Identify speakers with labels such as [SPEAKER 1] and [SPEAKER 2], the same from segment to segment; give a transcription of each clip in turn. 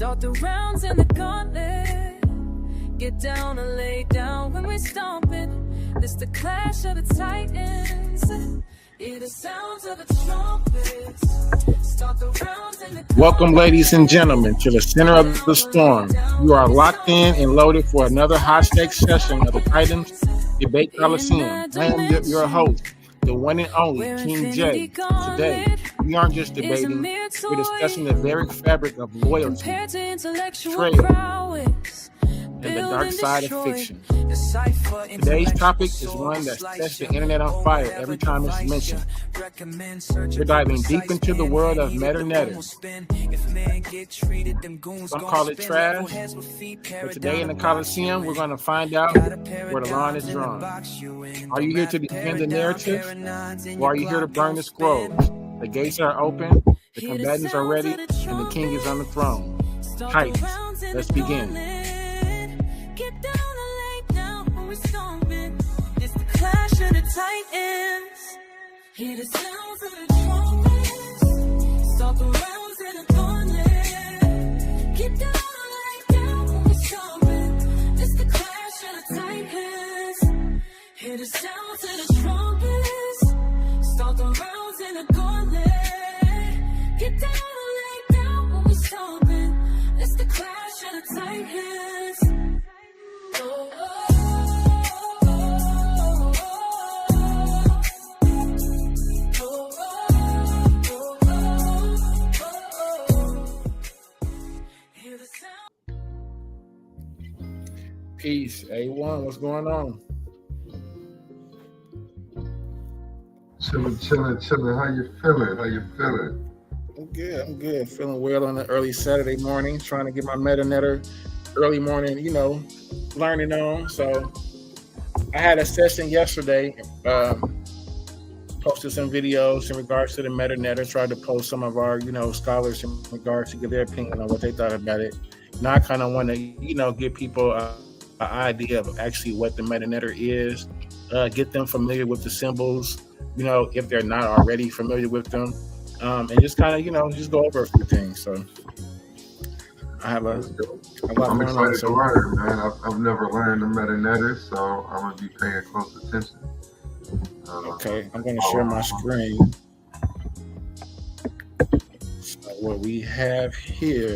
[SPEAKER 1] Start the rounds in the gauntlet. Get down and lay down when we stomping. This the clash of the titans. Hear the sounds of the trumpets. Start the rounds in the gauntlet. Welcome, ladies and gentlemen, to the center of the storm. You are locked in and loaded for another high-stakes session of the Titans Debate Coliseum. I am your host, the one and only King J. Today, we aren't just debating, we're discussing the very fabric of loyalty, betrayal, and the dark side of fiction. Today's topic is one that sets the internet on fire every time it's mentioned. We're diving deep into the world of Meta-netters. Some call it trash, but today in the Coliseum, we're going to find out where the line is drawn. Are you here to defend the narrative, or are you here to burn the scrolls? The gates are open, the combatants are ready, and the king is on the throne. Titans, let's begin. Get down and lay down when we're stomping. It's the clash of the titans. Hear the sounds of the trumpets. Start the rounds in the gauntlet. Get down and lay down when we're stomping. It's the clash of the titans. Hear the sounds of the trumpets. Start the rounds in the gauntlet. Get down and lay down when we're stomping. It's the clash of the titans. Peace, A1. What's going on?
[SPEAKER 2] Chilling. How you feeling?
[SPEAKER 1] I'm good. Feeling well on the early Saturday morning. Trying to get my Meta-netter early morning, learning on. So I had a session yesterday. Posted some videos in regards to the Meta-netter. Tried to post some of our, scholars in regards to give their opinion on what they thought about it. Now I kind of want to, give people an idea of actually what the Meta-netter is. Get them familiar with the symbols, if they're not already familiar with them. And just kind of, just go over a few things. So I have a lot
[SPEAKER 2] I'm
[SPEAKER 1] going
[SPEAKER 2] excited
[SPEAKER 1] on.
[SPEAKER 2] to learn, man. I've never learned the Meta-netters, so I'm going to be paying close attention.
[SPEAKER 1] Okay, I'm going to share my screen. So what we have here,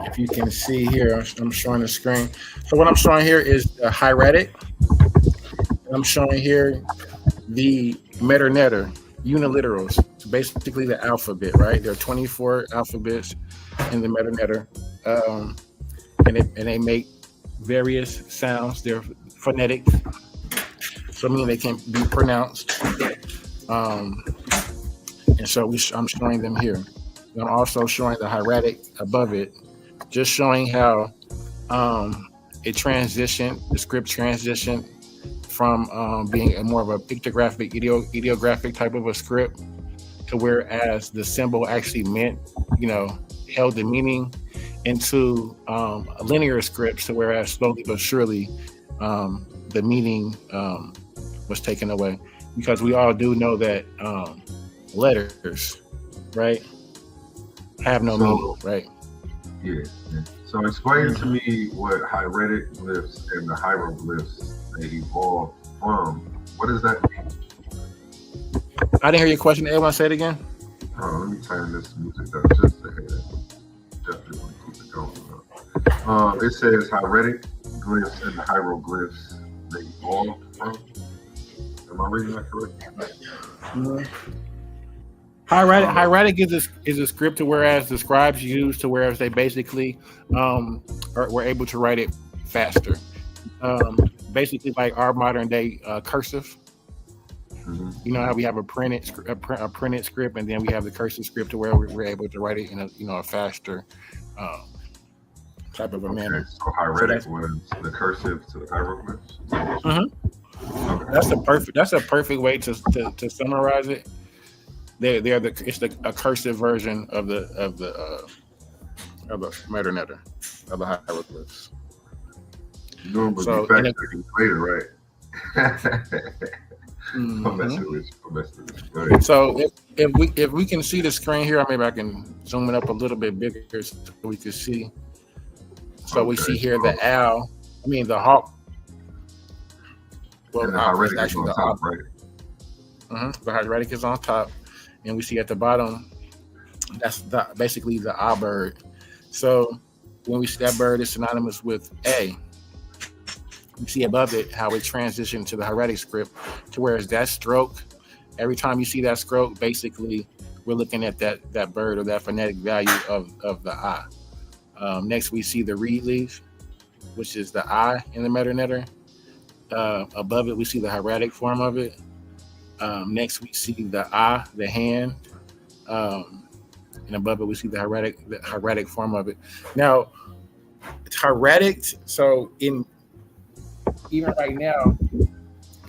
[SPEAKER 1] if you can see here, I'm showing the screen. So what I'm showing here is the hieratic. I'm showing here the Meta-netter uniliterals. It's basically the alphabet, right? There are 24 alphabets in the Meta-netter, and they make various sounds. They're phonetic, so meaning they can be pronounced. And so I'm showing them here. I'm also showing the hieratic above it, just showing how it transitioned, the script transitioned from being more of a pictographic, ideographic type of a script to whereas the symbol actually meant, held the meaning into a linear script, to whereas slowly but surely the meaning was taken away. Because we all do know that letters, right, have no meaning, right?
[SPEAKER 2] Yeah. So explain to me what hieratic glyphs and the hieroglyphs they evolved from. What does that mean?
[SPEAKER 1] I didn't hear your question. Everyone say it again.
[SPEAKER 2] Let me turn this music up just a hair. Definitely want to keep it going up. It says hieratic glyphs and the hieroglyphs they evolved from. Am I reading that correctly?
[SPEAKER 1] Mm-hmm. Hieratic is a script to whereas the scribes use to whereas they basically were able to write it faster. Basically like our modern day cursive. Mm-hmm. You know how we have a printed script, and then we have the cursive script to where we're able to write it in a faster type of a manner.
[SPEAKER 2] So hieratic was the cursive to the hieroglyphs.
[SPEAKER 1] Mm-hmm.
[SPEAKER 2] Okay.
[SPEAKER 1] That's a perfect way to summarize it. It's a cursive version of the Meta-netter, of the hieroglyphs.
[SPEAKER 2] No, but so, you fact checking later, right? I'm
[SPEAKER 1] Mm-hmm.
[SPEAKER 2] messing with you. I'm messing with you. Go ahead.
[SPEAKER 1] So if we can see the screen here, maybe I can zoom it up a little bit bigger so we can see. So we see
[SPEAKER 2] Okay.
[SPEAKER 1] here the owl. I mean the hawk. Well,
[SPEAKER 2] And the
[SPEAKER 1] it's
[SPEAKER 2] hieratic is
[SPEAKER 1] actually
[SPEAKER 2] on
[SPEAKER 1] the
[SPEAKER 2] top, right?
[SPEAKER 1] the hieratic is on top, and we see at the bottom that's basically the owl bird. So when we see that bird is synonymous with A, you see above it how it transitioned to the hieratic script, to where it's that stroke. Every time you see that stroke, basically we're looking at that bird or that phonetic value of the I. Next, we see the reed leaf, which is the I in the metanetter. Above it, we see the hieratic form of it. Next, we see the I, the hand, um, and above it, we see the hieratic form of it. Now, it's hieratic. So, in even right now,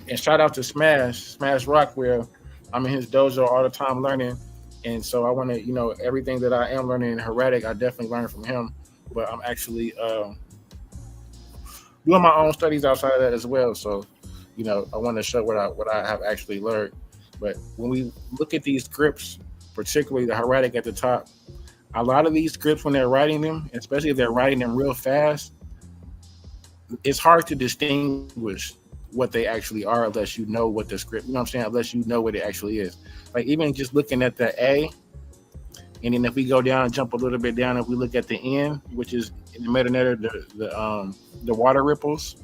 [SPEAKER 1] and shout out to Smash Rockwell. I'm in his dojo all the time learning, and so I want to, everything that I am learning in hieratic, I definitely learn from him. But I'm actually doing my own studies outside of that as well. So, I want to show what I have actually learned. But when we look at these scripts, particularly the hieratic at the top, a lot of these scripts when they're writing them, especially if they're writing them real fast, it's hard to distinguish what they actually are unless you know what the script, you know what I'm saying? Unless you know what it actually is. Like even just looking at the A, and then if we go down and jump a little bit down, if we look at the N, which is in the metanetter, the water ripples,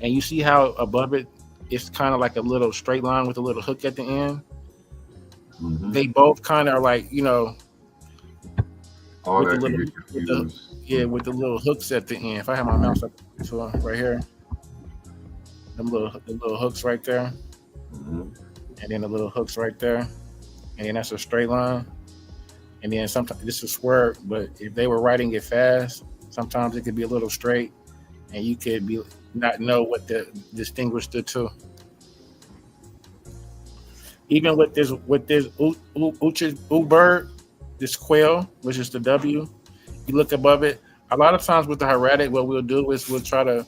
[SPEAKER 1] and you see how above it, it's kind of like a little straight line with a little hook at the end.
[SPEAKER 2] Mm-hmm.
[SPEAKER 1] They both kind of are like,
[SPEAKER 2] All
[SPEAKER 1] with
[SPEAKER 2] that
[SPEAKER 1] the
[SPEAKER 2] can
[SPEAKER 1] little,
[SPEAKER 2] get
[SPEAKER 1] with the,
[SPEAKER 2] confused.
[SPEAKER 1] with the little hooks at the end. If I have my mouse up to right here, the little hooks right there,
[SPEAKER 2] Mm-hmm.
[SPEAKER 1] and then the little hooks right there, and then that's a straight line. And then sometimes this is swerve, but if they were writing it fast, sometimes it could be a little straight, and you could be not know what to distinguish the two. Even with this bird, this quail, which is the W, you look above it. A lot of times with the hieratic, what we'll do is we'll try to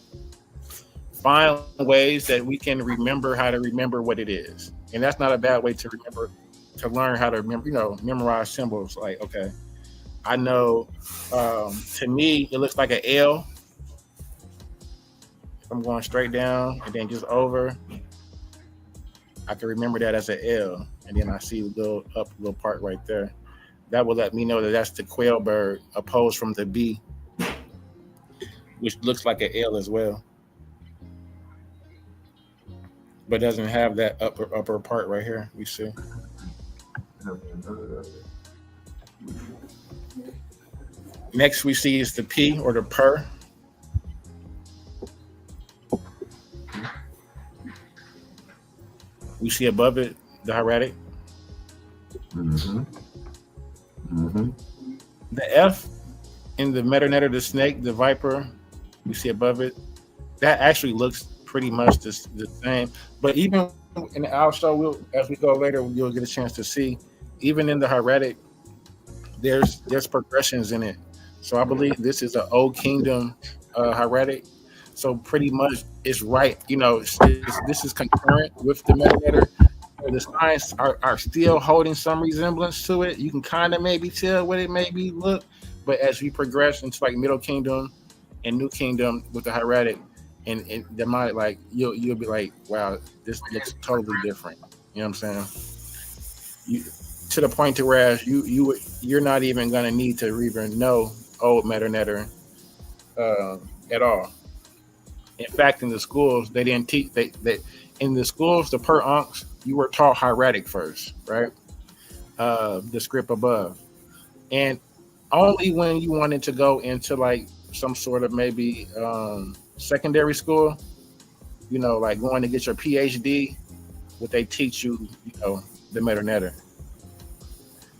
[SPEAKER 1] find ways that we can remember how to remember what it is, and that's not a bad way to remember, to learn how to remember. Memorize symbols. Like, okay, I know. To me, it looks like an L. If I'm going straight down and then just over, I can remember that as an L, and then I see a little part right there. That will let me know that that's the quail bird, opposed from the B, which looks like an L as well, but doesn't have that upper part right here. We see. Next, we see is the P or the per. We see above it the hieratic.
[SPEAKER 2] Mm-hmm. Mm-hmm.
[SPEAKER 1] The F in the metanetter, the snake, the viper, we see above it. That actually looks pretty much the same. But even in the also, as we go later, you'll get a chance to see. Even in the hieratic, there's progressions in it. So I believe this is an Old Kingdom hieratic. So pretty much it's right. This is concurrent with the metanetter. The signs are still holding some resemblance to it. You can kind of maybe tell what it may be look, but as we progress into like Middle Kingdom and New Kingdom with the hieratic, and they might like you'll be like, wow, this looks totally different. You know what I'm saying? To the point to where you're not even gonna need to even know old metanetter at all. In fact, in the schools, they didn't teach. They in the schools, the per uncs, you were taught hieratic first, right? The script above, and only when you wanted to go into like some sort of maybe secondary school, like going to get your PhD, would they teach you, the metanetter.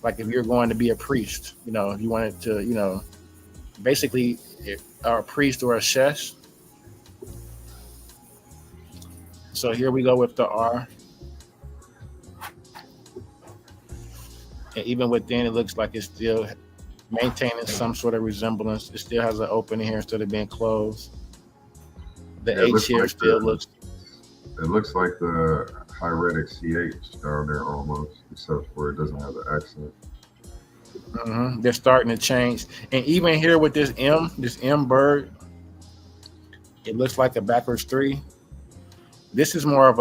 [SPEAKER 1] Like if you're going to be a priest, if you wanted to, basically a priest or a shesh. So here we go with the R. And even within, it looks like it's still maintaining some sort of resemblance. It still has an opening here instead of being closed. The H here still looks.
[SPEAKER 2] It looks like the hieratic CH down there almost, except for it doesn't have the accent.
[SPEAKER 1] They're starting to change, and even here with this M bird, it looks like a backwards 3. This is more of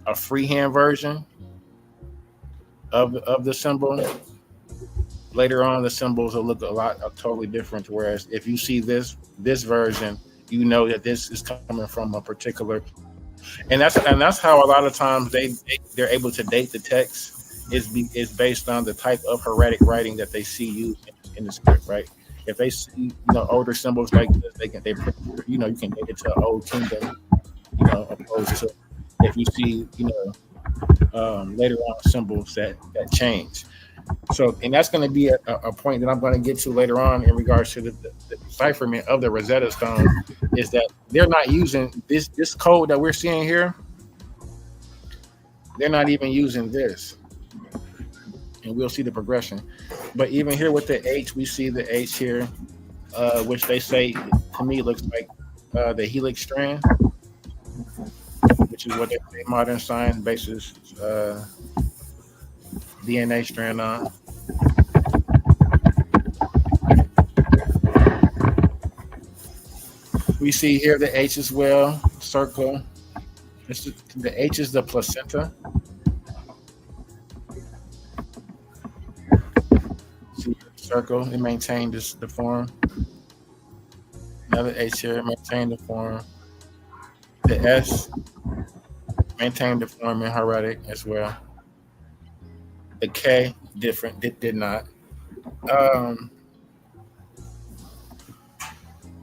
[SPEAKER 1] a freehand version of the symbol. Later on, the symbols will look totally different. Whereas if you see this version, you know that this is coming from a particular, and that's how a lot of times they're able to date the text is based on the type of hieratic writing that they see used in the script, right? If they see older symbols like this, you can date it to Old Kingdom, opposed to if you see later on symbols that change. So, and that's going to be a point that I'm going to get to later on in regards to the decipherment of the Rosetta Stone, is that they're not using this code that we're seeing here. They're not even using this. And we'll see the progression. But even here with the H, we see the H here, which they say, to me, looks like the helix strand, which is what they say modern science bases DNA strand on. We see here the H as well, circle. The H is the placenta. See, circle, it maintained the form. Another H here, maintained the form. The S maintained the form in hieratic as well. The K different, did not.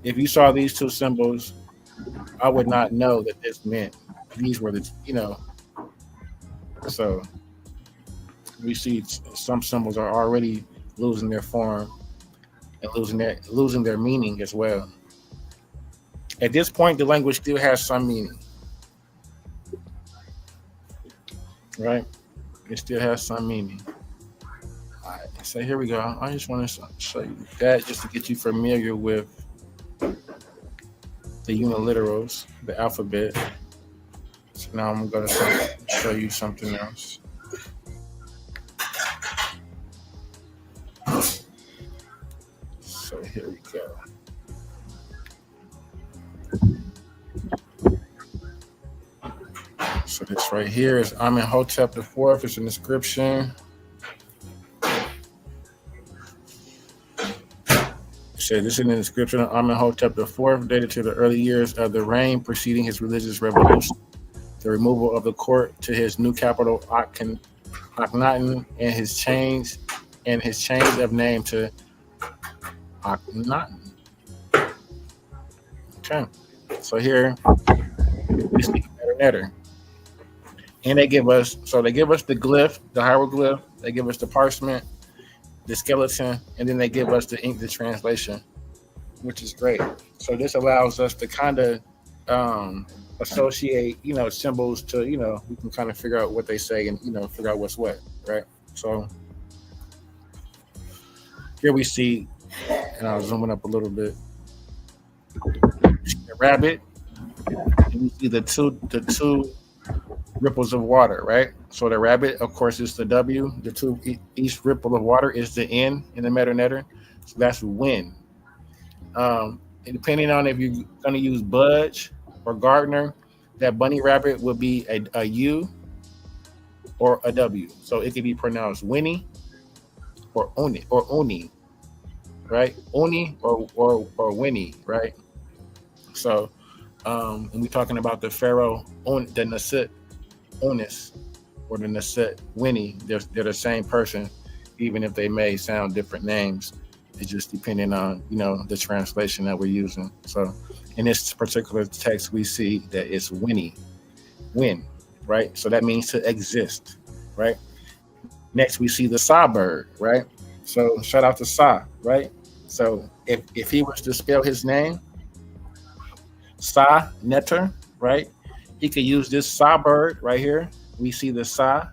[SPEAKER 1] If you saw these two symbols, I would not know that this meant these were the, So we see some symbols are already losing their form and losing their meaning as well. At this point, the language still has some meaning, right? It still has some meaning. All right, so here we go. I just want to show you that just to get you familiar with the uniliterals, the alphabet. So now I'm going to show you something else. So here we go. So this right here is Amenhotep IV. It's an inscription. So this is an inscription of Amenhotep IV, dated to the early years of the reign preceding his religious revolution, the removal of the court to his new capital Akhenaten, and his change of name to Akhenaten. Okay, so here we see Neter. And they give us the glyph, the hieroglyph, they give us the parchment, the skeleton, and then they give us the ink, the translation, which is great. So this allows us to kind of associate, symbols to, we can kind of figure out what they say and, figure out what's what, right? So here we see, and I'll zoom it up a little bit, the rabbit, and we see the two ripples of water, right? So the rabbit, of course, is the W. Each ripple of water is the N in the metanetter. So that's wind. And depending on if you're going to use Budge or Gardner, that bunny rabbit will be a U or a W. So it can be pronounced Winnie or Oni, right? Oni or Winnie, right? So, and we're talking about the pharaoh, the Nasut Onis, or the Nasut Winnie. They're the same person, even if they may sound different names. It's just depending on, the translation that we're using. So in this particular text, we see that it's Winnie, win, right? So that means to exist, right? Next, we see the Sa bird, right? So shout out to Sa, right? So if he was to spell his name, Sa Neter, right? He could use this Sa bird right here. We see the Sa.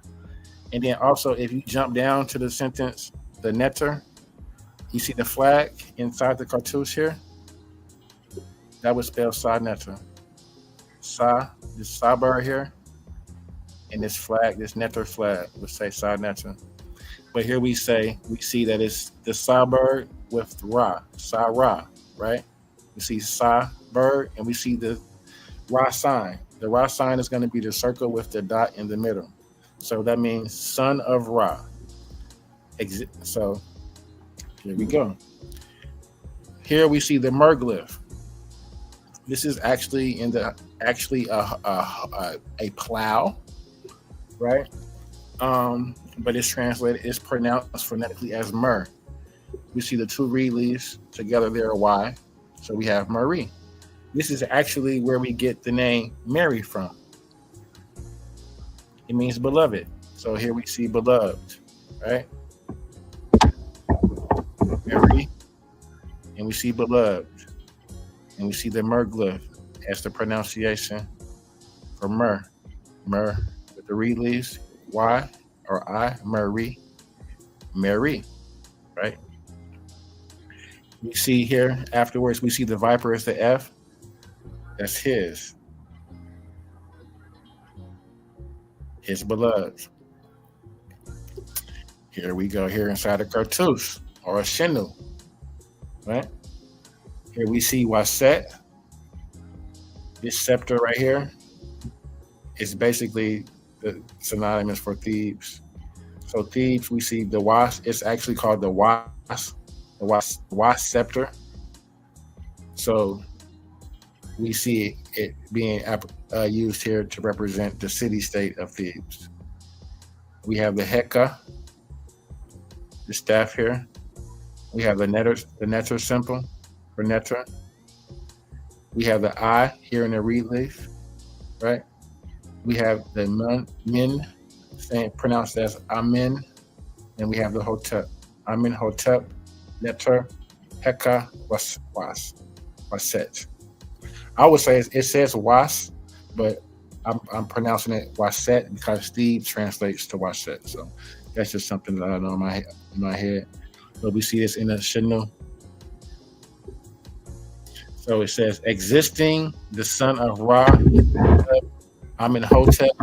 [SPEAKER 1] And then also, if you jump down to the sentence, the Neter, you see the flag inside the cartouche here? That would spell Sa Neter. this Sa bird here, and this flag, this Neter flag, would say Sa Neter. But here we see that it's the Sa bird with Ra, Sa Ra, right? We see Sa bird, and we see the Ra sign. The Ra sign is going to be the circle with the dot in the middle. So that means son of Ra. So here we go. Here we see the Mer glyph. This is actually a plow, right? But it's pronounced phonetically as Mer. We see the two reed leaves together there, Y. So we have Marie. This is actually where we get the name Mary from. It means beloved. So here we see beloved, right? Mary, and we see beloved, and we see the Mer glyph as the pronunciation for Mer with the reed leaves, Y or I, Mary, right? We see here afterwards, we see the viper as the F. That's his beloved. Here we go, here inside a cartouche or a shenu, right? Here we see Waset. This scepter right here is basically the synonymous for Thebes. So Thebes, we see the Was. It's actually called the Was scepter. So we see it being used here to represent the city-state of Thebes. We have the Heka, the staff here. We have the Neter symbol for Neter. We have the I here in the reed leaf, right? We have the Min, pronounced as Amen, and we have the Hotep. Amen, Hotep, Neter, Heka, Waset. I would say it says Was, but I'm pronouncing it Waset because Steve translates to Waset. So that's just something that I know in my head. But we see this in the Shenu. So it says, existing, the son of Ra, Amenhotep,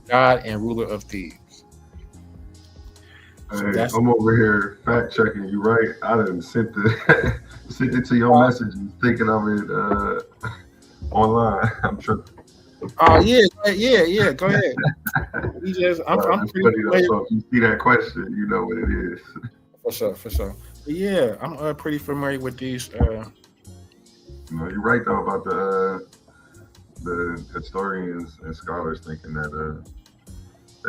[SPEAKER 1] God and ruler of Thebes.
[SPEAKER 2] So hey, I'm over here fact checking you, right? I didn't sent it to your messages thinking of it online. I'm tripping.
[SPEAKER 1] Oh yeah. Go ahead. I'm pretty
[SPEAKER 2] funny, so if you see that question, you know what it is.
[SPEAKER 1] For sure. But yeah, I'm pretty familiar with these.
[SPEAKER 2] No, you're right though about the historians and scholars thinking that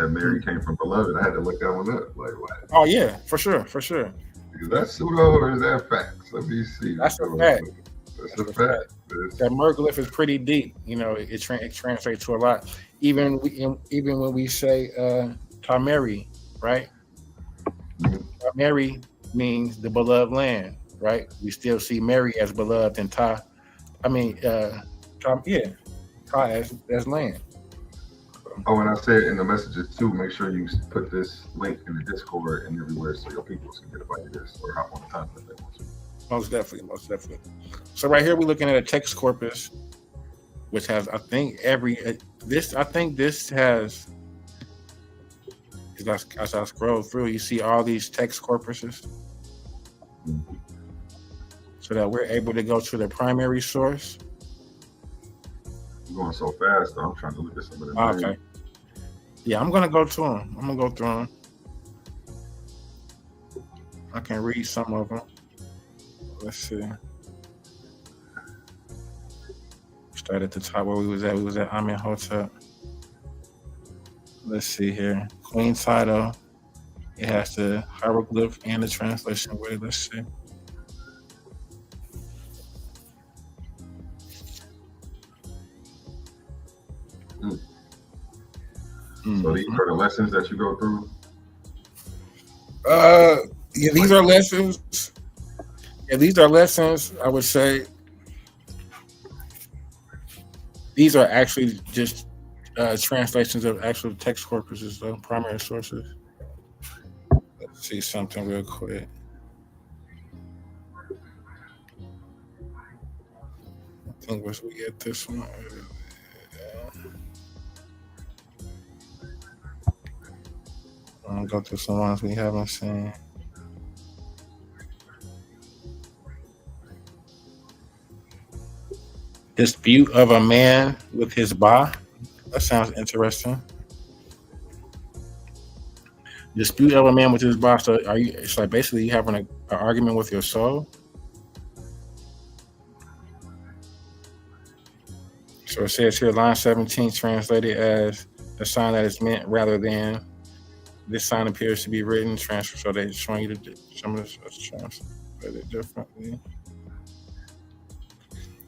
[SPEAKER 2] Mary came from beloved. I had to look that one up. Like what?
[SPEAKER 1] Oh yeah, for sure.
[SPEAKER 2] Is that pseudo or is that facts? Let me see.
[SPEAKER 1] That's a fact.
[SPEAKER 2] That's a fact.
[SPEAKER 1] That Mer glyph is pretty deep. You know, it translates to a lot. Even when we say Tameri, right?
[SPEAKER 2] Mm-hmm.
[SPEAKER 1] Tameri means the beloved land, right? We still see Mary as beloved and Ta as land.
[SPEAKER 2] Oh, and I said in the messages too, make sure you put this link in the Discord and everywhere so your people can get a bite of this or hop on the time if they want to.
[SPEAKER 1] Most definitely. So right here we're looking at a text corpus, which has this has, as I scroll through, you see all these text corpuses, so that we're able to go to the primary source.
[SPEAKER 2] You're going so fast, though. I'm trying to look at some of them.
[SPEAKER 1] Okay. Yeah, I'm gonna go to them. I'm gonna go through them. I can read some of them. Let's see. Start at the top where we was at. We was at Amenhotep. Let's see here. Queen title. It has the hieroglyph and the translation with it. Let's see.
[SPEAKER 2] So these are the lessons that you go through?
[SPEAKER 1] Yeah, these are lessons. Yeah, these are lessons. I would say these are actually just translations of actual text corpuses, primary sources. Let's see something real quick. I think we get this one. I'm gonna go through some ones we haven't seen. Dispute of a man with his ba. That sounds interesting. Dispute of a man with his ba. So are you? It's like basically you having an argument with your soul. So it says here, line 17, translated as the sign that is meant rather than. This sign appears to be written, transfer. So they're showing you some of this translated differently.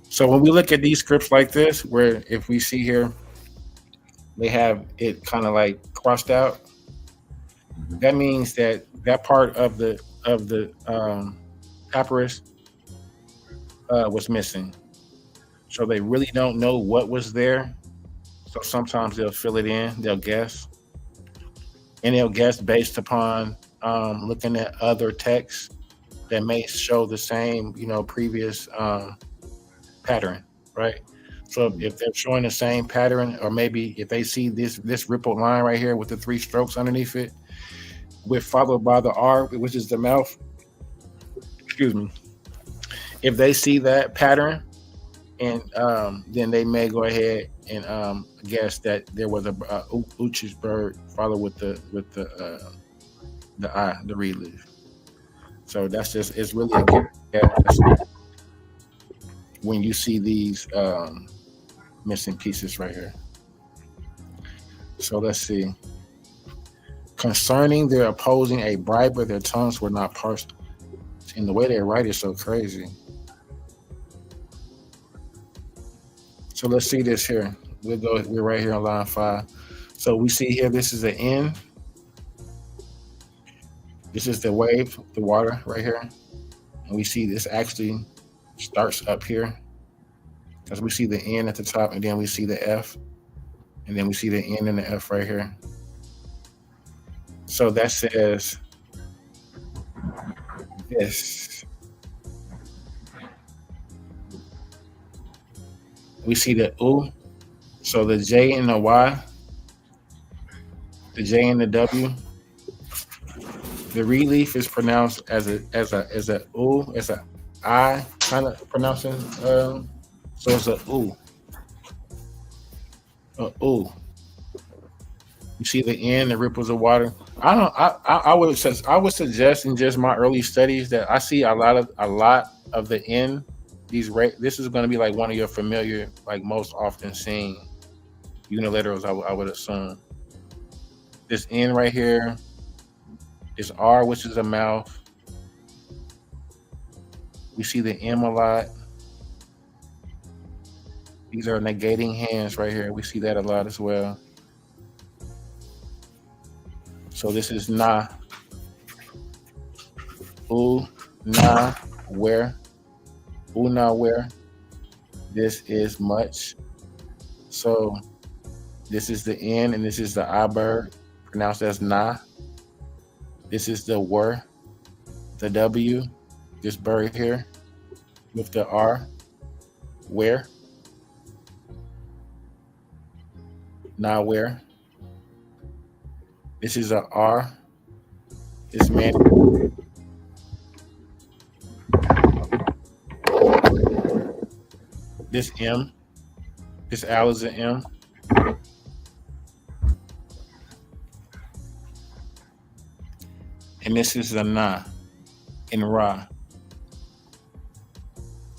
[SPEAKER 1] So when we look at these scripts like this, where if we see here, they have it kind of like crossed out. That means that part of the papyrus was missing. So they really don't know what was there. So sometimes they'll fill it in, they'll guess. And they'll guess based upon looking at other texts that may show the same, previous pattern, right? So if they're showing the same pattern, or maybe if they see this rippled line right here with the 3 strokes underneath it, followed by the R, which is the mouth. Excuse me. If they see that pattern, and then they may go ahead and guess that there was a Uchi's bird followed with the I, the reed leaf. So that's just, it's really a guess when you see these missing pieces right here. So let's see. Concerning their opposing a bribe, their tongues were not parsed. And the way they write is so crazy. So let's see this here. We're right here on line 5. So we see here, this is an N. This is the wave, the water right here. And we see this actually starts up here, because we see the N at the top, and then we see the F, and then we see the N and the F right here. So that says this. We see the U, so the J and the Y, the J and the W. The reed leaf is pronounced as a U, as a I kind of pronouncing. So it's a U. U. You see the N, the ripples of water. I would suggest in just my early studies that I see a lot of the N. This is going to be like one of your familiar, like most often seen unilaterals. I would assume this N right here is R, which is a mouth. We see the M a lot. These are negating hands right here. We see that a lot as well. So this is na. U, na, where. U, na, where. This is much. So this is the N, and this is the I bird, pronounced as na. This is the were, the W, this bird here, with the R, where. Na, where. This is a R. This man. This M. This L is an M. And this is a Na in Ra.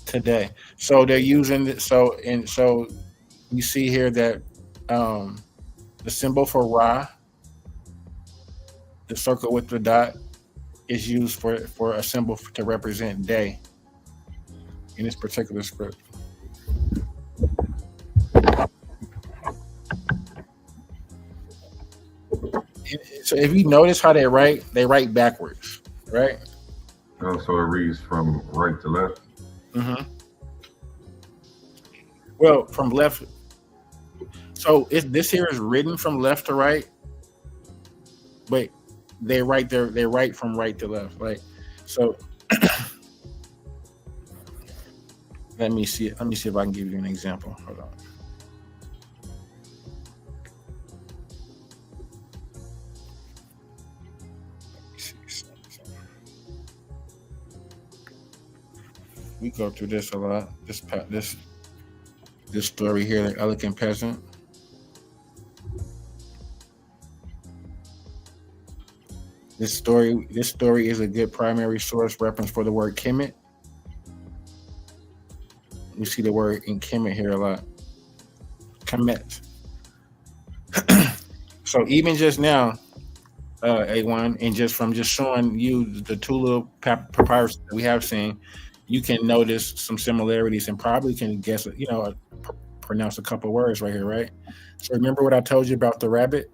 [SPEAKER 1] Today. So they're using it. So you see here that the symbol for Ra, the circle with the dot, is used for a symbol to represent day in this particular script. So if you notice how they write backwards, right?
[SPEAKER 2] Oh, so it reads from right to left?
[SPEAKER 1] Mm-hmm. Well, from left. So this here is written from left to right, but they write from right to left, right? So let me see if I can give you an example. Hold on. We go through this a lot. This story here, the elegant peasant. This story is a good primary source reference for the word Kemet. We see the word in Kemet here a lot. Kemet. So even just now, A1, and just from just showing you the two little papyrus that we have seen, you can notice some similarities and probably can guess, pronounce a couple words right here, right? So remember what I told you about the rabbit?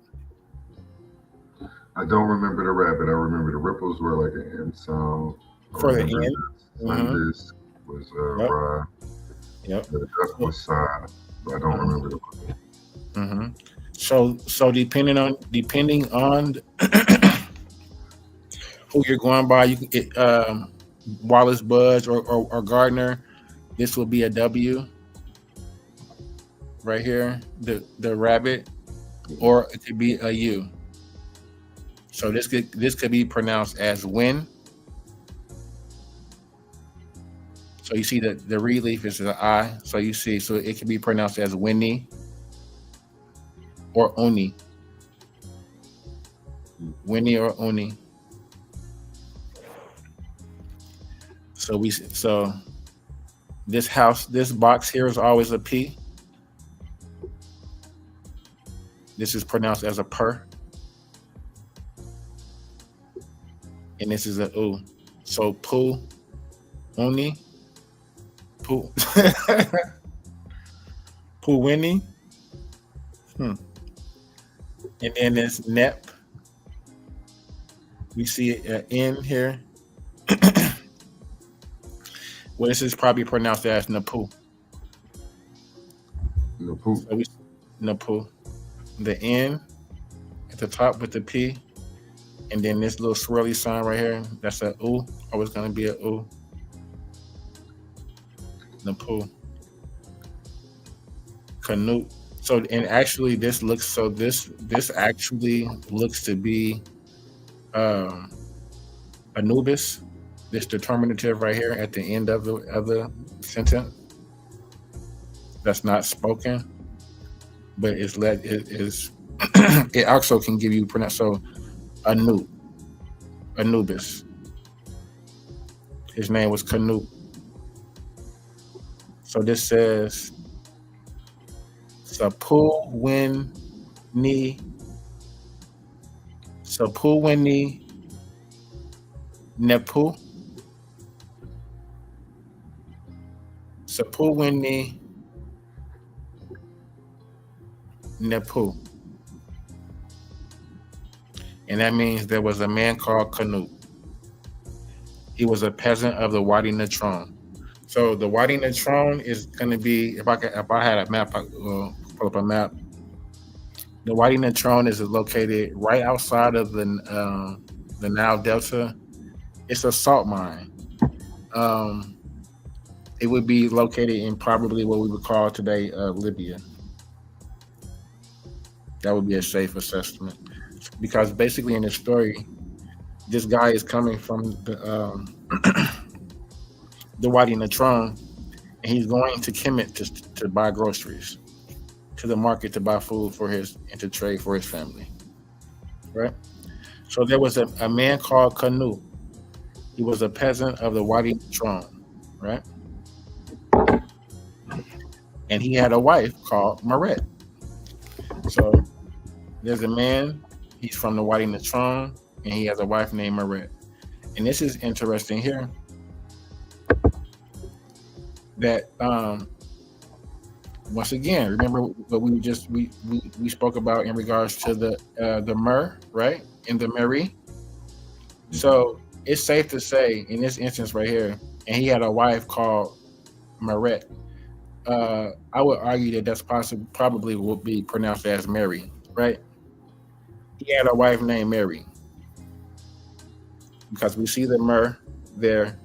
[SPEAKER 2] I don't remember the rabbit. I remember the ripples were like an M sound.
[SPEAKER 1] For the end.
[SPEAKER 2] This was Ra.
[SPEAKER 1] Yep.
[SPEAKER 2] The duck was Sa. But I don't remember the ripples.
[SPEAKER 1] Mm-hmm. So depending on who you're going by, you can get Wallace Budge or Gardner. This will be a W right here, the rabbit, or it could be a U. So this could be pronounced as win. So you see that the relief is an I. So you see, so it can be pronounced as Winnie or Oni. Winnie or Oni. So this box here is always a P. This is pronounced as a per. And this is a U. So Poo, Oni, Poo, Poo Winnie. And then there's Nep. We see an N here. Well, this is probably pronounced as Napu.
[SPEAKER 2] Napu.
[SPEAKER 1] So Napu. The N at the top with the P. And then this little swirly sign right here, that's a U. Always going to be a U. Napu. Canute. So, and actually this actually looks to be Anubis, this determinative right here at the end of the sentence. That's not spoken, but it also can give you pronounce. So Anubis. His name was Canute. So this says Sapu Winnie Nepu. Sapu Winnie Nepu. And that means there was a man called Canute. He was a peasant of the Wadi Natron. So the Wadi Natron is going to be, if I had a map, I will pull up a map. The Wadi Natron is located right outside of the Nile Delta. It's a salt mine. It would be located in probably what we would call today Libya. That would be a safe assessment. Because basically in the story, this guy is coming from the Wadi Natron, and he's going to Kemet to buy groceries, to the market to buy food and to trade for his family, right? So there was a man called Canute. He was a peasant of the Wadi Natron, right? And he had a wife called Maret. So there's a man, he's from the Wadi Natron, and he has a wife named Maret. And this is interesting here, that once again, remember what we spoke about in regards to the Mer, right? In the Mary. So it's safe to say in this instance right here, and he had a wife called Maret. I would argue that that's probably will be pronounced as Mary, right? He had a wife named Mary, because we see the Mer there,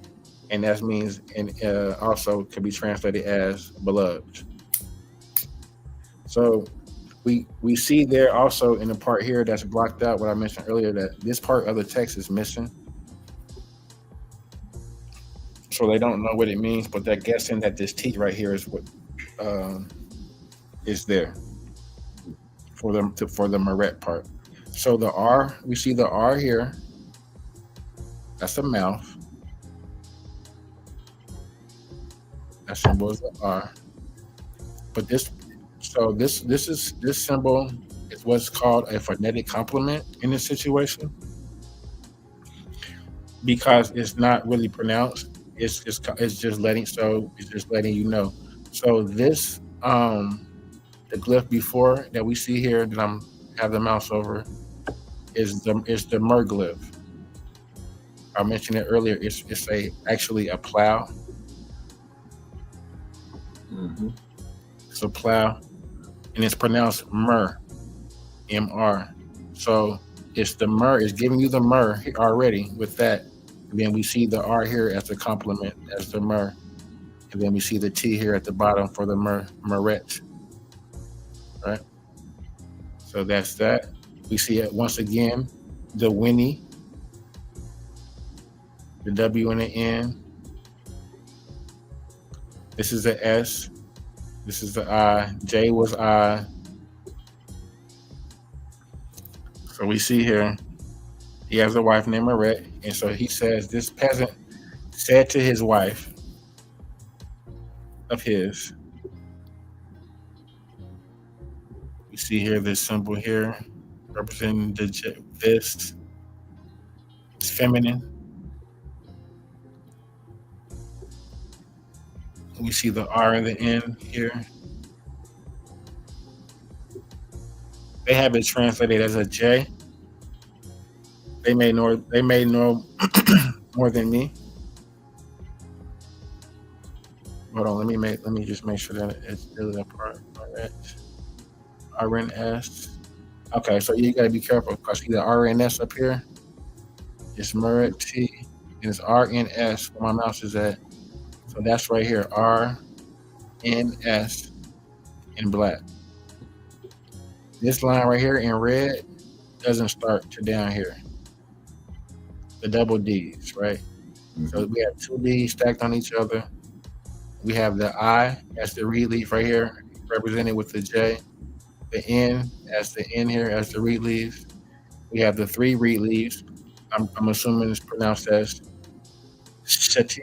[SPEAKER 1] and that means, and also could be translated as beloved. So we see there also in the part here that's blocked out, what I mentioned earlier, that this part of the text is missing. so they don't know what it means, but they're guessing that this T right here is what is there for them for the Meret part. So the R, we see the R here. That's a mouth. That symbol is the R. But this symbol is what's called a phonetic complement in this situation, because it's not really pronounced. It's just letting you know. So this the glyph before that we see here that I'm have the mouse over is the Mer glyph. I mentioned it earlier. It's actually a plow.
[SPEAKER 2] Mm-hmm.
[SPEAKER 1] It's a plow, and it's pronounced Mer, M-R. So it's the Mer. It's giving you the Mer already with that. And then we see the R here as the complement, as the Mer. And then we see the T here at the bottom for the Meret. Right? So that's that. We see it once again, the Winnie, the W and the N. This is the S. This is the I. J was I. So we see here, he has a wife named Meret. And so he says, this peasant said to his wife of his. We see here this symbol here representing this. It's feminine. We see the R and the N here. They have it translated as a J. They may know more than me. Hold on, let me just make sure that it's still that part. RNS. Okay, so you gotta be careful because see the RNS up here. It's Meret T, and it's RNS where my mouse is at. So that's right here, RNS in black. This line right here in red doesn't start to down here. The double D's, right? Mm-hmm. So we have two D's stacked on each other. We have the I as the reed leaf right here, represented with the J. The N as the N here as the reed leaves. We have the three reed leaves. I'm assuming it's pronounced as Sheti.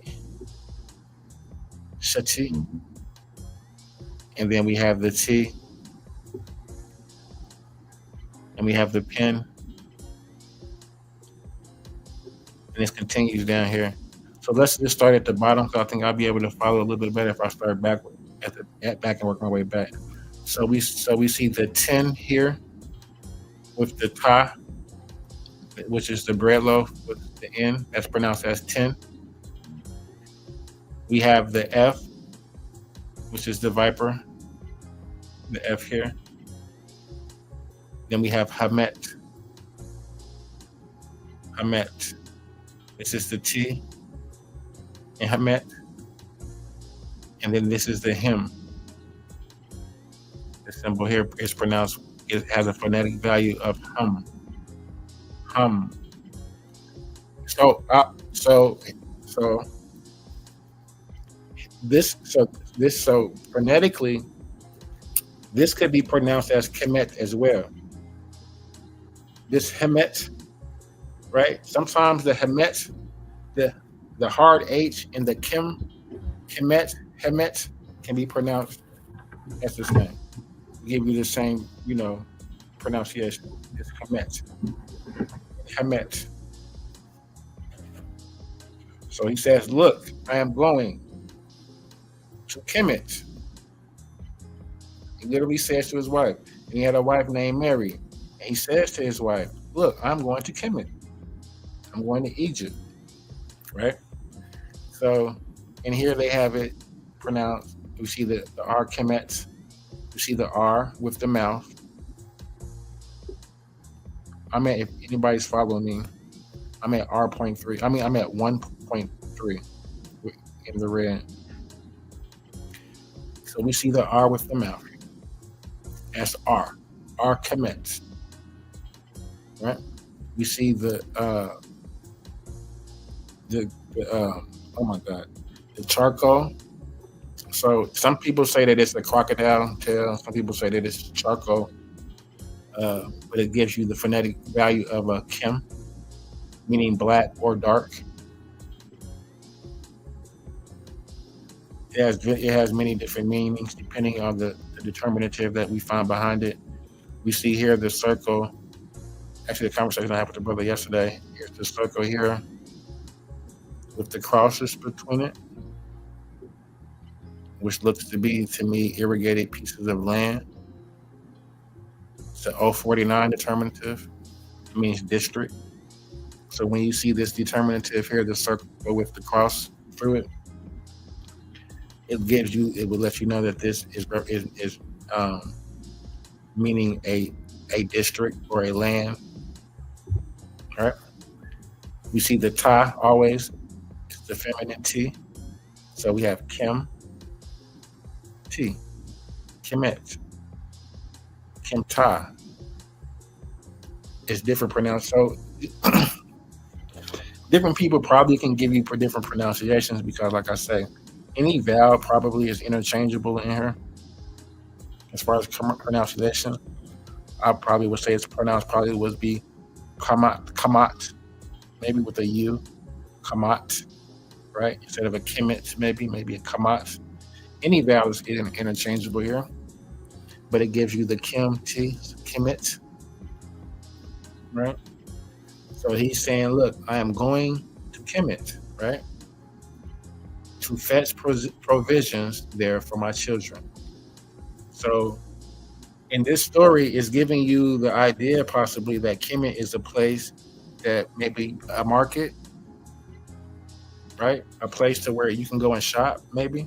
[SPEAKER 1] And then we have the T. And we have the pen. And this continues down here. So let's just start at the bottom. So I think I'll be able to follow a little bit better if I start back and work my way back. So we see the 10 here with the ta, which is the bread loaf with the N. That's pronounced as 10. We have the F, which is the viper, the F here. Then we have Hamet. This is the T in Hamet. And then this is the Him. The symbol here is pronounced, it has a phonetic value of hum. So phonetically, this could be pronounced as Kemet as well. This Hemet, right? Sometimes the Hemet, the hard H in the Hemet can be pronounced as the same. Give you the same, pronunciation. It's Hemet. So he says, look, I am going to Kemet. He literally says to his wife, and he had a wife named Mary. And he says to his wife, look, I'm going to Kemet. I'm going to Egypt. Right? So, and here they have it pronounced. We see the R Kemet. We see the R with the mouth. If anybody's following me, I'm at R.3. I'm at 1.3 in the red. So we see the R with the mouth. That's R Kemet. Right? We see the oh my God. the charcoal. So some people say that it's a crocodile tail. Some people say that it's charcoal, but it gives you the phonetic value of a Kim, meaning black or dark. It has many different meanings depending on the determinative that we find behind it. We see here the circle. Actually, the conversation I had with the brother yesterday. Here's the circle here with the crosses between it, which looks to be, to me, irrigated pieces of land. It's the 049 determinative. It means district. So when you see this determinative here, the circle with the cross through it, it will let you know that this is meaning a district or a land. All right. We see the ta always. It's the feminine T. So we have Kim, T, Kemet, Kimta. It's different pronounced. So different people probably can give you different pronunciations because, like I say, any vowel probably is interchangeable in here. As far as pronunciation, I probably would say it's pronounced probably would be kamat, maybe with a U, kamat, right? Instead of a kemet, maybe a kamat. Any vowel is interchangeable here, but it gives you the Kim, T, kemet, right? So he's saying, look, I am going to Kemet, right? To fetch provisions there for my children. So in this story is giving you the idea possibly that Kemet is a place that maybe a market, right? A place to where you can go and shop, maybe.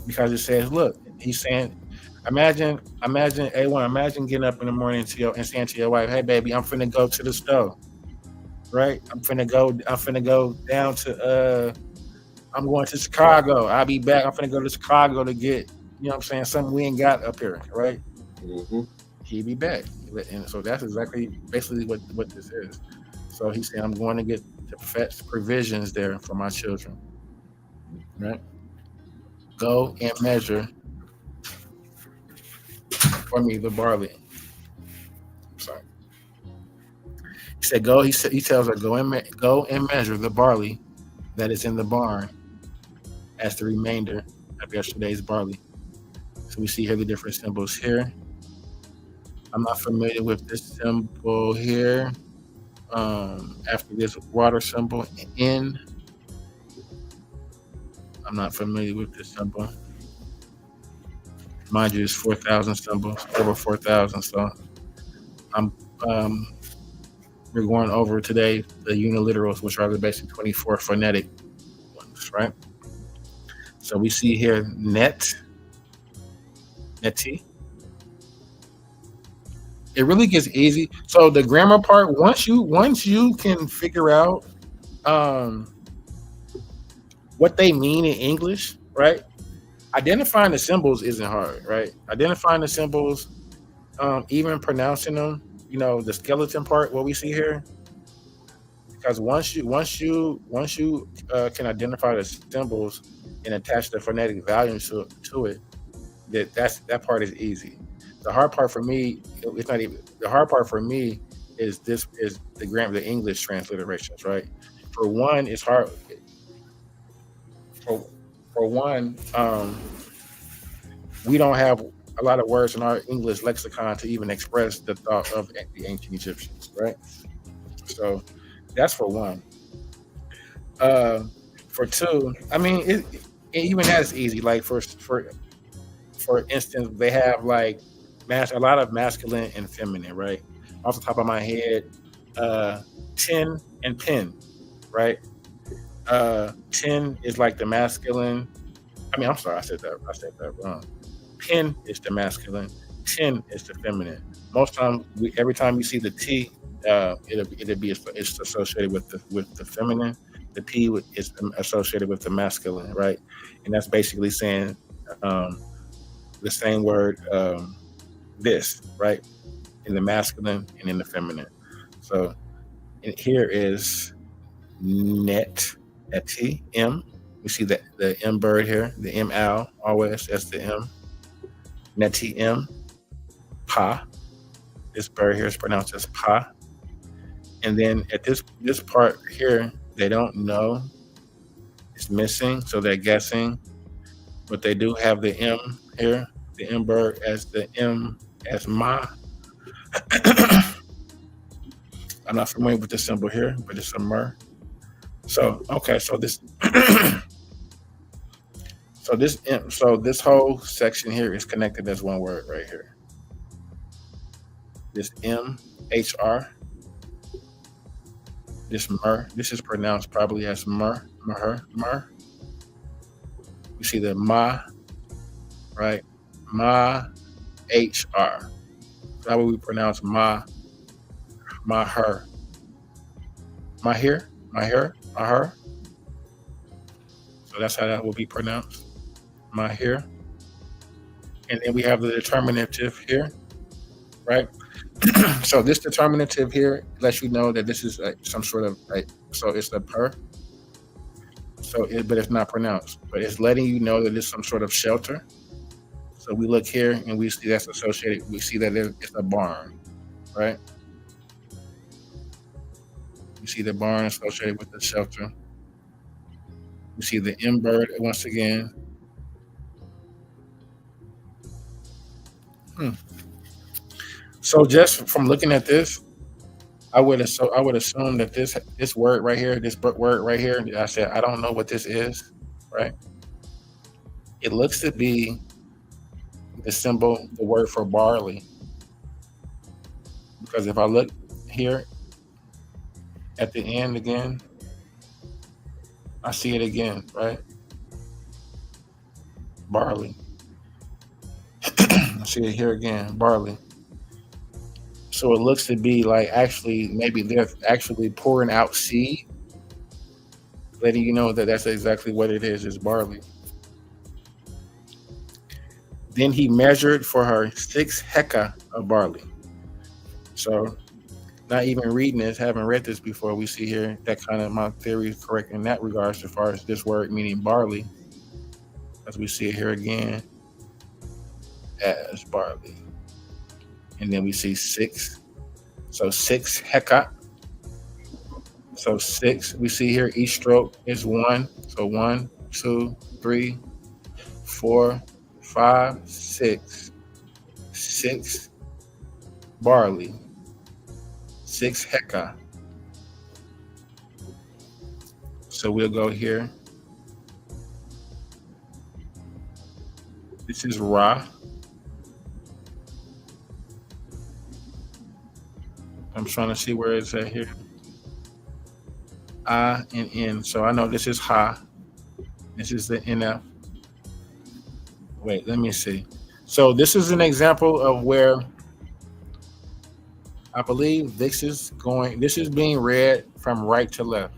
[SPEAKER 1] Because it says, look, he's saying, imagine A1, imagine getting up in the morning and saying to your wife, hey baby, I'm finna go to the store. Right? I'm finna go down to I'm going to Chicago. I'll be back. I'm finna go to Chicago to get, you know what I'm saying, something we ain't got up here, right?
[SPEAKER 2] Mm-hmm.
[SPEAKER 1] He'll be back. And so that's basically what this is. So he's saying, I'm going to get to fetch provisions there for my children. Right? Go and measure for me the barley. Sorry. He said, go. He tells her, go and measure the barley that is in the barn as the remainder of yesterday's barley. So we see here the different symbols here. I'm not familiar with this symbol here. After this water symbol, N. I'm not familiar with this symbol. Mind you, it's 4,000 symbols, over 4,000. So we're going over today the uniliterals, which are the basic 24 phonetic ones, right? So we see here neti. It really gets easy. So the grammar part, once you can figure out what they mean in English, right? Identifying the symbols isn't hard, right? Identifying the symbols, even pronouncing them, you know, the skeleton part, what we see here. Because once you can identify the symbols and attach the phonetic values to it, that part is easy. The hard part for me, it's not even the hard part for me is the grammar, the English transliterations, right? For one, it's hard. For one, we don't have a lot of words in our English lexicon to even express the thought of the ancient Egyptians, right? So that's for one. For two, I mean, it even that's easy. Like for instance, they have like a lot of masculine and feminine, right? Off the top of my head, tin and pin, right? Tin is like the masculine. I mean, I'm sorry, I said that wrong. Pin is the masculine. Tin is the feminine. Most times, every time you see the T, it'll be it's associated with the feminine. The P is associated with the masculine, right? And that's basically saying the same word, this, right? In the masculine and in the feminine. So here is neti, M, We see the M bird here, the M owl, always as the M. Neti M, pa. This bird here is pronounced as pa. And then at this part here, they don't know. It's missing, so they're guessing. But they do have the M here, the M bird as the M as ma. I'm not familiar with the symbol here, but it's a mer. So okay, so this so this whole section here is connected as one word right here. This M-H-R. This mer. This is pronounced probably as mer. You see the ma, right? Ma, H-R. How would we pronounce ma, her? My here, my her. So that's how that will be pronounced. My here. And then we have the determinative here, right? So this determinative here lets you know that this is some sort of so it's the per. So but it's not pronounced, but it's letting you know that it's some sort of shelter. So we look here and we see that's associated. We see that it's a barn, right? You see the barn associated with the shelter. You see the M bird once again. So just from looking at this, I would assume that this word right here, this word right here, I said I don't know what this is, right? It looks to be the symbol, the word for barley. Because if I look here at the end again, I see it again, right? Barley. I see it here again, barley. So it looks to be like actually maybe they're actually pouring out seed, letting you know that that's exactly what it is barley. Then he measured for her 6 heka of barley. So not even reading this, haven't read this before, we see here that kind of my theory is correct in that regards as far as this word meaning barley, as we see it here again as barley. And then we see 6. So 6 heka. So 6, we see here each stroke is 1. So 1, 2, 3, 4, 5, 6. 6 barley. 6 heka. So we'll go here. This is Ra. I'm trying to see where it's at here. I and N. So I know this is Ha. This is the NF. Wait, let me see. So this is an example of where I believe this is being read from right to left.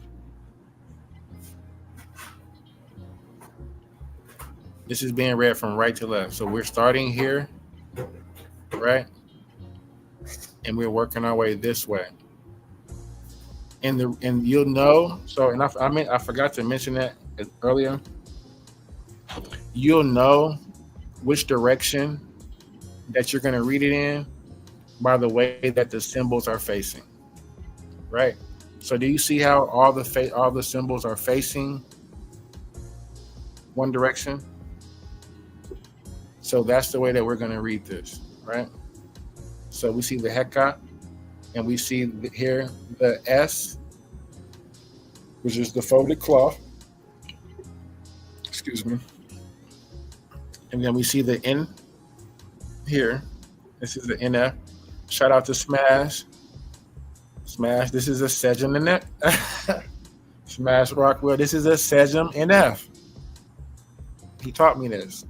[SPEAKER 1] This is being read from right to left. So we're starting here, right? And we're working our way this way. And you'll know. So I forgot to mention that earlier. You'll know which direction that you're going to read it in by the way that the symbols are facing, right? So do you see how all the symbols are facing one direction? So that's the way that we're going to read this, right? So we see the heka, and we see here the S, which is the folded cloth. Excuse me. And then we see the N here. This is the NF. Shout out to Smash. Smash, this is a Sejam NF. Smash Rockwell, this is a Sejam NF. He taught me this.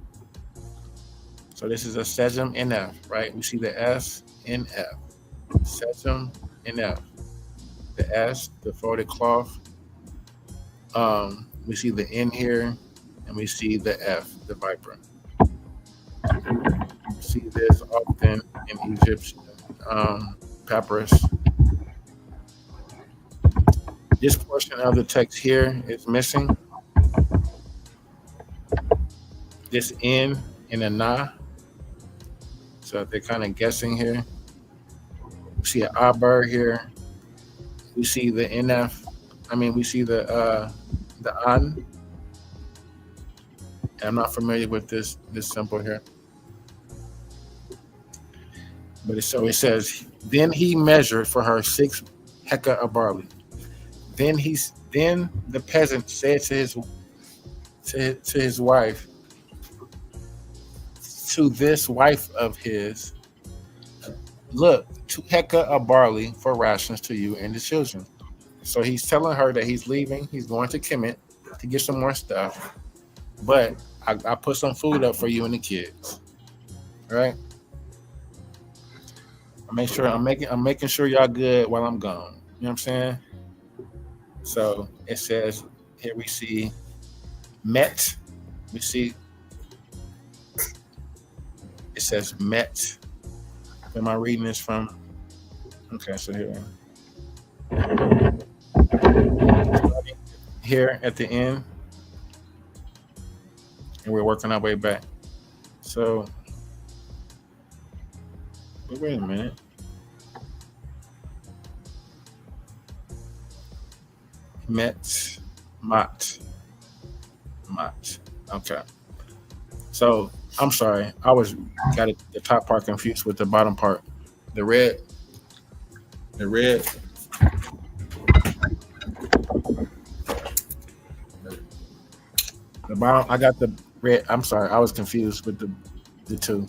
[SPEAKER 1] So this is a Sejam NF, right? We see the S, NF. Sejam NF. The S, the folded cloth. We see the N here, and we see the F, the viper. We see this often in Egyptian papyrus. This portion of the text here is missing. this N and a Na. So they're kind of guessing here. We see an Aber here. We see the NF. We see the An. I'm not familiar with this symbol here. But it says, then he measured for her 6 hecka of barley. Then the peasant said to his wife, to this wife of his, look, 2 hecka of barley for rations to you and the children. So he's telling her that he's leaving. He's going to Kemet to get some more stuff. But I put some food up for you and the kids. All right? I'm making sure y'all good while I'm gone. You know what I'm saying? So it says here we see Met. We see it says Met. Am I reading this from? Okay, so here at the end, and we're working our way back. So wait a minute. Mat. Okay. So I'm sorry. I got the top part confused with the bottom part. The red. The bottom. I got the red. I'm sorry. I was confused with the two.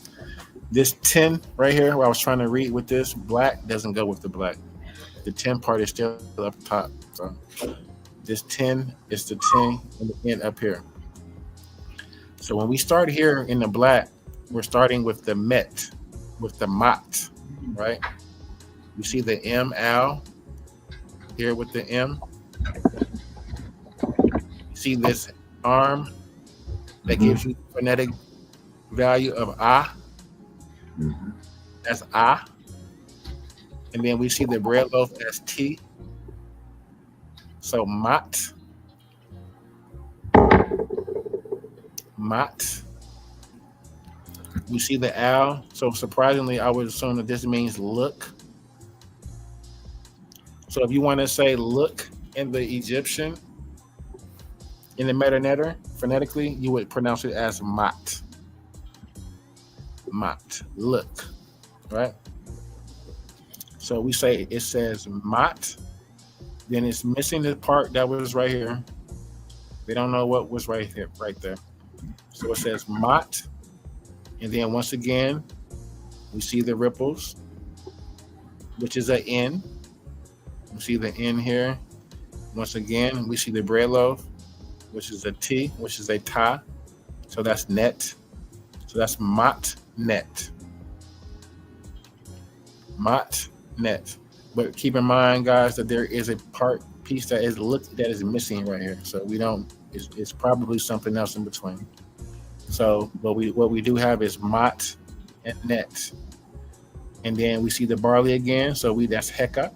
[SPEAKER 1] This 10 right here, where I was trying to read with this black, doesn't go with the black. The 10 part is still up top. So this 10 is the 10 and the N up here. So when we start here in the black, we're starting with the Met, with the Mat, right? You see the M Al here with the M. You see this arm that gives you the phonetic value of A. That's A. And then we see the bread loaf as T. So Mat. We see the Al. So surprisingly, I would assume that this means look. So if you want to say look in the Egyptian, in the Metanetter, phonetically, you would pronounce it as Mat. Mat, look, right? So we say it says Mat, then it's missing the part that was right here. They don't know what was right there. So it says Mat, and then once again, we see the ripples, which is an N. We see the N here. Once again, we see the bread loaf, which is a T, which is a Ta. So that's net. So that's Mat net. Mat net. But keep in mind, guys, that there is a piece that is missing right here. So we don't. It's probably something else in between. So what we do have is Mat and net, and then we see the barley again. So that's Heka.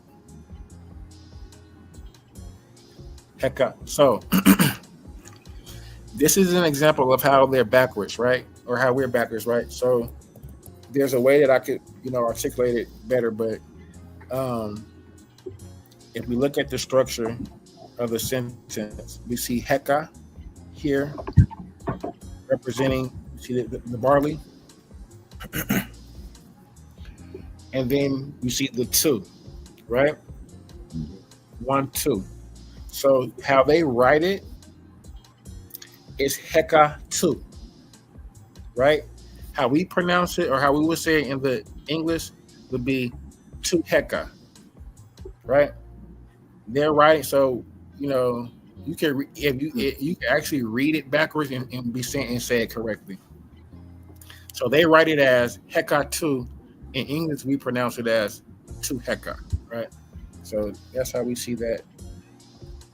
[SPEAKER 1] Heka. So this is an example of how they're backwards, right? Or how we're backwards, right? So there's a way that I could, articulate it better. But if we look at the structure of the sentence, we see Heka here representing, see the barley. And then you see the 2, right? 1, 2. So how they write it is Heka 2, right? How we pronounce it, or how we would say it in the English, would be 2 Heka, right? They're writing, so you can you can actually read it backwards and be saying and say it correctly. So they write it as Heka 2. In English, we pronounce it as 2 Heka, right? So that's how we see that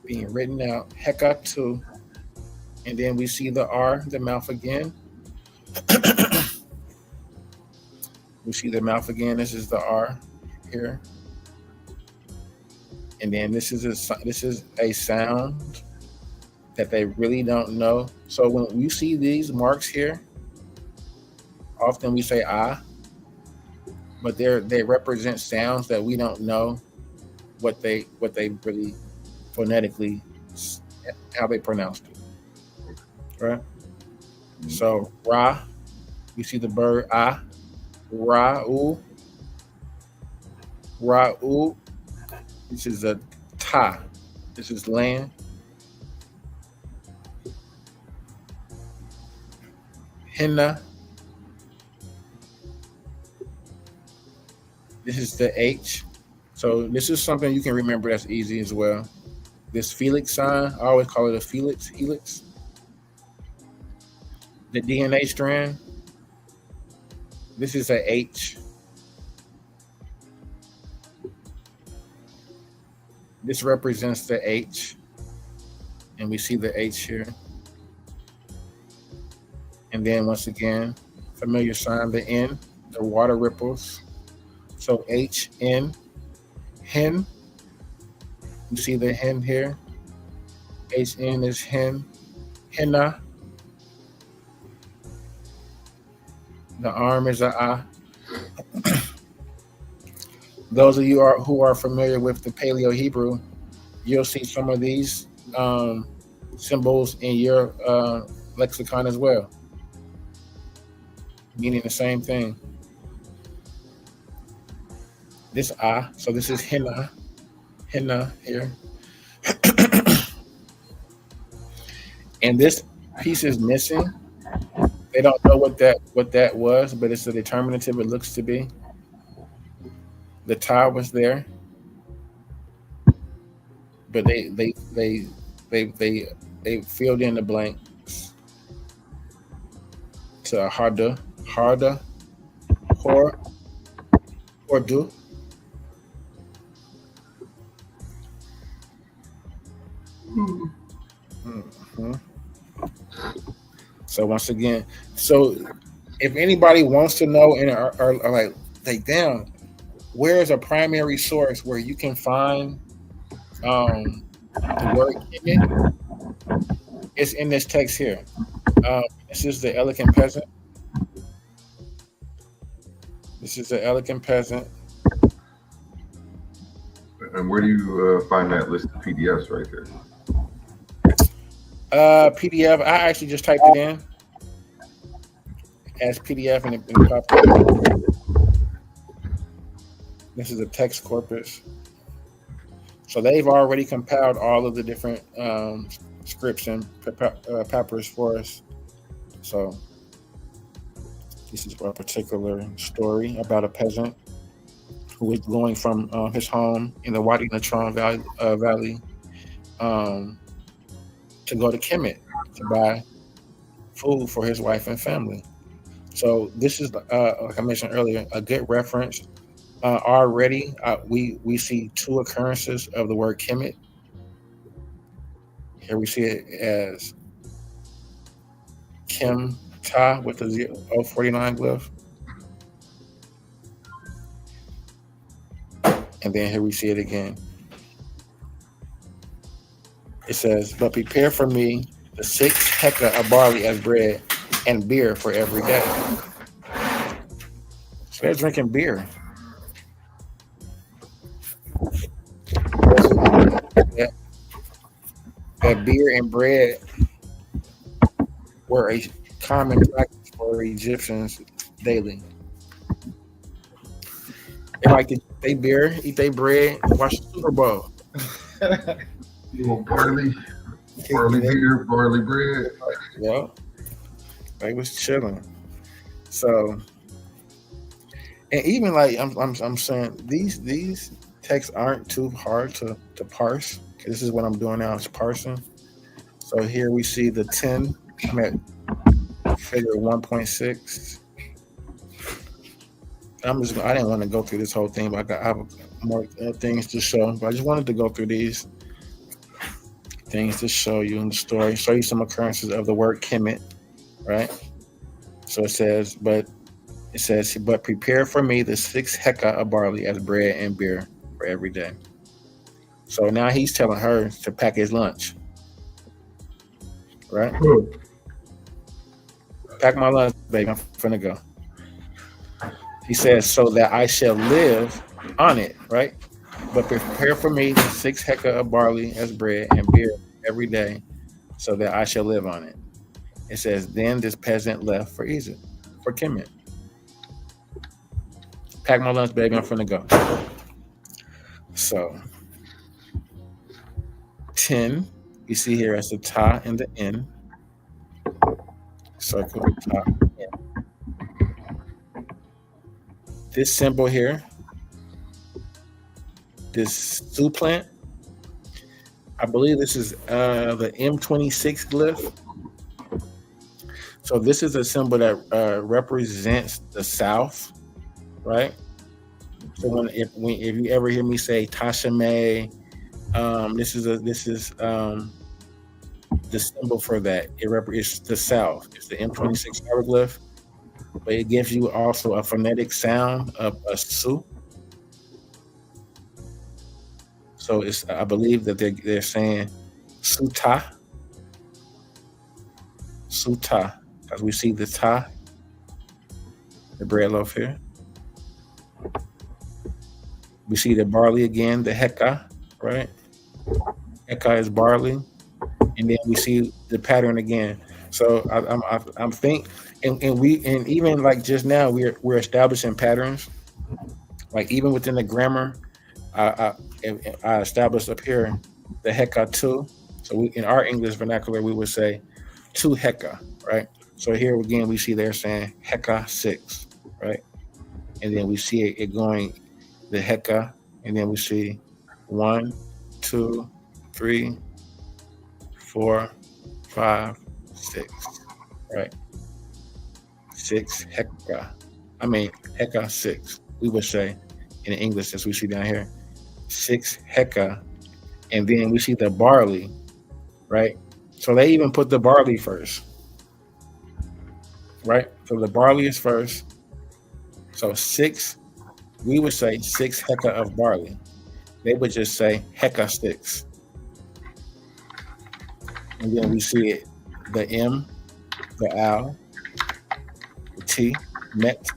[SPEAKER 1] being written out, Heka 2. And then we see the R, the mouth again. We see the mouth again. This is the R here. And then this is a sound. that they really don't know. So when you see these marks here, often we say ah, but they represent sounds that we don't know what they really phonetically how they pronounced it, right? So ra, you see the bird ah, ra u, ra u. This is a ta. This is land. Henna. This is the H. So this is something you can remember that's easy as well. This Felix sign, I always call it a Felix, helix. The DNA strand, this is a H. This represents the H, and we see the H here. And then once again, familiar sign, the N, the water ripples. So H, N, hen. You see the hen here? HN is hen, henna. The arm is a ah. Those of you who are familiar with the Paleo Hebrew, you'll see some of these symbols in your lexicon as well, meaning the same thing. This ah, so this is henna here. And this piece is missing. They don't know what that was, but it's the determinative it looks to be. The tie was there, but they filled in the blanks. To harda, or do. Mm-hmm. So once again, so if anybody wants to know and are like damn, where is a primary source where you can find the word in it? It's in this text here. This is the Elegant Peasant. This is the Elegant Peasant.
[SPEAKER 2] And where do you find that list of PDFs right there?
[SPEAKER 1] PDF. I actually just typed it in as PDF and it popped up. This is a text corpus. So they've already compiled all of the different scripts and papyrus for us. So this is a particular story about a peasant who was going from his home in the Wadi Natron Valley to go to Kemet to buy food for his wife and family. So this is, like I mentioned earlier, a good reference. Already, we see two occurrences of the word Kemet. Here we see it as Kim Ta with the 049 glyph. And then here we see it again. It says, but prepare for me the 6 heka of barley as bread and beer for every day. So they're drinking beer. That beer and bread were a common practice for Egyptians daily. They like to drink beer, eat their bread, watch the Super Bowl.
[SPEAKER 2] Barley beer, barley bread.
[SPEAKER 1] Yeah, they was chilling. So, and even like I'm saying, these texts aren't too hard to parse. This is what I'm doing now, is parsing. So here we see the 10. I'm at figure 1.6. I didn't want to go through this whole thing, but I have more things to show. But I just wanted to go through these things to show you in the story, show you some occurrences of the word Kemet, right? So it says, but prepare for me the 6 heka of barley as bread and beer for every day. So now he's telling her to pack his lunch. right? Pack my lunch, baby. I'm finna go. He says, so that I shall live on it, right? But prepare for me 6 hecah of barley as bread and beer every day, so that I shall live on it. It says, then this peasant left for Egypt, for Kemet. Pack my lunch, baby. I'm finna go. So 10, you see here as the ta and the n. Circle the ta and n. This symbol here, this stew plant, I believe this is the M26 glyph. So this is a symbol that represents the South, right? So if you ever hear me say Tasha May, this is the symbol for that. It's the South. It's the M26 hieroglyph, but it gives you also a phonetic sound of a su. So I believe that they're saying suta, because we see the ta, the bread loaf here. We see the barley again, the heka, right? Heka is barley, and then we see the pattern again. So I'm think, and even like just now we're establishing patterns, like even within the grammar. I established up here the heka two. So in our English vernacular we would say 2 heka, right? So here again we see they're saying heka 6, right? And then we see it going the heka, and then we see 1, 2, 3, 4, 5, 6, right? 6 heka. I mean heka 6. We would say in English, as we see down here, 6 heka, and then we see the barley, right? So they even put the barley first, right? So the barley is first. So 6, we would say 6 heka of barley. They would just say heka 6. And then we see it, the M, the Al, the T, met.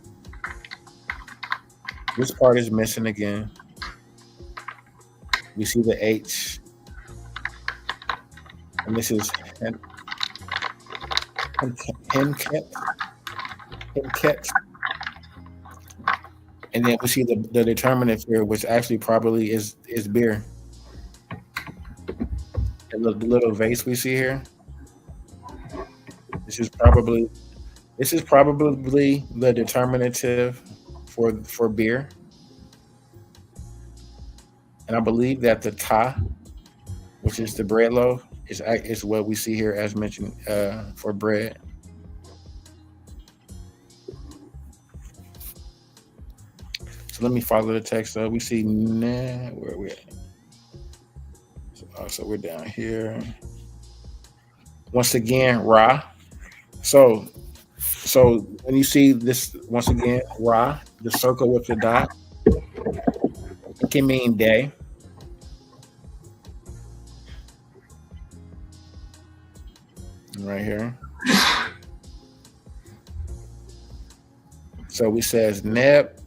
[SPEAKER 1] This part is missing again. We see the H, and this is Hemket. And then we see the determinative here, which actually probably is beer. And the little vase we see here. This is probably the determinative for beer. And I believe that the ta, which is the bread loaf, is what we see here as mentioned for bread. So let me follow the text up. We see where are we at? So we're down here. Once again, Ra. So when you see this, once again, Ra, the circle with the dot, it can mean day. Right here. So we says Neb.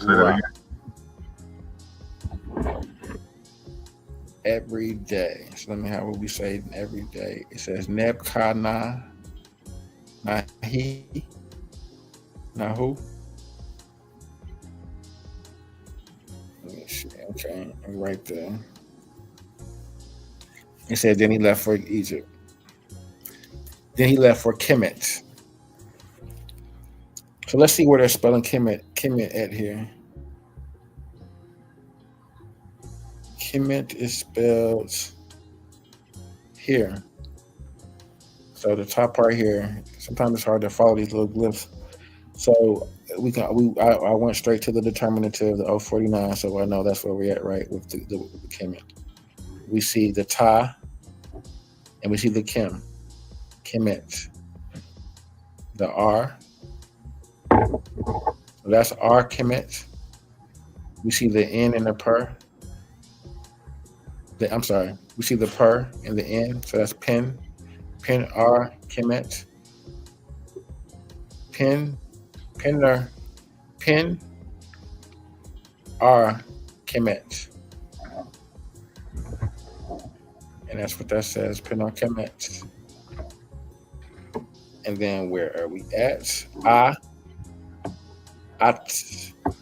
[SPEAKER 1] Ra. Every day. So let me have what we say every day. It says Neb Kana Nahi Nahu. Let me see. Okay, right there. It said then he left for Egypt. Then he left for Kemet. So let's see where they're spelling Kemet at here. Kemet is spelled here. So the top part here, sometimes it's hard to follow these little glyphs. So I went straight to the determinative, the 049, so I know that's where we're at, right, with the Kemet. We see the ta, and we see the Kemet. The R. So that's R Kemet. We see the N and the per. I'm sorry. We see the per and the n, so that's pen, pen r kemet, pen, penner, pen r kemet, and that's what that says. Pen r kemet. And then where are we at?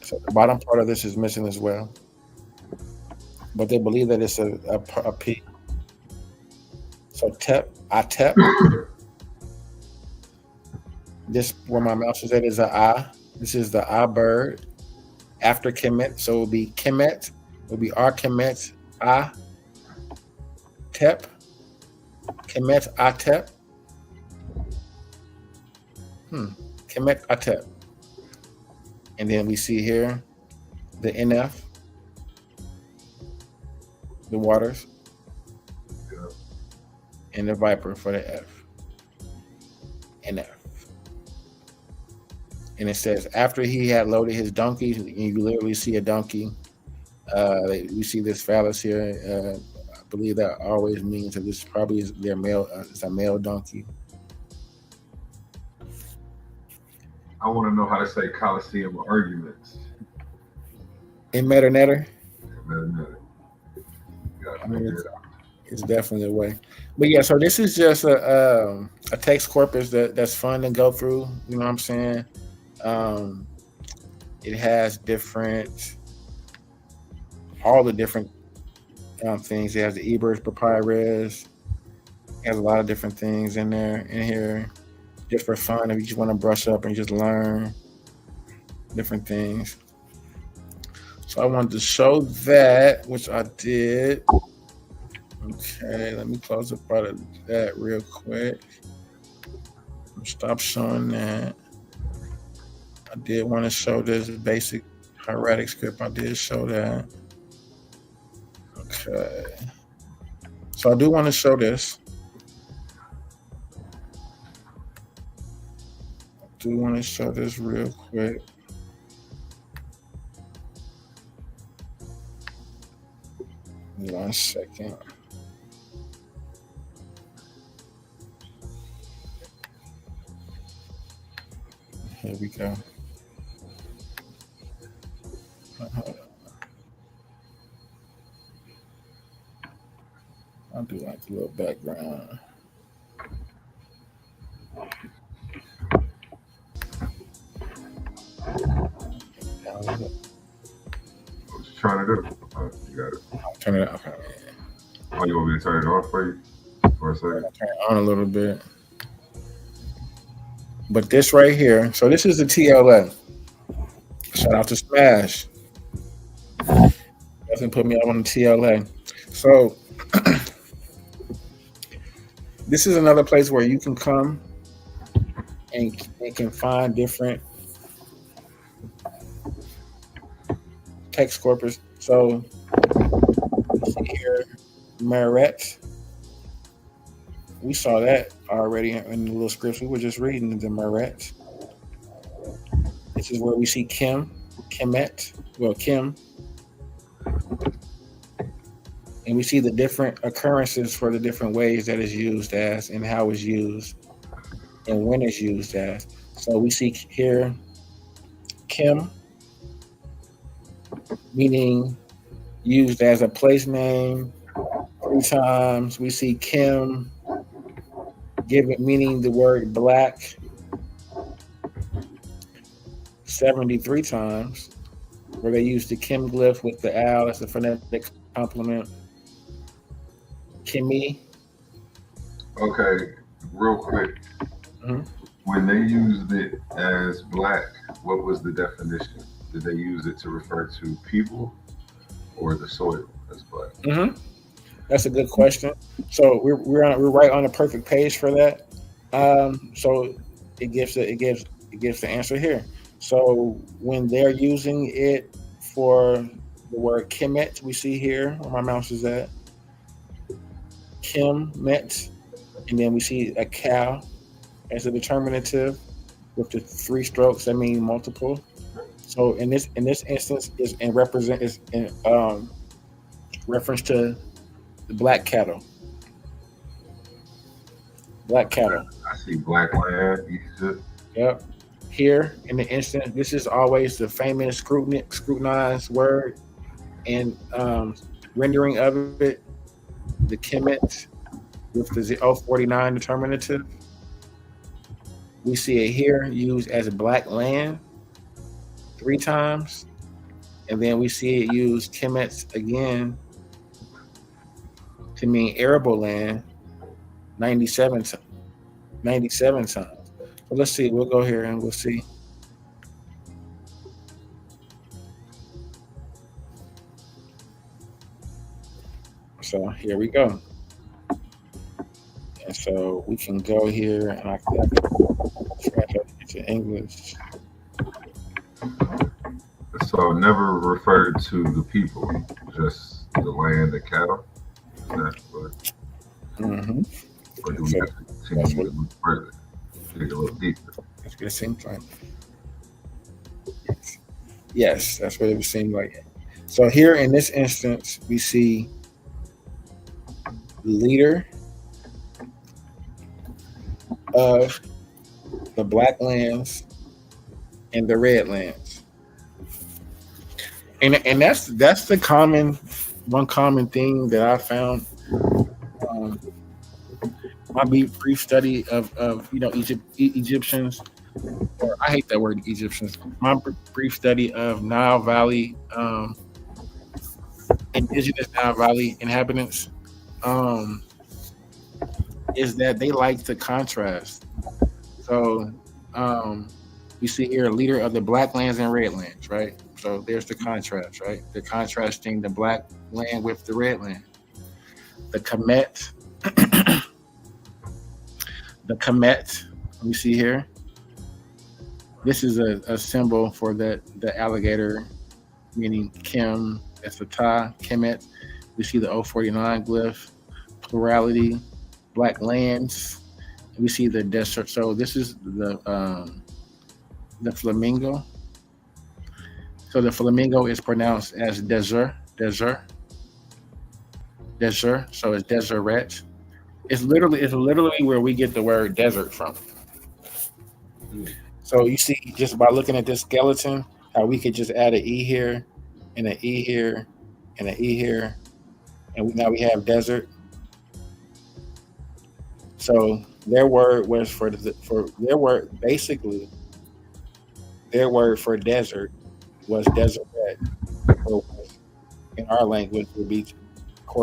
[SPEAKER 1] So the bottom part of this is missing as well, but they believe that it's a P. So atep. This where my mouse is at is a I. This is the I bird after kemet. So it will be kemet. It will be R kemet I tep. Kemet atep. Kemet atep. And then we see here the NF, the waters, and the viper for the F. NF. And it says, after he had loaded his donkey, you literally see a donkey. We see this phallus here. I believe that always means that this probably is their male. It's a male donkey.
[SPEAKER 2] I want to know how to say Coliseum arguments.
[SPEAKER 1] In Metanetter?
[SPEAKER 2] I mean,
[SPEAKER 1] it's definitely a way. But yeah, so this is just a text corpus that's fun to go through. You know what I'm saying? It has all the different things. It has the Ebers Papyrus. It has a lot of different things in here. Just for fun, if you just want to brush up and just learn different things. So I wanted to show that, which I did. Okay, let me close up out of that real quick. Stop showing that. I did want to show this basic hieratic script. I did show that. Okay. So I do want to show this. I do want to show this real quick. One second. Here we go. I'll do like a little background.
[SPEAKER 2] What you trying to do? Oh, you got it.
[SPEAKER 1] Turn it off. Okay.
[SPEAKER 2] Oh, you want me to turn it off for you for a second?
[SPEAKER 1] Turn it on a little bit. But this right here, so this is the TLA. Shout out to Smash. Doesn't put me up on the TLA. So this is another place where you can come and can find different text corpus. So here, Meret. We saw that already in the little scripts. We were just reading the Meret. This is where we see Kim, Kemet, Kim. And we see the different occurrences for the different ways that it's used as and how it's used and when it's used as. So we see here Kim, meaning used as a place name 3 times. We see Kim given meaning the word black 73 times, where they use the Kim glyph with the owl as a phonetic complement. Kimmy.
[SPEAKER 2] Okay, real quick.
[SPEAKER 1] Mm-hmm.
[SPEAKER 2] When they used it as black, what was the definition? Did they use it to refer to people or the soil as black?
[SPEAKER 1] Mm-hmm. That's a good question. So we're right on the perfect page for that. So it gives the answer here. So when they're using it for the word Kemet, we see here where my mouse is at. Kim met, and then we see a cow as a determinative with the 3 strokes that mean multiple. So in this instance is in reference to the black cattle. Black cattle.
[SPEAKER 2] I see Black Land, Egypt.
[SPEAKER 1] Yep. Here in the instant, this is always the famous scrutinized word and rendering of it, the Kemet with the 049 determinative. We see it here used as black land 3 times, and then we see it used Kemet again to mean arable land 97 times. So let's see. We'll go here and we'll see. So here we go. And so we can go here and I can translate it to English.
[SPEAKER 2] So never referred to the people, just the land and cattle. Is that what?
[SPEAKER 1] Mm-hmm.
[SPEAKER 2] Or do we have to continue to look further, dig a little deeper?
[SPEAKER 1] That's what it seems like. Yes, that's what it would seem like. So here in this instance, we see the leader of the black lands and the red lands. And that's the one common thing that I found. My brief study of Egyptians, or I hate that word Egyptians. My brief study of Nile Valley, indigenous Nile Valley inhabitants, is that they like to contrast. So we see here a leader of the black lands and red lands, right? So there's the contrast, right? They're contrasting the black land with the red land. The Kemet, the Kemet we see here. This is a symbol for the alligator, meaning Kim, that's the Ta, Kemet. We see the 049 glyph, plurality, black lands. We see the desert. So this is the flamingo. So the flamingo is pronounced as desert. So it's deseret. It's literally where we get the word desert from. So you see, just by looking at this skeleton, how we could just add an E here, and an E here, and an E here, and now we have desert. So their word was their word for desert was deseret, or in our language would be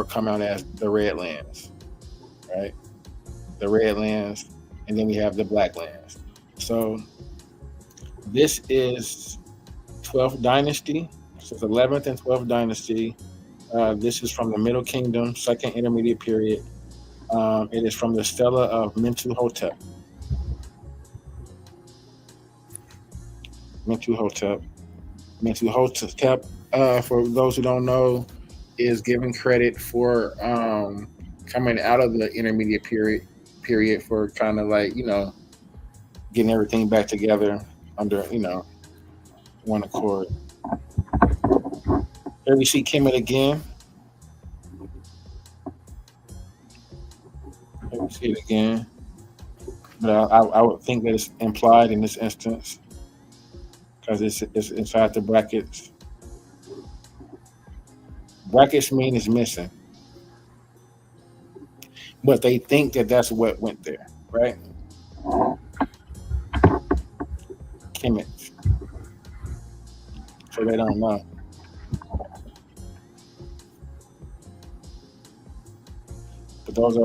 [SPEAKER 1] come out as the red lands, right? The red lands, and then we have the black lands. So this is 12th dynasty. So it's 11th and 12th dynasty. This is from the Middle Kingdom, second intermediate period. It is from the stela of Mentuhotep. Mentuhotep, for those who don't know, is given credit for coming out of the intermediate period for kind of like, getting everything back together under, one accord. Here we see Kemet again. Here we see it again. But I would think that it's implied in this instance because it's inside the brackets. Brackets mean it's missing. But they think that that's what went there, right? Kemet. So they don't know. But those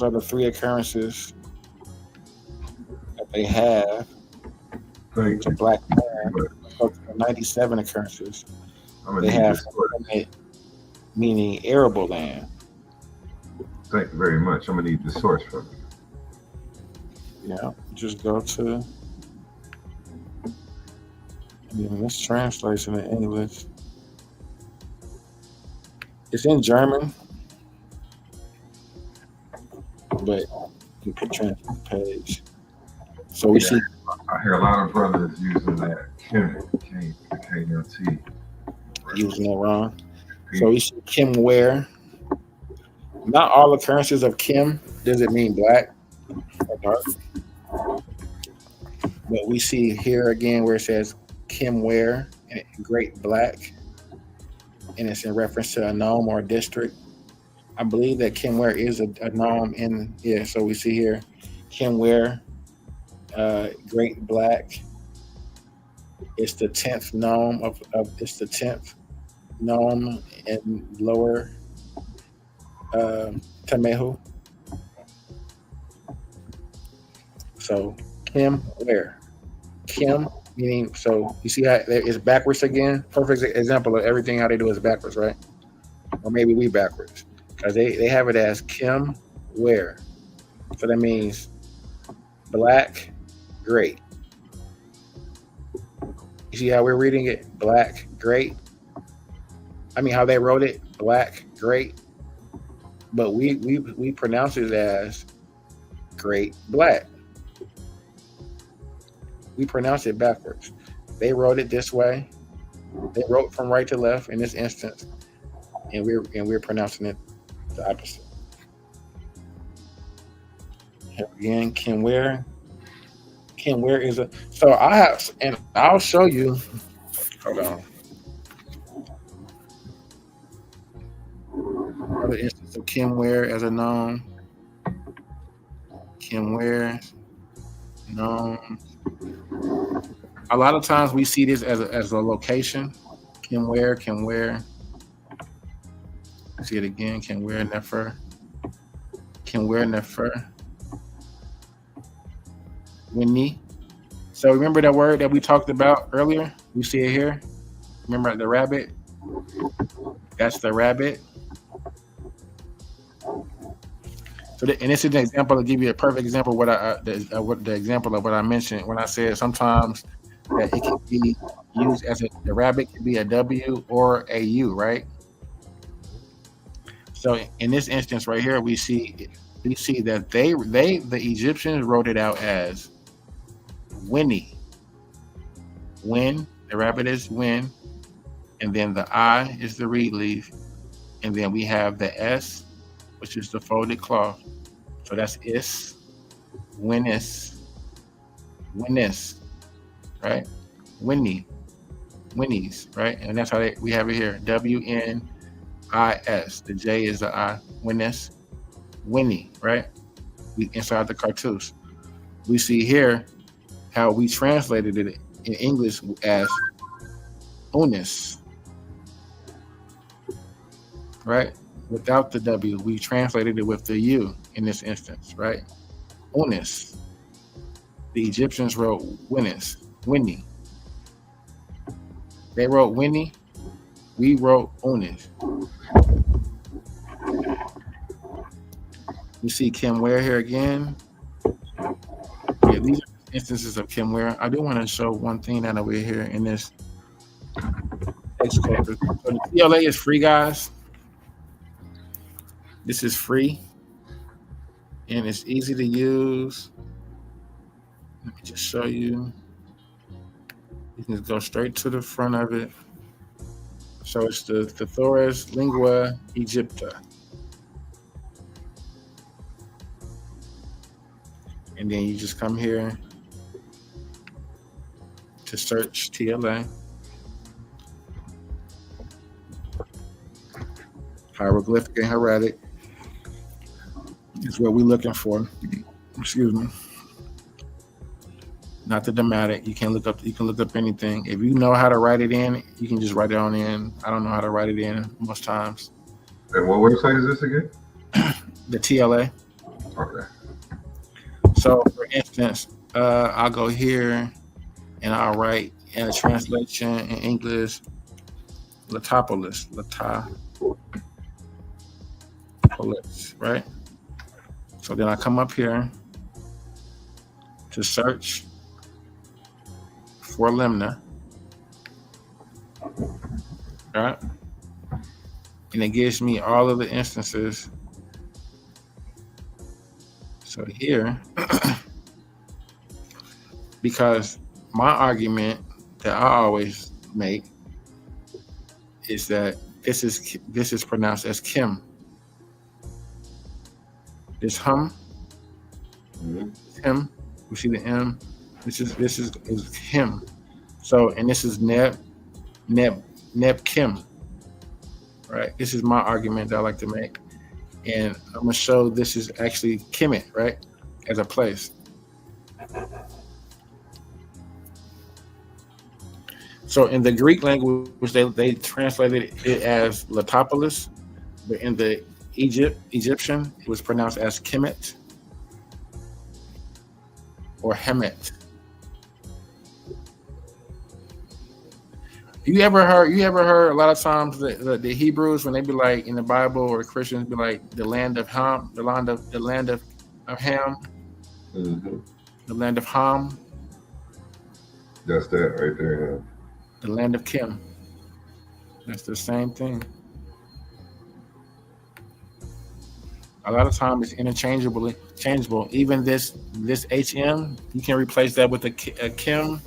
[SPEAKER 1] are the 3 occurrences that they have.
[SPEAKER 2] Thank you.
[SPEAKER 1] Black land. 97 occurrences. They have meaning arable land.
[SPEAKER 2] Thank you very much. I'm gonna need the source from it.
[SPEAKER 1] Yeah, just go to. This translation in English. It's in German, but you can translate the page. So we see.
[SPEAKER 2] I hear a lot of brothers using that KMT.
[SPEAKER 1] Using it wrong. So we see Kimware, Not all occurrences of Kim does it mean black or dark, but we see here again where it says Kim Ware and Great Black, and it's in reference to a nome or a district. I believe that Kim Ware is a nome in here. So we see here Kim Ware, Great Black. It's the 10th nome of it's the 10th nome in Lower Tamehu. So Kim Ware. Kim meaning, so you see how it's backwards again? Perfect example of everything how they do is backwards, right? Or maybe we backwards. Because they have it as Kim Ware. So that means black, great. You see how we're reading it? Black, great. I mean how they wrote it, black, great. But we pronounce it as great black. We pronounce it backwards. They wrote it this way. They wrote from right to left in this instance, and we're pronouncing it the opposite. Here again, Kim Ware. Kim Ware is a. So I have, and I'll show you. Hold on. Another instance of Kim Ware as a noun. Kim Ware, noun. A lot of times we see this as a location. Kim Ware. See it again. Kim Ware Nefer. Kim Ware Nefer. Winnie. So remember that word that we talked about earlier? You see it here. Remember the rabbit? That's the rabbit. So, and this is an example to give you a perfect example of what the example of what I mentioned when I said sometimes that it can be used as the rabbit can be a W or a U, right? So in this instance right here, we see that the Egyptians wrote it out as Winnie. Win, the rabbit is win, and then the I is the reed leaf, and then we have the S, which is the folded cloth. So that's is, winnis, right? Winnies, right? And that's how we have it here. WNIS. The J is the I. Winnis, Winnie, right? We inside the cartouche. We see here how we translated it in English as unis, right? Without the W, we translated it with the U in this instance, right? Unis. The Egyptians wrote Winnis, Winnie. They wrote Winnie. We wrote Unis. You see Kim Ware here again. Yeah, these are instances of Kim Ware. I do want to show one thing that over here in this text culture. So the TLA is free, guys. This is free, and it's easy to use. Let me just show you. You can just go straight to the front of it. So it's the Thesaurus Lingua Egypta. And then you just come here to search TLA. Hieroglyphic and hieratic is what we're looking for. Excuse me. Not the dramatic. You can look up anything. If you know how to write it in, you can just write it on in. I don't know how to write it in most times.
[SPEAKER 2] And what website is this again?
[SPEAKER 1] The TLA.
[SPEAKER 2] Okay.
[SPEAKER 1] So for instance, I'll go here and I'll write in a translation in English, Latopolis, right? So then I come up here to search for Limna, right? And it gives me all of the instances. So here, because my argument that I always make is that this is pronounced as Kim. This hum,
[SPEAKER 2] Mm-hmm.
[SPEAKER 1] him. We see the M. This is him. So and this is Neb Kim. Right. This is my argument that I like to make, and I'm gonna show this is actually Kemet, right, as a place. So in the Greek language, they translated it as Letopolis, but in the Egyptian, it was pronounced as Kemet or Hemet. You ever heard a lot of times the Hebrews when they be like in the Bible or Christians be like the land of Ham, the land of Ham,
[SPEAKER 2] Mm-hmm.
[SPEAKER 1] the land of Ham,
[SPEAKER 2] That's that right there.
[SPEAKER 1] the land of Kim. That's the same thing. A lot of times it's changeable. Even this HM, you can replace that with a Kim.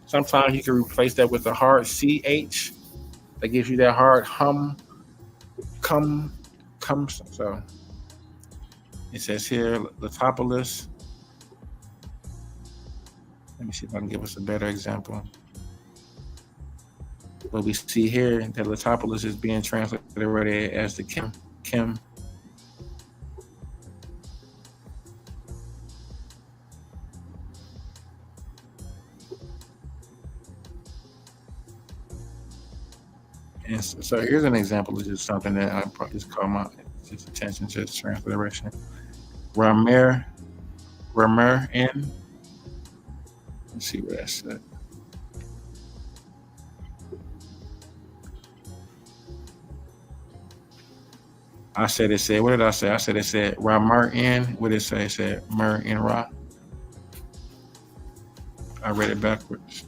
[SPEAKER 1] Sometimes you can replace that with a hard CH. That gives you that hard hum, come. So it says here, Letopolis. Let me see if I can give us a better example. What we see here, that Letopolis is being translated already as the Kim. And so here's an example of just something that I just call my just attention to transliteration. Ramer in. Let's see what that's at. I said it said, what did I say? I said it said Ramer in. What did it say? It said Mer in Ra. I read it backwards.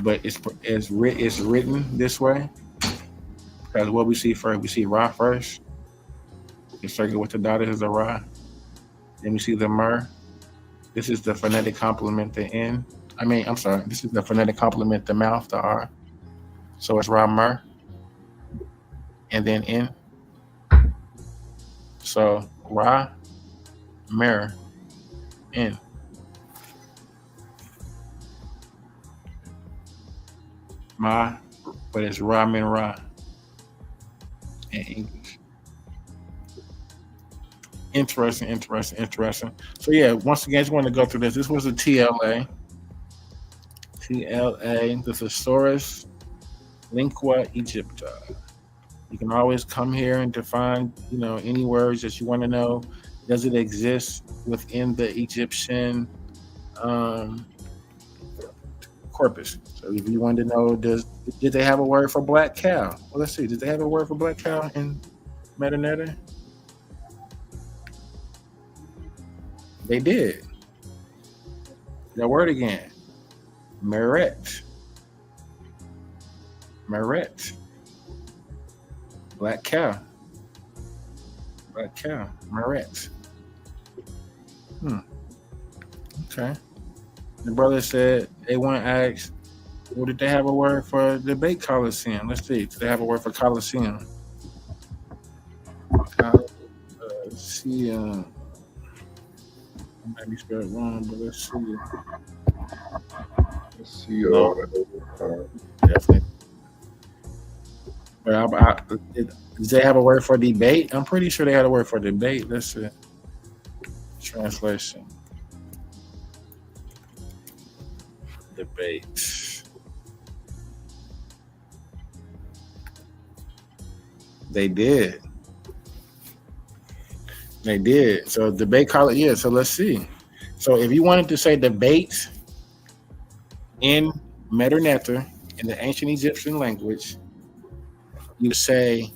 [SPEAKER 1] But it's written this way because what we see first, we see Ra first. The circle with the dot is a Ra. Then we see the Mer. This is the phonetic complement, the N. I'm sorry. This is the phonetic complement, the mouth, the R. So it's Ra Mer. And then N. So Ra, Mer, N. Ma, but it's Ramen Ra in English. Interesting. So yeah, once again, I just want to go through this. This was a TLA, the Thesaurus Lingua Egypta. You can always come here and define, any words that you want to know. Does it exist within the Egyptian corpus? So if you wanted to know, did they have a word for black cow? Well, let's see. Did they have a word for black cow in Metanetta? They did. That word again. Meret. Black cow. Meret. Okay. The brother said they want to ask, well, did they have a word for debate Coliseum? Let's see. Did they have a word for Coliseum? Coliseum. I might be spelled wrong, but let's see. Definitely. But did they have a word for debate? I'm pretty sure they had a word for debate. Let's see. Translation. Debate. They did. So debate college, yeah. So let's see. So if you wanted to say debate in Metanetta in the ancient Egyptian language, you say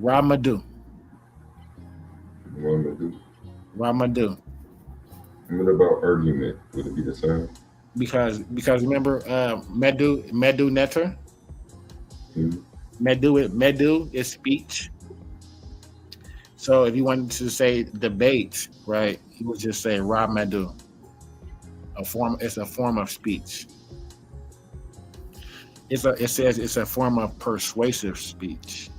[SPEAKER 1] Ramadu.
[SPEAKER 2] What about argument? Would it be the same?
[SPEAKER 1] Because remember Medu Netter?
[SPEAKER 2] Mm-hmm.
[SPEAKER 1] Medu is speech. So if you wanted to say debate, right, you would just say Ra Medu. It's a form of speech. It says it's a form of persuasive speech.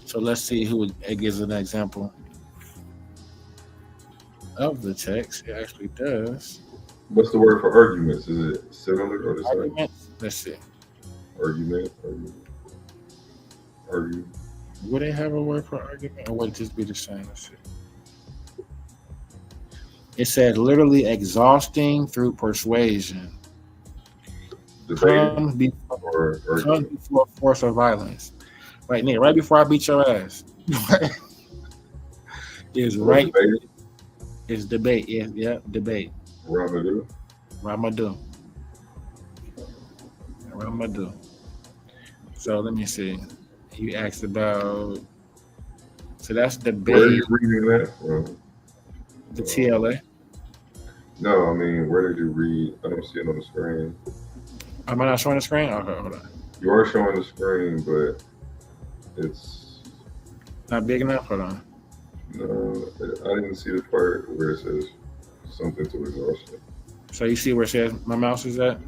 [SPEAKER 1] So let's see who it gives an example of the text. It actually does.
[SPEAKER 2] What's the word for arguments? Is it similar or the same?
[SPEAKER 1] Arguments. Let's see.
[SPEAKER 2] Argument. Argue.
[SPEAKER 1] Would they have a word for argument, or would it just be the same? Let's see. It said literally exhausting through persuasion. Comes before force or violence. Right, Nick, right before I beat your ass. Is right.
[SPEAKER 2] Debate.
[SPEAKER 1] It's debate. Yeah, debate. Ramadou. So let me see. You asked about. So that's debate.
[SPEAKER 2] Where are you reading that from?
[SPEAKER 1] The TLA.
[SPEAKER 2] No, I mean, where did you read? I don't see it on the screen.
[SPEAKER 1] Am I not showing the screen? Okay, hold on.
[SPEAKER 2] You are showing the screen, but it's
[SPEAKER 1] not big enough. Hold on.
[SPEAKER 2] No, I didn't see the part where it says something to exhaustion.
[SPEAKER 1] So you see where it says my mouse is at?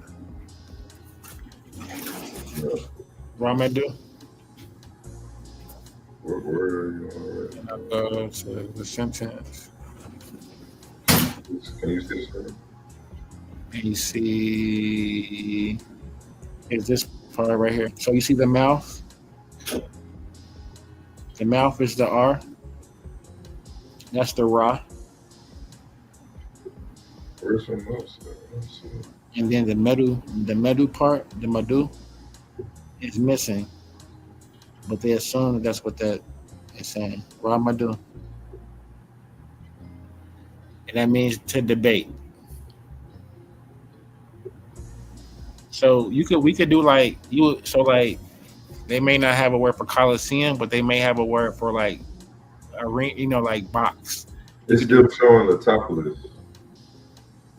[SPEAKER 2] No.
[SPEAKER 1] Ramadou.
[SPEAKER 2] Where are you on?
[SPEAKER 1] And I'll go to the sentence.
[SPEAKER 2] Can you see the screen?
[SPEAKER 1] And you see, is this part right here? So you see the mouth? The mouth is the R. That's the Ra.
[SPEAKER 2] Where's the mouse?
[SPEAKER 1] And then the medu part, the madu, is missing. But they assume that that's what that is saying. Ramadu. And that means to debate. So we could do like they may not have a word for Coliseum, but they may have a word for like arena, like box.
[SPEAKER 2] It's still showing the top of this.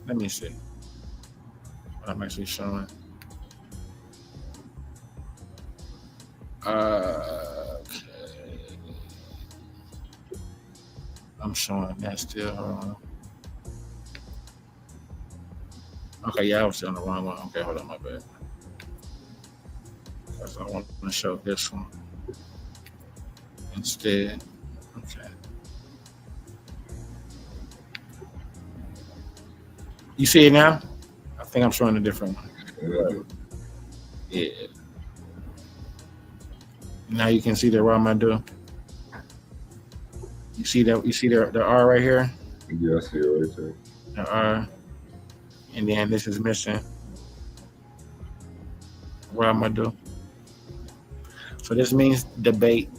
[SPEAKER 1] Let me see. I'm actually showing. Okay. I'm showing that still. Hold on. Okay, yeah, I was on the wrong one. Okay, hold on, my bad. Because I want to show this one instead. Okay. You see it now? I think I'm showing a different one. Yeah. Now you can see the Ramadou. You see that? You see the R right here?
[SPEAKER 2] Yeah, I see it right there.
[SPEAKER 1] The R. And then this is missing. Ramadou. So this means debate.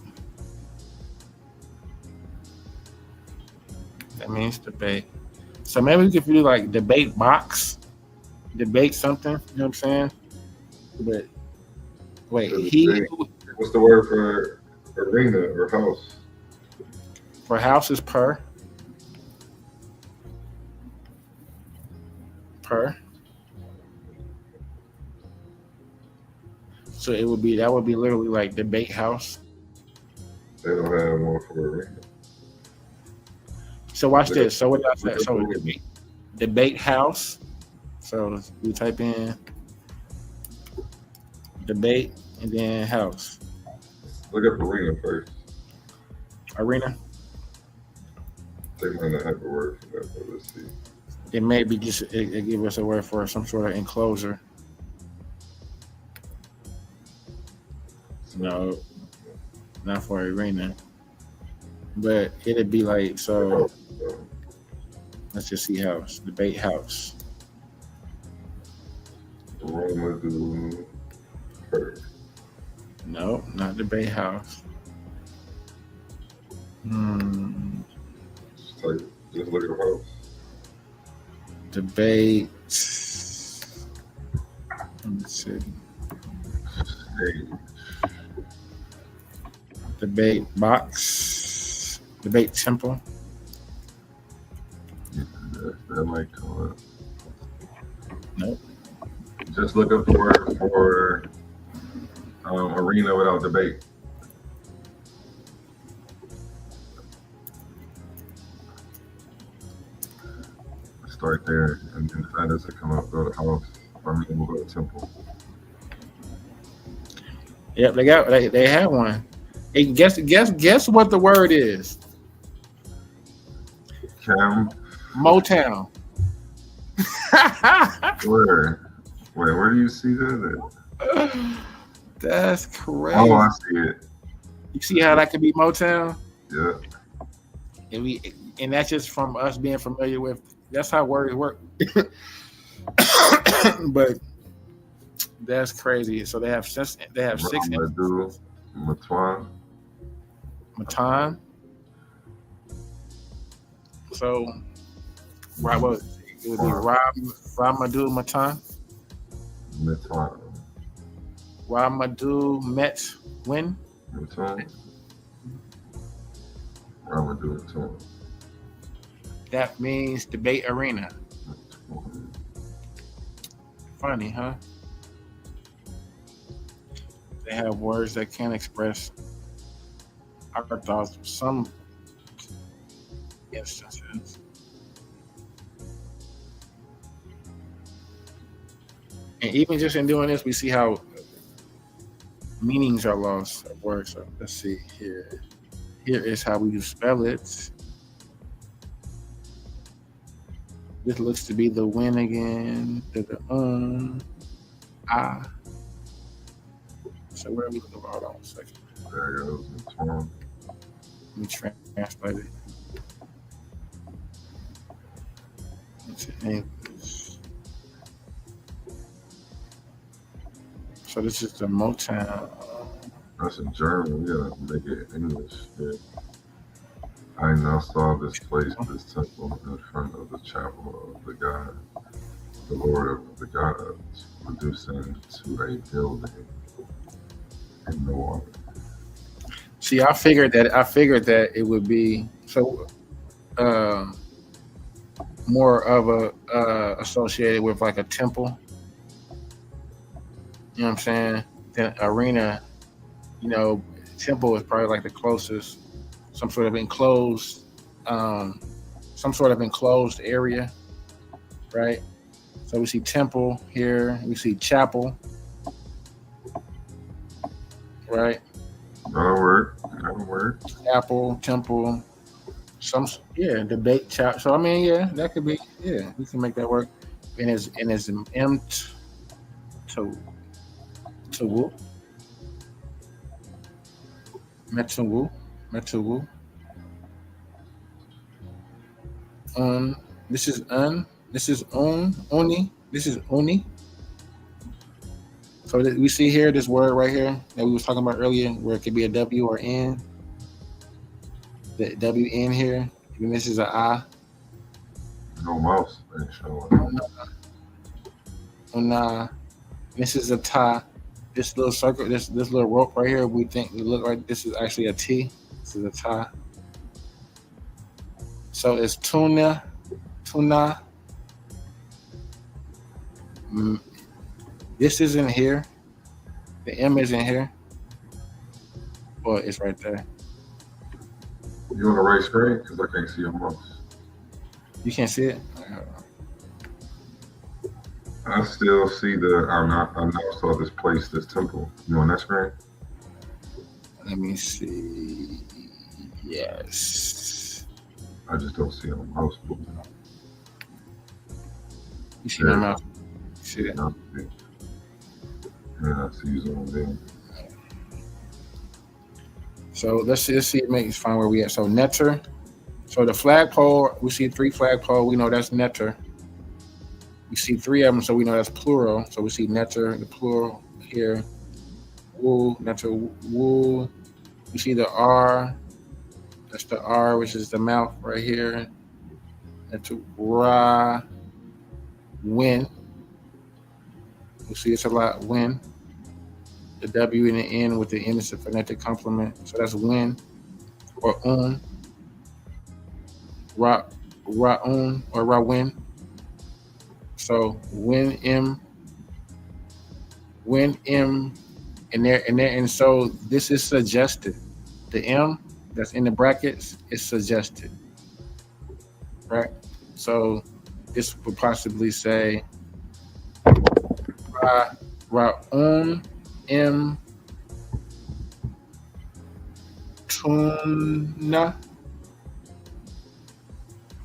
[SPEAKER 1] That means debate. So maybe we could do like debate box. Debate something. You know what I'm saying? But wait,
[SPEAKER 2] what's the word for arena or house?
[SPEAKER 1] For house is per. So that would be literally like debate house.
[SPEAKER 2] They don't have one for arena.
[SPEAKER 1] So watch this. So what I said. So it could be debate house. So we type in debate and then house.
[SPEAKER 2] Look up arena first.
[SPEAKER 1] Arena.
[SPEAKER 2] They might not have a word for that, but let's see.
[SPEAKER 1] It may be just it give us a word for some sort of enclosure. No, not for arena. But it'd be like so. Let's just see house. Debate house.
[SPEAKER 2] Ramadou.
[SPEAKER 1] No, not debate house.
[SPEAKER 2] Just look at the house.
[SPEAKER 1] Debate. Let me see. Debate box. Debate temple.
[SPEAKER 2] Yeah, that might come up.
[SPEAKER 1] Nope.
[SPEAKER 2] Just look up the word for arena without debate. Start there, and then if that doesn't come up, go to house. Or we'll go to temple.
[SPEAKER 1] Yep, they have one. And guess what the word is?
[SPEAKER 2] Cam.
[SPEAKER 1] Motown.
[SPEAKER 2] Where do you see that at?
[SPEAKER 1] That's crazy.
[SPEAKER 2] Oh, I see it.
[SPEAKER 1] You see how that could be Motown?
[SPEAKER 2] Yeah.
[SPEAKER 1] And that's just from us being familiar with. That's how words work. But that's crazy. So they have six.
[SPEAKER 2] Ramadou,
[SPEAKER 1] Matan. So, right, what it would be Ramadou Matan. Ramadou Met Win.
[SPEAKER 2] Ramadou Matan.
[SPEAKER 1] That means debate arena. Funny, huh? They have words that can express our thoughts in some instances. And even just in doing this, we see how meanings are lost of words. So let's see here. Here is how we spell it. This looks to be the win again. So where are we looking? Hold on a second.
[SPEAKER 2] There goes
[SPEAKER 1] Let me translate it. Into English. So this is the Motown.
[SPEAKER 2] That's in German. We gotta make it English. Yeah. I now saw this place, this temple in front of the chapel of the God, the Lord of the gods, reducing to a building in the water.
[SPEAKER 1] See, I figured that it would be so more of a associated with like a temple. You know what I'm saying? Then arena, temple is probably like the closest, some sort of enclosed area, right? So we see temple here, we see chapel, right?
[SPEAKER 2] That'll work.
[SPEAKER 1] Chapel, temple, debate chapel. So I mean, that could be, we can make that work. And it's M to Metuwu. This is Oni. This is Oni. So we see here this word right here that we was talking about earlier, where it could be a W or N. The W in here, and this is an I.
[SPEAKER 2] No mouse ain't showing.
[SPEAKER 1] This is a ta. This little circle, this little rope right here, we think it look like this is actually a T. This is a ta. So it's tuna. This isn't here. The M isn't here. Well, it's right there.
[SPEAKER 2] You on the right screen? Because I can't see your mouse.
[SPEAKER 1] You can't see it?
[SPEAKER 2] I still see I now saw this place, this temple. You on that screen?
[SPEAKER 1] Let me see. Yes.
[SPEAKER 2] I just don't see a mouse moving.
[SPEAKER 1] You see my mouse? You see that?
[SPEAKER 2] Yeah, I see you zoomed in.
[SPEAKER 1] So let's see, find where we at. So netter. So the flagpole, we see 3 flagpole. We know that's netter. We see 3 of them, so we know that's plural. So we see netter, the plural here. Wool, netter, wool. We see the R. That's the R, which is the mouth right here. Netter, ra, win. We see it's a lot, win. The W and the N with the N is a phonetic complement. So that's win or Ra'un or Rawin. So win M, and so this is suggested. The M that's in the brackets is suggested, right? So this would possibly say Ra'un M Tuna.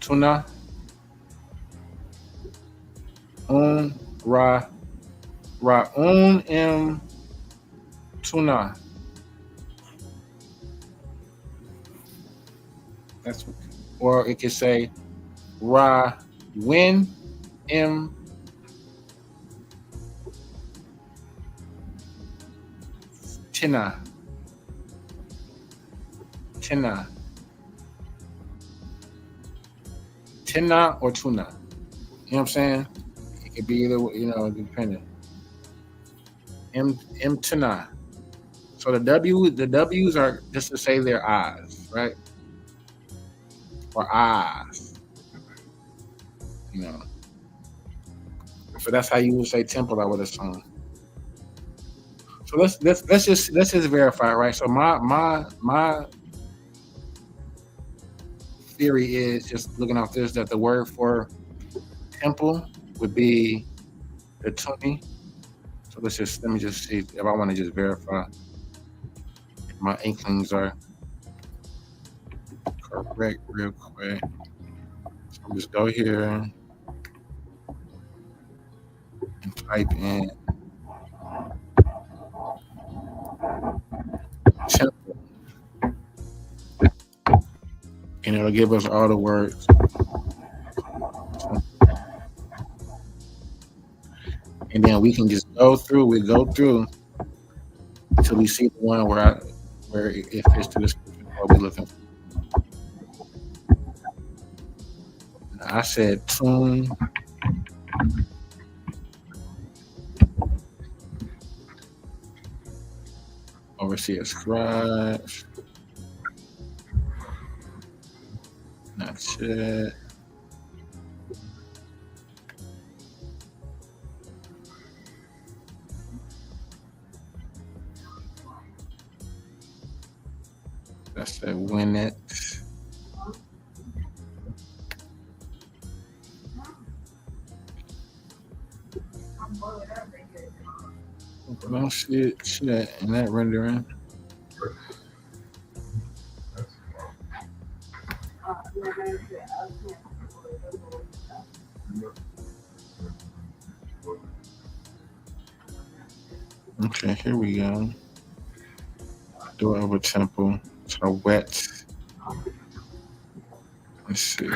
[SPEAKER 1] Tuna. Ra. Ra'un M. Tuna. That's, or it could say Ra Win M Tina. Tina. Tina or tuna. You know what I'm saying? It could be either, depending. M Tina. So the W's are just to say their eyes, right? Or eyes. So that's how you would say temple, I would assume. So let's just verify, right? So my theory is, just looking off this, that the word for temple would be the tuni. So let me just see if I want to just verify if my inklings are correct real quick. So I'll just go here and type in temple, and it'll give us all the words. And then we can just go through until we see the one where it fits to the description what we're looking for. I said tune. Overseer scribes. That's it. That's the win it. I don't see it in that rendering. Okay, here we go. Do it over temple. So wet. Let's see.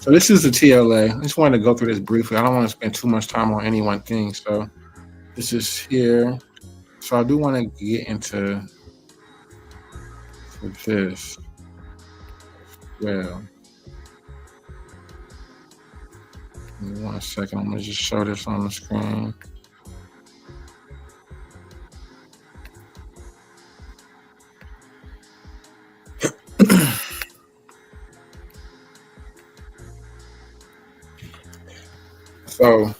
[SPEAKER 1] So this is the TLA. I just wanted to go through this briefly. I don't want to spend too much time on any one thing. So this is here. So I do want to get into this. Well, give me 1 second. I'm going to just show this on the screen. So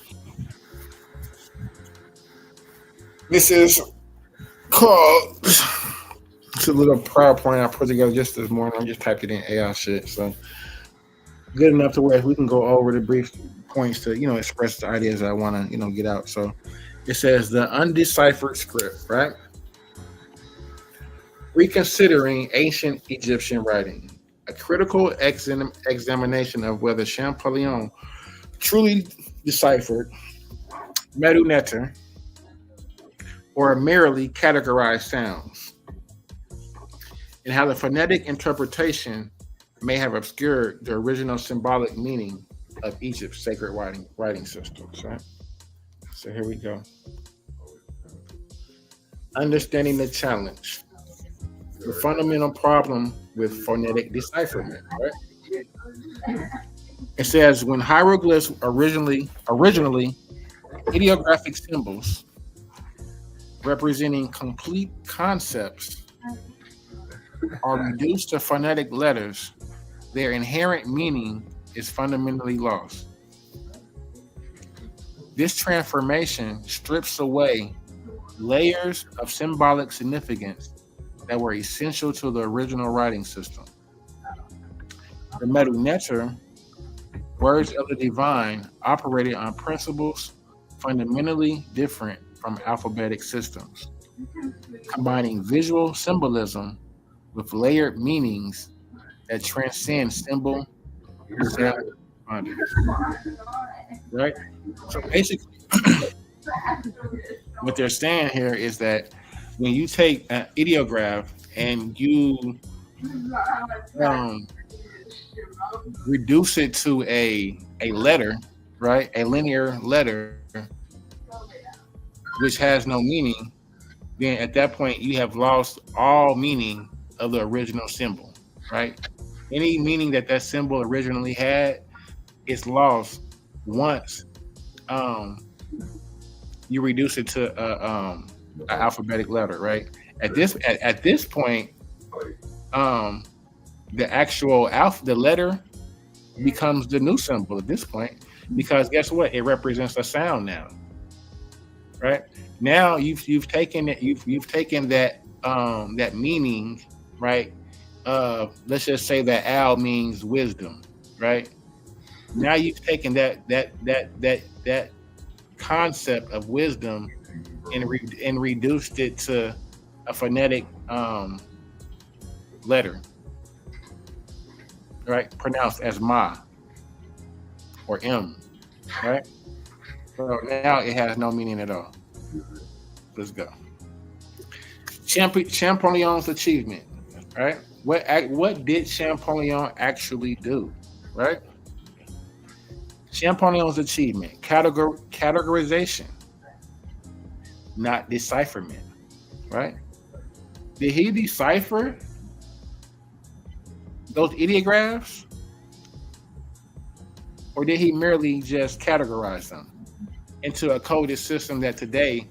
[SPEAKER 1] this is called, it's a little PowerPoint I put together just this morning. I just typed it in AI shit. So good enough to where we can go over the brief points to, express the ideas I want to, get out. So it says the undeciphered script, right? Reconsidering ancient Egyptian writing, a critical examination of whether Champollion truly deciphered Medu Neter or merely categorized sounds, and how the phonetic interpretation may have obscured the original symbolic meaning of Egypt's sacred writing systems. Right? So here we go. Understanding the challenge. The fundamental problem with phonetic decipherment, right? It says when hieroglyphs originally ideographic symbols representing complete concepts are reduced to phonetic letters, their inherent meaning is fundamentally lost. This transformation strips away layers of symbolic significance that were essential to the original writing system. The Medu Neter, words of the divine, operated on principles fundamentally different from alphabetic systems, combining visual symbolism with layered meanings that transcend symbol sound abundance. Right? So basically, what they're saying here is that when you take an ideograph and you reduce it to a letter, right? A linear letter, which has no meaning, then at that point you have lost all meaning of the original symbol, right? Any meaning that symbol originally had is lost once you reduce it to an alphabetic letter, right? At this point, the actual the letter becomes the new symbol at this point, because guess what? It represents a sound now, right? Now you've taken it, you've taken that that meaning, right? Let's just say that al means wisdom, right? Now you've taken that concept of wisdom and reduced it to a phonetic letter, right? Pronounced as ma or m, right? So now it has no meaning at all. Let's go. Champollion's achievement, right? What did Champollion actually do, right? Champollion's achievement, categorization, not decipherment, right? Did he decipher those ideographs, or did he merely just categorize them into a coded system that today,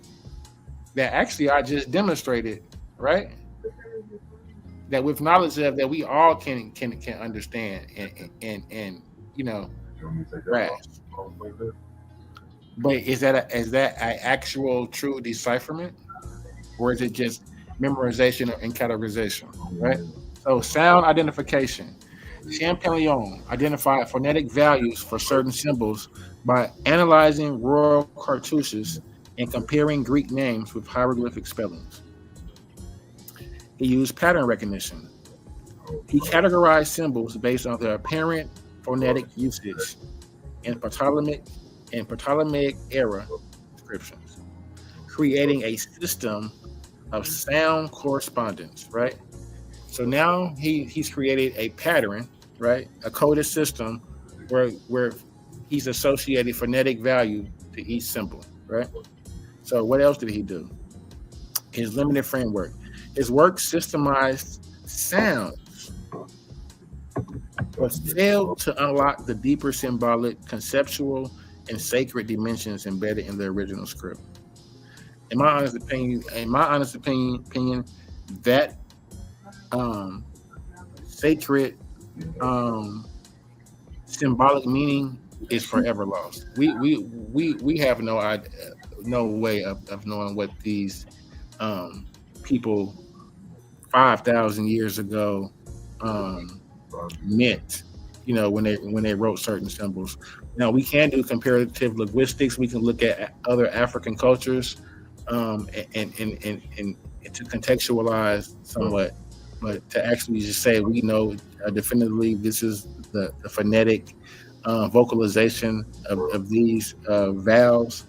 [SPEAKER 1] that actually I just demonstrated, right? That with knowledge of that we all can understand and you know grasp. But is that an actual true decipherment, or is it just memorization and categorization, right? So sound identification. Champollion identified phonetic values for certain symbols by analyzing royal cartouches and comparing Greek names with hieroglyphic spellings. He used pattern recognition. He categorized symbols based on their apparent phonetic usage in Ptolemaic era descriptions, creating a system of sound correspondence, right? So now he's created a pattern, right? A coded system where he's associated phonetic value to each symbol, right? So what else did he do? His limited framework. His work systemized sounds, but failed to unlock the deeper symbolic, conceptual, and sacred dimensions embedded in the original script. In my honest opinion, that sacred symbolic meaning is forever lost. We have no idea, no way of knowing what these people 5,000 years ago meant, you know, when they wrote certain symbols. Now we can do comparative linguistics. We can look at other African cultures and to contextualize somewhat, but to actually just say we know definitively this is the phonetic vocalization of these vowels,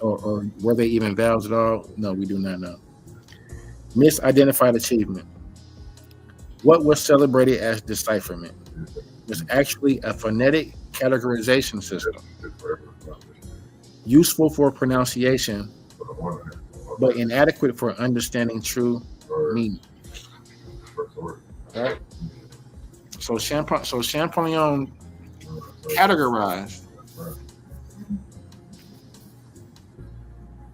[SPEAKER 1] or were they even vowels at all? No, we do not know. Misidentified achievement. What was celebrated as decipherment was actually a phonetic categorization system, useful for pronunciation, but inadequate for understanding true meaning. Right? So Champollion categorized,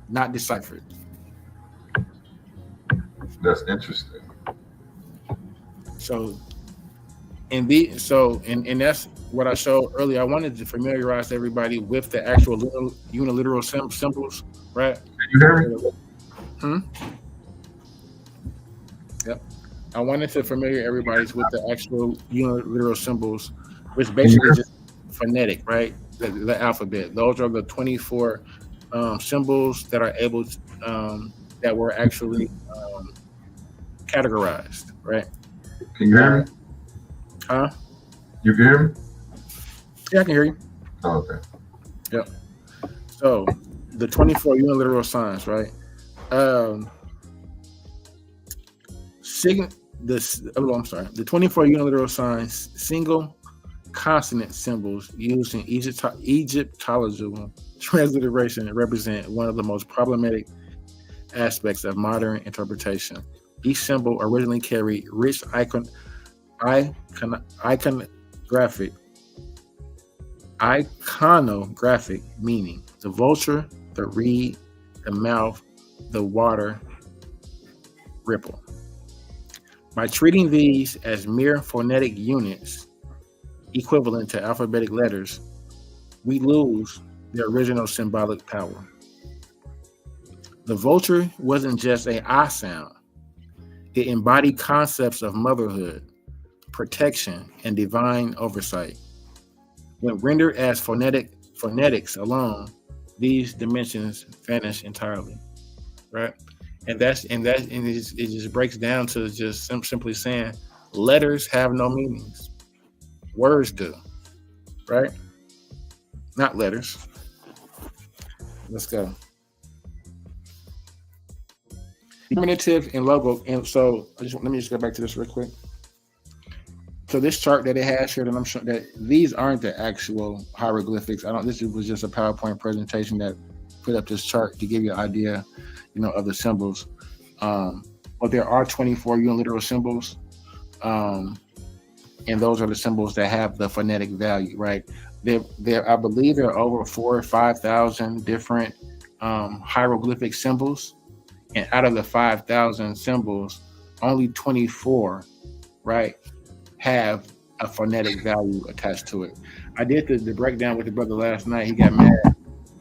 [SPEAKER 1] not deciphered.
[SPEAKER 2] That's interesting.
[SPEAKER 1] So, and that's what I showed earlier. I wanted to familiarize everybody with the actual uniliteral symbols, right?
[SPEAKER 2] Can you hear me?
[SPEAKER 1] Yep. I wanted to familiar everybody with the actual uniliteral symbols, which basically just phonetic, right? The alphabet. Those are the 24 symbols that are able to, that were actually categorized, right?
[SPEAKER 2] Can you hear me?
[SPEAKER 1] Huh?
[SPEAKER 2] You can hear me?
[SPEAKER 1] Yeah, I can hear you.
[SPEAKER 2] Oh, okay.
[SPEAKER 1] Yep. So the 24 uniliteral signs, right? Um, I'm sorry. The 24 unilateral signs, single consonant symbols used in Egyptological transliteration represent one of the most problematic aspects of modern interpretation. Each symbol originally carried rich iconographic meaning. The vulture, the reed, the mouth, the water, ripple. By treating these as mere phonetic units equivalent to alphabetic letters, we lose their original symbolic power. The vulture wasn't just an I sound. It embodied concepts of motherhood, protection, and divine oversight. When rendered as phonetics alone, these dimensions vanish entirely, right? And it just breaks down to just simply saying letters have no meanings. Words do, right? Not letters. Let's go. Determinative and logo. And so let me just go back to this real quick. So this chart that it has here, that I'm showing, that these aren't the actual hieroglyphics. This was just a PowerPoint presentation that put up this chart to give you an idea, of the symbols. But there are 24 uniliteral symbols. And those are the symbols that have the phonetic value, right? I believe there are over 4,000 or 5,000 different hieroglyphic symbols. And out of the 5,000 symbols, only 24, right, have a phonetic value attached to it. I did the breakdown with the brother last night. He got mad.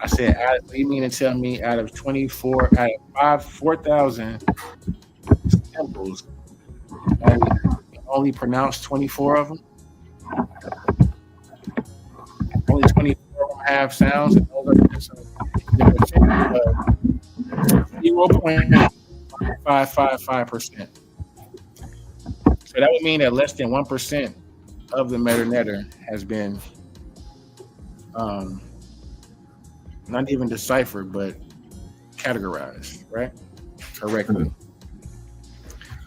[SPEAKER 1] I said, you mean to tell me out of 4,000 symbols, only pronounced 24 of them? Only 24 of them have sounds, and those are the percentage of 0.555%. So that would mean that less than 1% of the metanetter has been not even deciphered, but categorized, right? Correctly.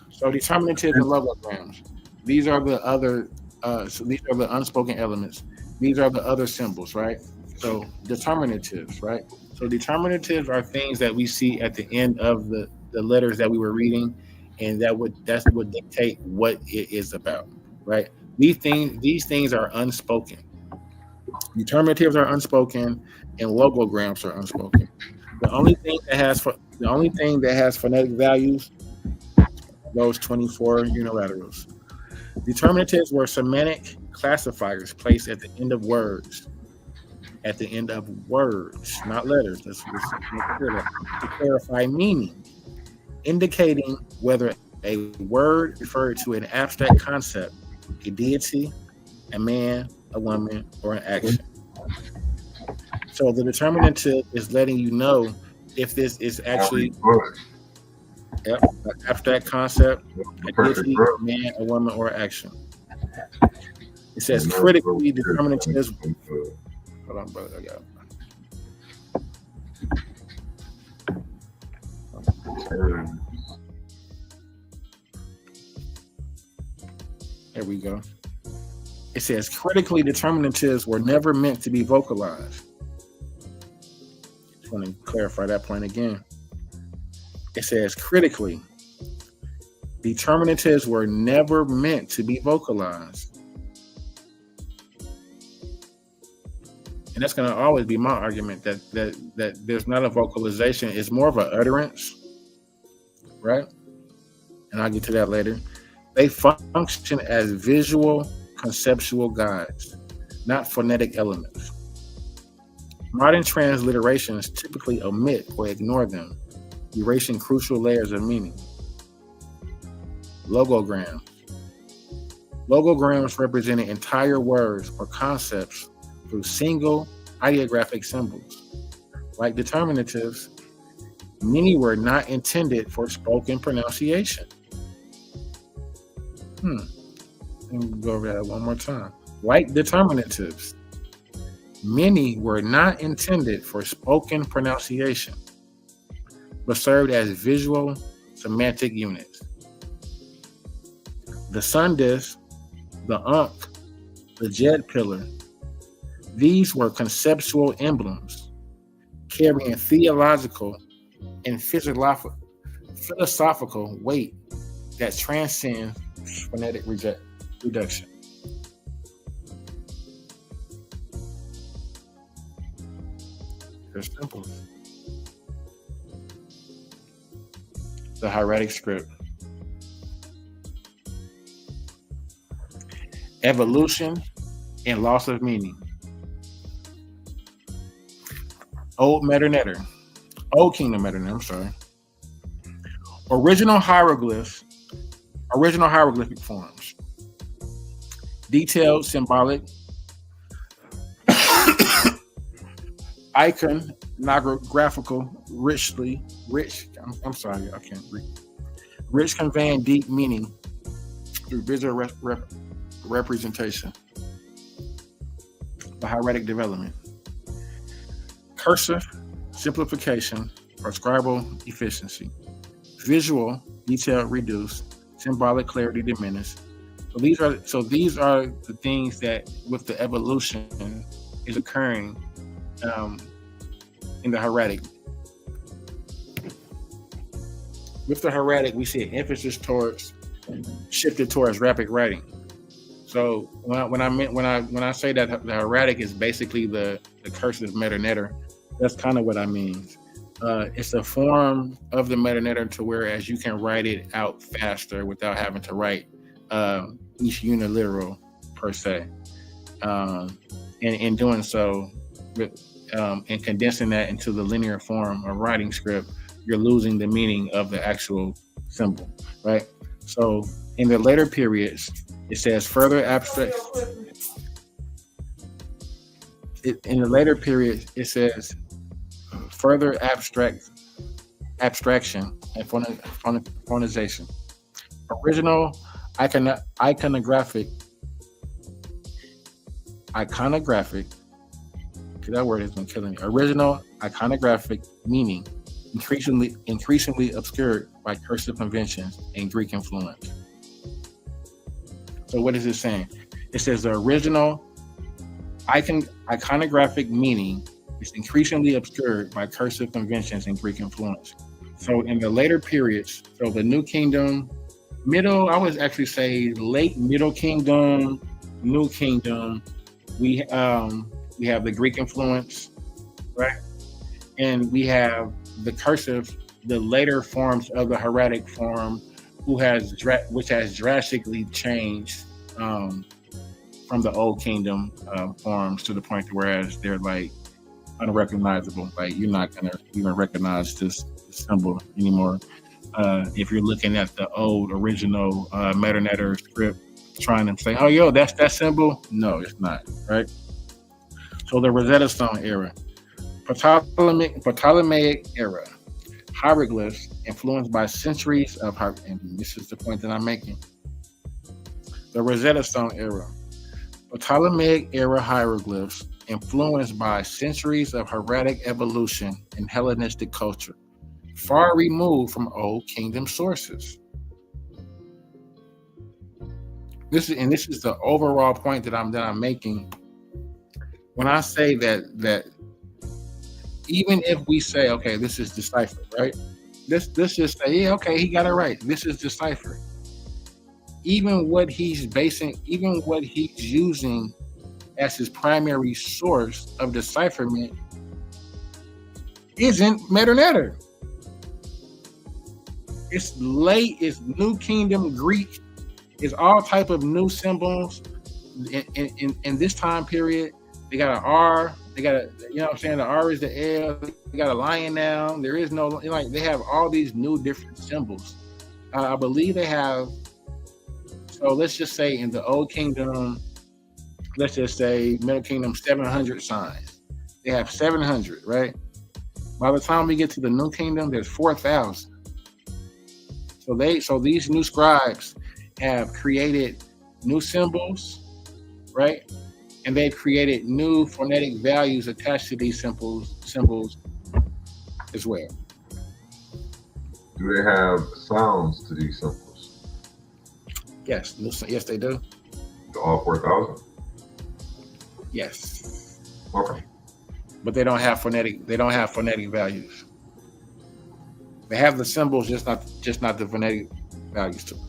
[SPEAKER 1] So determinative and logograms. These are the other. So these are the unspoken elements. These are the other symbols, right? So determinatives, right? So determinatives are things that we see at the end of the letters that we were reading, and that's what dictate what it is about, right? These things are unspoken. Determinatives are unspoken, and logograms are unspoken. The only thing that has phonetic values are those 24 unilaterals. Determinatives were semantic classifiers placed at the end of words. At the end of words, not letters. Let's to clarify meaning, indicating whether a word referred to an abstract concept, a deity, a man, a woman, or an action. So the determinative is letting you know if this is actually an abstract concept, a deity, a man, a woman, or an action. It says critically determinatives. Hold on, brother. I got it. There we go. It says critically determinatives were never meant to be vocalized. Just want to clarify that point again. It says critically determinatives were never meant to be vocalized. And that's going to always be my argument that there's not a vocalization. It's more of an utterance, right? And I'll get to that later. They function as visual, conceptual guides, not phonetic elements. Modern transliterations typically omit or ignore them, erasing crucial layers of meaning. Logograms. Logograms represented entire words or concepts through single ideographic symbols. Like determinatives, many were not intended for spoken pronunciation. Let me go over that one more time. Like determinatives, many were not intended for spoken pronunciation, but served as visual semantic units. The sun disk, the Ankh, the Jed pillar, these were conceptual emblems carrying theological and philosophical weight that transcends phonetic reduction. They're simple. The hieratic script. Evolution and loss of meaning. Old Kingdom Metaneder, Original hieroglyphic forms. Detailed symbolic iconographical rich conveying deep meaning through visual representation. The hieratic development. Cursive simplification or scribal efficiency. Visual detail reduced, symbolic clarity diminished. So these are the things that with the evolution is occurring in the hieratic. With the hieratic, we see an emphasis shifted towards rapid writing. So when I say that the hieratic is basically the cursive Metaneder, that's kind of what I mean. It's a form of the Metaneder to whereas you can write it out faster without having to write each uniliteral per se. And in doing so, and condensing that into the linear form of writing script, you're losing the meaning of the actual symbol, right? So in the later periods, it says further abstract. In the later period, it says further abstraction and phonization. Original iconographic. That word has been killing me. Original iconographic meaning increasingly obscured by cursive conventions and Greek influence. So what is it saying? It says the original iconographic meaning is increasingly obscured by cursive conventions and Greek influence. So in the later periods, so the New Kingdom, I would actually say late Middle Kingdom, New Kingdom, we have the Greek influence, right? And we have the cursive, the later forms of the hieratic form, which has drastically changed from the Old Kingdom forms to the point to whereas they're like unrecognizable. Like you're not gonna even recognize this symbol anymore. If you're looking at the old original Metaneder script, trying to say, "Oh, yo, that's that symbol." No, it's not, right? So the Rosetta Stone era, Ptolemaic era, hieroglyphs influenced by centuries of and this is the point that I'm making. The Rosetta Stone era, Ptolemaic era hieroglyphs influenced by centuries of hieratic evolution in Hellenistic culture, far removed from Old Kingdom sources. This is the overall point that I'm making. When I say that even if we say, okay, this is deciphered, right? Let's just say, yeah, okay, he got it right. This is deciphered. Even what he's using as his primary source of decipherment isn't Metaneder. It's New Kingdom Greek. It's all type of new symbols. In this time period, they got an R. They got the R is the L. They got a lion now. There is no, they have all these new different symbols. I believe they have So let's just say in the Old Kingdom, let's just say Middle Kingdom, 700 signs. They have 700, right? By the time we get to the New Kingdom, there's 4,000. So these new scribes have created new symbols, right? And they've created new phonetic values attached to these symbols as well.
[SPEAKER 2] Do they have sounds to these symbols?
[SPEAKER 1] Yes, yes, they do.
[SPEAKER 2] All 4,000?
[SPEAKER 1] Yes.
[SPEAKER 2] Okay.
[SPEAKER 1] But they don't have phonetic values. They have the symbols, just not the phonetic values to them.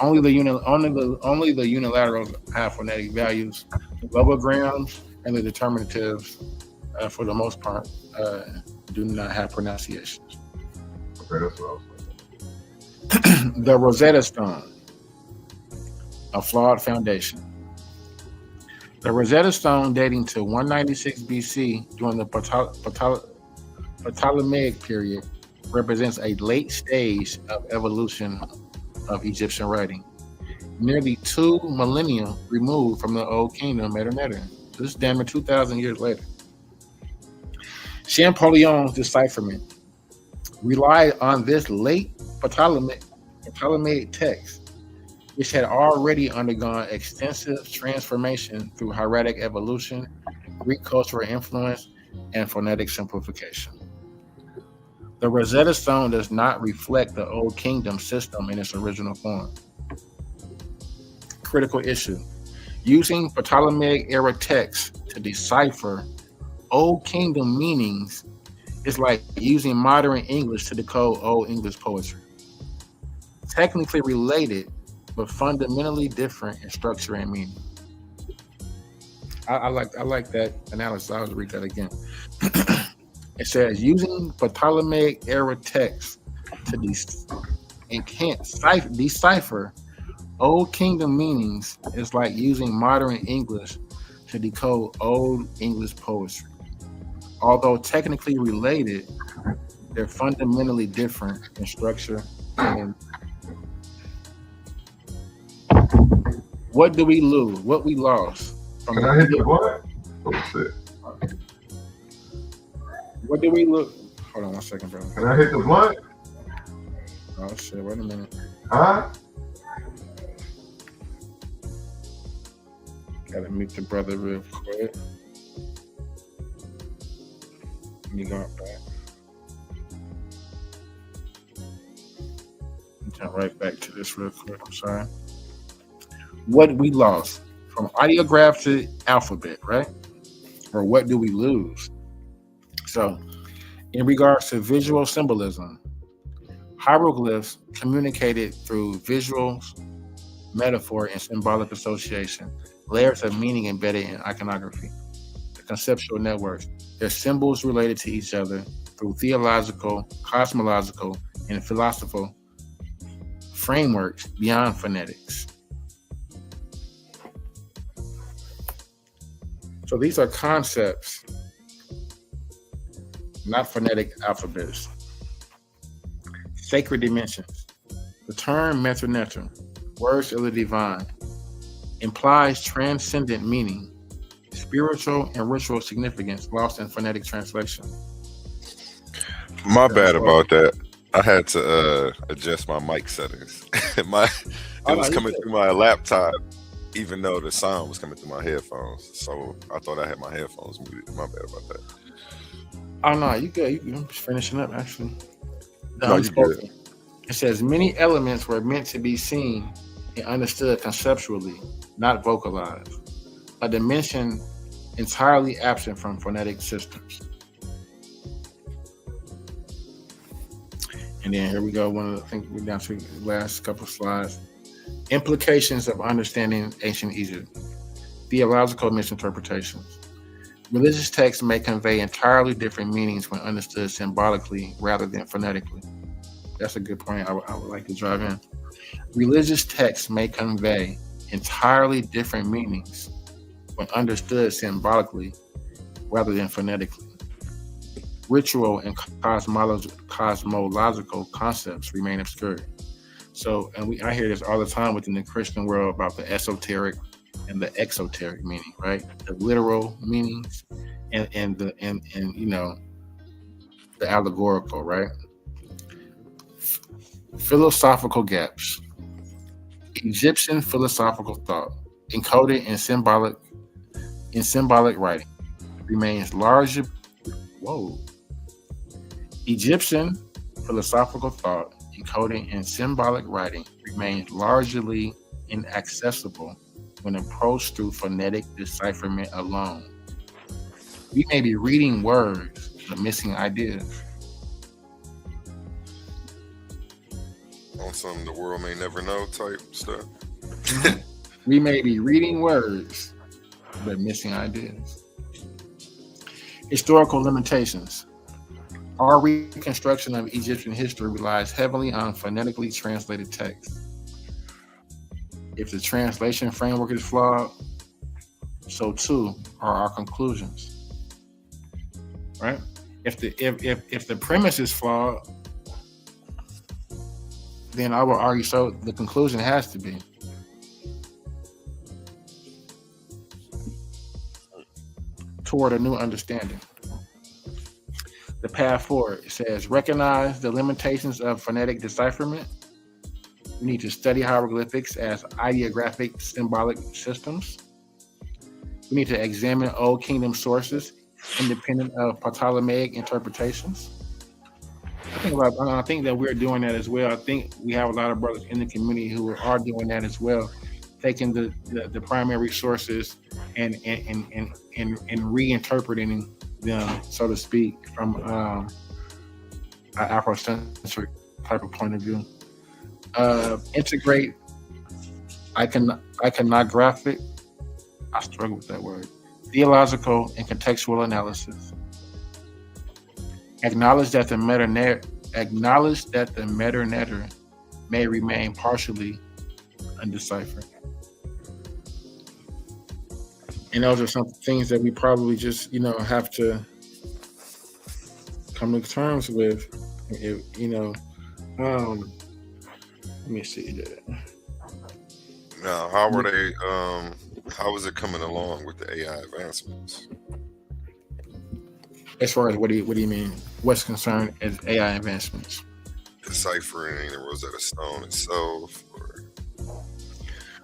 [SPEAKER 1] Only the unilaterals have phonetic values. The logograms and the determinatives, for the most part, do not have pronunciations.
[SPEAKER 2] Okay, that's what I was saying.
[SPEAKER 1] The Rosetta Stone, a flawed foundation. The Rosetta Stone, dating to 196 BC during the Ptolemaic period, represents a late stage of evolution of Egyptian writing, nearly 2 millennia removed from the Old Kingdom Medo-Nardan. So this is damn near 2,000 years later. Champollion's decipherment relied on this late Ptolemaic text, which had already undergone extensive transformation through hieratic evolution, Greek cultural influence, and phonetic simplification. The Rosetta Stone does not reflect the Old Kingdom system in its original form. Critical issue. Using Ptolemaic era text to decipher Old Kingdom meanings is like using modern English to decode Old English poetry. Technically related, but fundamentally different in structure and meaning. I like that analysis. I'll read that again. It says using Ptolemaic era text to decipher Old Kingdom meanings is like using modern English to decode Old English poetry. Although technically related, they're fundamentally different in structure and what do we lose? What we lost?
[SPEAKER 2] Can I hit the button? Oh shit.
[SPEAKER 1] What do we look? Hold on 1 second, bro.
[SPEAKER 2] Can I hit the blunt?
[SPEAKER 1] Oh shit, wait a minute.
[SPEAKER 2] Huh?
[SPEAKER 1] Gotta meet the brother real quick. Let me go back. Jump right back to this real quick. I'm sorry. What we lost from ideograph to alphabet, right? Or what do we lose? So, in regards to visual symbolism, hieroglyphs communicated through visuals, metaphor, and symbolic association, layers of meaning embedded in iconography. The conceptual networks, they're symbols related to each other through theological, cosmological, and philosophical frameworks beyond phonetics. So these are concepts, not phonetic alphabets. Sacred dimensions. The term Metroneter, words of the divine, implies transcendent meaning, spiritual and ritual significance lost in phonetic translation.
[SPEAKER 3] My bad about that. I had to adjust my mic settings. It was coming through my laptop, even though the sound was coming through my headphones. So I thought I had my headphones muted. My bad about that.
[SPEAKER 1] Oh no, you good. I'm just finishing up actually.
[SPEAKER 3] No, you good.
[SPEAKER 1] It says many elements were meant to be seen and understood conceptually, not vocalized. A dimension entirely absent from phonetic systems. And then here we go. I think we're down to the last couple of slides. Implications of understanding ancient Egypt. Theological misinterpretations. Religious texts may convey entirely different meanings when understood symbolically rather than phonetically. That's a good point I would like to drive in. Religious texts may convey entirely different meanings when understood symbolically rather than phonetically. Ritual and cosmological concepts remain obscure. So, and I hear this all the time within the Christian world about the esoteric and the exoteric meaning, right? The literal meanings and the allegorical, right? Philosophical gaps. Egyptian philosophical thought, encoded in symbolic writing, remains largely. Egyptian philosophical thought, encoded in symbolic writing, remains largely inaccessible when approached through phonetic decipherment alone. We may be reading words, but missing ideas.
[SPEAKER 3] On some the world may never know type stuff.
[SPEAKER 1] We may be reading words, but missing ideas. Historical limitations. Our reconstruction of Egyptian history relies heavily on phonetically translated text. If the translation framework is flawed, so too are our conclusions. Right? If the premise is flawed, then I will argue so the conclusion has to be. Toward a new understanding. The path forward says recognize the limitations of phonetic decipherment. We need to study hieroglyphics as ideographic symbolic systems. We need to examine Old Kingdom sources independent of Ptolemaic interpretations. I think that we're doing that as well. I think we have a lot of brothers in the community who are doing that as well, taking the primary sources and reinterpreting them, so to speak, from an Afrocentric type of point of view. Integrate iconographic, I struggle with that word, theological and contextual analysis. Acknowledge that the meta-narrator may remain partially undeciphered. And those are some things that we probably just, have to come to terms with. Let me see that.
[SPEAKER 3] Now, how were they? How is it coming along with the AI advancements?
[SPEAKER 1] As far as what do you mean? What's concerned as AI advancements?
[SPEAKER 3] Deciphering the Rosetta Stone itself.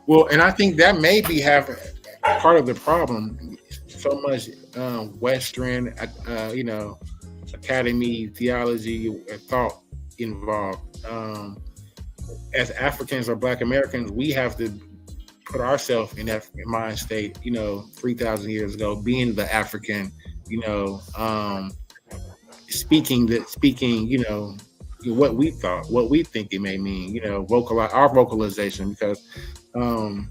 [SPEAKER 1] Well, and I think that may be having part of the problem. So much Western, academy theology thought involved. As Africans or Black Americans, we have to put ourselves in that mind state. 3,000 years ago, being the African. Speaking, what we thought, what we think it may mean, vocalize our vocalization, because I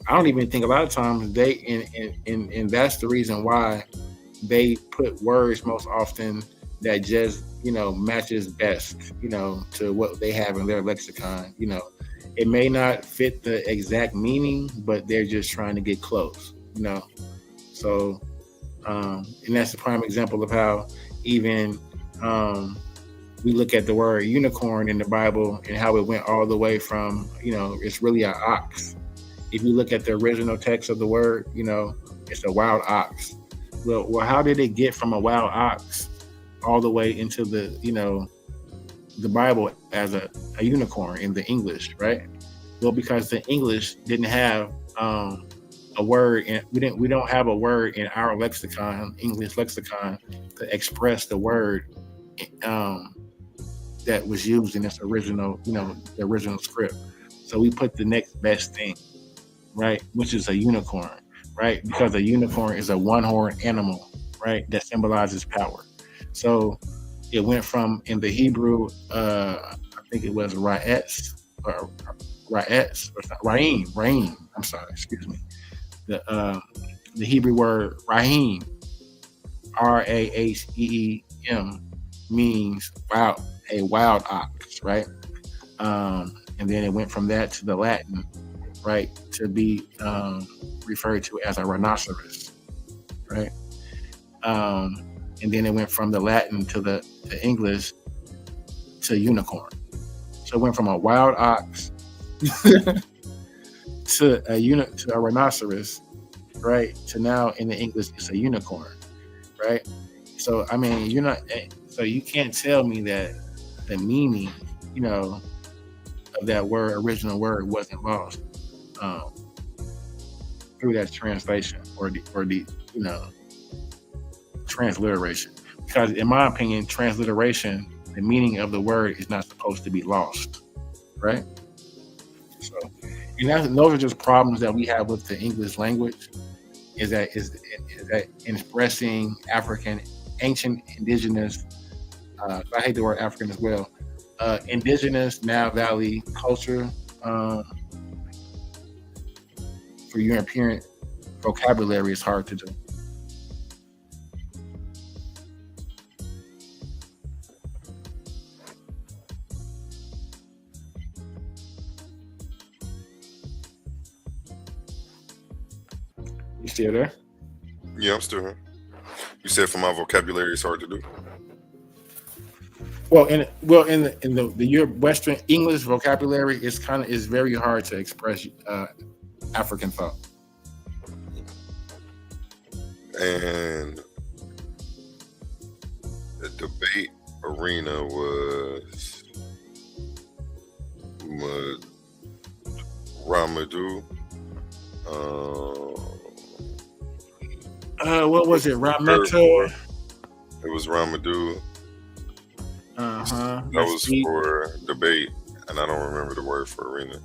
[SPEAKER 1] don't even think a lot of times and that's the reason why they put words most often that just, matches best, to what they have in their lexicon. It may not fit the exact meaning, but they're just trying to get close, So, and that's a prime example of how even we look at the word unicorn in the Bible and how it went all the way from, it's really an ox. If you look at the original text of the word, it's a wild ox. Well, how did it get from a wild ox all the way into the Bible as a unicorn in the English, right? Well, because the English didn't have a word, and we don't have a word in our lexicon, English lexicon, to express the word that was used in its original, the original script. So we put the next best thing, right, which is a unicorn, right? Because a unicorn is a one-horned animal, right, that symbolizes power. So it went from, in the Hebrew, I think it was Ra'etz, or Ra'im. I'm sorry, excuse me. The Hebrew word Rahim, Raheem, means a wild ox, right? And then it went from that to the Latin, right, to be referred to as a rhinoceros, right? And then it went from the Latin to the English to unicorn. So it went from a wild ox to a rhinoceros, right? To now in the English it's a unicorn, right? So I mean, so you can't tell me that the meaning, of that original word wasn't lost through that translation or the transliteration. Because in my opinion, transliteration, the meaning of the word is not supposed to be lost, right? So, and those are just problems that we have with the English language. Is that expressing African, ancient, indigenous. I hate the word African as well. Indigenous Nile Valley culture for European vocabulary is hard to do. You still there?
[SPEAKER 3] Yeah, I'm still here. You said for my vocabulary, it's hard to do.
[SPEAKER 1] Well, in the Western English vocabulary, is very hard to express African thought.
[SPEAKER 3] And the debate arena was Ramadou.
[SPEAKER 1] What was it? Rameto?
[SPEAKER 3] It was Ramadou. That was for debate, and I don't remember the word for arena.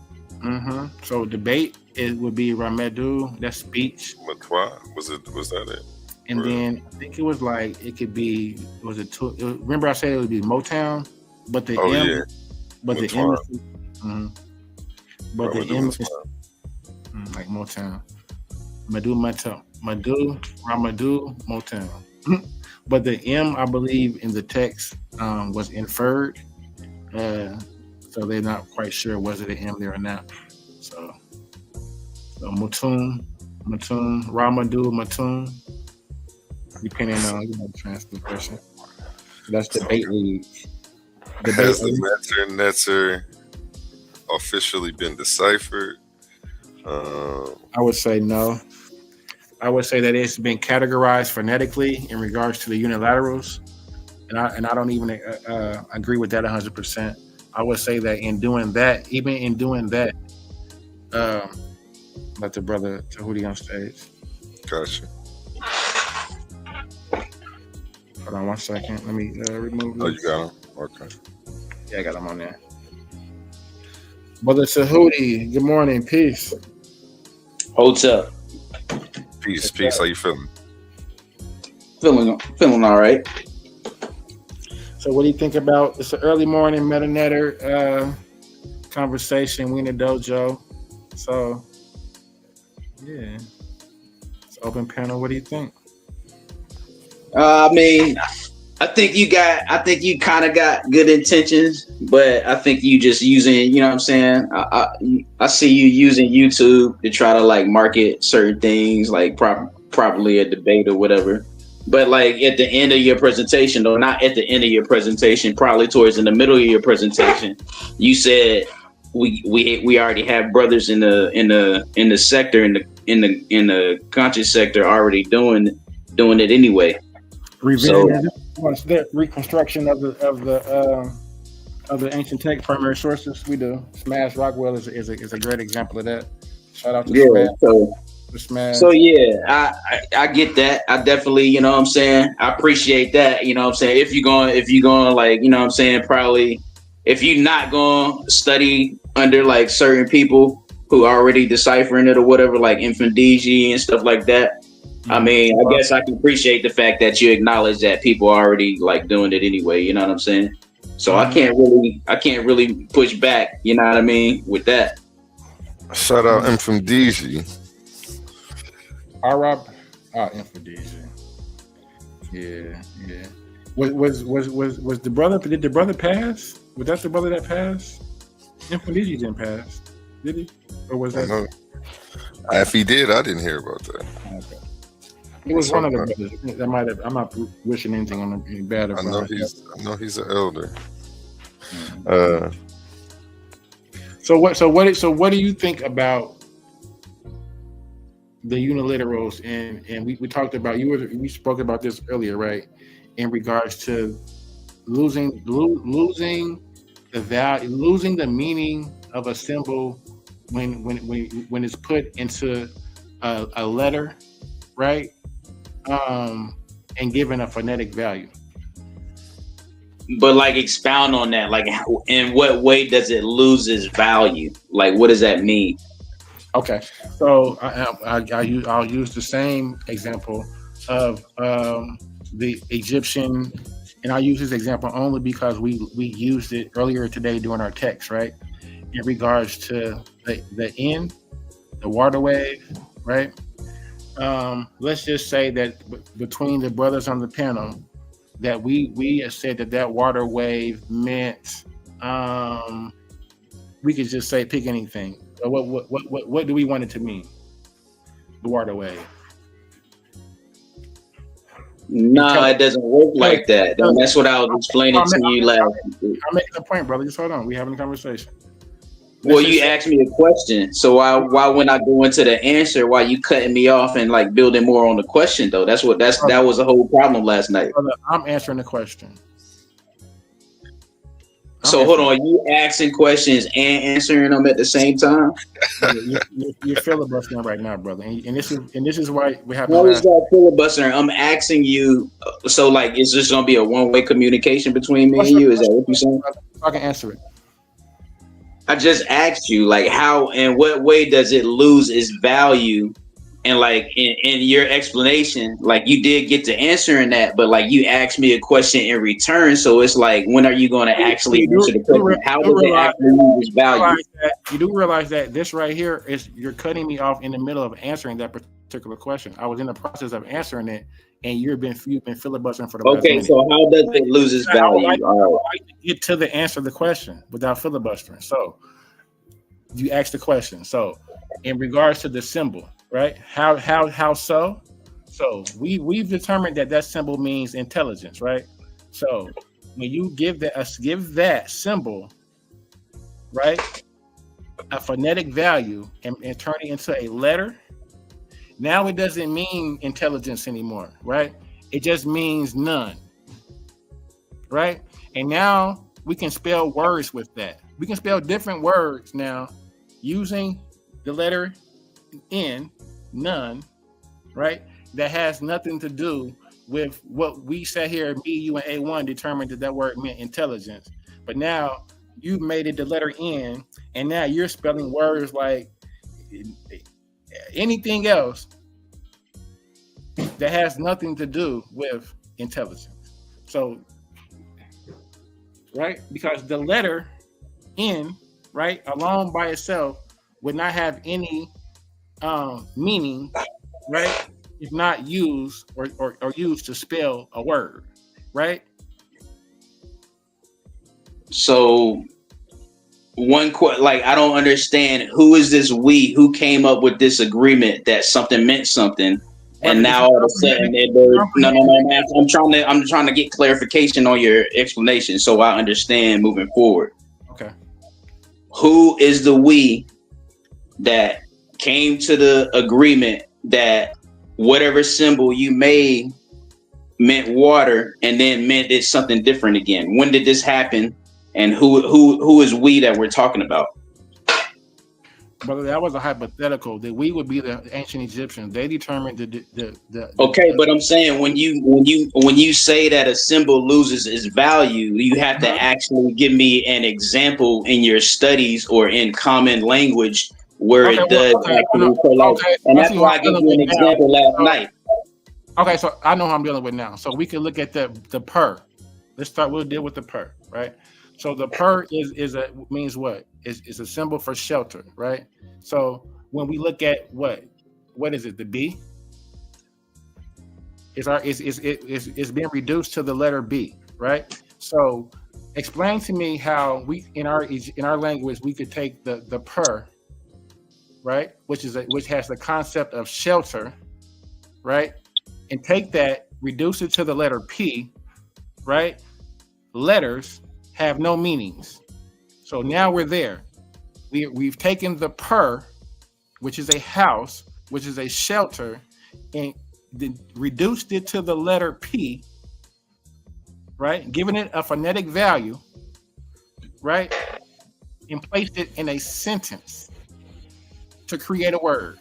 [SPEAKER 1] So debate would be Ramedu. That's speech.
[SPEAKER 3] Matwa? Was that it?
[SPEAKER 1] And then I think it was like it could be. Remember I said it would be Motown, but the M. But Matwa. The M. But Ramadou, the M is like Motown. Ramadou, Motown. But the M, I believe, in the text was inferred. So they're not quite sure was it an M there or not. So Matun, Ramadou, Matun, depending on the translation. So that's debate league.
[SPEAKER 3] Has the Netzer officially been deciphered?
[SPEAKER 1] I would say no. I would say that it's been categorized phonetically in regards to the unilaterals, and I don't even agree with that 100%. I would say that in doing that, let the brother Tahuti on stage.
[SPEAKER 3] Gotcha.
[SPEAKER 1] Hold on 1 second. Let me remove this.
[SPEAKER 3] Oh, you got him? Okay.
[SPEAKER 1] Yeah, I got him on there. Brother Tahuti, good morning. Peace.
[SPEAKER 4] What's up?
[SPEAKER 3] Peace. How you feeling?
[SPEAKER 4] Feeling all right.
[SPEAKER 1] So what do you think about it's an early morning meta-netter conversation, we in the dojo. So yeah. It's open panel. What do you think?
[SPEAKER 4] I mean, I think you kind of got good intentions, but I think you just using, you know what I'm saying? I see you using YouTube to try to like market certain things, like properly a debate or whatever. But like at the end of your presentation, or not at the end of your presentation, probably towards in the middle of your presentation, you said we already have brothers in the sector in the conscious sector already doing it anyway.
[SPEAKER 1] The reconstruction of the ancient text primary sources. We do. Smash Rockwell is a great example of that. Shout out to Smash.
[SPEAKER 4] So yeah, I get that. I definitely, you know what I'm saying, I appreciate that. You know what I'm saying, if you're going like, you know what I'm saying, probably if you're not going to study under like certain people who are already deciphering it or whatever, like Infundiji and stuff like that. I mean, I guess I can appreciate the fact that you acknowledge that people are already like doing it anyway. You know what I'm saying? So I can't really push back. You know what I mean with that.
[SPEAKER 3] Shout out Infundiji.
[SPEAKER 1] Arab, Infundiji. Yeah. Was the brother? Did the brother pass? Was that the brother that passed? Infundiji didn't pass, did he? Or was that?
[SPEAKER 3] If he did, I didn't hear about that.
[SPEAKER 1] Okay. It was one of the brothers. That might have. I'm not wishing anything on him bad.
[SPEAKER 3] I know he's an elder.
[SPEAKER 1] So what do you think about the uniliterals? And we talked about we spoke about this earlier, right? In regards to losing the value, losing the meaning of a symbol when it's put into a letter, right? And given a phonetic value.
[SPEAKER 4] But like, expound on that. Like, in what way does it lose its value? Like, what does that mean?
[SPEAKER 1] Okay, so I'll use the same example of the Egyptian, and I'll use this example only because we used it earlier today during our text, right? In regards to the end, the water wave, right? Let's just say that between the brothers on the panel, that we have said that water wave meant, we could just say pick anything. What do we want it to mean? The water wave.
[SPEAKER 4] No, it doesn't work like that. That's what I was explaining to you last.
[SPEAKER 1] I'm making a point, brother. Just hold on. We're having a conversation.
[SPEAKER 4] Well, you asked me a question, so why when I go into the answer, why you cutting me off and like building more on the question though? That was the whole problem last night.
[SPEAKER 1] Brother, I'm answering the question.
[SPEAKER 4] So hold on, you asking questions and answering them at the same time?
[SPEAKER 1] You're filibustering right now, brother, and this is why we have.
[SPEAKER 4] How is that filibustering? I'm asking you. So like, is this gonna be a one-way communication between me and you? Is that what you're saying?
[SPEAKER 1] I can answer it.
[SPEAKER 4] I just asked you, like, how and what way does it lose its value? And like in your explanation, like you did get to answering that, but like you asked me a question in return. So it's like, when are you going to actually answer the question? How does it actually lose its value?
[SPEAKER 1] You do realize that this right here is, you're cutting me off in the middle of answering that particular question. I was in the process of answering it, and you've been filibustering for the last minute.
[SPEAKER 4] So how does it lose its value?
[SPEAKER 1] I would like to get to the answer of the question without filibustering. So you asked the question. So in regards to the symbol, right? How so? So we've determined that symbol means intelligence, right? So when you give that symbol, right, a phonetic value and turn it into a letter, now it doesn't mean intelligence anymore, right? It just means none, right? And now we can spell words with that. We can spell different words now using the letter N, none, right? That has nothing to do with what we sat here, me, you, and A1 determined that word meant intelligence. But now you've made it the letter N, and now you're spelling words like anything else that has nothing to do with intelligence. So, right? Because the letter N, right, alone by itself would not have any meaning, right? If not used or used to spell a word, right?
[SPEAKER 4] So I don't understand, who is this we? Who came up with this agreement that something meant something, and now all of a sudden I'm trying to get clarification on your explanation so I understand moving forward.
[SPEAKER 1] Okay.
[SPEAKER 4] Who is the we that came to the agreement that whatever symbol you made meant water and then meant it's something different again? When did this happen? And who is we that we're talking about?
[SPEAKER 1] Brother, that was a hypothetical. That we would be the ancient Egyptians. They determined the
[SPEAKER 4] Okay, but I'm saying when you say that a symbol loses its value, you have to actually give me an example in your studies or in common language where it does actually pull out. And that's why I gave you an example last night.
[SPEAKER 1] Okay, so I know who I'm dealing with now. So we can look at the per. We'll deal with the per, right? So the per means what? Is a symbol for shelter, right? So when we look at what is it? The B? It's being reduced to the letter B, right? So explain to me how we in our language we could take the per, right, which has the concept of shelter, right, and take that, reduce it to the letter P, right? Letters have no meanings. So now we're there. we've taken the per, which is a house, which is a shelter, and reduced it to the letter P, right? Giving it a phonetic value, right? And placed it in a sentence to create a word.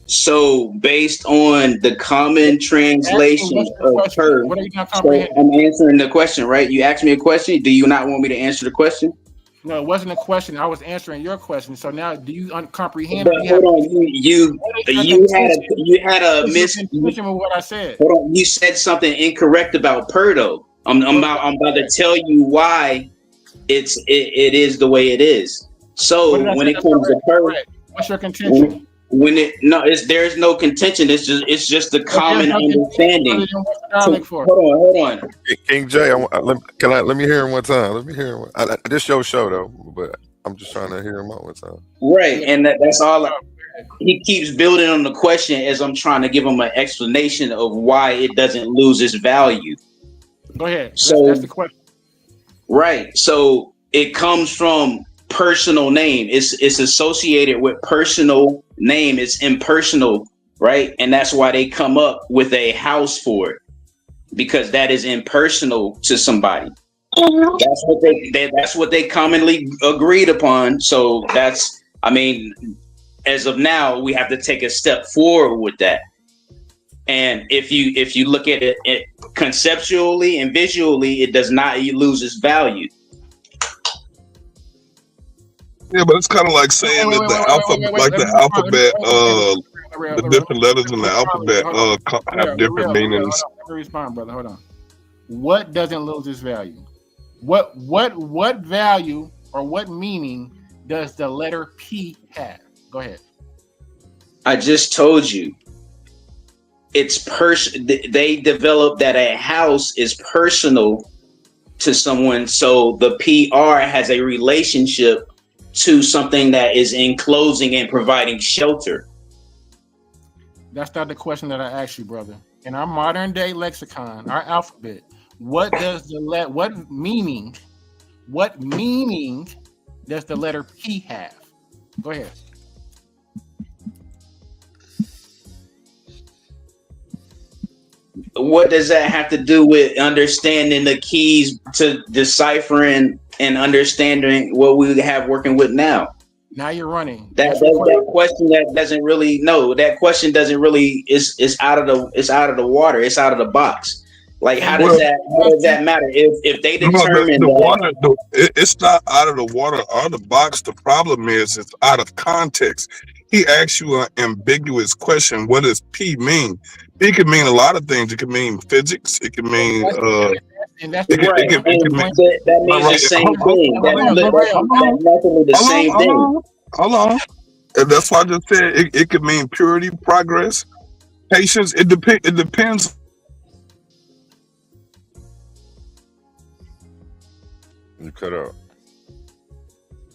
[SPEAKER 4] So based on the common translation of per,
[SPEAKER 1] what are you not
[SPEAKER 4] so
[SPEAKER 1] comprehending?
[SPEAKER 4] I'm answering the question, right? You asked me a question. Do you not want me to answer the question?
[SPEAKER 1] No, it wasn't a question. I was answering your question. So now, do you comprehend?
[SPEAKER 4] But hold on, you had a miss.
[SPEAKER 1] With what I said.
[SPEAKER 4] Hold on, you said something incorrect about per though. I'm about to tell you why it is the way it is. So when it comes to per,
[SPEAKER 1] what's your contention?
[SPEAKER 4] There's no contention. It's just the common understanding. Hold on.
[SPEAKER 3] King J, let me hear him one time. Let me hear him. This your show though, but I'm just trying to hear him out one time.
[SPEAKER 4] Right, and that's all. He keeps building on the question as I'm trying to give him an explanation of why it doesn't lose its value.
[SPEAKER 1] Go ahead.
[SPEAKER 4] So
[SPEAKER 1] that's the question.
[SPEAKER 4] Right. So it comes from personal name. It's associated with personal name. It's impersonal, right? And that's why they come up with a house for it, because that is impersonal to somebody. That's what they commonly agreed upon. So as of now, we have to take a step forward with that. And if you look at it conceptually and visually, it does not lose its value.
[SPEAKER 5] Yeah, but it's kind of like saying that the alphabet, the different letters in the alphabet have different meanings.
[SPEAKER 1] Let me respond, brother. Hold on. What doesn't lose its value? What value or what meaning does the letter P have? Go ahead.
[SPEAKER 4] I just told you. They developed that a house is personal to someone, so the PR has a relationship to something that is enclosing and providing shelter.
[SPEAKER 1] That's not the question that I asked you, brother. In our modern day lexicon, our alphabet, what meaning does the letter P have? Go ahead.
[SPEAKER 4] What does that have to do with understanding the keys to deciphering and understanding what we have working with now?
[SPEAKER 1] Now you're running.
[SPEAKER 4] That question that question doesn't really is out of the water. It's out of the box. Like how does that matter if they determine
[SPEAKER 5] the water? It's not out of the water or the box. The problem is it's out of context. He asks you an ambiguous question. What does P mean? It could mean a lot of things. It could mean physics. It could mean
[SPEAKER 4] that means the same thing. That's the same thing.
[SPEAKER 5] Hold on. And that's why I just said it could mean purity, progress, patience. It depends.
[SPEAKER 3] You cut out.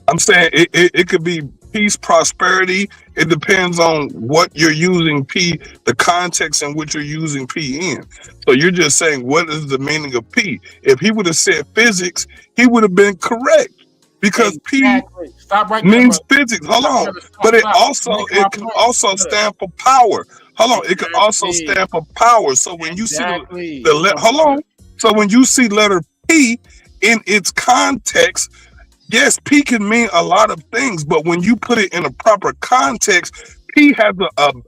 [SPEAKER 5] I'm saying it could be peace, prosperity. It depends on what you're using P, the context in which you're using P in. So you're just saying, what is the meaning of P? If he would have said physics, he would have been correct, because
[SPEAKER 1] exactly.
[SPEAKER 5] P means physics. Hold on. But it can also stand for power. Hold on. It can also stand for power. So when you see hold on. So when you see letter P in its context, yes, P can mean a lot of things, but when you put it in a proper context, P has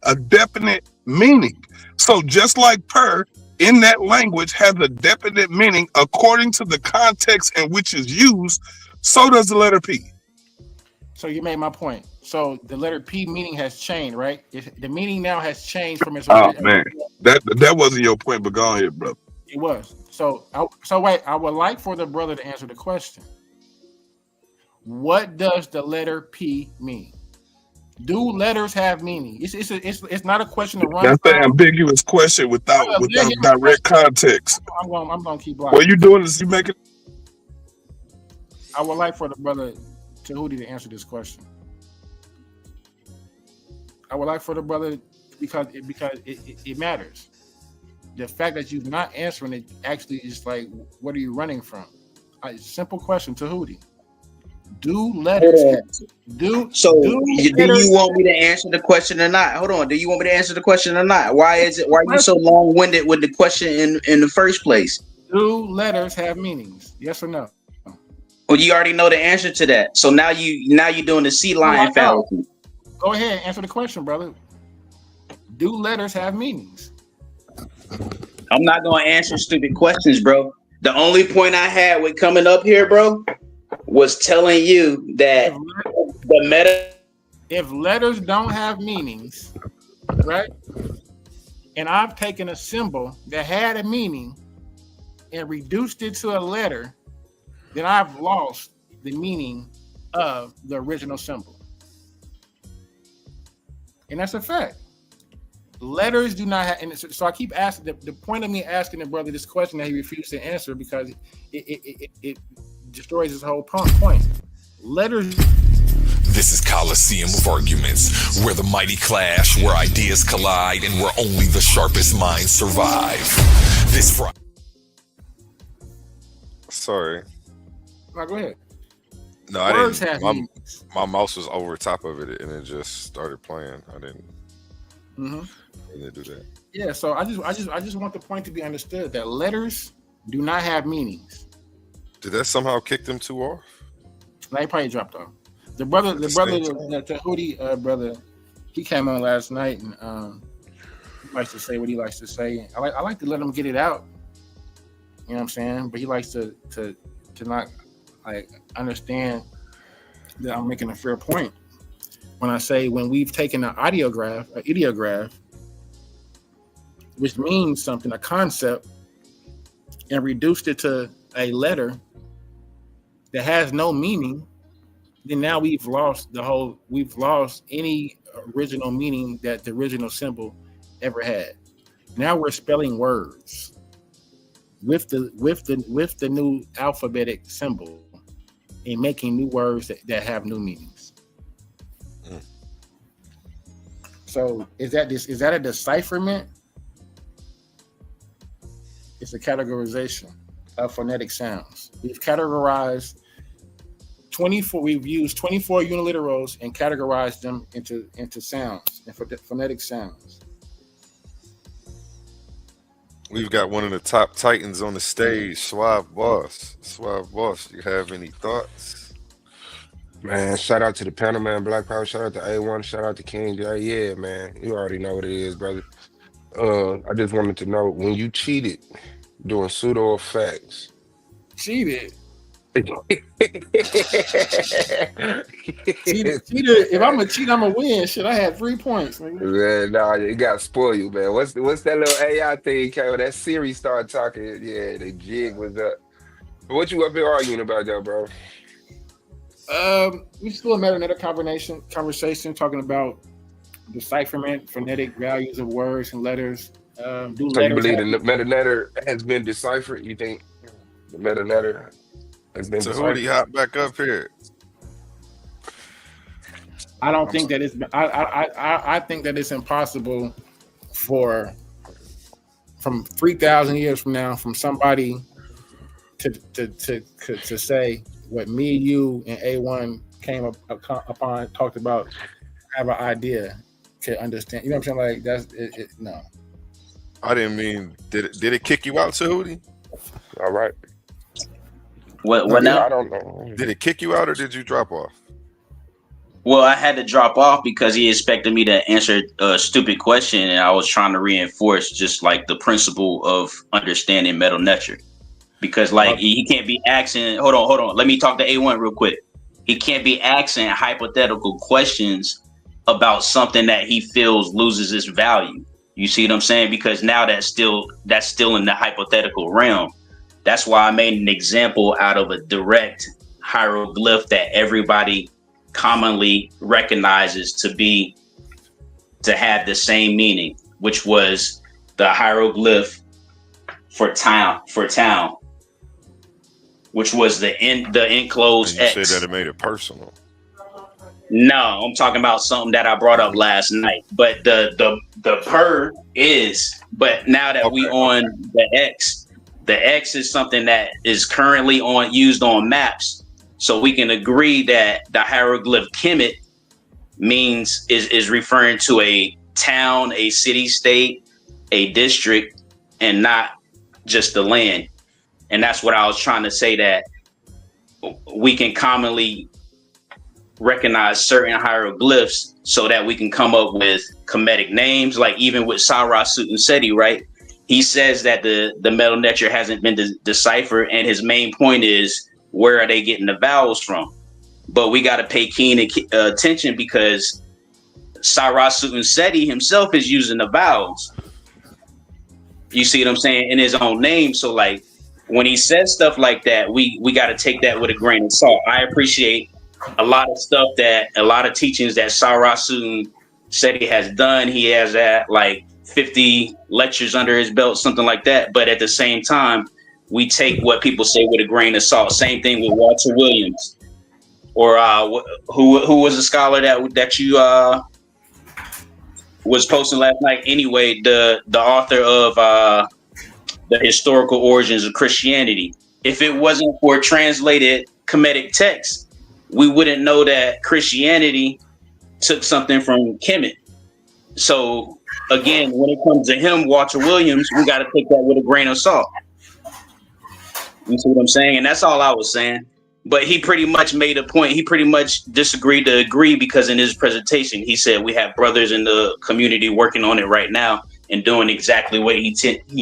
[SPEAKER 5] a definite meaning. So just like per in that language has a definite meaning according to the context in which it's used, so does the letter P.
[SPEAKER 1] So you made my point. So the letter P meaning has changed, right? The meaning now has changed from its
[SPEAKER 5] original. Oh man, that wasn't your point, but go ahead, brother.
[SPEAKER 1] It was. So wait, I would like for the brother to answer the question. What does the letter P mean? Do letters have meaning? It's not a question to run.
[SPEAKER 5] That's an ambiguous question without direct context.
[SPEAKER 1] I'm going to keep blocking.
[SPEAKER 5] What you're doing is you make it.
[SPEAKER 1] I would like for the brother Tahuti to answer this question. I would like for the brother because it matters. The fact that you're not answering it actually is like, what are you running from? A simple question to Hootie. Do letters
[SPEAKER 4] do you want me to answer the question or not? Hold on. Do you want me to answer the question or not? Why are you so long-winded with the question in the first place?
[SPEAKER 1] Do letters have meanings? Yes or no?
[SPEAKER 4] Well, you already know the answer to that. So now you're doing the sea lion fallacy.
[SPEAKER 1] Go ahead, answer the question, brother. Do letters have meanings?
[SPEAKER 4] I'm not going to answer stupid questions, bro. The only point I had with coming up here, bro, was telling you that
[SPEAKER 1] if letters don't have meanings, right? And I've taken a symbol that had a meaning and reduced it to a letter, then I've lost the meaning of the original symbol. And that's a fact. Letters do not have, and so I keep asking, the point of me asking the brother this question that he refused to answer because it destroys his whole point. Letters.
[SPEAKER 6] This is Coliseum of Arguments, where the mighty clash, where ideas collide, and where only the sharpest minds survive. This Friday.
[SPEAKER 3] Sorry.
[SPEAKER 1] No, go ahead.
[SPEAKER 3] No,
[SPEAKER 1] Words
[SPEAKER 3] I didn't. My mouse was over top of it, and it just started playing. I didn't. I didn't do that.
[SPEAKER 1] Yeah, so I just want the point to be understood that letters do not have meanings.
[SPEAKER 3] Did that somehow kick them two off?
[SPEAKER 1] No, he probably dropped off. The Hootie brother, he came on last night and he likes to say what he likes to say. I like to let him get it out. You know what I'm saying? But he likes to not like understand that I'm making a fair point when I say when we've taken an ideograph, which means something, a concept, and reduced it to a letter that has no meaning, then now we've lost any original meaning that the original symbol ever had. Now we're spelling words with the new alphabetic symbol and making new words that have new meanings. So is that a decipherment? It's a categorization of phonetic sounds. We've categorized 24. We've used 24 uniliterals and categorized them into sounds and phonetic sounds.
[SPEAKER 3] We've got one of the top titans on the stage, Suave Boss. Suave Boss, you have any thoughts?
[SPEAKER 7] Man, shout out to the panel, man. Black Power, shout out to A1, shout out to King J. Yeah, man. You already know what it is, brother. I just wanted to know, when you cheated doing pseudo effects.
[SPEAKER 1] Cheated? Cheater, if I'm a cheat, I'm a win. Shit, I had 3 points.
[SPEAKER 7] Man, nah, it got spoiled, man. What's that little AI thing, Kyle? That Siri started talking. Yeah, the jig was up. But what you up here arguing about, though, bro?
[SPEAKER 1] We still had another conversation talking about decipherment, phonetic values of words and letters.
[SPEAKER 7] So you believe the meta-letter has been deciphered? You think the meta-letter has been deciphered?
[SPEAKER 3] So who do you hop back up here?
[SPEAKER 1] I don't think that it's. I think that it's impossible from 3,000 years from now, from somebody to say what me, you, and A1 came upon, talked about, have an idea to understand. You know what I'm saying? Like that's it. No.
[SPEAKER 3] I didn't mean. Did it kick you out, Hootie?
[SPEAKER 7] All right.
[SPEAKER 4] What now?
[SPEAKER 7] I don't know.
[SPEAKER 3] Did it kick you out or did you drop off?
[SPEAKER 4] Well, I had to drop off because he expected me to answer a stupid question, and I was trying to reinforce just like the principle of understanding metal nature. Because like he can't be asking. Hold on. Let me talk to A1 real quick. He can't be asking hypothetical questions about something that he feels loses its value. You see what I'm saying? Because now that's still in the hypothetical realm. That's why I made an example out of a direct hieroglyph that everybody commonly recognizes to have the same meaning, which was the hieroglyph for town, which was the enclosed
[SPEAKER 3] And you
[SPEAKER 4] X.
[SPEAKER 3] said that it made it personal.
[SPEAKER 4] No, I'm talking about something that I brought up last night. But the per is, but now that we on the X, The X is something that is currently used on maps. So we can agree that the hieroglyph Kemet is referring to a town, a city state, a district, and not just the land. And that's what I was trying to say, that we can commonly recognize certain hieroglyphs so that we can come up with Kemetic names, like even with Sarah-Suten-Seti, right? He says that the Medu Neter hasn't been deciphered, and his main point is, where are they getting the vowels from? But we got to pay keen attention, because Sarah-Suten-Seti himself is using the vowels. You see what I'm saying? In his own name. So like when he says stuff like that, we got to take that with a grain of salt. I appreciate a lot of stuff, that a lot of teachings that Sarah-Suten-Seti has done. He has that like 50 lectures under his belt, something like that. But at the same time, we take what people say with a grain of salt. Same thing with Walter Williams, or who was a scholar that you was posting last night. Anyway, the author of the historical origins of Christianity. If it wasn't for translated Kemetic texts, we wouldn't know that Christianity took something from Kemet. So again, when it comes to him, Walter Williams, we got to take that with a grain of salt. You see what I'm saying? And that's all I was saying. But he pretty much made a point. He pretty much disagreed to agree, because in his presentation, he said we have brothers in the community working on it right now and doing exactly what he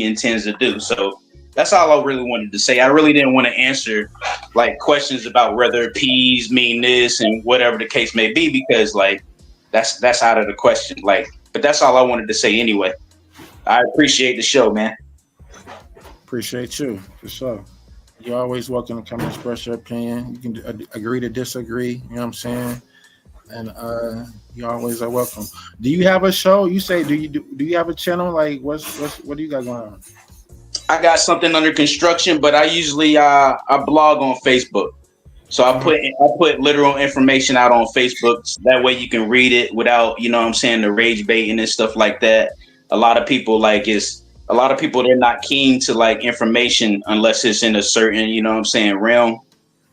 [SPEAKER 4] intends to do. So that's all I really wanted to say. I really didn't want to answer like questions about whether P's mean this and whatever the case may be, because like that's out of the question. Like, but that's all I wanted to say anyway. I appreciate the show, man.
[SPEAKER 1] Appreciate you, for sure. You're always welcome to come and express your opinion. You can agree to disagree. You know what I'm saying? And you always are welcome. Do you have a show? You say, do you have a channel? Like, what do you got going on?
[SPEAKER 4] I got something under construction, but I usually I blog on Facebook. So I put literal information out on Facebook. So that way you can read it without, you know what I'm saying, the rage baiting and stuff like that. A lot of people they're not keen to like information unless it's in a certain, you know what I'm saying, realm,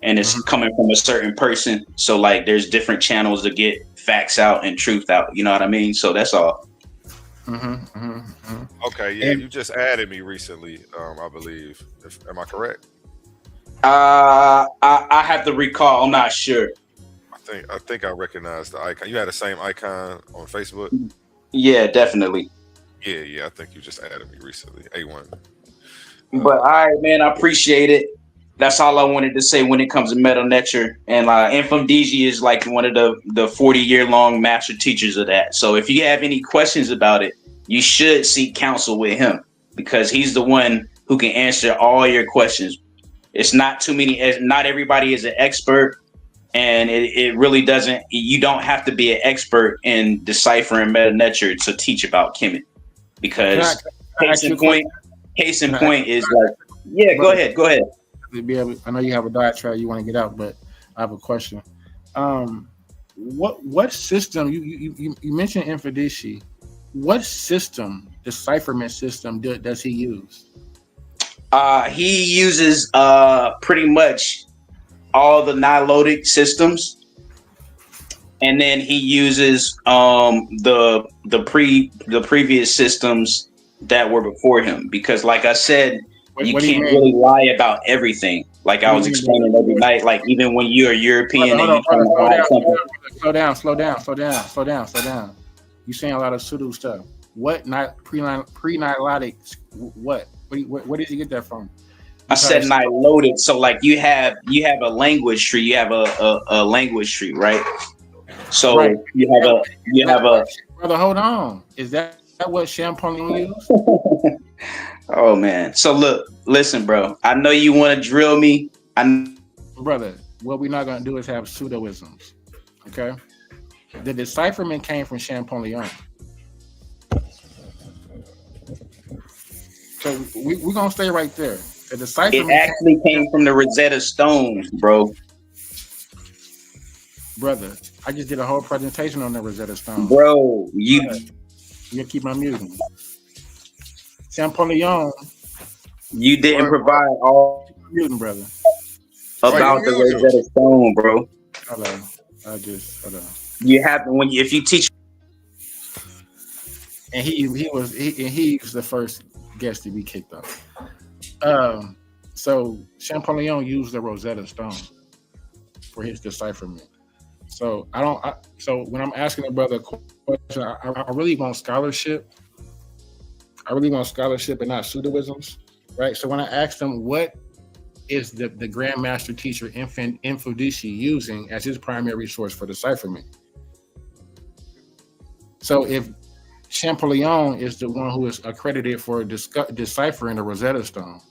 [SPEAKER 4] and it's coming from a certain person. So like there's different channels to get facts out and truth out. You know what I mean? So that's all.
[SPEAKER 3] Okay, yeah, you just added me recently, I believe. Am I correct?
[SPEAKER 4] I have to recall. I'm not sure.
[SPEAKER 3] I think I recognize the icon. You had the same icon on Facebook?
[SPEAKER 4] Yeah, definitely.
[SPEAKER 3] Yeah, I think you just added me recently. A1.
[SPEAKER 4] But all right, man, I appreciate it. That's all I wanted to say when it comes to Medu Neter. And Infam-DG is like one of the 40-year-long master teachers of that. So if you have any questions about it, you should seek counsel with him, because he's the one who can answer all your questions. It's not too many. Not everybody is an expert, and it really doesn't. You don't have to be an expert in deciphering Medu Neter to teach about Kemet, because case in point is like, yeah. Go ahead.
[SPEAKER 1] I know you have a diatribe you want to get out, but I have a question. What system you mentioned Infam-DG? What system, decipherment system, does he use?
[SPEAKER 4] He uses pretty much all the Nilotic systems, and then he uses the previous systems that were before him, because like I said, you can't really lie about everything. Like I was explaining every night, like even when you're European
[SPEAKER 1] Slow down. You're saying a lot of pseudo stuff. What pre-Nilotic? What did you get that from?
[SPEAKER 4] I said Nilotic. So like you have a language tree. You have a language tree, right? So right. you have a
[SPEAKER 1] brother. Hold on. Is that what Champollion used?
[SPEAKER 4] Oh man. So listen, bro. I know you want to drill me.
[SPEAKER 1] Brother, what we're not gonna do is have pseudoisms. Okay. The decipherment came from Champollion. So we're gonna stay right there. The decipherment
[SPEAKER 4] actually came from the Rosetta Stone, bro.
[SPEAKER 1] Brother, I just did a whole presentation on the Rosetta Stone.
[SPEAKER 4] Bro, you
[SPEAKER 1] keep my muting. Champollion
[SPEAKER 4] You didn't provide all
[SPEAKER 1] Muting, brother.
[SPEAKER 4] about the Rosetta Stone, bro.
[SPEAKER 1] Hold on. Hold on.
[SPEAKER 4] You have to if you teach.
[SPEAKER 1] And he was the first guest to be kicked off. So Champollion used the Rosetta Stone for his decipherment. So so when I'm asking a brother a question, I really want scholarship. I really want scholarship and not pseudoisms, right? So when I asked him what is the Grandmaster teacher Infodici using as his primary source for decipherment. So if Champollion is the one who is accredited for deciphering the Rosetta Stone,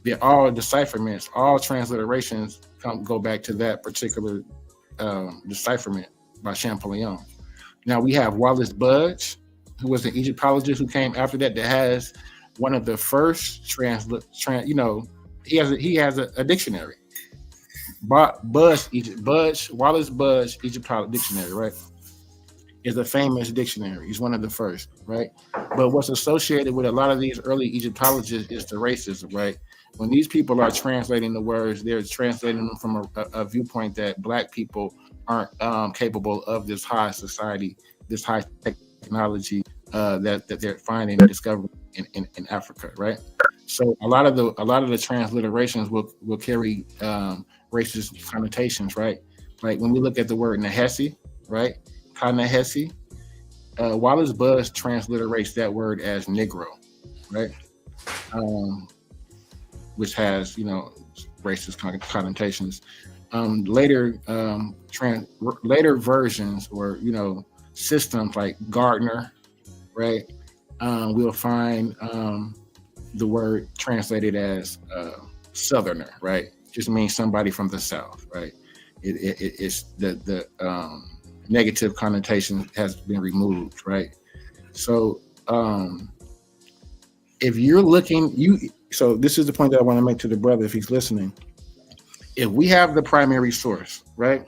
[SPEAKER 1] then all decipherments, all transliterations go back to that particular decipherment by Champollion. Now we have Wallace Budge, who was an Egyptologist who came after that has one of the first he has a dictionary. Wallace Budge Egyptology Dictionary, right? Is a famous dictionary. He's one of the first, right? But what's associated with a lot of these early Egyptologists is the racism, right? When these people are translating the words, they're translating them from a viewpoint that Black people aren't capable of this high society, this high technology that they're finding and discovering in Africa, right? So a lot of the transliterations will carry racist connotations, right? Like when we look at the word Nehesi, right? Ta-Nehesi, Wallace Budge transliterates that word as Negro, right? Which has racist connotations. Later versions or systems like Gardner, right? We'll find the word translated as Southerner, right? Just means somebody from the South, right? It's the negative connotation has been removed, right? So if you're looking, so this is the point that I want to make to the brother if he's listening. If we have the primary source, right,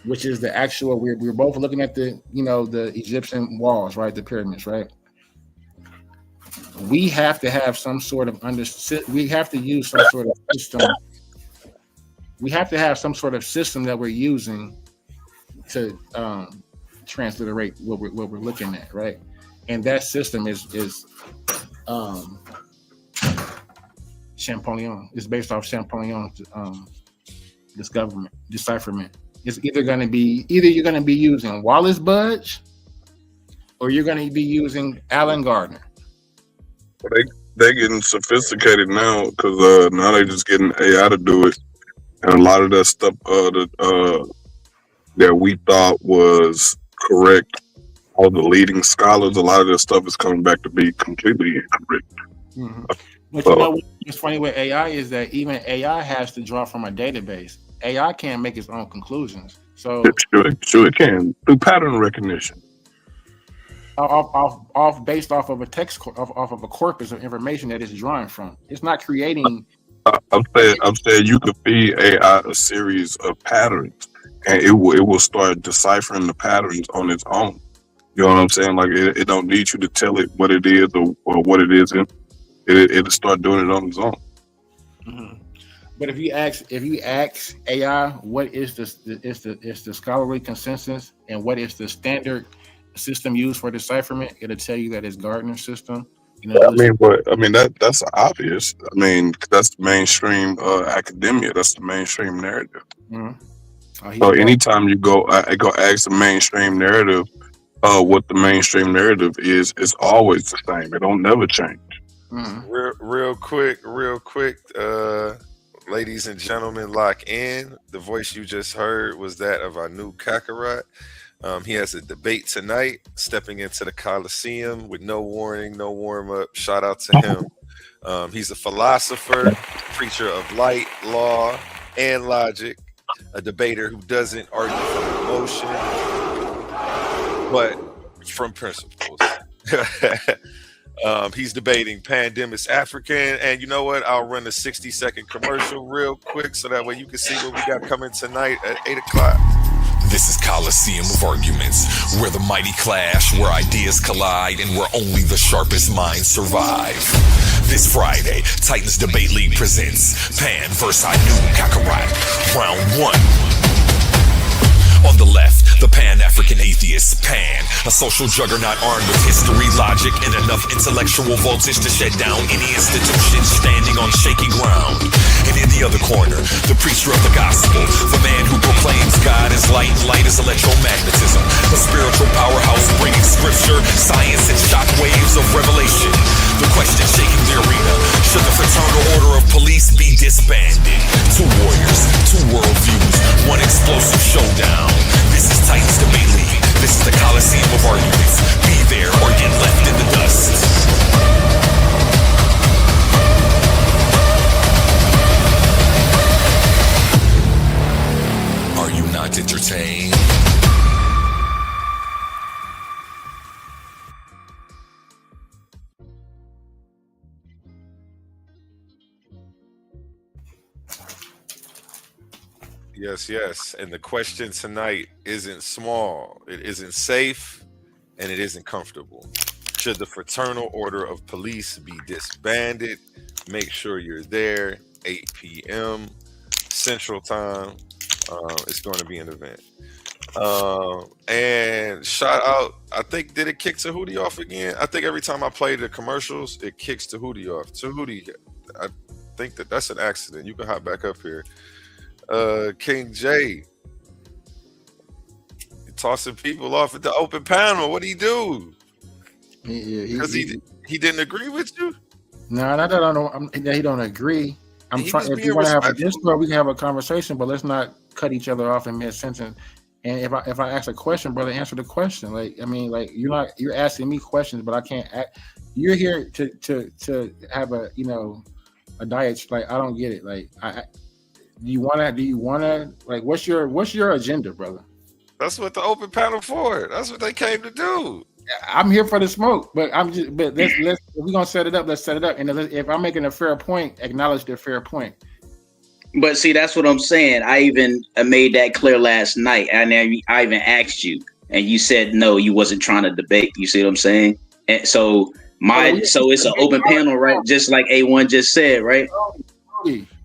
[SPEAKER 1] which is the actual, we're both looking at the Egyptian walls, right, the pyramids, right? We have to have some sort of we have to use some sort of system. We have to have some sort of system that we're using to transliterate what we're looking at, right? And that system is Champollion. It's based off Champollion's decipherment. It's either you're going to be using Wallace Budge or you're going to be using Alan Gardner.
[SPEAKER 5] They're getting sophisticated now because now they're just getting AI to do it, and a lot of that stuff that we thought was correct, all the leading scholars, a lot of that stuff is coming back to be completely incorrect.
[SPEAKER 1] Mm-hmm. But what's funny with AI is that even AI has to draw from a database. AI can't make its own conclusions. So
[SPEAKER 5] sure it can through pattern recognition.
[SPEAKER 1] Based off of a text, off of a corpus of information that it's drawing from. It's not creating.
[SPEAKER 5] I'm saying you could feed AI a series of patterns, and it will start deciphering the patterns on its own. You know what I'm saying? Like it don't need you to tell it what it is or what it isn't. It'll start doing it on its own.
[SPEAKER 1] Mm-hmm. But if you ask AI what is the scholarly consensus and what is the standard system used for decipherment, it'll tell you that it's Gardner's system.
[SPEAKER 5] That's obvious. I mean, that's the mainstream academia. That's the mainstream narrative. Mm-hmm. So anytime you go ask the mainstream narrative, what the mainstream narrative is, it's always the same. It don't never change.
[SPEAKER 3] Mm-hmm. Real quick, ladies and gentlemen, lock in. The voice you just heard was that of Anu Kakarot. He has a debate tonight, stepping into the Coliseum with no warning, no warm-up. Shout out to him. He's a philosopher, preacher of light, law, and logic, a debater who doesn't argue from emotion, but from principles. He's debating Pandemics African, and you know what? I'll run a 60-second commercial real quick so that way you can see what we got coming tonight at 8 o'clock.
[SPEAKER 6] This is Coliseum of Arguments, where the mighty clash, where ideas collide, and where only the sharpest minds survive. This Friday, Titans Debate League presents Pan vs. Anu Kakarot, Round 1. On the left, the Pan-African atheist, Pan, a social juggernaut armed with history, logic, and enough intellectual voltage to shut down any institution standing on shaky ground. And in the other corner, the preacher of the gospel, the man who proclaims God is light and light is electromagnetism, a spiritual powerhouse bringing scripture, science, and shockwaves of revelation. The question shaking the arena, should the fraternal order of police be disbanded? Two warriors, two worldviews, one explosive showdown. This is Titans Debate League. This is the Coliseum of Arguments. Be there or get left in the dust. Are you not entertained?
[SPEAKER 3] Yes. And the question tonight isn't small. It isn't safe, and it isn't comfortable. Should the Fraternal Order of Police be disbanded? Make sure you're there, 8 p.m. Central Time. It's going to be an event. And shout out, I think, did it kick Tahuti off again? I think every time I play the commercials, it kicks Tahuti off. Tahuti, I think that's an accident. You can hop back up here. King J, tossing people off at the open panel. What do he do? Because he didn't agree with you.
[SPEAKER 1] No, not that I don't. That he don't agree. I'm trying. If you want to have a Discord, we can have a conversation, but let's not cut each other off in mid sentence. And if I ask a question, brother, answer the question. Like, I mean, like you're asking me questions, but I can't. You're here to have a a diet. Like, I don't get it. Like, do you wanna like what's your agenda, brother?
[SPEAKER 3] That's what the open panel for. That's what they came to do.
[SPEAKER 1] I'm here for the smoke, but let's if we're gonna set it up, let's set it up. And if I'm making a fair point, acknowledge the fair point.
[SPEAKER 4] But see, that's what I'm saying. I even made that clear last night, and I even asked you, and you said no, you wasn't trying to debate. You see what I'm saying? And so it's an open panel, right? Just like A1 just said, right?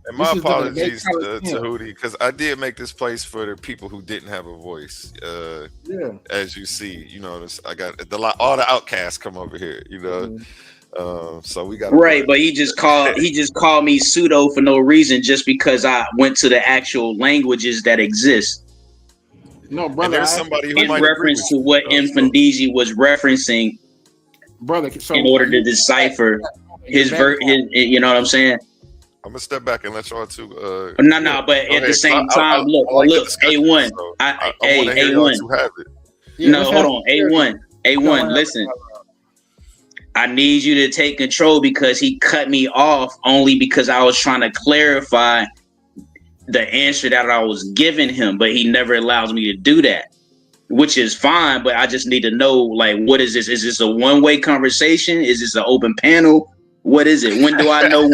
[SPEAKER 3] And my apologies to Hootie, because I did make this place for the people who didn't have a voice. As you see, I got all the outcasts come over here. So we got
[SPEAKER 4] right. But he just called me pseudo for no reason, just because I went to the actual languages that exist.
[SPEAKER 1] No, brother.
[SPEAKER 3] There's somebody who
[SPEAKER 4] in reference to what Mfundizi was referencing,
[SPEAKER 1] brother. So
[SPEAKER 4] in order to decipher his you know what I'm saying.
[SPEAKER 3] I'm gonna step back and let y'all two.
[SPEAKER 4] No, but at the same time, look, A1,
[SPEAKER 3] so
[SPEAKER 4] A1. No, hold on, A1. Listen, I need you to take control because he cut me off only because I was trying to clarify the answer that I was giving him, but he never allows me to do that, which is fine. But I just need to know, like, what is this? Is this a one-way conversation? Is this an open panel? What is it? When do I know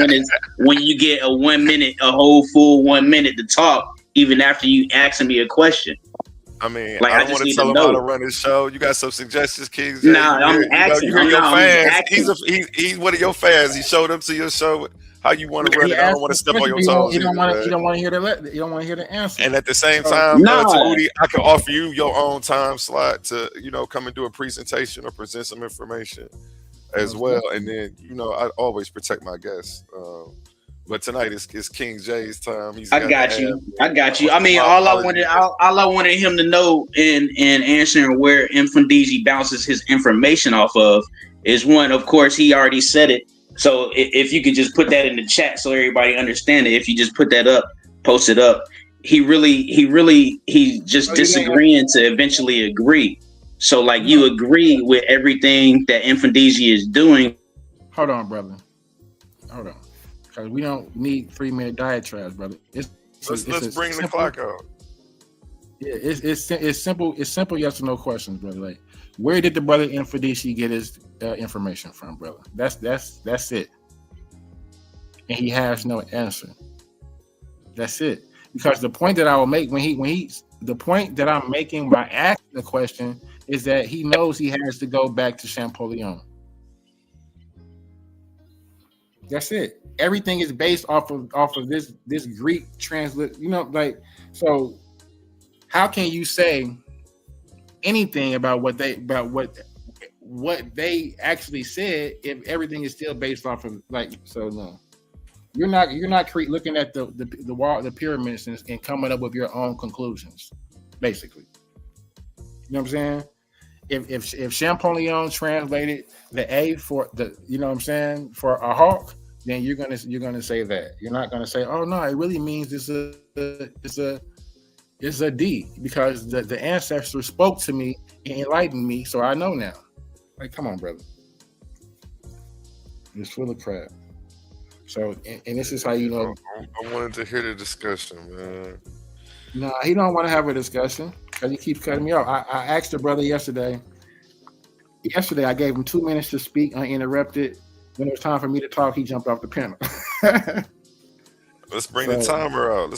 [SPEAKER 4] when you get a 1 minute, a whole full 1 minute to talk, even after you asking me a question?
[SPEAKER 3] I mean,
[SPEAKER 4] like,
[SPEAKER 3] I don't want to tell him how to run his show. You got some suggestions, Kings?
[SPEAKER 4] I'm asking.
[SPEAKER 3] You hear your fans. He's one of your fans. He showed up to your show. How you want to run it? I don't want to step on your toes.
[SPEAKER 1] You don't want to hear the answer.
[SPEAKER 3] And at the same time, Tahuti, I can offer you your own time slot to come and do a presentation or present some information as well. And then I always protect my guests. But tonight is King J's time.
[SPEAKER 4] I got you. I mean, all I wanted him to know in answering where Mfundizi bounces his information off of is one. Of course, he already said it. So if you could just put that in the chat so everybody understand it. If you just put that up, post it up. He's just disagreeing to eventually agree. So like you agree with everything that Mfundizi is doing.
[SPEAKER 1] Hold on, brother. Hold on. Because we don't need 3-minute diatribes, brother.
[SPEAKER 3] Let's bring the clock out.
[SPEAKER 1] Yeah, it's simple. It's simple yes or no questions, brother. Like, where did the brother Mfundizi get his information from, brother? That's it. And he has no answer. That's it. Because the point that I will make the point that I'm making by asking the question is that he knows he has to go back to Champollion. That's it. Everything is based off of this Greek translate. Like, so how can you say anything about what they actually said if everything is still based off of, like, so no. You're not looking at the wall, the pyramids, and coming up with your own conclusions, basically. You know what I'm saying? If Champollion translated the A for the, for a hawk, then you're gonna say that. You're not gonna say, oh no, it really means it's a D, because the ancestor spoke to me and enlightened me, so I know now. Like, come on, brother. It's full of crap. So, and this is how you know.
[SPEAKER 3] I wanted to hear the discussion, man.
[SPEAKER 1] No, he don't want to have a discussion because he keeps cutting me off. I asked the brother yesterday. Yesterday, I gave him 2 minutes to speak uninterrupted. When it was time for me to talk, he jumped off the panel.
[SPEAKER 3] Let's bring the timer out.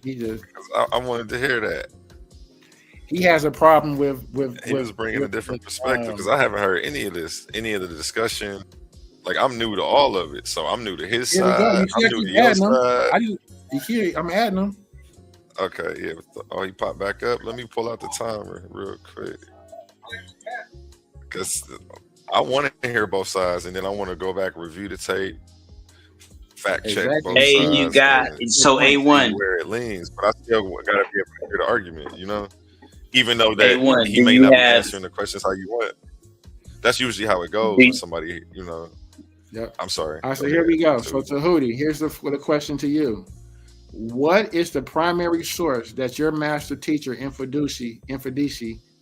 [SPEAKER 1] He just.
[SPEAKER 3] I wanted to hear that.
[SPEAKER 1] He has a problem with.
[SPEAKER 3] He was bringing a different perspective, because I haven't heard any of the discussion. Like, I'm new to all of it, so I'm new to his side. I'm new to your side.
[SPEAKER 1] I'm adding him.
[SPEAKER 3] Okay, yeah. He popped back up. Let me pull out the timer real quick, because I want to hear both sides, and then I want to go back, review the tape, fact check both sides.
[SPEAKER 4] Hey, you got so A1
[SPEAKER 3] where it leans, but I still gotta be able to hear the argument. Even though that
[SPEAKER 4] A1,
[SPEAKER 3] he may not be answering the questions how you want. That's usually how it goes with somebody.
[SPEAKER 1] Yep.
[SPEAKER 3] I'm sorry.
[SPEAKER 1] All right, so here we go. So Tahuti, here's the question to you. What is the primary source that your master teacher, Infidisi,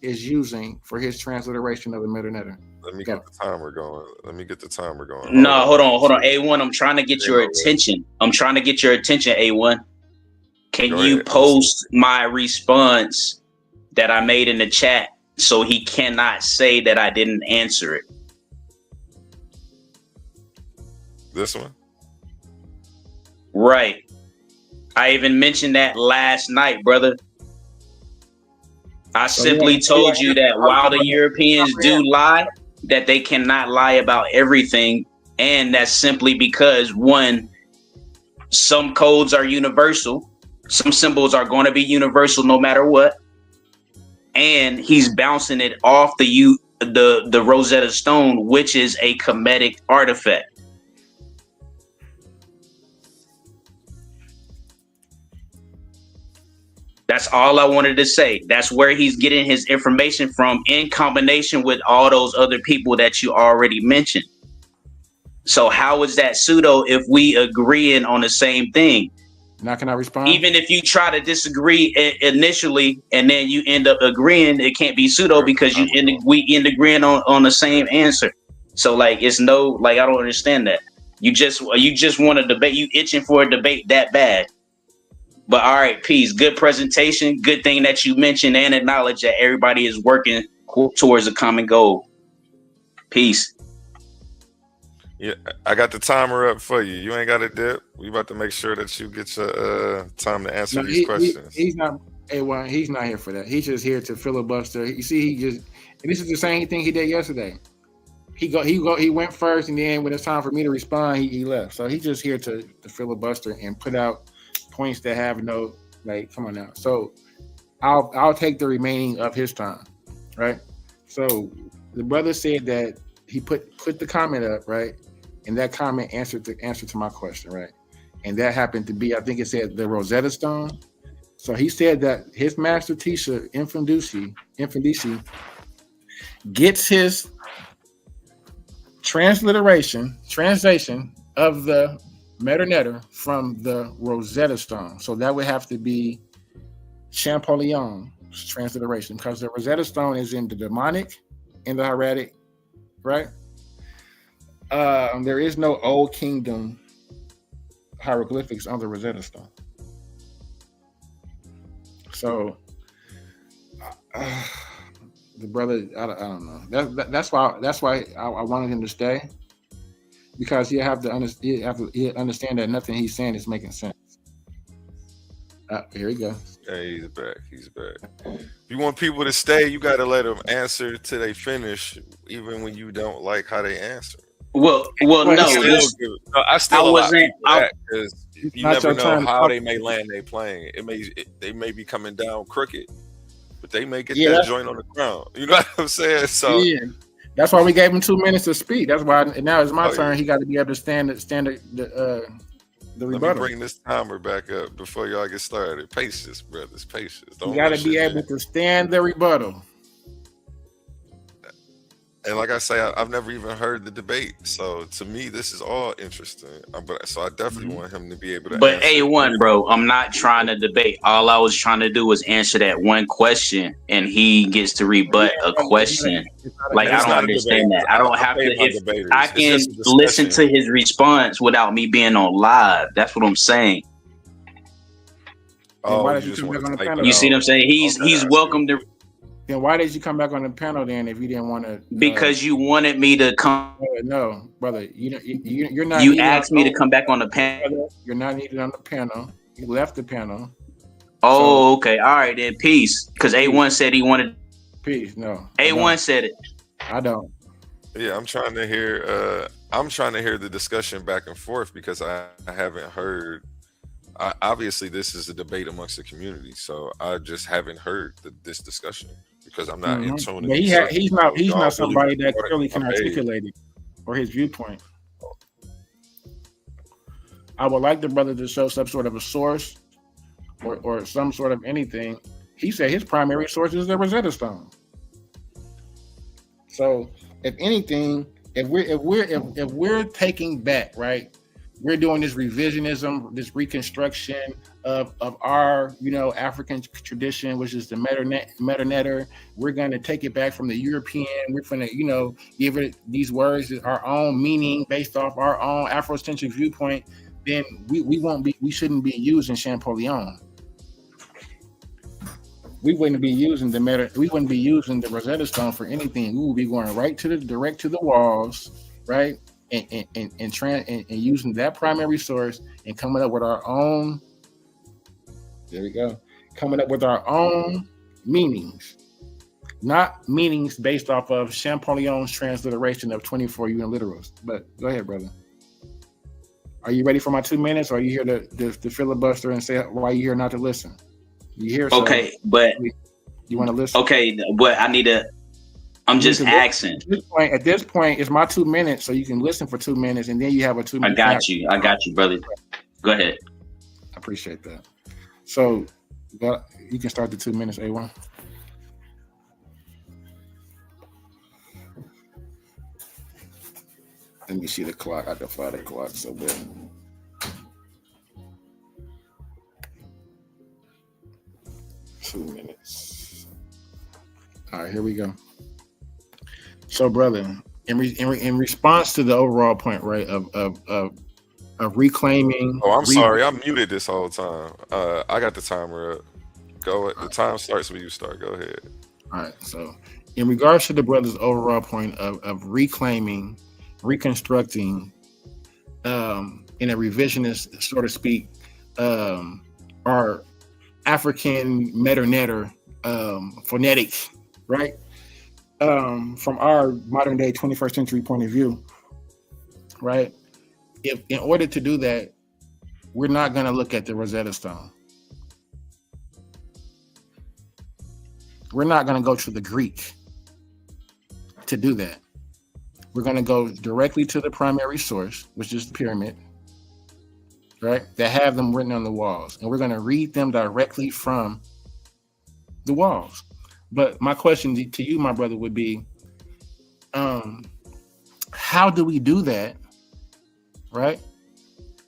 [SPEAKER 1] is using for his transliteration of the Meta-Netter?
[SPEAKER 3] Let me get the timer going.
[SPEAKER 4] No, hold on. A1, I'm trying to get your attention. A1. Can you post my response that I made in the chat so he cannot say that I didn't answer it?
[SPEAKER 3] This one?
[SPEAKER 4] Right. I even mentioned that last night, brother. I simply told you that while the Europeans do lie, that they cannot lie about everything. And that's simply because, one, some codes are universal. Some symbols are going to be universal no matter what. And he's bouncing it off the Rosetta Stone, which is a Kemetic artifact. That's all I wanted to say. That's where he's getting his information from, in combination with all those other people that you already mentioned. So how is that pseudo if we agreeing on the same thing?
[SPEAKER 1] Now can I respond?
[SPEAKER 4] Even if you try to disagree initially and then you end up agreeing, it can't be pseudo because we end agreeing on the same answer. So like, it's no, like, I don't understand that. You just want to debate. You itching for a debate that bad. But all right, peace. Good presentation. Good thing that you mentioned and acknowledge that everybody is working towards a common goal. Peace.
[SPEAKER 3] Yeah, I got the timer up for you. You ain't got it, dip. We about to make sure that you get your time to answer these questions.
[SPEAKER 1] He's not he's not here for that. He's just here to filibuster. You see, and this is the same thing he did yesterday. He went first, and then when it's time for me to respond, he left. So he's just here to filibuster and put out points that have no, like, come on now. So I'll take the remaining of his time, right? So the brother said that he put the comment up, right? And that comment answered to my question, right? And that happened to be, I think it said the Rosetta Stone. So he said that his master teacher, Infidisi, gets his translation of the Meta-Netter from the Rosetta Stone. So that would have to be Champollion's transliteration, because the Rosetta Stone is in the demonic and the hieratic, right? There is no Old Kingdom hieroglyphics on the Rosetta Stone. So the brother, I don't know. That's why I wanted him to stay, because he have to understand that nothing he's saying is making sense. Here we go.
[SPEAKER 3] Yeah, he's back. He's back. If you want people to stay, you got to let them answer till they finish, even when you don't like how they answer.
[SPEAKER 4] Well, no.
[SPEAKER 3] I still wasn't because you never know how they may land their plane. They may be coming down crooked, but they may get that joint on the ground. You know what I'm saying? So
[SPEAKER 1] yeah, that's why we gave him 2 minutes to speak. That's why now it's my turn. He got to be able to stand the rebuttal.
[SPEAKER 3] Let me bring this timer back up before y'all get started. Patience, brothers. Patience.
[SPEAKER 1] You got to be able to stand the rebuttal.
[SPEAKER 3] And like I say, I've never even heard the debate. So to me, this is all interesting. So I definitely want him to be able to.
[SPEAKER 4] But A1, bro, I'm not trying to debate. All I was trying to do was answer that one question, and he gets to rebut a question. Like, I don't understand that. I don't have to. If I can listen to his response without me being on live, that's what I'm saying.
[SPEAKER 3] Oh,
[SPEAKER 1] you
[SPEAKER 4] see what I'm saying? He's welcome to.
[SPEAKER 1] Then why did you come back on the panel then if you didn't want to?
[SPEAKER 4] Because you wanted me to come.
[SPEAKER 1] No, brother, you're not.
[SPEAKER 4] You asked me to come back on the panel.
[SPEAKER 1] You're not needed on the panel. You left the panel.
[SPEAKER 4] Oh, okay. All right, then peace. Because A1 said he wanted.
[SPEAKER 1] Peace. No.
[SPEAKER 4] A1 said it.
[SPEAKER 1] I don't.
[SPEAKER 3] Yeah, I'm trying to hear. I'm trying to hear the discussion back and forth because I haven't heard. Obviously, this is a debate amongst the community, so I just haven't heard this discussion because I'm not in tune.
[SPEAKER 1] Yeah, he's not somebody that clearly can articulate it or his viewpoint. I would like the brother to show some sort of a source or some sort of anything. He said his primary source is the Rosetta Stone. So, if anything, if we're taking back, right? We're doing this revisionism, this reconstruction of our, African tradition, which is the Metanetter. We're going to take it back from the European. We're going to, give it these words our own meaning based off our own Afrocentric viewpoint. Then we shouldn't be using Champollion. We wouldn't be using the Rosetta Stone for anything. We would be going direct to the walls, right? And using that primary source and coming up with our own. There we go. Coming up with our own meanings, not meanings based off of Champollion's transliteration of 24 uniliterals. But go ahead, brother. Are you ready for my 2 minutes? Or are you here to filibuster and say why you here not to listen? You here?
[SPEAKER 4] Okay, but
[SPEAKER 1] you want to listen?
[SPEAKER 4] Okay, but I need to. I'm just asking.
[SPEAKER 1] At this point, it's my 2 minutes, so you can listen for 2 minutes, and then you have a 2 minute.
[SPEAKER 4] I got you, brother. Go ahead.
[SPEAKER 1] I appreciate that. So, you can start the 2 minutes, A1. Let me see the clock. I can fly the clock so bad. Two minutes. All right, here we go. So, brother, in response to the overall point, right, of reclaiming.
[SPEAKER 3] Oh, I'm sorry, I'm muted this whole time. I got the timer up. Go. The time starts when you start. Go ahead.
[SPEAKER 1] All right. So, in regards to the brother's overall point of reclaiming, reconstructing, in a revisionist, so to speak, our African Metanetter phonetics, right? From our modern day 21st century point of view, right? If in order to do that, we're not going to look at the Rosetta Stone. We're not going to go to the Greek to do that. We're going to go directly to the primary source, which is the pyramid, right? That have them written on the walls. And we're going to read them directly from the walls. But my question to you, my brother, would be, how do we do that, right?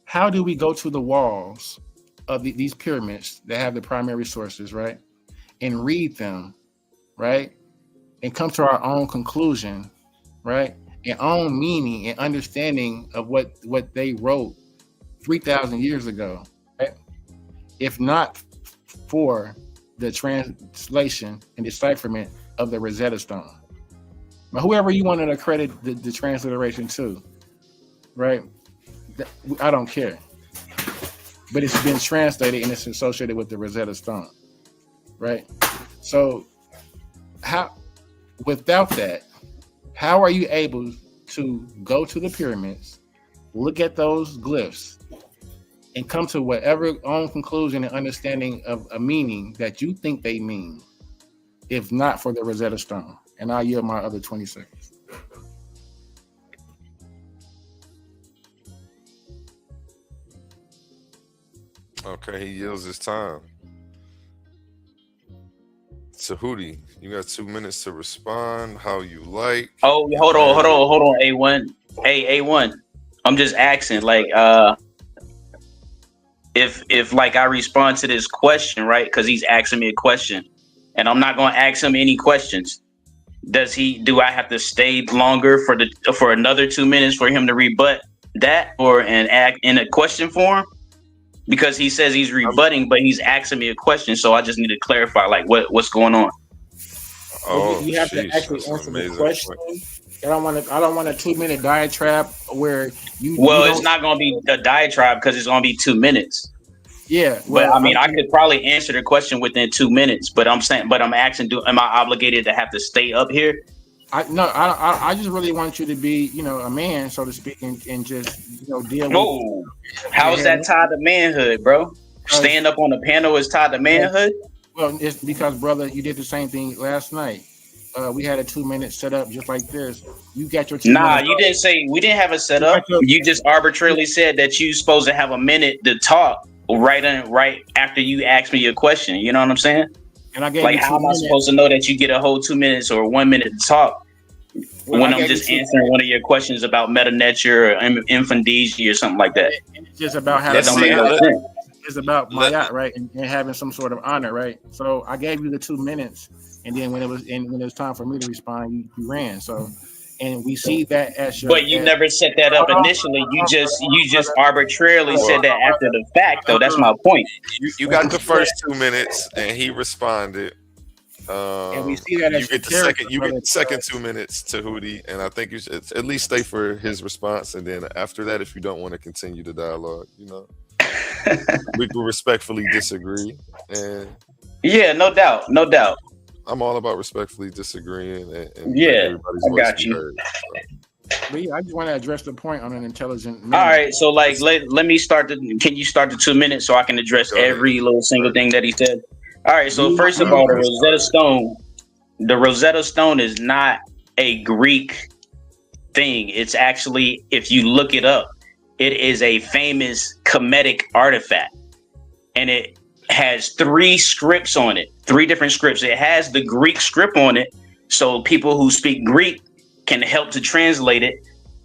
[SPEAKER 1] How do we go to the walls of these pyramids that have the primary sources, right? And read them, right? And come to our own conclusion, right? And own meaning and understanding of what they wrote 3,000 years ago, right? If not for the translation and decipherment of the Rosetta Stone. But whoever you wanted to credit the transliteration to, right? I don't care. but it's been translated and it's associated with the Rosetta Stone, right? So, without that, how are you able to go to the pyramids, look at those glyphs, and come to whatever own conclusion and understanding of a meaning that you think they mean, if not for the Rosetta Stone? And I'll yield my other 20 seconds.
[SPEAKER 3] Okay, he yields his time. Tahuti, you got 2 minutes to respond how you like.
[SPEAKER 4] Oh, hold on, A1. Hey, A1. I'm just asking, like, if like I respond to this question, right? Because he's asking me a question, and I'm not gonna ask him any questions. Do I have to stay longer for another 2 minutes for him to rebut that or an act in a question form? Because he says he's rebutting, but he's asking me a question, so I just need to clarify, like, what's going on.
[SPEAKER 3] Oh,
[SPEAKER 1] you have to actually answer the question. I don't want a 2 minute diatribe where you.
[SPEAKER 4] Well, it's not going to be a diatribe because it's going to be 2 minutes.
[SPEAKER 1] Yeah,
[SPEAKER 4] well, but I mean, I could probably answer the question within 2 minutes. But I'm asking, am I obligated to have to stay up here?
[SPEAKER 1] I just really want you to be, a man, so to speak, and just, deal with.
[SPEAKER 4] Whoa, how is that tied to manhood, bro? Staying up on the panel is tied to manhood?
[SPEAKER 1] Well, it's because, brother, you did the same thing last night. We had a 2 minute setup just like this. You got your 2
[SPEAKER 4] minutes. You didn't say we didn't have a setup. You just arbitrarily said that you supposed to have a minute to talk right after you asked me your question. You know what I'm saying?
[SPEAKER 1] And I gave
[SPEAKER 4] like, how am I supposed to know that you get a whole 2 minutes or 1 minute to talk when I'm just answering one of your questions about meta nature or infundigia or something like that?
[SPEAKER 1] It's just about how that don't make no sense. It's about mayat, right, and having some sort of honor, right? So I gave you the 2 minutes, and then when it was time for me to respond, you ran. So, and we see that as your.
[SPEAKER 4] But you never set that up initially. You just arbitrarily said that after the fact, though. That's my point.
[SPEAKER 3] You got the first 2 minutes, and he responded.
[SPEAKER 1] And we see that as
[SPEAKER 3] you get the second 2 minutes to Hootie, and I think you should at least stay for his response, and then after that, if you don't want to continue the dialogue, we can respectfully disagree. And
[SPEAKER 4] yeah, no doubt.
[SPEAKER 3] I'm all about respectfully disagreeing, and
[SPEAKER 4] yeah, I got you.
[SPEAKER 3] Heard, so.
[SPEAKER 1] But yeah, I just want to address the point on an intelligent
[SPEAKER 4] manner. All right, so like let me start can you start the 2 minutes so I can address every little single thing that he said? All right, so first of all, the Rosetta Stone is not a Greek thing. It's actually, if you look it up, it is a famous Kemetic artifact, and it has 3 scripts on it, 3 different scripts. It has the Greek script on it, so people who speak Greek can help to translate it,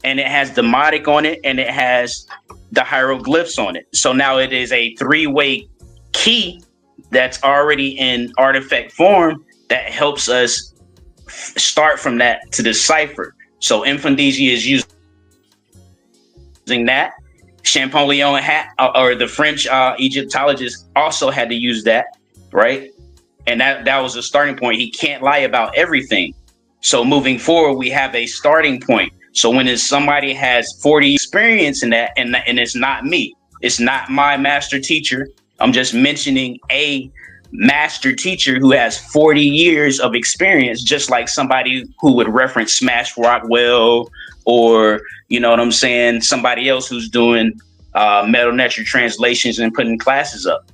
[SPEAKER 4] and it has Demotic on it, and it has the hieroglyphs on it. So now it is a 3-way key that's already in artifact form that helps us start from that to decipher. So infundigia is using that. Champollion or the French Egyptologist also had to use that, right? And that was a starting point. He can't lie about everything. So moving forward, we have a starting point. So when somebody has 40 experience in that, and it's not me, it's not my master teacher. I'm just mentioning a master teacher who has 40 years of experience, just like somebody who would reference Smash Rockwell or, you know what I'm saying, somebody else who's doing Meta Nature translations and putting classes up.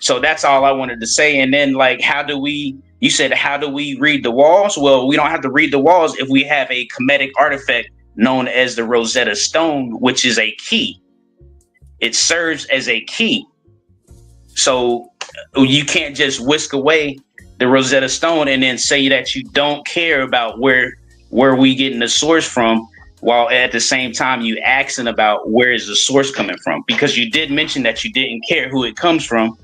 [SPEAKER 4] So that's all I wanted to say. And then, like, how do we read the walls? Well, we don't have to read the walls if we have a Kemetic artifact known as the Rosetta Stone, which is a key. It serves as a key. So you can't just whisk away the Rosetta Stone and then say that you don't care about where we getting the source from, while at the same time you asking about where is the source coming from, because you did mention that you didn't care who it comes from.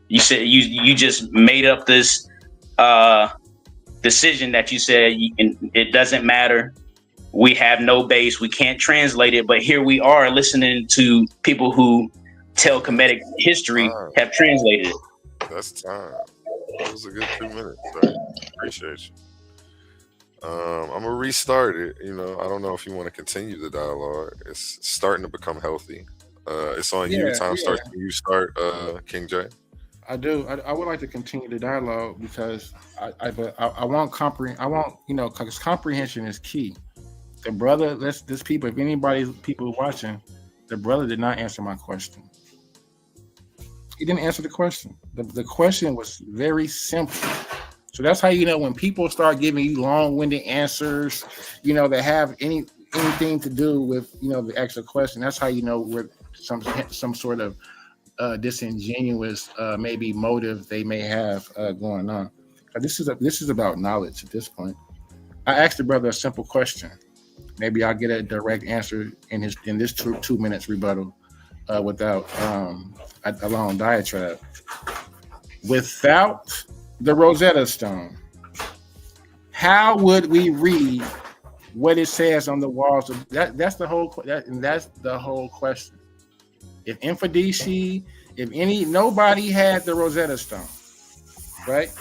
[SPEAKER 4] You said you just made up this decision that you said it doesn't matter. We have no base. We can't translate it. But here we are listening to people who tell Kemetic history have translated it.
[SPEAKER 3] That's time. That was a good 2 minutes. Right? Appreciate you. I'm gonna restart it. I don't know if you want to continue the dialogue. It's starting to become healthy. It's on you. Time starts when you start, King J.
[SPEAKER 1] I do. I would like to continue the dialogue because I want comprehend. I want, because comprehension is key. The brother, this people, if anybody, people watching, the brother did not answer my question. He didn't answer the question. The question was very simple. So that's how you know when people start giving you long-winded answers, that have anything to do with the actual question. That's how you know where some sort of disingenuous maybe motive they may have going on. This is about knowledge at this point. I asked the brother a simple question. Maybe I'll get a direct answer in this 2 minutes rebuttal without a long diatribe. Without the Rosetta Stone, how would we read what it says on the walls? That's the whole question. If Infodici, nobody had the Rosetta Stone, right?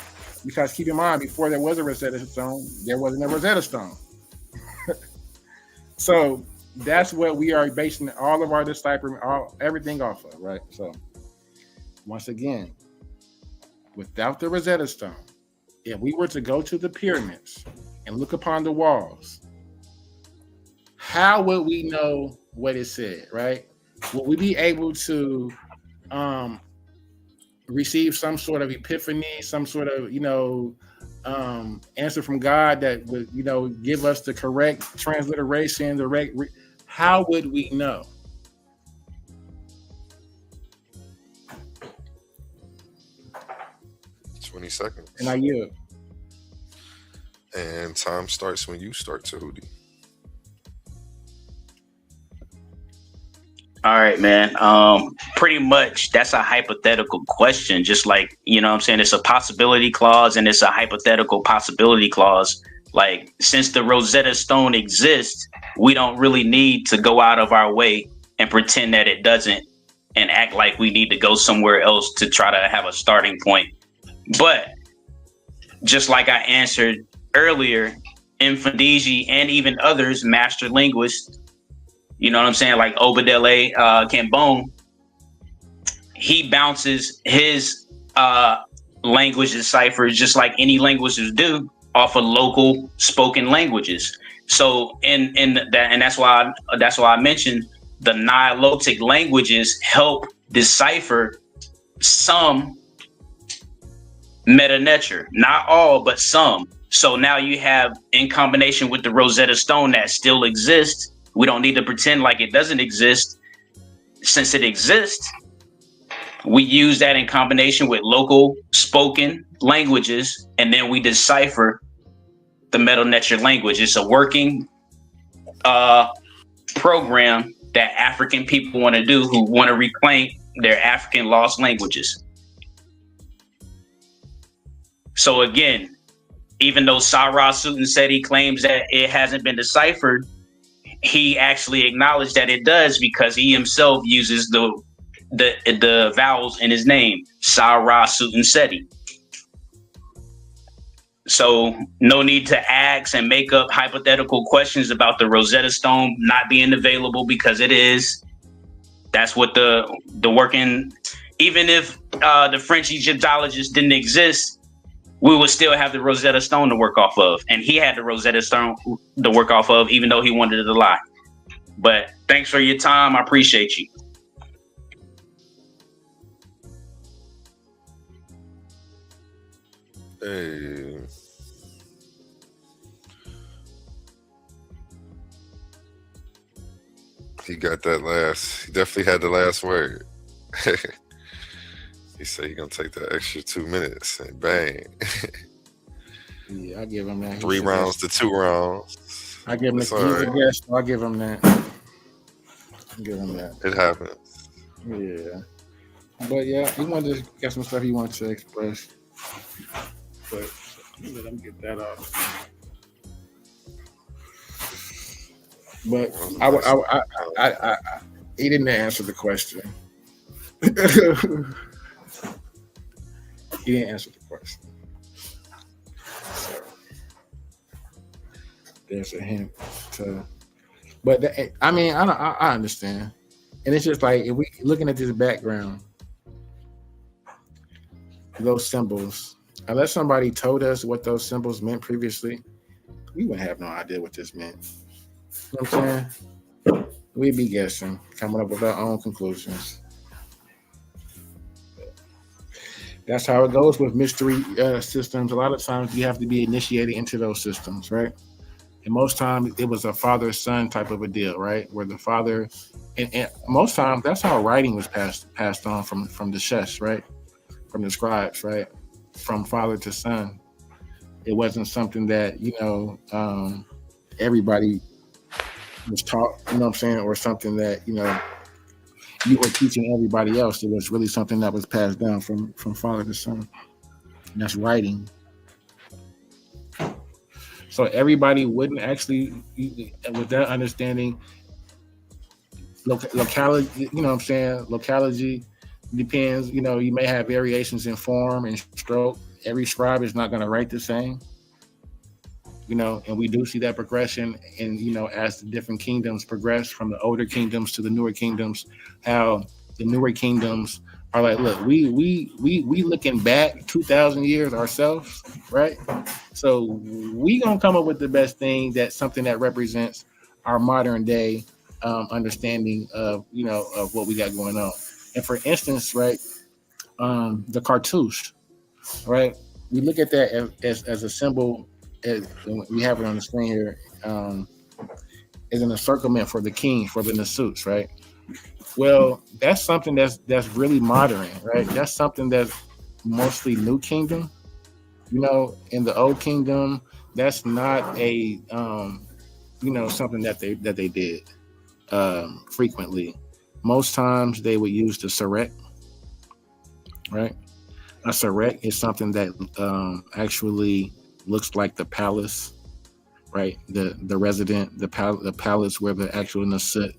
[SPEAKER 1] Because keep in mind, before there was a Rosetta Stone, there wasn't a Rosetta Stone. So that's what we are basing all of our deciphering, everything off of, right? So once again, without the Rosetta Stone, if we were to go to the pyramids and look upon the walls, how would we know what it said, right? Will we be able to receive some sort of epiphany, some sort of, answer from God that would, give us the correct transliteration, how would we know?
[SPEAKER 3] 20 seconds.
[SPEAKER 1] And I yield.
[SPEAKER 3] And time starts when you start, Tahuti.
[SPEAKER 4] All right, man. Pretty much that's a hypothetical question. Just like, I'm saying, it's a possibility clause and it's a hypothetical possibility clause. Like, since the Rosetta Stone exists, we don't really need to go out of our way and pretend that it doesn't and act like we need to go somewhere else to try to have a starting point. But just like I answered earlier, Infodici and even others, master linguists, you know what I'm saying? Like Obadele Cambone, he bounces his language ciphers just like any languages do off of local spoken languages. So in that, and that's why I mentioned the Nilotic languages help decipher some Meta-Neter, not all, but some. So now you have, in combination with the Rosetta Stone that still exists, we don't need to pretend like it doesn't exist. Since it exists, we use that in combination with local spoken languages, and then we decipher the Meta-Neter language. It's a working program that African people want to do who want to reclaim their African lost languages. So again, even though Sarah Sutanseti claims that it hasn't been deciphered, he actually acknowledged that it does because he himself uses the vowels in his name, Sarah Sutanseti. So no need to ask and make up hypothetical questions about the Rosetta Stone not being available, because it is. That's what the working, even if the French Egyptologists didn't exist, we would still have the Rosetta Stone to work off of. And he had the Rosetta Stone to work off of, even though he wanted to lie. But thanks for your time. I appreciate you.
[SPEAKER 3] Hey. He got that he definitely had the last word. He said he's gonna take that extra 2 minutes and bang.
[SPEAKER 1] Yeah, I give him that.
[SPEAKER 3] 3 rounds to 2 rounds.
[SPEAKER 1] I give him
[SPEAKER 3] It's
[SPEAKER 1] the
[SPEAKER 3] all right.
[SPEAKER 1] guest. I'll give him that. Give him that.
[SPEAKER 3] It happens.
[SPEAKER 1] Yeah. But yeah, he wanted to get some stuff he wanted to express. But let him get that off. But I he didn't answer the question. He didn't answer the question. So there's a hint to, but I understand. And it's just like if we looking at this background, those symbols, unless somebody told us what those symbols meant previously, we wouldn't have no idea what this meant. You know what I'm saying? We'd be guessing, coming up with our own conclusions. That's how it goes with mystery systems. A lot of times you have to be initiated into those systems, right? And most times it was a father-son type of a deal, right? Where the father, and most times that's how writing was passed on from the chefs, right? From the scribes, right? From father to son. It wasn't something that, everybody was taught, you know what I'm saying? Or something that, you were teaching everybody else. It was really something that was passed down from father to son. And that's writing. So everybody wouldn't actually, with that understanding, locality, you know what I'm saying? Locality depends, you may have variations in form and stroke. Every scribe is not going to write the same, and we do see that progression. And, as the different kingdoms progress from the older kingdoms to the newer kingdoms, how the newer kingdoms are like, look, we looking back 2,000 years ourselves, right? So we gonna come up with the best thing, that's something that represents our modern day understanding of, of what we got going on. And for instance, right, the cartouche, right? We look at that as a symbol, as we have it on the screen here, as an encirclement for the king, for the Nasuts, right? Well, that's something that's really modern, right? That's something that's mostly New Kingdom. In the Old Kingdom, that's not a something that they did frequently. Most times they would use the Sarek, right? A Sarek is something that actually looks like the palace, right? The resident, the palace where the actual Nasut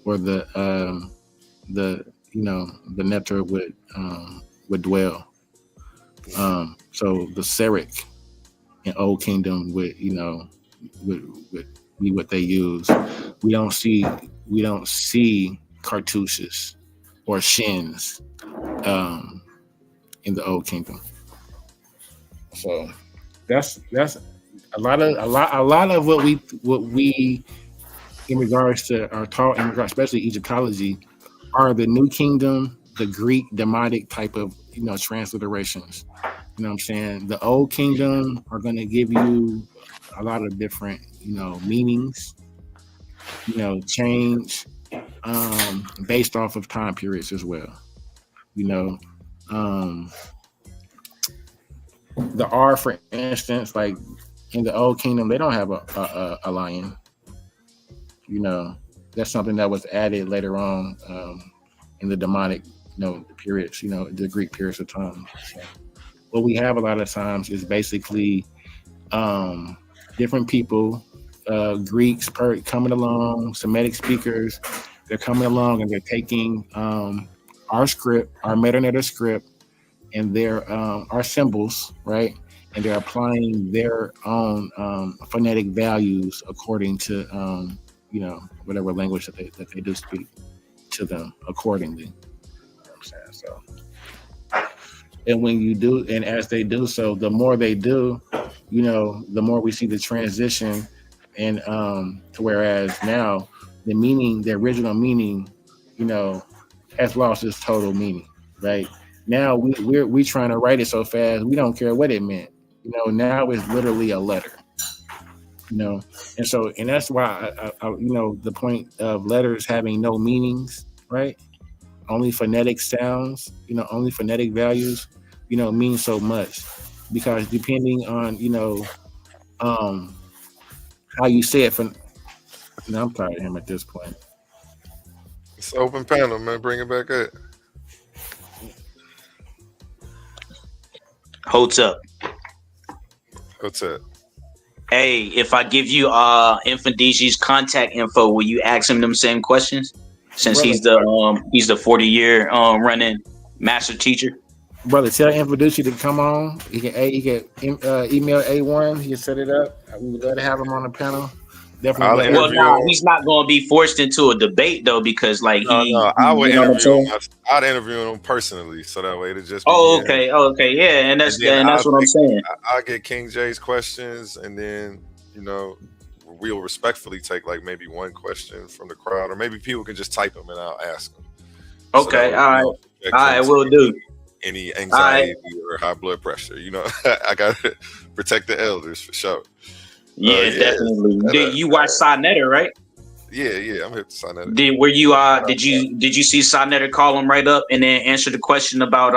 [SPEAKER 1] or the Neter would dwell. So the Sarek in Old Kingdom would be what they use. We don't see cartouches or shins in the Old Kingdom. So that's a lot of what we in regards to our taught, especially Egyptology, are the New Kingdom, the Greek Demotic type of transliterations. You know what I'm saying? The Old Kingdom are going to give you a lot of different meanings, change based off of time periods as well. The R, for instance, like in the Old Kingdom, they don't have a lion. That's something that was added later on in the demonic, periods, the Greek periods of time. So what we have a lot of times is basically different people, Greeks coming along, Semitic speakers. They're coming along and they're taking our script, our Meta script, and our symbols, right? And they're applying their own phonetic values according to whatever language that they do speak to them accordingly. You know what I'm saying? So, and when you do, and as they do so, the more they do, the more we see the transition, and to whereas now the original meaning, has lost its total meaning, right? Now we're trying to write it so fast we don't care what it meant. Now it's literally a letter. And that's why I the point of letters having no meanings, right? Only phonetic sounds, only phonetic values, mean so much, because depending on how you say it. I'm tired of him at this point.
[SPEAKER 3] It's open panel, man. Bring it back up.
[SPEAKER 4] What's up?
[SPEAKER 3] What's up?
[SPEAKER 4] Hey, if I give you Infandici's contact info, will you ask him them same questions? Since he's the 40-year running master teacher.
[SPEAKER 1] Brother, tell Infidici to come on. He can email A1. He can set it up. We would love to have him on the panel. Definitely.
[SPEAKER 4] Well, no, he's not going to be forced into a debate though, because like
[SPEAKER 3] I would interview him. I'd interview him personally, so that way to just.
[SPEAKER 4] Okay, yeah, and that's what I'm saying.
[SPEAKER 3] I get King J's questions, and then we'll respectfully take like maybe one question from the crowd, or maybe people can just type them and I'll ask them.
[SPEAKER 4] Okay, all right, we'll do.
[SPEAKER 3] Any anxiety or high blood pressure, I gotta protect the elders for sure.
[SPEAKER 4] Yeah, definitely. Did you watch Sonetta, right?
[SPEAKER 3] Yeah, I'm here to Sonetta.
[SPEAKER 4] Did you see Sonetta call him right up and then answer the question about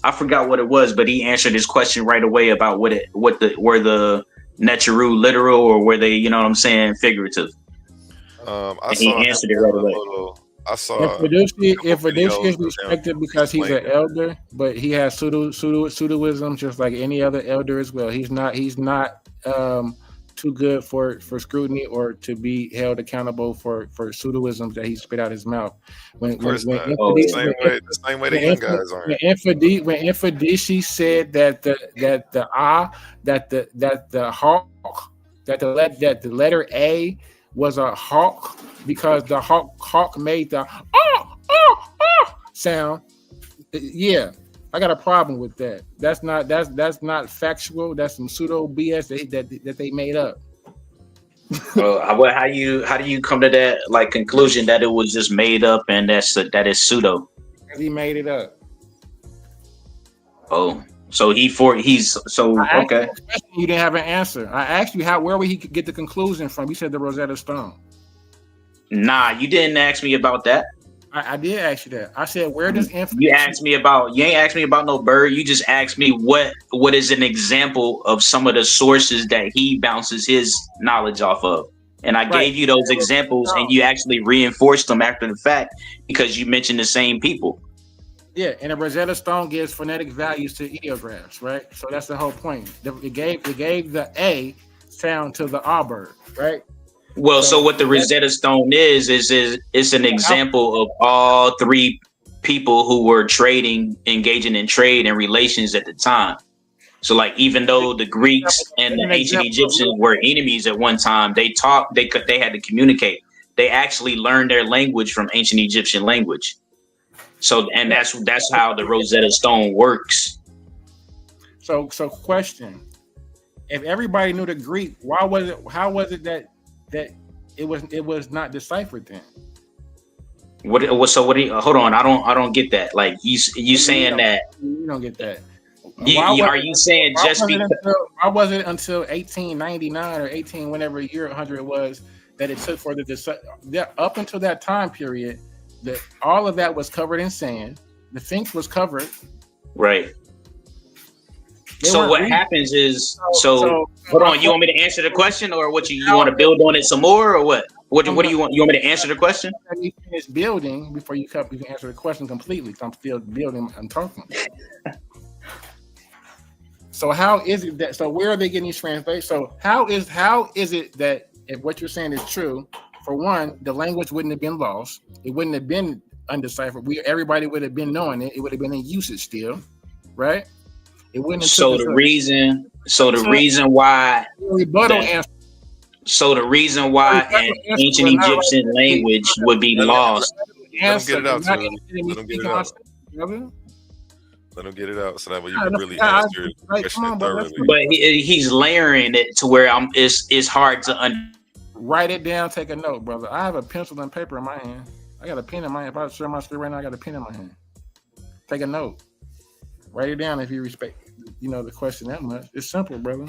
[SPEAKER 4] I forgot what it was, but he answered his question right away about were the Neteru literal or were they, figurative? He answered it right away.
[SPEAKER 3] I saw
[SPEAKER 1] if Fiduci is respected because he's an elder, but he has pseudoism just like any other elder as well. He's not too good for scrutiny or to be held accountable for pseudoisms that he spit out his mouth.
[SPEAKER 3] The same way the young guys are.
[SPEAKER 1] When Infodici said that the letter A was a hawk because the hawk made the sound. Yeah, I got a problem with that. That's not factual. That's some pseudo BS that they made up.
[SPEAKER 4] Well, how do you come to that like conclusion that it was just made up and that is pseudo?
[SPEAKER 1] He made it up.
[SPEAKER 4] Oh, so okay.
[SPEAKER 1] You didn't have an answer. I asked you where would he get the conclusion from? You said the Rosetta Stone.
[SPEAKER 4] Nah, you didn't ask me about that.
[SPEAKER 1] I did ask you that. I said, where does information?
[SPEAKER 4] You ain't asked me about no bird. You just asked me what is an example of some of the sources that he bounces his knowledge off of. And I gave you those examples and you actually reinforced them after the fact because you mentioned the same people.
[SPEAKER 1] Yeah, and the Rosetta Stone gives phonetic values to ideographs, right? So that's the whole point. It gave the A sound to the R bird, right?
[SPEAKER 4] Well, so what the Rosetta Stone is it's an example of all three people who were engaging in trade and relations at the time. So like, even though the Greeks and the ancient Egyptians were enemies at one time, they had to communicate. They actually learned their language from ancient Egyptian language. So, and that's how the Rosetta Stone works.
[SPEAKER 1] So question: if everybody knew the Greek, how was it that it was not deciphered then?
[SPEAKER 4] Hold on, I don't get that. Like you saying that
[SPEAKER 1] you don't get that.
[SPEAKER 4] Are you saying just because?
[SPEAKER 1] Why was it until 1899 or 18 whenever year 100 it was that it took for up until that time period that all of that was covered in sand. The Sphinx was covered.
[SPEAKER 4] Right. So what happens is hold on. You want me to answer the question, or what you want to build on it some more, or what? What do you want? You want me to answer the question?
[SPEAKER 1] Let me finish building before you can answer the question completely. I'm still building. I'm talking. So how is it that? So where are they getting these translations? So how is it that if what you're saying is true? For one, the language wouldn't have been lost. It wouldn't have been undeciphered. Everybody would have been knowing it. It would have been in usage still, right? It wouldn't have. So the reason why
[SPEAKER 4] an ancient Egyptian language would be lost.
[SPEAKER 3] Let them get it out. Let them get it out so that way you can really answer the question thoroughly.
[SPEAKER 4] But he's layering it to where it's hard to
[SPEAKER 1] write it down. Take a note, brother. I have a pencil and paper in my hand. I got a pen in my hand. If I share my screen right now, I got a pen in my hand. Take a note. Write it down if you respect, the question that much. It's simple, brother.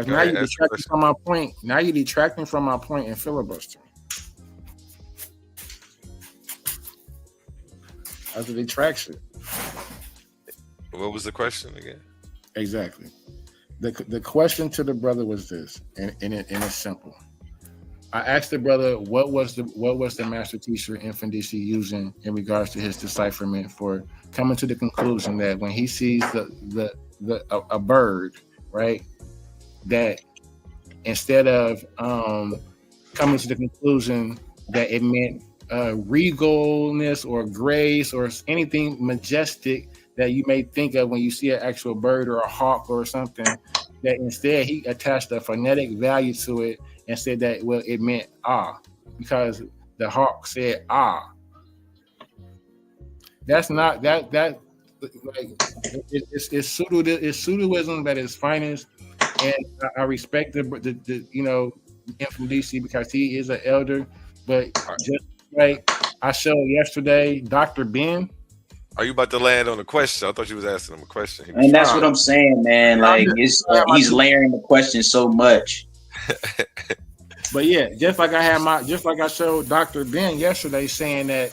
[SPEAKER 1] Now you're detracting from my point. Now you're detracting from my point and filibustering. That's a detraction.
[SPEAKER 3] What was the question again?
[SPEAKER 1] Exactly. The question to the brother was this, and it's simple. I asked the brother what was the master teacher Infodici using in regards to his decipherment for coming to the conclusion that when he sees a bird, right, that instead of coming to the conclusion that it meant regalness or grace or anything majestic that you may think of when you see an actual bird or a hawk or something, that instead he attached a phonetic value to it and said that it meant because the hawk said That's not that like it's pseudoism at its finest, and I respect the Infant DC because he is an elder, but just like I showed yesterday, Dr. Ben.
[SPEAKER 3] Are you about to land on a question? I thought you was asking him a question.
[SPEAKER 4] And that's what I'm saying, man. Like he's layering the question so much.
[SPEAKER 1] But yeah, just like I showed Dr. Ben yesterday, saying that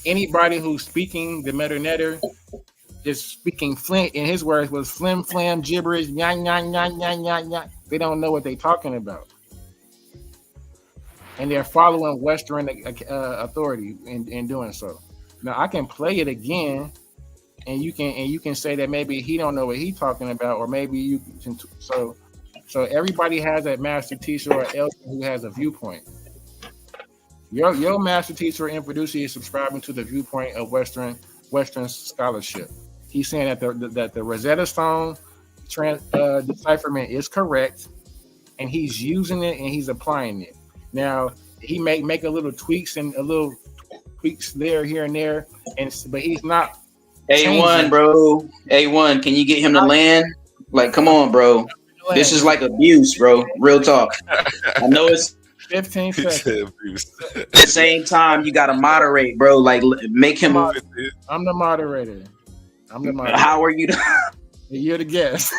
[SPEAKER 1] anybody who's speaking the Medu Neter is speaking Flint. In his words, was flim flam gibberish. They don't know what they're talking about, and they're following Western authority in doing so. Now I can play it again, and you can say that maybe he don't know what he's talking about, or maybe you can. So everybody has a master teacher or elder who has a viewpoint. Your master teacher in Fiducia is subscribing to the viewpoint of Western scholarship. He's saying that the Rosetta Stone decipherment is correct, and he's using it and he's applying it. Now he may make a little tweaks and a little tweaks there, here, and there, but he's not.
[SPEAKER 4] A1, bro. A1, can you get him to land? Like, come on, bro. This is like abuse, bro. Real talk. I know it's
[SPEAKER 1] 15 seconds.
[SPEAKER 4] At the same time, you gotta moderate, bro. Like, make him.
[SPEAKER 1] I'm the moderator.
[SPEAKER 4] How are you?
[SPEAKER 1] You're the guest.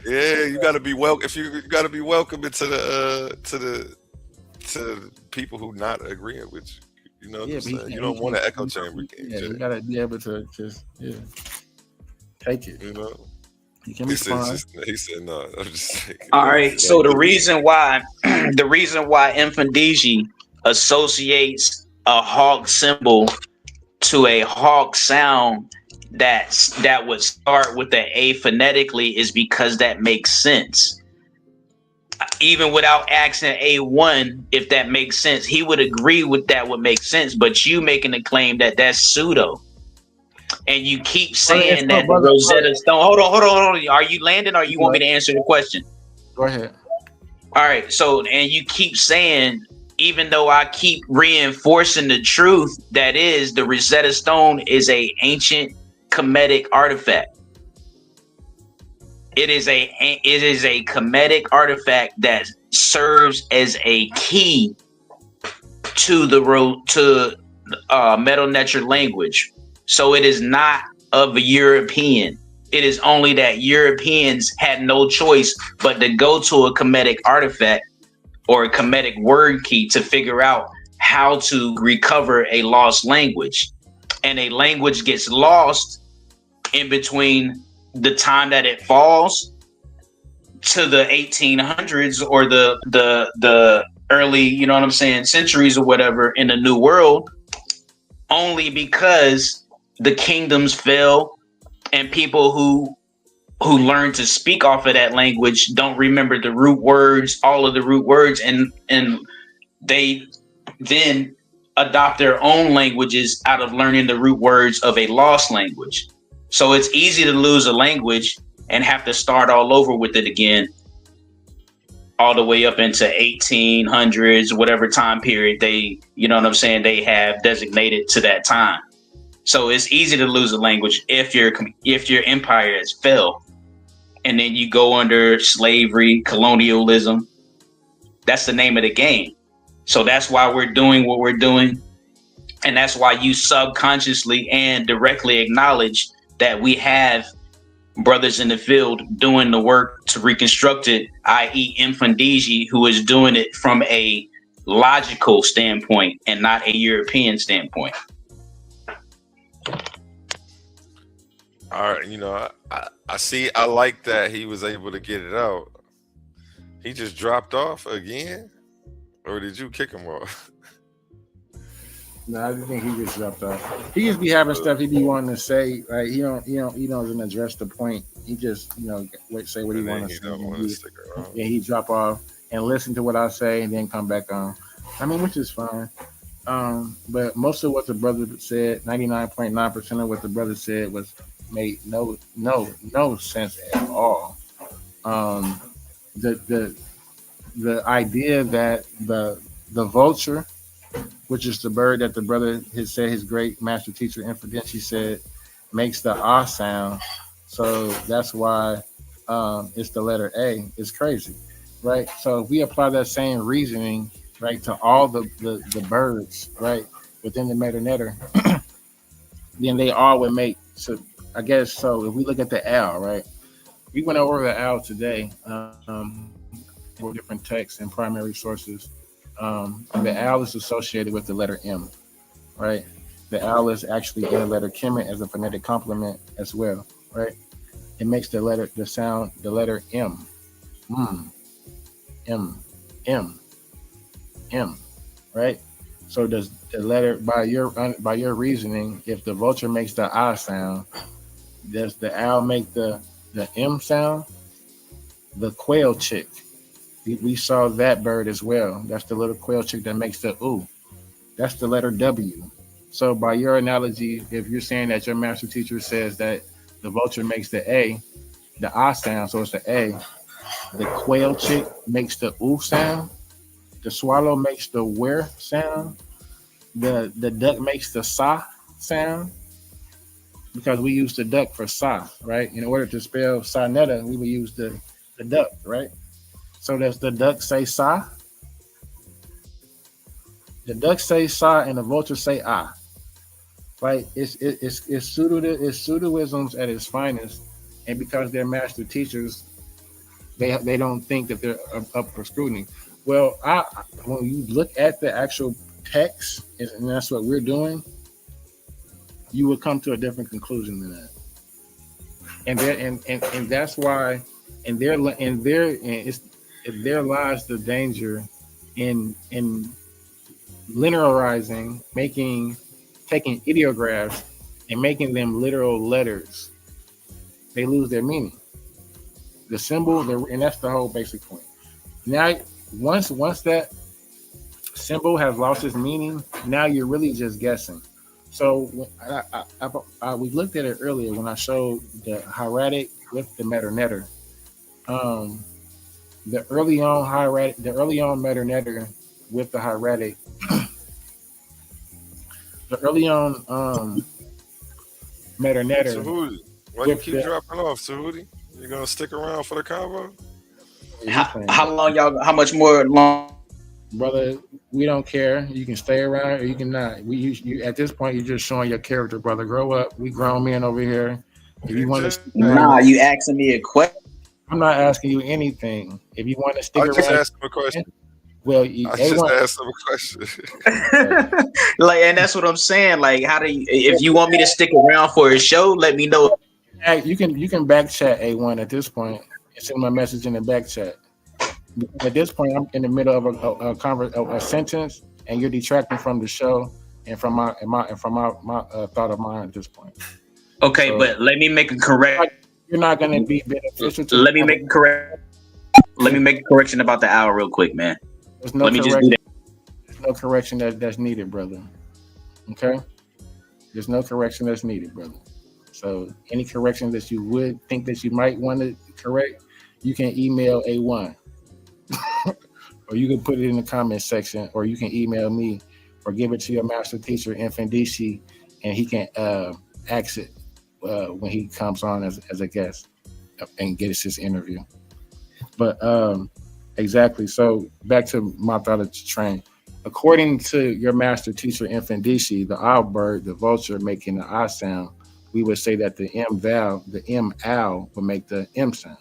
[SPEAKER 3] Yeah, you gotta be welcome. If you gotta be welcome into the people who not agreeing with you. You know what I'm saying? You don't want an echo chamber.
[SPEAKER 1] You gotta be able to just take it.
[SPEAKER 3] You know.
[SPEAKER 1] You can respond.
[SPEAKER 3] He said no. I'm just saying.
[SPEAKER 4] All right. So the reason why Infundiji associates a hawk symbol to a hawk sound that would start with the A phonetically is because that makes sense. Even without asking A1, if that makes sense, he would agree with that would make sense. But you making the claim that that's pseudo. And you keep saying that Rosetta Stone. Hold on. Are you landing, or you want me to answer the question?
[SPEAKER 1] Go ahead.
[SPEAKER 4] All right. So, and you keep saying, even though I keep reinforcing the truth, that is, the Rosetta Stone is a ancient Kemetic artifact. It is a Kemetic artifact that serves as a key to the Medu Neter language. So it is not of a European. It is only that Europeans had no choice but to go to a Kemetic artifact or a Kemetic word key to figure out how to recover a lost language. And a language gets lost in between the time that it falls to the 1800s or the early, you know what I'm saying, centuries or whatever in the New World, only because the kingdoms fell and people who learn to speak off of that language don't remember the root words, all of the root words, and they then adopt their own languages out of learning the root words of a lost language. So it's easy to lose a language and have to start all over with it again, all the way up into 1800s, whatever time period they, you know what I'm saying, they have designated to that time. So it's easy to lose a language if your empire has failed, and then you go under slavery, colonialism. That's the name of the game. So that's why we're doing what we're doing, and that's why you subconsciously and directly acknowledge that we have brothers in the field doing the work to reconstruct it, i.e. Infundiji, who is doing it from a logical standpoint and not a European standpoint.
[SPEAKER 3] All right, you know, I see. I like that he was able to get it out. He just dropped off again, or did you kick him off?
[SPEAKER 1] No, I think he just dropped off. He just be having stuff he be wanting to say. Like he doesn't address the point. He just say what he want to say. Yeah, he drop off and listen to what I say and then come back on. I mean, which is fine. But most of what the brother said, 99.9% of what the brother said made no sense at all. Um, the idea that the vulture, which is the bird that the brother has said his great master teacher Infidenci said makes the ah sound. So that's why it's the letter A. It's crazy, right? So if we apply that same reasoning, right, to all the birds, right, within the metanetter, then they all would make. So I guess so. If we look at the owl, right, we went over the owl today for different texts and primary sources. And the owl is associated with the letter M, right? The owl is actually in the letter Kemet as a phonetic complement as well, right? It makes the letter the letter M, M, M, M, right? So does the letter by your reasoning, if the vulture makes the I sound, does the owl make the M sound? The quail chick, we saw that bird as well. That's the little quail chick that makes the ooh. That's the letter W. So by your analogy, if you're saying that your master teacher says that the vulture makes the A, the I sound, so it's the A. The quail chick makes the ooh sound. The swallow makes the where sound. The duck makes the sa sound, because we use the duck for sa, right? In order to spell Sa-netta, we would use the duck, right? So does the duck say sa? The duck say sa and the vulture say ah. Right? It's pseudoisms at its finest, and because they're master teachers, they don't think that they're up for scrutiny. Well, when you look at the actual text, and that's what we're doing, you would come to a different conclusion than that. And that's why, and there lies the danger in linearizing, taking ideographs and making them literal letters. They lose their meaning. The symbol, and that's the whole basic point. Now, once that symbol has lost its meaning, now you're really just guessing. So we looked at it earlier when I showed the hieratic with the metanetter. The early on metanetter with the hieratic. The early on metanetter.
[SPEAKER 3] Tahuti, why you keep dropping off, Tahuti? You gonna stick around for the combo?
[SPEAKER 4] How long y'all? How much more long?
[SPEAKER 1] Brother, we don't care. You can stay around or you can not. You at this point, you're just showing your character, brother. Grow up. We grown men over here. If you want to,
[SPEAKER 4] you asking me a question.
[SPEAKER 1] I'm not asking you anything. If you want to stick around,
[SPEAKER 3] I just asked him a question.
[SPEAKER 1] Well,
[SPEAKER 3] I just asked him a question.
[SPEAKER 4] Like, and that's what I'm saying. Like, if you want me to stick around for a show, let me know.
[SPEAKER 1] You can back chat A1 at this point and send my message in the back chat. At this point, I'm in the middle of a sentence, and you're detracting from the show and from my thought of mine at this point.
[SPEAKER 4] Okay, so, but let me make a correct.
[SPEAKER 1] You're not going to be beneficial.
[SPEAKER 4] Let me make a correction about the hour real quick, man.
[SPEAKER 1] There's no correction. There's no correction that's needed, brother. Okay. There's no correction that's needed, brother. So any correction that you would think that you might want to correct, you can email A1. Or you can put it in the comment section, or you can email me, or give it to your master teacher, Infidenci, and he can ask it when he comes on as a guest and gets his interview. But exactly. So back to my thought of the train. According to your master teacher, Infidenci, the owl bird, the vulture making the I sound, we would say that the M owl would make the M sound.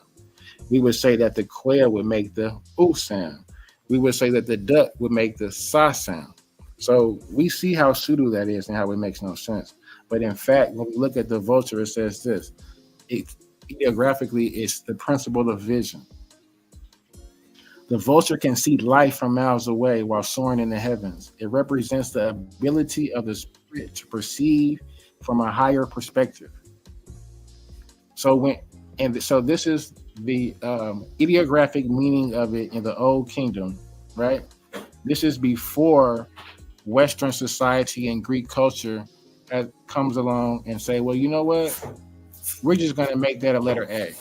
[SPEAKER 1] We would say that the quail would make the ooh sound. We would say that the duck would make the sa sound. So we see how pseudo that is and how it makes no sense. But in fact, when we look at the vulture, it says this. Ideographically, it's the principle of vision. The vulture can see life from miles away while soaring in the heavens. It represents the ability of the spirit to perceive from a higher perspective. So this is the ideographic meaning of it in the Old Kingdom, right? This is before Western society and Greek culture comes along and say, well, you know what? We're just going to make that a letter A.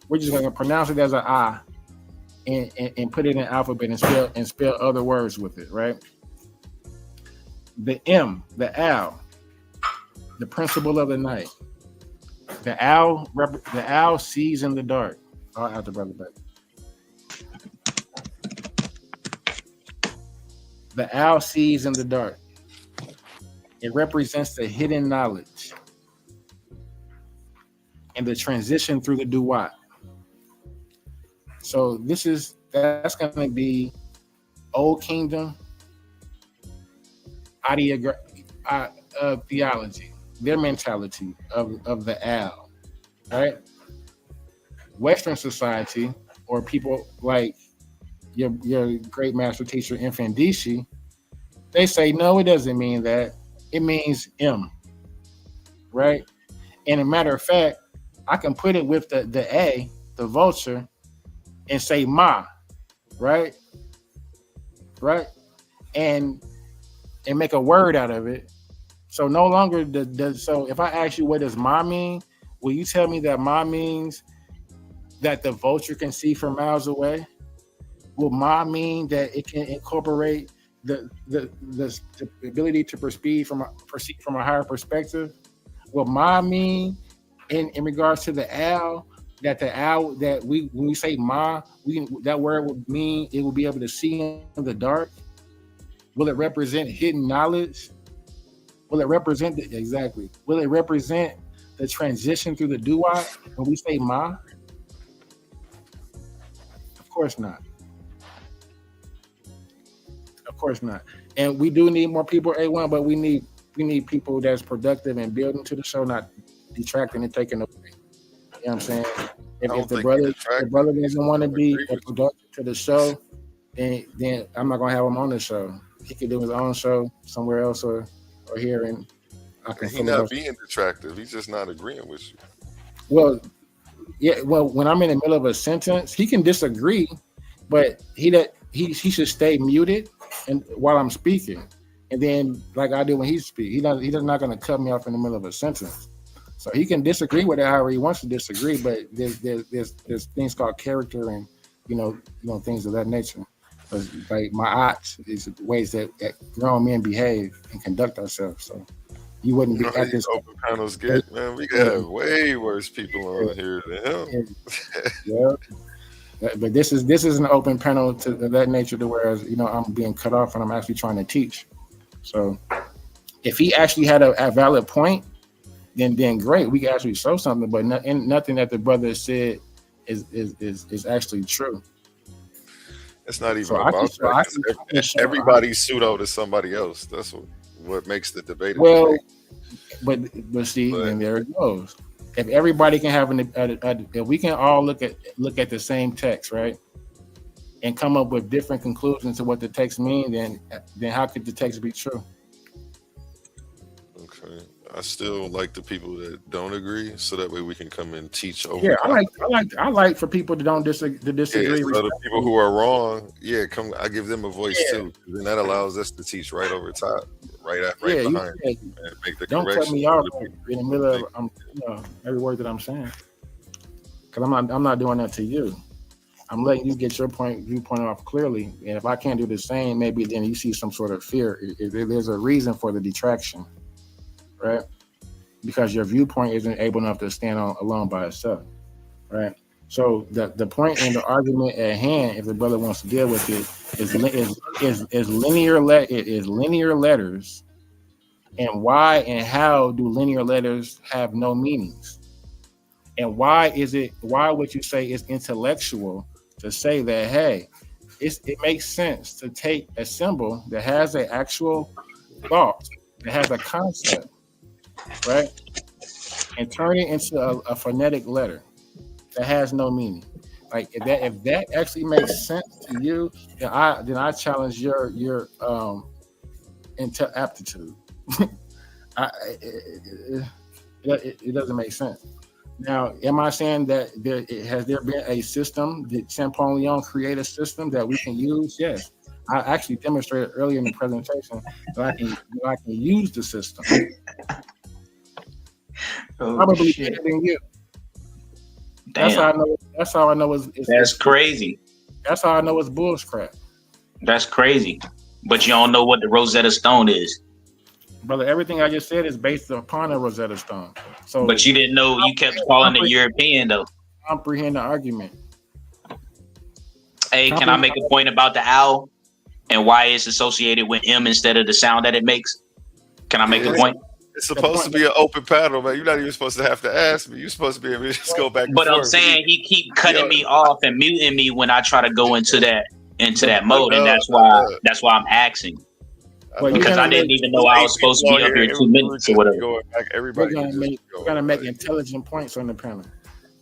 [SPEAKER 1] we're just gonna pronounce it as an I and put it in alphabet and spell other words with it, right? The M, the owl, the principle of the night. The owl sees in the dark. I'll have to brother back. The owl sees in the dark. It represents the hidden knowledge and the transition through the duat. So that's going to be Old Kingdom theology, their mentality of the owl, right? Western society, or people like your great master teacher Infandishi, they say no, it doesn't mean that. It means M, right? And a matter of fact, I can put it with the A, the vulture, and say Ma, right? Right? And make a word out of it. So no longer so if I ask you what does Ma mean, will you tell me that Ma means that the vulture can see from miles away? Will Ma mean that it can incorporate the ability to perceive from a higher perspective? Will Ma mean in regards to the owl that when we say Ma, that word would mean it will be able to see in the dark? Will it represent hidden knowledge? Will it represent exactly? Will it represent the transition through the duat when we say Ma? Of course not. Of course not. And we do need more people, A1, but we need people that's productive and building to the show, not detracting and taking away. You know what I'm saying? If the brother doesn't want to be a productive to the show, then I'm not gonna have him on the show. He can do his own show somewhere else or here, and I can.
[SPEAKER 3] He's not being detractive. He's just not agreeing with you.
[SPEAKER 1] Well, yeah. Well, when I'm in the middle of a sentence, he can disagree, but he should stay muted and while I'm speaking, and then like I do when he speaks, he's not going to cut me off in the middle of a sentence. So he can disagree with it however he wants to disagree, but there's things called character and you know things of that nature. Like my arts is ways that grown men behave and conduct ourselves. So you wouldn't be at this
[SPEAKER 3] open panels get, man. We could have way worse people on here than him.
[SPEAKER 1] Yeah. But this is an open panel to that nature, to whereas I'm being cut off and I'm actually trying to teach. So if he actually had a valid point, then great, we can actually show something. But nothing that the brother said is actually true.
[SPEAKER 3] It's not even about that. Everybody's pseudo to somebody else. That's what makes the debate.
[SPEAKER 1] Well, but see, then there it goes. If everybody can have if we can all look at the same text, right, and come up with different conclusions to what the text means, then how could the text be true?
[SPEAKER 3] Okay, I still like the people that don't agree, so that way we can come and teach over.
[SPEAKER 1] Yeah, I like for people to disagree.
[SPEAKER 3] Yeah, so the people who are wrong, come. I give them a voice too, and that allows us to teach right over top, right behind, and make the
[SPEAKER 1] don't cut me off in the middle of every word that I'm saying, because I'm not doing that to you. I'm letting you get your viewpoint off clearly, and if I can't do the same, maybe then you see some sort of fear. There's a reason for the detraction, right? Because your viewpoint isn't able enough to stand alone by itself, right? So the point in the argument at hand, if the brother wants to deal with it, is linear letters, and why and how do linear letters have no meanings, and why would you say it's intellectual to say that it makes sense to take a symbol that has an actual thought, that has a concept, right, and turn it into a phonetic letter that has no meaning. Like if that actually makes sense to you, then I challenge your aptitude. It doesn't make sense. Now, am I saying that has there been a system? Did Champollion create a system that we can use? Yes. I actually demonstrated earlier in the presentation that I can use the system. Probably better than you. That's how I
[SPEAKER 4] Damn,
[SPEAKER 1] know. That's how I know
[SPEAKER 4] that's crazy.
[SPEAKER 1] That's how I know it's bullcrap,
[SPEAKER 4] That's crazy. But you don't know what the Rosetta Stone is.
[SPEAKER 1] brother. Everything I just said is based upon a Rosetta Stone. So,
[SPEAKER 4] But you didn't know. You kept calling it European though.
[SPEAKER 1] comprehend the argument.
[SPEAKER 4] Hey, can I make a point about the owl and why it's associated with M instead of the sound that it makes? Can I make a point?
[SPEAKER 3] It's supposed to be an open panel, man. You're not even supposed to have to ask me. You're supposed to be able to just go back and
[SPEAKER 4] But
[SPEAKER 3] forth.
[SPEAKER 4] I'm saying he keep cutting me off and muting me when I try to go into that mode, and that's why I'm asking. Because I didn't even know I was supposed to be up here in 2 minutes or whatever.
[SPEAKER 1] We're gonna make intelligent points on the panel.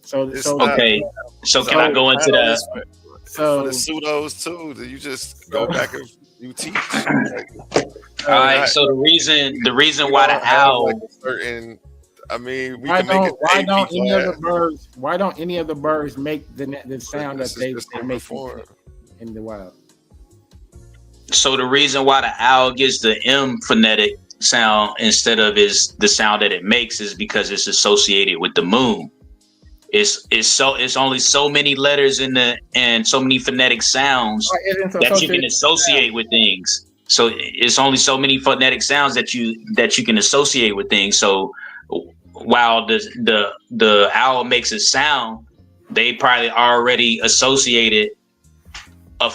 [SPEAKER 1] So
[SPEAKER 4] okay. So can I go into the?
[SPEAKER 3] So for the pseudos too, that you just go back and you teach.
[SPEAKER 4] All right. So the reason why the owl.
[SPEAKER 3] I mean, we
[SPEAKER 1] why
[SPEAKER 3] can make it.
[SPEAKER 1] Why don't any of the birds? Why don't any of the birds make the sound that they make in the wild?
[SPEAKER 4] So the reason why the owl gets the M phonetic sound instead of the sound that it makes is because it's associated with the moon. It's only so many letters and so many phonetic sounds that you can associate with things. So it's only so many phonetic sounds that you can associate with things. So while the owl makes a sound, they probably already associated a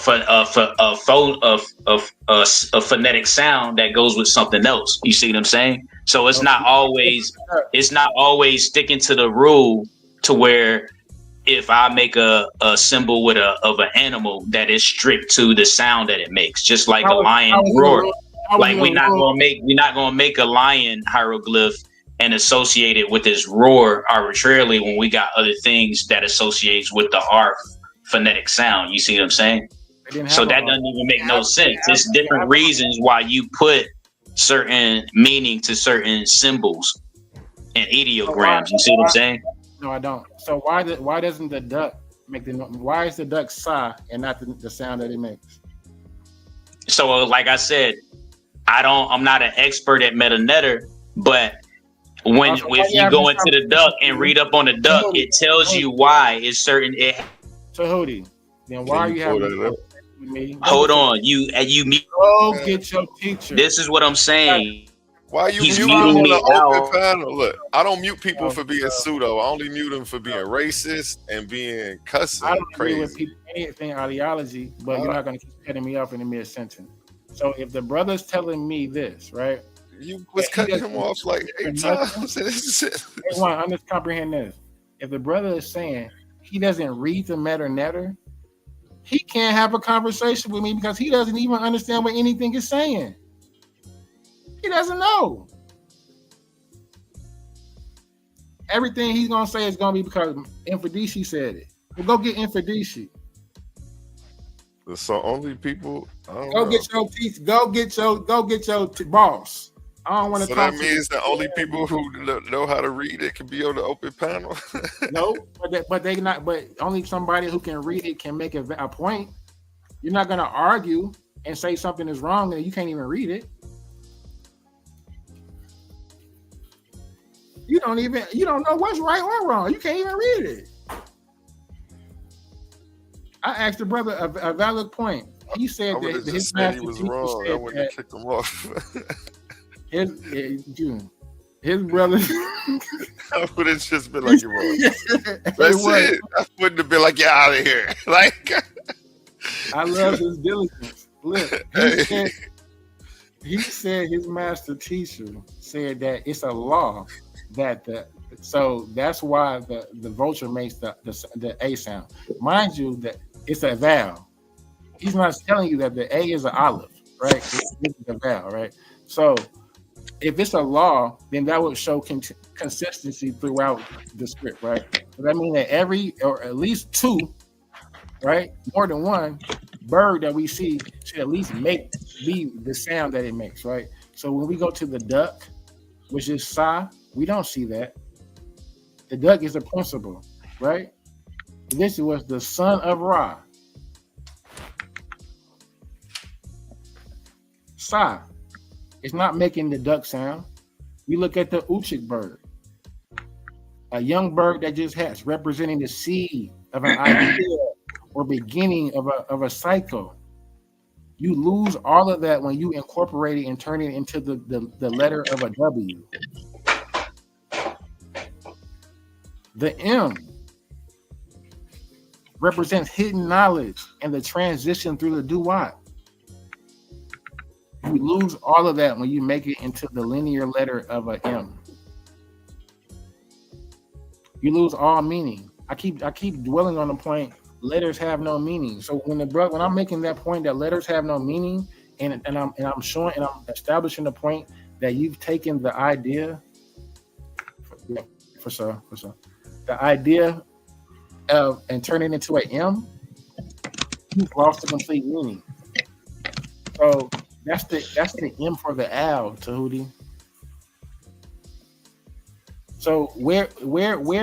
[SPEAKER 4] phonetic sound that goes with something else. You see what I'm saying? So it's not always sticking to the rule to where if I make a symbol with of an animal that is strict to the sound that it makes, just like a lion roar. Like we're not gonna make a lion hieroglyph and associate it with its roar arbitrarily when we got other things that associates with the R phonetic sound. You see what I'm saying? So that doesn't even make no sense. It's different reasons why you put certain meaning to certain symbols and ideograms. You see what I'm saying?
[SPEAKER 1] No, I don't. So why doesn't the duck make why is the duck sigh and not the sound that it makes?
[SPEAKER 4] So like I said, I'm not an expert at MetaNetter, but if you go into the duck and read up on the duck, it tells you why it's certain.
[SPEAKER 1] So Hody, then why are you having with me?
[SPEAKER 4] Hold on, you
[SPEAKER 1] go get your teacher.
[SPEAKER 4] This is what I'm saying.
[SPEAKER 3] Why you mute on the open panel? Look, I don't mute people for being pseudo. I only mute them for being racist and being cussing.
[SPEAKER 1] I don't agree
[SPEAKER 3] crazy.
[SPEAKER 1] with people anything ideology, but you're not going to keep cutting me off in the mid sentence. So if the brother's telling me this, right?
[SPEAKER 3] You was cutting him off like 8 times.
[SPEAKER 1] I just comprehend this. If the brother is saying he doesn't read the MetaNetter, he can't have a conversation with me because he doesn't even understand what anything is saying. He doesn't know. Everything he's gonna say is gonna be because Infodici said it. Well, go get Infodici.
[SPEAKER 3] So only people.
[SPEAKER 1] Get your teeth. Go get your boss. I don't want to.
[SPEAKER 3] So that means the only people who know how to read it can be on the open panel.
[SPEAKER 1] No, but they not. But only somebody who can read it can make a point. You're not gonna argue and say something is wrong and you can't even read it. You don't know what's right or wrong. You can't even read it. I asked the brother a valid point. He said that his master
[SPEAKER 3] was wrong. I wouldn't have kicked him off.
[SPEAKER 1] his brother.
[SPEAKER 3] I would have just been like, you're wrong. That's it. I wouldn't have been like, get out of here. Like,
[SPEAKER 1] I love his diligence. Look, he said his master teacher said that it's a law so that's why the vulture makes the A sound. Mind you, that it's a vowel. He's not telling you that the A is an olive, right? This is a vowel, right? So if it's a law, then that would show consistency throughout the script, right? So that means that every or at least two, right, more than one bird that we see should at least be the sound that it makes, right? So when we go to the duck, which is sa, we don't see that. The duck is a principle, right? This was the son of Ra. Sa. It's not making the duck sound. We look at the Uchik bird. A young bird that just hatched, representing the seed of an idea or beginning of a cycle. You lose all of that when you incorporate it and turn it into the letter of a W. The M represents hidden knowledge and the transition through the doo-wop. You lose all of that when you make it into the linear letter of a M. You lose all meaning. I keep dwelling on the point. Letters have no meaning. So when I'm making that point that letters have no meaning, and I'm showing and I'm establishing the point that you've taken the idea, for sure, the idea of and turn it into an M, you've lost the complete meaning. So that's the M for the owl, Tahuti. So where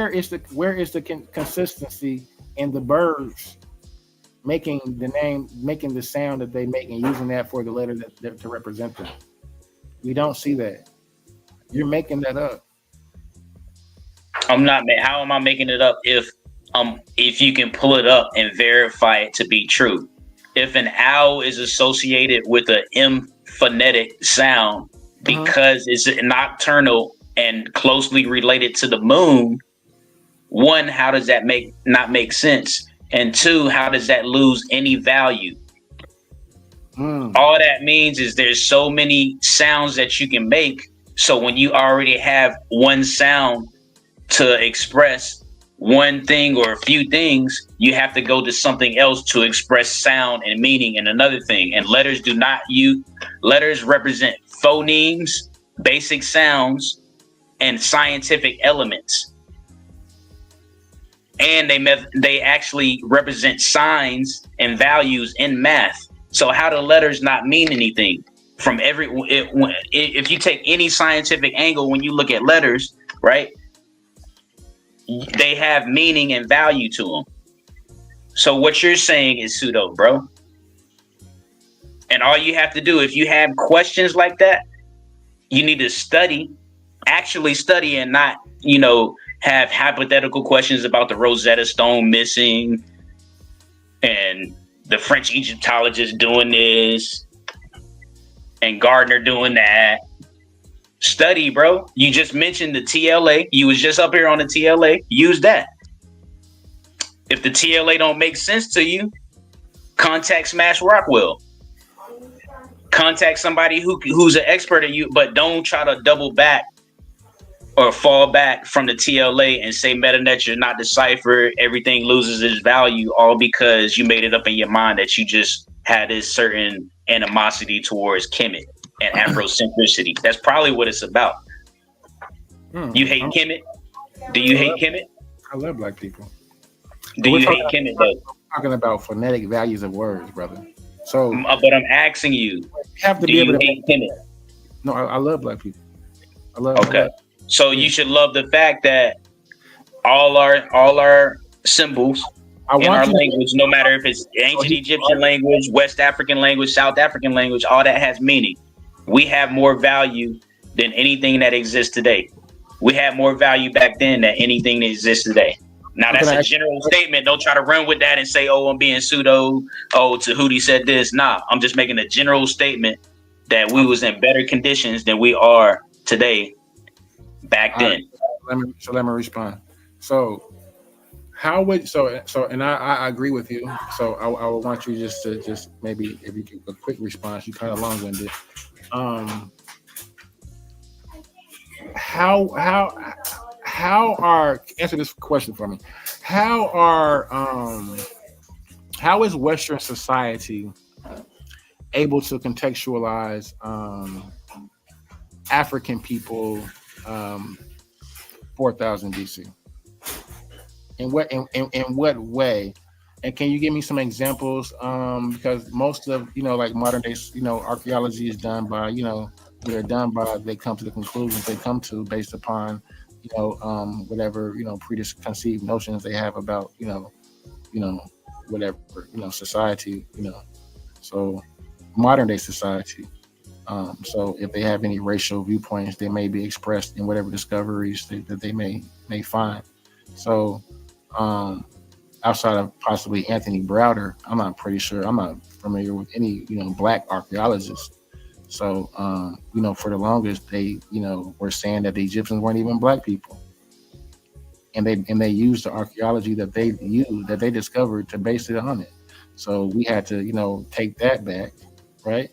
[SPEAKER 1] is the consistency in the birds making the sound that they make and using that for the letter that to represent them? We don't see that. You're making that up.
[SPEAKER 8] I'm not. How am I making it up if you can pull it up and verify it to be true? If an owl is associated with an M phonetic sound because it's nocturnal and closely related to the moon, one, how does that not make sense? And two, how does that lose any value? All that means is there's so many sounds that you can make. So when you already have one sound to express one thing or a few things, you have to go to something else to express sound and meaning and another thing. And letters letters represent phonemes, basic sounds, and scientific elements. And they actually represent signs and values in math. So how do letters not mean anything? If you take any scientific angle, when you look at letters, right, they have meaning and value to them. So what you're saying is pseudo, bro. And all you have to do, if you have questions like that, you need to actually study and not, have hypothetical questions about the Rosetta Stone missing and the French Egyptologist doing this and Gardner doing that. Study, bro. You just mentioned the TLA. You was just up here on the TLA. Use that. If the TLA don't make sense to you, contact Smash Rockwell. Contact somebody who's an expert at you, but don't try to double back or fall back from the TLA and say MetaNet is not deciphered. Everything loses its value all because you made it up in your mind that you just had this certain animosity towards Kemet and Afrocentricity. That's probably what it's about. You hate Kemet? Do you hate Kemet?
[SPEAKER 1] I love black people.
[SPEAKER 8] Do you hate Kemet though?
[SPEAKER 1] We're talking about phonetic values of words, brother. So,
[SPEAKER 8] but I'm asking you,
[SPEAKER 1] have to
[SPEAKER 8] do
[SPEAKER 1] be able
[SPEAKER 8] you
[SPEAKER 1] to
[SPEAKER 8] hate Kemet?
[SPEAKER 1] No, I love black people. I love.
[SPEAKER 8] Okay. So you should love the fact that all our symbols in our language, no matter if it's ancient Egyptian language, West African language, South African language, all that has meaning. We have more value than anything that exists today. We had more value back then than anything that exists today. Now that's a general statement. Don't try to run with that and say, "Oh, I'm being pseudo." Oh, Tahuti said this. Nah, I'm just making a general statement that we was in better conditions than we are today. Back then.
[SPEAKER 1] Let me respond. So how would and I agree with you. So I would want you just maybe if you give a quick response. You kind of long-winded. Answer this question for me. How is Western society able to contextualize African people 4000 BC? In what way? And can you give me some examples? Because most of like modern day archaeology is done by they come to the conclusions they come to based upon whatever preconceived notions they have about whatever society. So modern day society. So if they have any racial viewpoints, they may be expressed in whatever discoveries that they may find. So outside of possibly Anthony Browder, I'm not pretty sure. I'm not familiar with any black archaeologists. So for the longest, they were saying that the Egyptians weren't even black people, and they used the archaeology that they discovered to base it on it. So we had to take that back, right?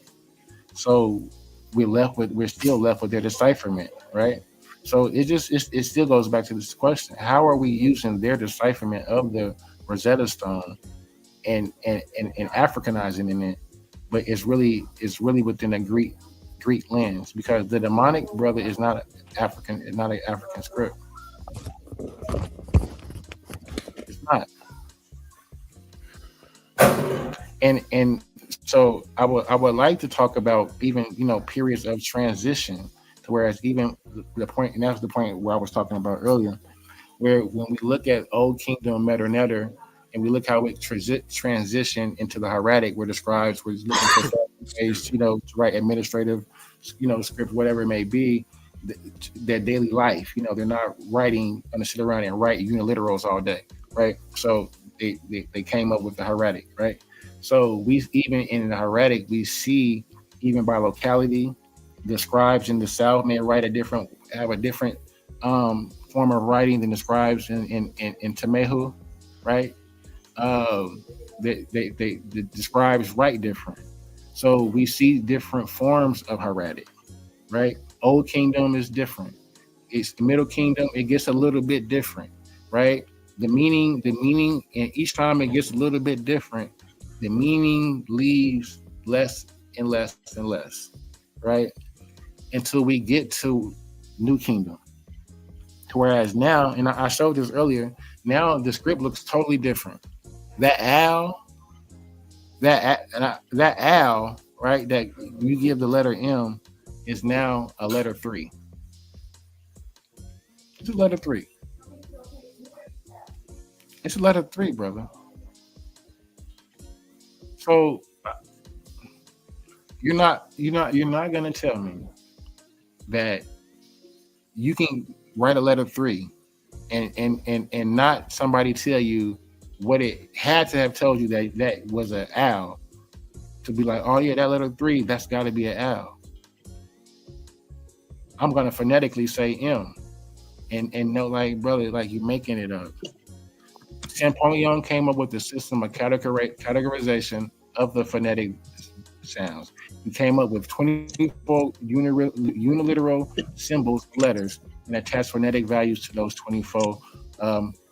[SPEAKER 1] So we're still left with their decipherment, right? So it still goes back to this question: how are we using their decipherment of the Rosetta Stone and Africanizing it? But it's really within the Greek lens, because the demonic brother is not African. It's not an African script. It's not. And so I would like to talk about even periods of transition, to whereas even the point, and that's the point where I was talking about earlier, where when we look at Old Kingdom Medu Neter, and we look how it transitioned into the hieratic, where the scribes were looking for ways to write administrative script, whatever it may be, their daily life. They're not writing and sit around and write uniliterals all day, right? So they came up with the hieratic, right? So we, even in the hieratic, we see, even by locality, the scribes in the South may have a different form of writing than the scribes in Temehu, right? The scribes write different. So we see different forms of hieratic, right? Old Kingdom is different. It's the Middle Kingdom, it gets a little bit different, right? The meaning, and each time it gets a little bit different, the meaning leaves less and less and less, right? Until we get to New Kingdom. Whereas now, and I showed this earlier, now the script looks totally different. That owl, right, that you give the letter M, is now a letter 3. It's a letter 3. It's a letter 3, brother. So you're not gonna tell me that you can write a letter 3 and not somebody tell you what it had to have told you that was an owl, to be like, oh yeah, that letter 3, that's got to be an owl. I'm gonna phonetically say M, and no, like, brother, like, you're making it up. Champollion came up with the system of categorization of the phonetic sounds. He came up with 24 uniliteral symbols, letters, and attached phonetic values to those 24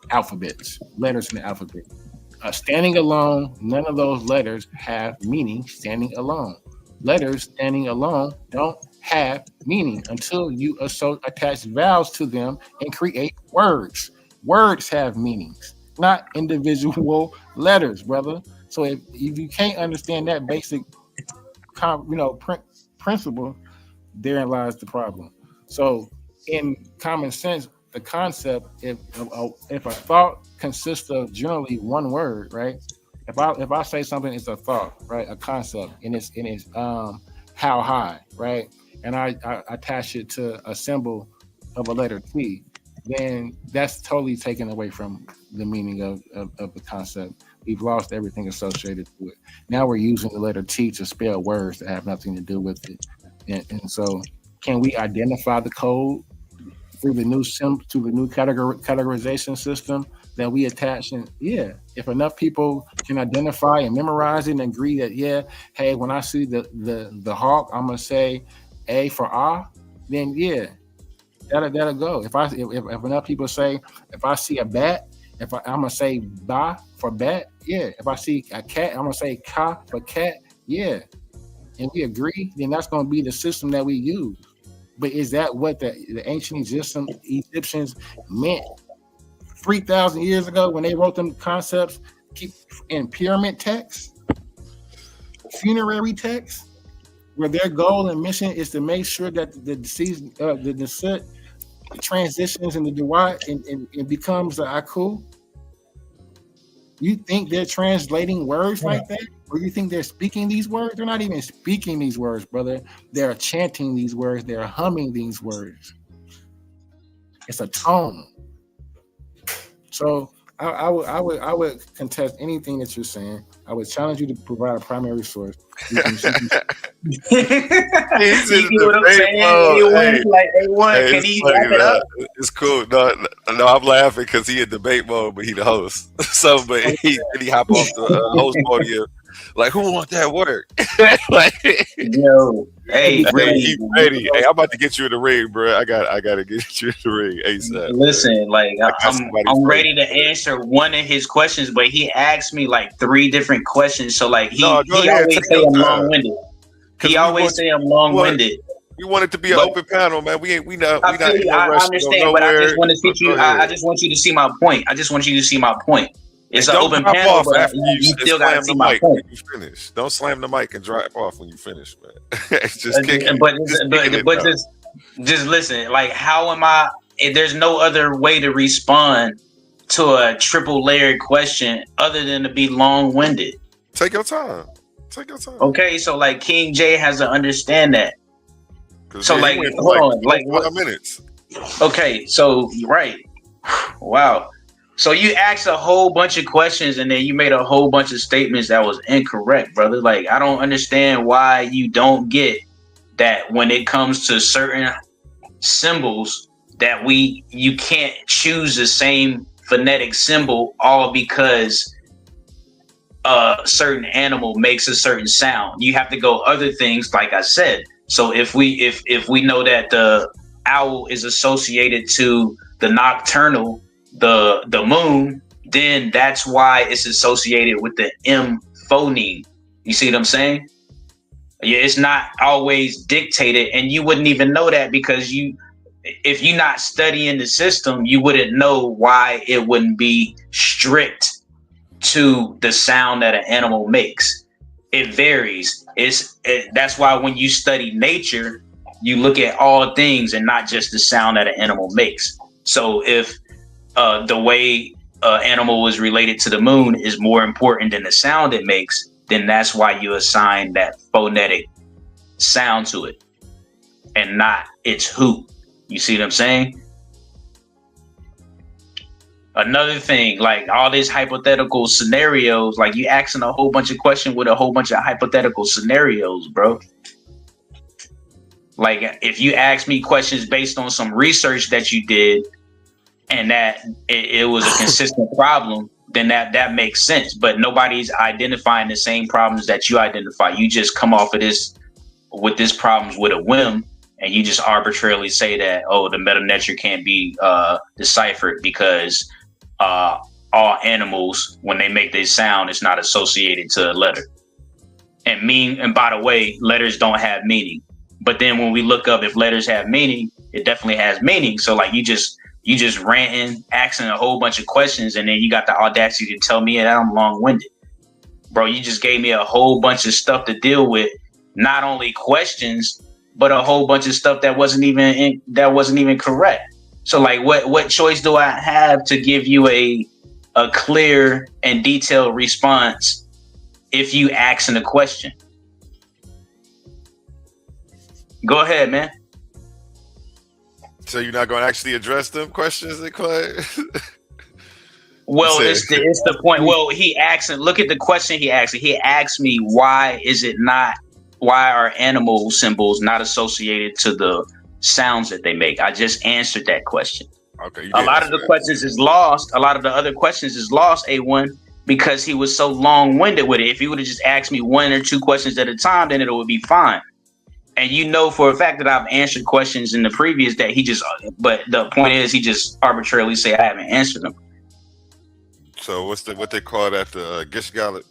[SPEAKER 1] alphabets, letters in the alphabet. Standing alone, none of those letters have meaning standing alone. Letters standing alone don't have meaning until you attach vowels to them and create words. Words have meanings, not individual letters, brother. So if you can't understand that basic principle, therein lies the problem. So in common sense, the concept, if a thought consists of generally one word, right? If I say something is a thought, right, a concept, and it's how high, right, and I attach it to a symbol of a letter T, then that's totally taken away from the meaning of the concept. We've lost everything associated to it. Now we're using the letter T to spell words that have nothing to do with it. And so, can we identify the code through the new categorization system that we attach? And yeah, if enough people can identify and memorize it and agree that, yeah, hey, when I see the hawk, I'm gonna say A for ah, then yeah, that'll go. If enough people say, if I see a bat, I'm gonna say ba for bat, yeah. If I see a cat, I'm gonna say ka for cat, yeah. And we agree, then that's gonna be the system that we use. But is that what the ancient Egyptians meant 3,000 years ago when they wrote them concepts in pyramid texts, funerary texts, where their goal and mission is to make sure that the deceased, the descent transitions in the Duat and becomes the Aku? You think they're translating words like that? Or you think they're speaking these words? They're not even speaking these words, brother. They're chanting these words. They're humming these words. It's a tone. So I would contest anything that you're saying. I would challenge you to provide a primary source.
[SPEAKER 3] He's in
[SPEAKER 8] what I'm saying? Can he wrap it up?
[SPEAKER 3] It's cool. No, I'm laughing because he in debate mode, but he the host. So, but he hop off the host podium. Like, who want that work? Like,
[SPEAKER 8] yo, hey,
[SPEAKER 3] he ready. Hey, I'm about to get you in the ring, bro. I gotta get you in the ring ASAP.
[SPEAKER 8] Listen, like I'm ready to answer one of his questions, but he asked me like 3 different questions. So like he always say I'm long-winded. He always say I'm long-winded.
[SPEAKER 3] We want it to be an open panel, man. We not.
[SPEAKER 8] I understand, but I just want to teach you. I just want you to see my point. It's an open panel, but you still got to see my point.
[SPEAKER 3] You finish. Don't slam the mic and drop off when you finish, man. Just kick it.
[SPEAKER 8] But just listen. Like, how am I? There's no other way to respond to a triple layered question other than to be long winded.
[SPEAKER 3] Take your time.
[SPEAKER 8] Okay, so like King J has to understand that. So like, hold on, like
[SPEAKER 3] 5 minutes.
[SPEAKER 8] Okay, so right. Wow. So you asked a whole bunch of questions and then you made a whole bunch of statements that was incorrect, brother. Like, I don't understand why you don't get that when it comes to certain symbols that you can't choose the same phonetic symbol all because a certain animal makes a certain sound. You have to go other things, like I said. So if we know that the owl is associated to the nocturnal, the moon, then that's why it's associated with the M phoneme. You see what I'm saying? Yeah, it's not always dictated, and you wouldn't even know that because if you're not studying the system, you wouldn't know why it wouldn't be strict to the sound that an animal makes. It varies. That's why when you study nature, you look at all things and not just the sound that an animal makes. So if the way an animal is related to the moon is more important than the sound it makes, then that's why you assign that phonetic sound to it and not its hoot. You see what I'm saying? Another thing, like all these hypothetical scenarios, like you asking a whole bunch of questions with a whole bunch of hypothetical scenarios, bro. Like if you ask me questions based on some research that you did and that it was a consistent problem, then that makes sense. But nobody's identifying the same problems that you identify. You just come off of this problems with a whim, and you just arbitrarily say that, oh, the meta-nature can't be deciphered because all animals, when they make their sound, it's not associated to a letter. And by the way, letters don't have meaning. But then when we look up if letters have meaning, it definitely has meaning. So like you just ranting, asking a whole bunch of questions, and then you got the audacity to tell me that I'm long-winded. Bro, you just gave me a whole bunch of stuff to deal with, not only questions, but a whole bunch of stuff that wasn't even correct. So like what choice do I have to give you a clear and detailed response if you asking a question? Go ahead, man.
[SPEAKER 3] So you're not going to actually address them questions, Clay?
[SPEAKER 8] Well, it's the point. Well, look at the question he asked. He asked me, why are animal symbols not associated to the sounds that they make? I just answered that question.
[SPEAKER 3] Okay.
[SPEAKER 8] A lot of the questions is lost. A lot of the other questions is lost, A1, because he was so long-winded with it. If he would have just asked me 1 or 2 questions at a time, then it would be fine. And you know for a fact that I've answered questions in the previous day. But the point is, he just arbitrarily say I haven't answered them.
[SPEAKER 3] So what they call that, the Gish Gallop?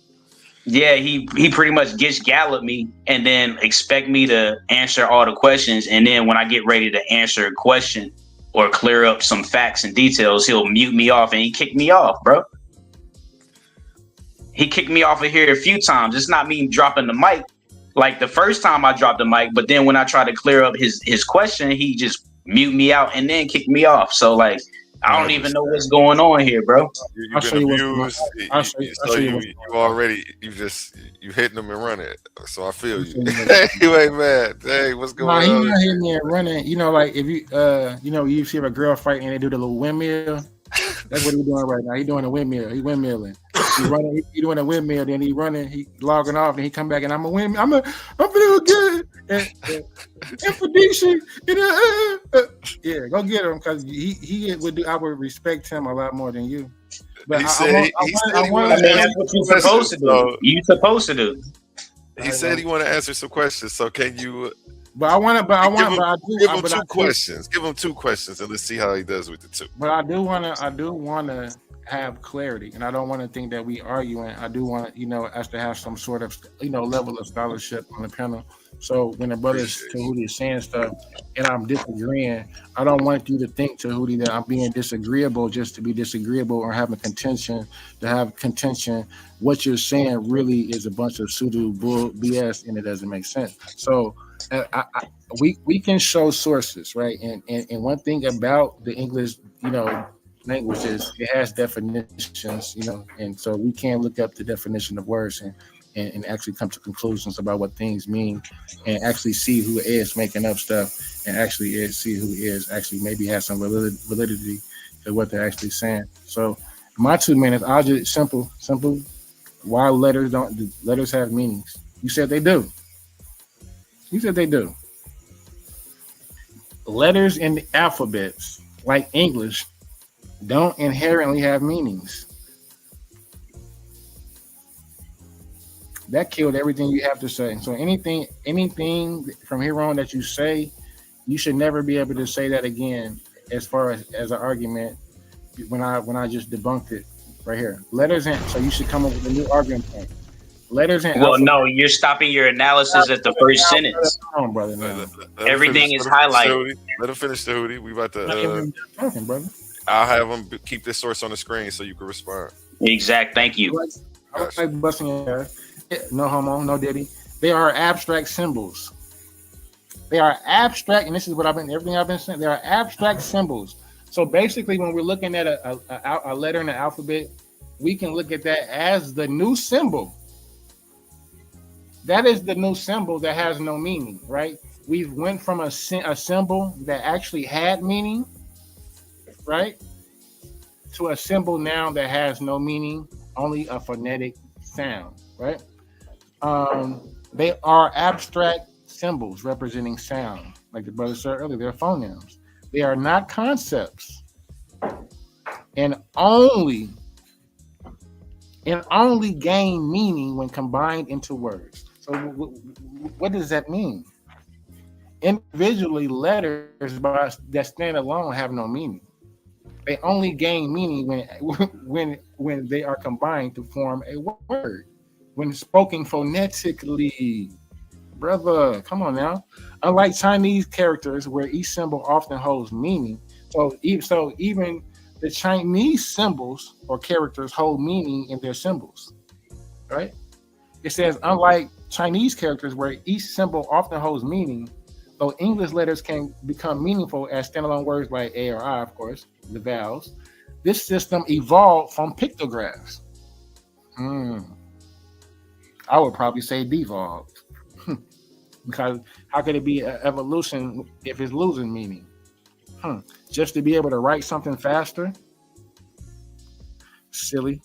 [SPEAKER 8] Yeah, he pretty much Gish Gallop me and then expect me to answer all the questions. And then when I get ready to answer a question or clear up some facts and details, he'll mute me off and he kicked me off, bro. He kicked me off of here a few times. It's not me dropping the mic. Like the first time I dropped the mic, but then when I try to clear up his question, he just mute me out and then kick me off. So like I don't even know what's going on here, bro.
[SPEAKER 3] You've been abused. You hitting them and running. So I feel you. You ain't mad. Hey, what's going on?
[SPEAKER 1] He's not hitting me and running. You know, like if you you see a girl fight and they do the little windmill. That's what he's doing right now. He's doing a windmill. He's windmilling. He's running. He's doing a windmill. Then he running. He logging off. And he come back and I'm a windmill. I'm feeling good. Infedition. Yeah, go get him because he would do. I would respect him a lot more than you. But
[SPEAKER 8] that's what you're supposed to do. You supposed to do.
[SPEAKER 3] He said he want to answer some questions. So can you?
[SPEAKER 1] Give him
[SPEAKER 3] two questions. Give him two questions and let's see how he does with the two.
[SPEAKER 1] But I do want to have clarity, and I don't want to think that we arguing. I do want us to have some sort of level of scholarship on the panel. So when the brothers Tahuti is saying stuff and I'm disagreeing, I don't want you to think, Tahuti, that I'm being disagreeable just to be disagreeable or having contention to have contention. What you're saying really is a bunch of pseudo bull BS, and it doesn't make sense. So we can show sources, right? And one thing about the English, language is it has definitions, and so we can look up the definition of words and actually come to conclusions about what things mean and actually see who is making up stuff and actually see who is actually maybe has some validity to what they're actually saying. So my 2 minutes, I'll just simple. Why letters have meanings? You said they do. Letters in the alphabets, like English, don't inherently have meanings. That killed everything you have to say. So anything from here on that you say, you should never be able to say that again as far as an argument when I just debunked it right here. Letters in, so you should come up with a new argument point. Letters in.
[SPEAKER 8] Well, no, you're stopping your analysis at the first sentence.
[SPEAKER 1] On, brother. No.
[SPEAKER 8] Everything is highlighted.
[SPEAKER 3] Let him finish the Hootie. We about to.
[SPEAKER 1] Talking, brother.
[SPEAKER 3] I'll have him keep this source on the screen so you can respond.
[SPEAKER 8] Exact. Thank you.
[SPEAKER 1] I like busting your ass. No homo, no diddy. They are abstract symbols. They are abstract, and this is what everything I've been saying. They are abstract symbols. So basically, when we're looking at a letter in the alphabet, we can look at that as the new symbol. That is the new symbol that has no meaning, right? We went from a symbol that actually had meaning, right, to a symbol now that has no meaning, only a phonetic sound, right? They are abstract symbols representing sound, like the brother said earlier. They're phonemes. They are not concepts, and only gain meaning when combined into words. So, what does that mean? Individually, letters that stand alone have no meaning. They only gain meaning when they are combined to form a word. When spoken phonetically, brother, come on now. Unlike Chinese characters, where each symbol often holds meaning, so even the Chinese symbols or characters hold meaning in their symbols, right? It says, unlike Chinese characters, where each symbol often holds meaning, though English letters can become meaningful as standalone words like A or I, of course, the vowels. This system evolved from pictographs. I would probably say devolved. Because how could it be an evolution if it's losing meaning? Just to be able to write something faster? Silly.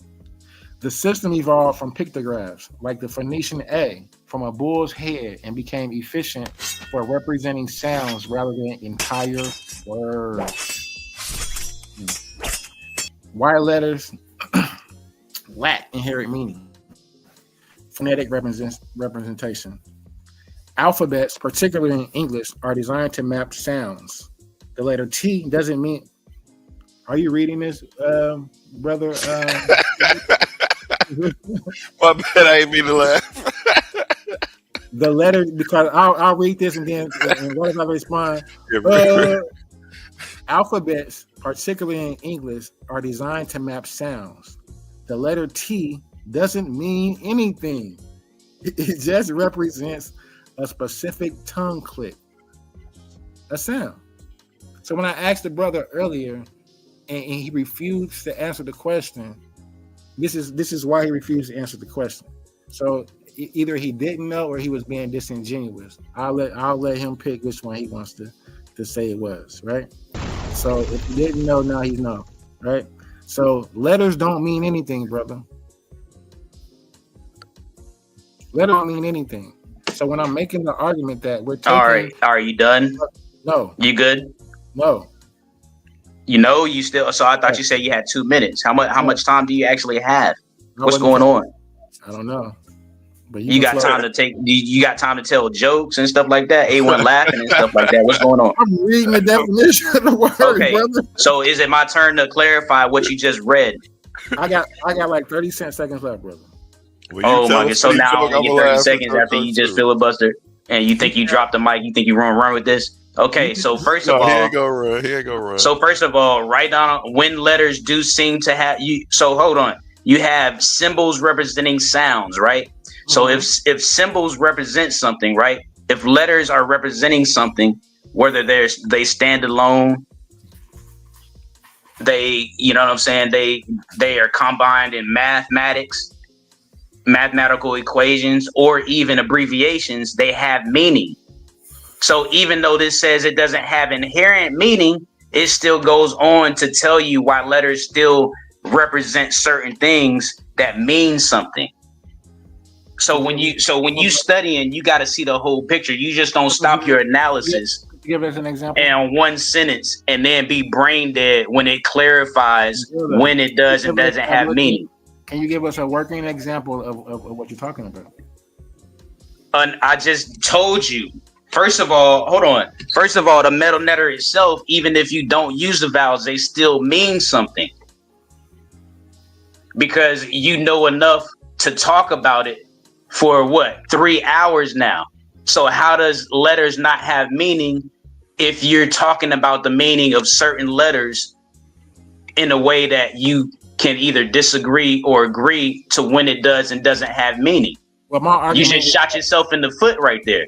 [SPEAKER 1] The system evolved from pictographs, like the Phoenician A, from a bull's head, and became efficient for representing sounds rather than entire words. Why letters lack inherent meaning? Phonetic representation. Alphabets, particularly in English, are designed to map sounds. The letter T doesn't mean. Are you reading this, brother?
[SPEAKER 3] My bad, I ain't mean to laugh.
[SPEAKER 1] The letter, because I'll read this and then what if I respond? Alphabets, particularly in English, are designed to map sounds. The letter T doesn't mean anything. It just represents a specific tongue click, a sound. So when I asked the brother earlier, and he refused to answer the question. This is why he refused to answer the question. So either he didn't know or he was being disingenuous. I'll let him pick which one he wants to say it was, right? So if he didn't know, now he know, right? So letters don't mean anything, brother. Letters don't mean anything. So when I'm making the argument that we're taking,
[SPEAKER 8] all right, are you done?
[SPEAKER 1] No.
[SPEAKER 8] You good?
[SPEAKER 1] No.
[SPEAKER 8] You know, you still. So I thought you said you had 2 minutes. How much time do you actually have? What's going on?
[SPEAKER 1] I don't know. But
[SPEAKER 8] you got time to take. You got time to tell jokes and stuff like that. A1 laughing and stuff like that. What's going on?
[SPEAKER 1] I'm reading the definition of the word,
[SPEAKER 8] okay,
[SPEAKER 1] brother.
[SPEAKER 8] So is it my turn to clarify what you just read?
[SPEAKER 1] I got like 30 seconds left, brother.
[SPEAKER 8] Oh my god! So now you get 30 seconds after you just filibuster, and you think you dropped the mic. You think you run with this? Okay. So first of all,
[SPEAKER 3] he ain't gonna run.
[SPEAKER 8] So first of all, write down when letters do seem to have you. So hold on. You have symbols representing sounds, right? Mm-hmm. So if symbols represent something, right? If letters are representing something, whether they stand alone, they, you know what I'm saying? They are combined in mathematical equations, or even abbreviations, they have meaning. So even though this says it doesn't have inherent meaning, it still goes on to tell you why letters still represent certain things that mean something. So when you studying, you got to see the whole picture. You just don't stop your analysis.
[SPEAKER 1] Give us an example.
[SPEAKER 8] And one sentence, and then be brain dead when it clarifies when it does and doesn't have meaning.
[SPEAKER 1] Can you give us a working example of what you're talking about?
[SPEAKER 8] I just told you. First of all, hold on. First of all, the metal letter itself, even if you don't use the vowels, they still mean something. Because you know enough to talk about it for 3 hours now. So how does letters not have meaning if you're talking about the meaning of certain letters in a way that you can either disagree or agree to when it does and doesn't have meaning?
[SPEAKER 1] Well, my argument,
[SPEAKER 8] you just shot yourself in the foot right there.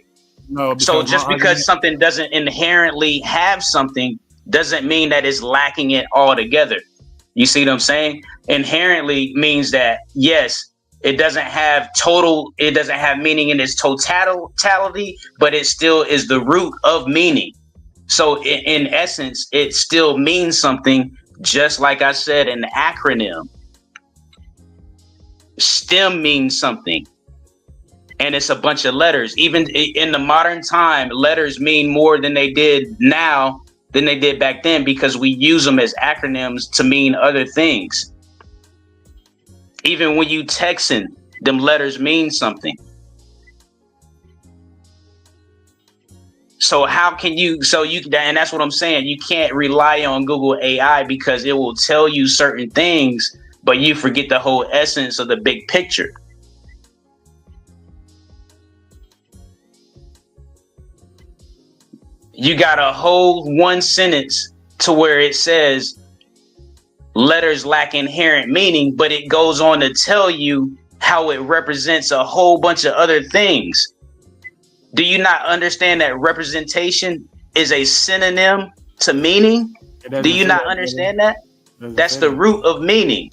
[SPEAKER 1] No.
[SPEAKER 8] So just because something doesn't inherently have something doesn't mean that it's lacking it altogether. You see what I'm saying? Inherently means that, yes, it doesn't have meaning in its totality, but it still is the root of meaning. So in essence, it still means something, just like I said in the acronym. STEM means something. And it's a bunch of letters. Even in the modern time, letters mean more than they did now than they did back then, because we use them as acronyms to mean other things. Even when you texting, them letters mean something. So how can you, and that's what I'm saying. You can't rely on Google AI because it will tell you certain things, but you forget the whole essence of the big picture. You got a whole one sentence to where it says letters lack inherent meaning, but it goes on to tell you how it represents a whole bunch of other things. Do you not understand that representation is a synonym to meaning? Do you not understand that? That's the root of meaning.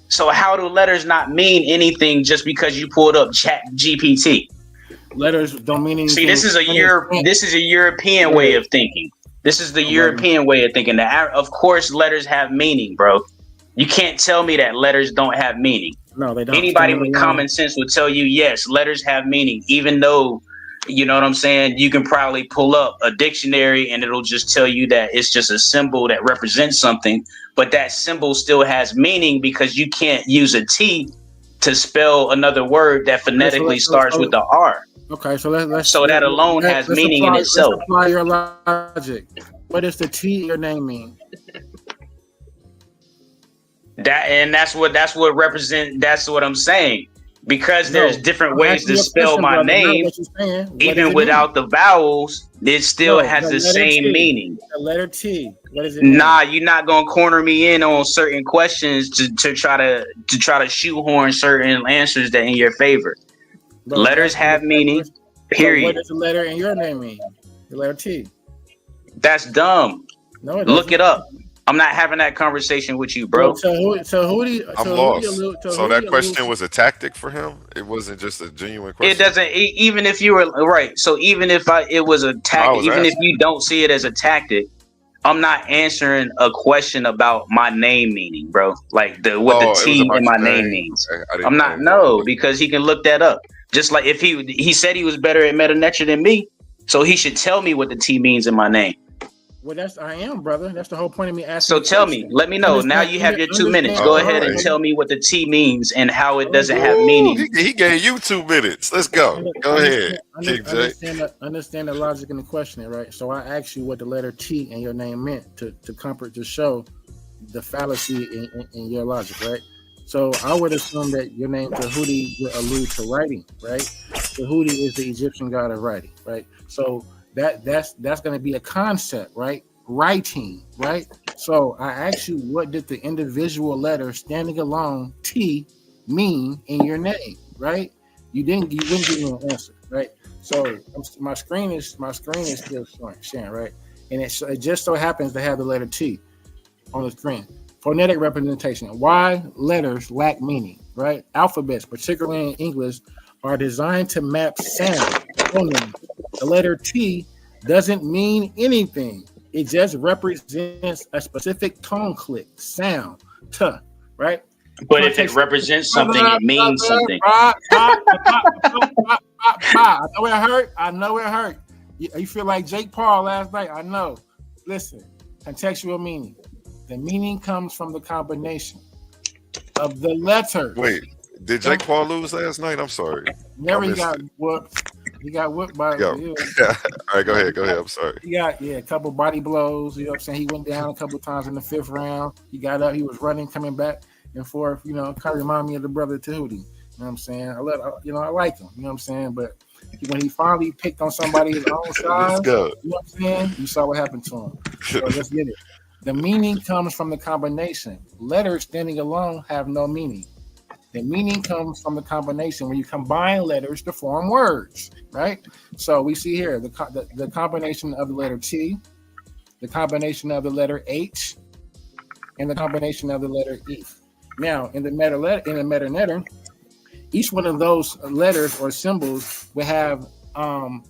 [SPEAKER 8] So how do letters not mean anything just because you pulled up Chat GPT?
[SPEAKER 1] Letters don't mean anything.
[SPEAKER 8] See, this is a European way of thinking. This is the European way of thinking. Of course, letters have meaning, bro. You can't tell me that letters don't have meaning.
[SPEAKER 1] No, they don't.
[SPEAKER 8] Anybody with common sense would tell you, yes, letters have meaning, even though, you know what I'm saying, you can probably pull up a dictionary and it'll just tell you that it's just a symbol that represents something. But that symbol still has meaning because you can't use a T to spell another word that phonetically starts with the R.
[SPEAKER 1] Okay, so let's
[SPEAKER 8] that alone has meaning in itself.
[SPEAKER 1] Let's apply your logic. What does the T in your name mean?
[SPEAKER 8] That's what I'm saying. Because there's different ways to spell my name, even without the vowels, it still has the same meaning.
[SPEAKER 1] The letter T. What does it mean?
[SPEAKER 8] Nah, you're not gonna corner me in on certain questions to try to shoehorn certain answers that in your favor. But letters have meaning. Period.
[SPEAKER 1] So what does the letter in your name mean? The letter T.
[SPEAKER 8] That's dumb.
[SPEAKER 1] No,
[SPEAKER 8] look it up. I'm not having that conversation with you, bro.
[SPEAKER 1] So who do you?
[SPEAKER 3] I'm lost. So that question was a tactic for him. It wasn't just a genuine question.
[SPEAKER 8] It doesn't. Even if you were right. So even if it was a tactic, even if you don't see it as a tactic, I'm not answering a question about my name meaning, bro. Like what the T in my name means. I'm not because he can look that up. Just like if he said he was better at meta-nature than me, so he should tell me what the T means in my name.
[SPEAKER 1] Well, I am, brother. That's the whole point of me asking.
[SPEAKER 8] So tell me, let me know. Now you have your 2 minutes. Go ahead and tell me what the T means and how it doesn't have meaning.
[SPEAKER 3] He gave you 2 minutes. Let's go. Go ahead, King J.
[SPEAKER 1] Understand the logic in the question, right? So I asked you what the letter T in your name meant to show the fallacy in your logic, right? So I would assume that your name Tahuti would allude to writing, right? Tahuti is the Egyptian god of writing, right? So that's going to be a concept, right? Writing, right? So I asked you, what did the individual letter standing alone T mean in your name, right? You wouldn't give me an answer, right? So my screen is still sharing, right? And it just so happens to have the letter T on the screen. Phonetic representation. Why letters lack meaning, right? Alphabets, particularly in English, are designed to map sound. The letter T doesn't mean anything. It just represents a specific tone click, sound, t, right?
[SPEAKER 8] But if it represents something, it means something.
[SPEAKER 1] I know it hurt. You feel like Jake Paul last night. I know. Listen, contextual meaning. The meaning comes from the combination of the letters.
[SPEAKER 3] Wait, did Jake Paul lose last night? I'm sorry.
[SPEAKER 1] Never got whooped. He got whooped by.
[SPEAKER 3] All right, go ahead. I'm sorry.
[SPEAKER 1] He got a couple body blows. You know what I'm saying? He went down a couple times in the 5th round. He got up. He was running, coming back and forth. You know, kind of remind me of the brother Tahuti. You know what I'm saying? I like him. You know what I'm saying? But when he finally picked on somebody his own size, you know what I'm saying? You saw what happened to him. So let's get it. The meaning comes from the combination. Letters standing alone have no meaning. The meaning comes from the combination when you combine letters to form words, right? So we see here the combination of the letter T, the combination of the letter H, and the combination of the letter E. Now, in the meta-letter, each one of those letters or symbols will have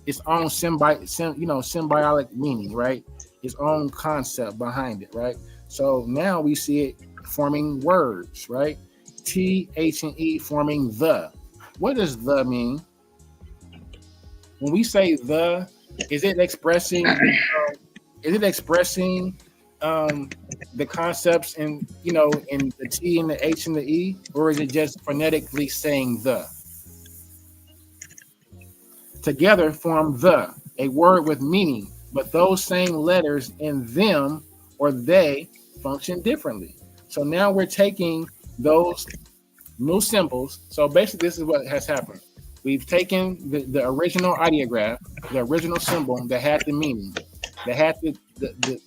[SPEAKER 1] its own symbiotic meaning, right? Its own concept behind it, right? So now we see it forming words, right? T, H, and E forming the. What does the mean? When we say the, is it expressing the concepts in the T and the H and the E, or is it just phonetically saying the? Together form the, a word with meaning, but those same letters in them or they function differently. So now we're taking those new symbols. So basically this is what has happened. We've taken the original ideograph, the original symbol that had the meaning, that had the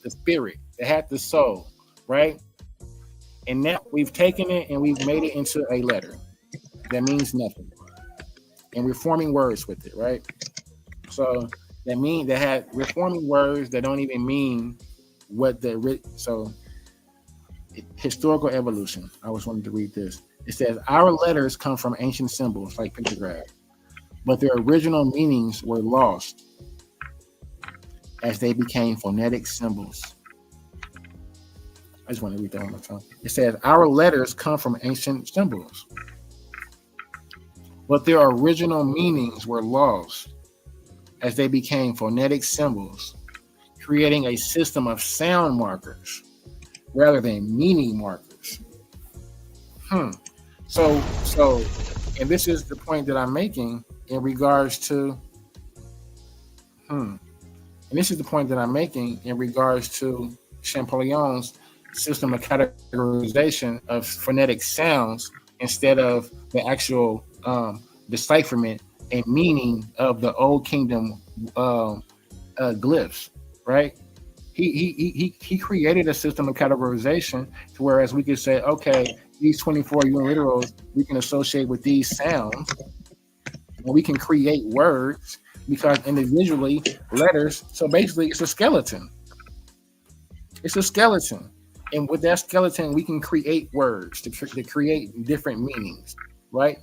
[SPEAKER 1] spirit, that had the soul, right? And now we've taken it and we've made it into a letter that means nothing. And we're forming words with it, right? So we're forming words that don't even mean what historical evolution. I always wanted to read this. It says, our letters come from ancient symbols like pictograph, but their original meanings were lost as they became phonetic symbols. I just want to read that one more time. It says, our letters come from ancient symbols, but their original meanings were lost as they became phonetic symbols, creating a system of sound markers rather than meaning markers. So, and this is the point that I'm making in regards to, Champollion's system of categorization of phonetic sounds instead of the actual decipherment and meaning of the Old Kingdom glyphs, right? He created a system of categorization to whereas we could say, okay, these 24 uniliterals we can associate with these sounds, and we can create words because individually letters. So basically, it's a skeleton. It's a skeleton. And with that skeleton, we can create words to create different meanings, right?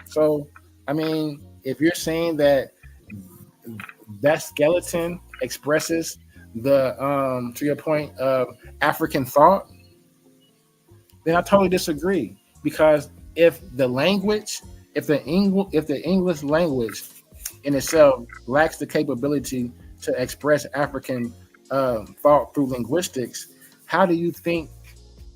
[SPEAKER 1] So, I mean, if you're saying that skeleton expresses the to your point of African thought, then I totally disagree. Because if the English language in itself lacks the capability to express African thought through linguistics, how do you think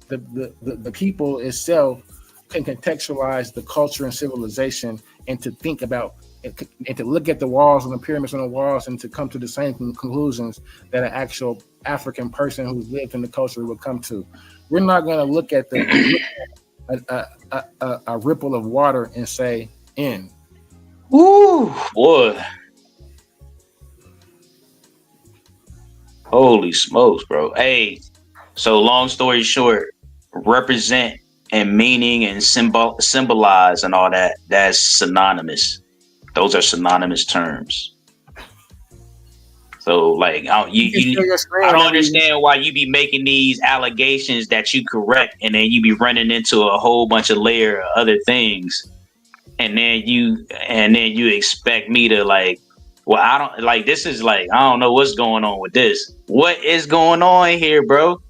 [SPEAKER 1] the people itself can contextualize the culture and civilization, and to think about and to look at the walls and the pyramids on the walls and to come to the same conclusions that an actual African person who's lived in the culture would come to? We're not going to look at a ripple of water and say "in."
[SPEAKER 8] Ooh, boy. Holy smokes, bro. Hey, so long story short, represent and meaning and symbolize and all that, that's synonymous. Those are synonymous terms. So, like, I don't understand why you be making these allegations that you correct, and then you be running into a whole bunch of layer of other things, and then you expect me to, like, well, I don't, like, this is like, I don't know what's going on with this. What is going on here, bro?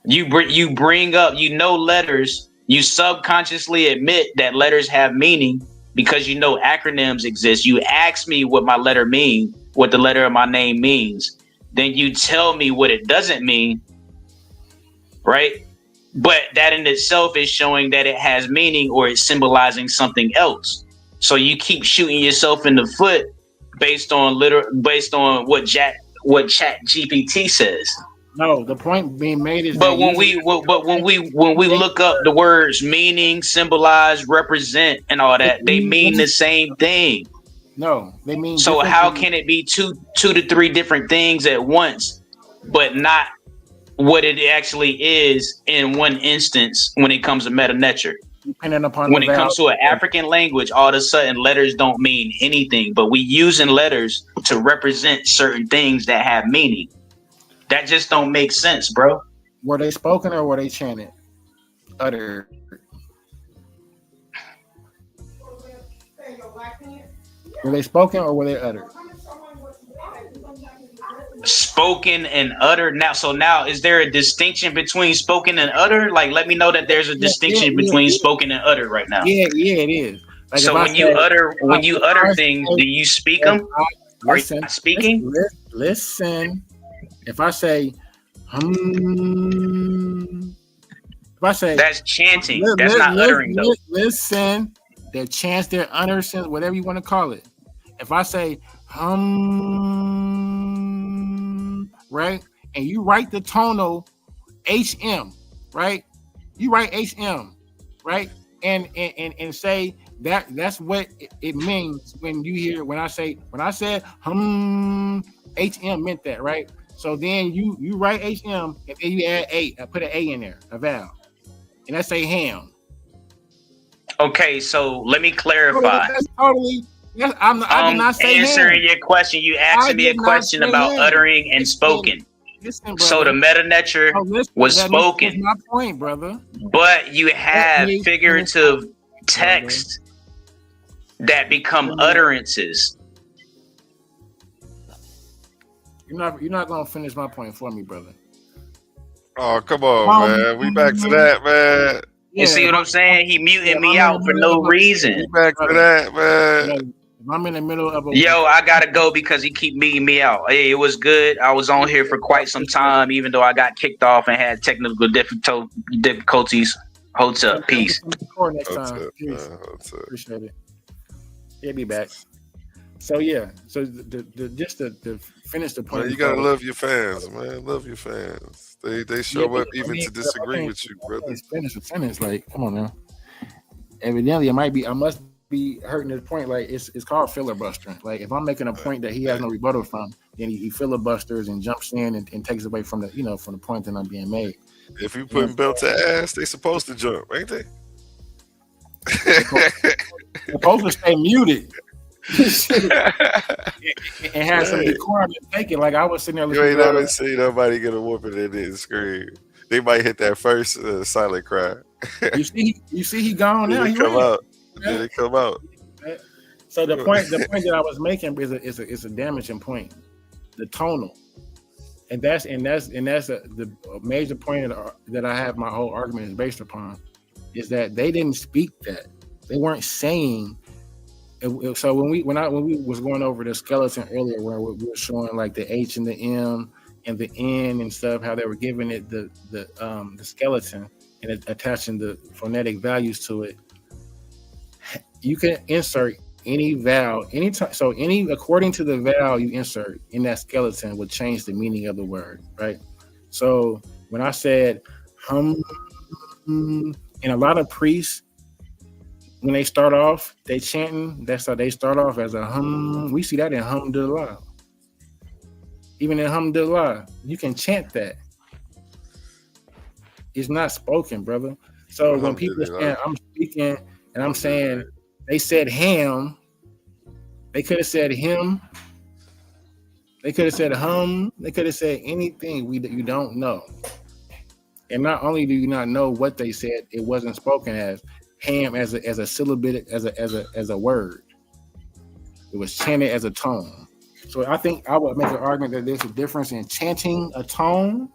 [SPEAKER 8] You bring up, letters. You subconsciously admit that letters have meaning because you know acronyms exist. You ask me what my letter means, what the letter of my name means. Then you tell me what it doesn't mean, right? But that in itself is showing that it has meaning or it's symbolizing something else. So you keep shooting yourself in the foot based on what Chat GPT says.
[SPEAKER 1] No, the point being made is.
[SPEAKER 8] But when we look up the words meaning, symbolize, represent, and all that, they mean the same thing.
[SPEAKER 1] No, they mean.
[SPEAKER 8] So how can it be two to three different things at once, but not what it actually is in one instance when it comes to meta nature?
[SPEAKER 1] Depending upon
[SPEAKER 8] when it comes to an African language, all of a sudden letters don't mean anything, but we using letters to represent certain things that have meaning. That just don't make sense, bro.
[SPEAKER 1] Were they spoken or were they chanted? Uttered. Were they spoken or were they uttered?
[SPEAKER 8] Spoken and uttered. Now, is there a distinction between spoken and uttered? Like, let me know that there's a distinction between spoken and uttered right now.
[SPEAKER 1] Yeah, it is. Like,
[SPEAKER 8] so when you utter things, do you speak them? Are you speaking?
[SPEAKER 1] Listen. If I say, if I say
[SPEAKER 8] that's chanting. That's not uttering though.
[SPEAKER 1] Listen, their chants, their utterances, whatever you want to call it. If I say right, and you write the tonal HM, right? You write HM, right? And say that's what it means when you hear when I said HM meant that, right? So then you write HM and then you add I put an A in there, a vowel, and I say ham.
[SPEAKER 8] Okay, so let me clarify.
[SPEAKER 1] Yes, I did not say
[SPEAKER 8] answering your question. You asked me a question about uttering and spoken.
[SPEAKER 1] Listen,
[SPEAKER 8] so the meta nature was spoken.
[SPEAKER 1] That's my point, brother.
[SPEAKER 8] But you have figurative text that become utterances.
[SPEAKER 1] You're not gonna finish my point for me, brother.
[SPEAKER 3] Oh, come on, man. We back to that, man.
[SPEAKER 8] You see what I'm saying? He muted me out for no reason.
[SPEAKER 3] We back to that, man.
[SPEAKER 1] If I'm in the middle of a
[SPEAKER 8] I gotta go because he keep muting me out. Hey, it was good. I was on here for quite some time, even though I got kicked off and had technical difficulties. Hold up, peace.
[SPEAKER 1] Next time. Appreciate it. He'll be back. So so just to finish the point.
[SPEAKER 3] Man, you gotta love your fans, man. Love your fans. They show up even to disagree with you, brother.
[SPEAKER 1] Finish the sentence, like, come on now. Evidently, I must be hurting this point. Like, it's called filibustering. Like, if I'm making a point that he has no rebuttal from, then he filibusters and jumps in and takes away from the from the point that I'm being made.
[SPEAKER 3] If you putting belt to ass, they supposed to jump, ain't they?
[SPEAKER 1] Supposed to stay muted. and have some decorum and take it. Like I was sitting there
[SPEAKER 3] You
[SPEAKER 1] listening
[SPEAKER 3] ain't
[SPEAKER 1] to all
[SPEAKER 3] never
[SPEAKER 1] that.
[SPEAKER 3] seen nobody get a whooping and didn't scream. They might hit that first silent cry.
[SPEAKER 1] You see, he gone now.
[SPEAKER 3] Did
[SPEAKER 1] He
[SPEAKER 3] it come
[SPEAKER 1] ran.
[SPEAKER 3] out? Did it come out?
[SPEAKER 1] So the point that I was making is a damaging point. The tonal, and that's the major point that I have my whole argument is based upon, is that they didn't speak that. They weren't saying. So when we was going over the skeleton earlier, where we were showing like the H and the M and the N and stuff, how they were giving it the skeleton and attaching the phonetic values to it. You can insert any vowel anytime. So according to the vowel you insert in that skeleton would change the meaning of the word, right? So when I said hum, and a lot of priests, when they start off, they chanting. That's how they start off, as a hum. We see that in Hamdulillah. Even in Hamdulillah, you can chant that. It's not spoken, brother. So when people stand, I'm speaking and I'm saying they said ham. They could have said him. They could have said hum. They could have said anything you don't know. And not only do you not know what they said, it wasn't spoken as ham as a syllabic as a word. It was chanted as a tone. So I think I would make an argument that there's a difference in chanting a tone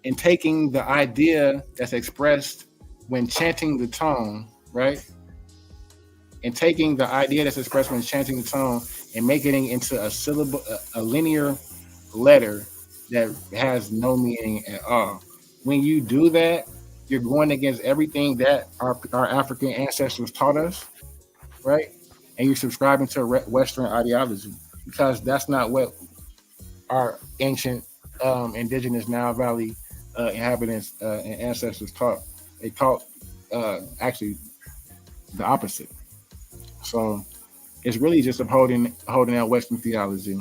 [SPEAKER 1] and taking the idea that's expressed when chanting the tone, right? And taking the idea that's expressed when chanting the tone and making it into a syllable, a linear letter that has no meaning at all. When you do that, you're going against everything that our African ancestors taught us, right? And you're subscribing to Western ideology, because that's not what our ancient indigenous Nile Valley inhabitants and ancestors taught. They taught actually the opposite. So it's really just holding out Western theology.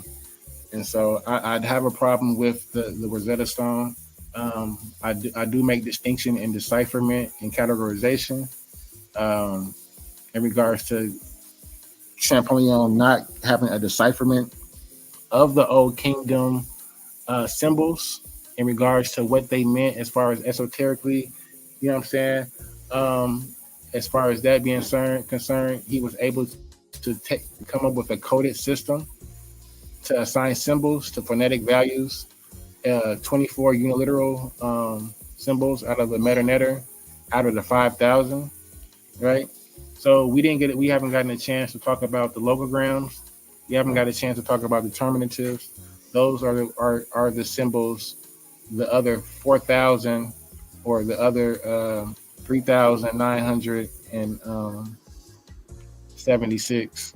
[SPEAKER 1] And so I'd have a problem with the Rosetta Stone. I do make distinction in decipherment and categorization in regards to Champollion not having a decipherment of the Old Kingdom symbols in regards to what they meant as far as esoterically, you know what I'm saying? As far as that being concerned, he was able to come up with a coded system to assign symbols to phonetic values, 24 uniliteral symbols out of the metanetter, out of the 5,000, right? So we haven't gotten a chance to talk about the logograms. We haven't got a chance to talk about determinatives. Those are the symbols, the other 4,000 or the other 3,976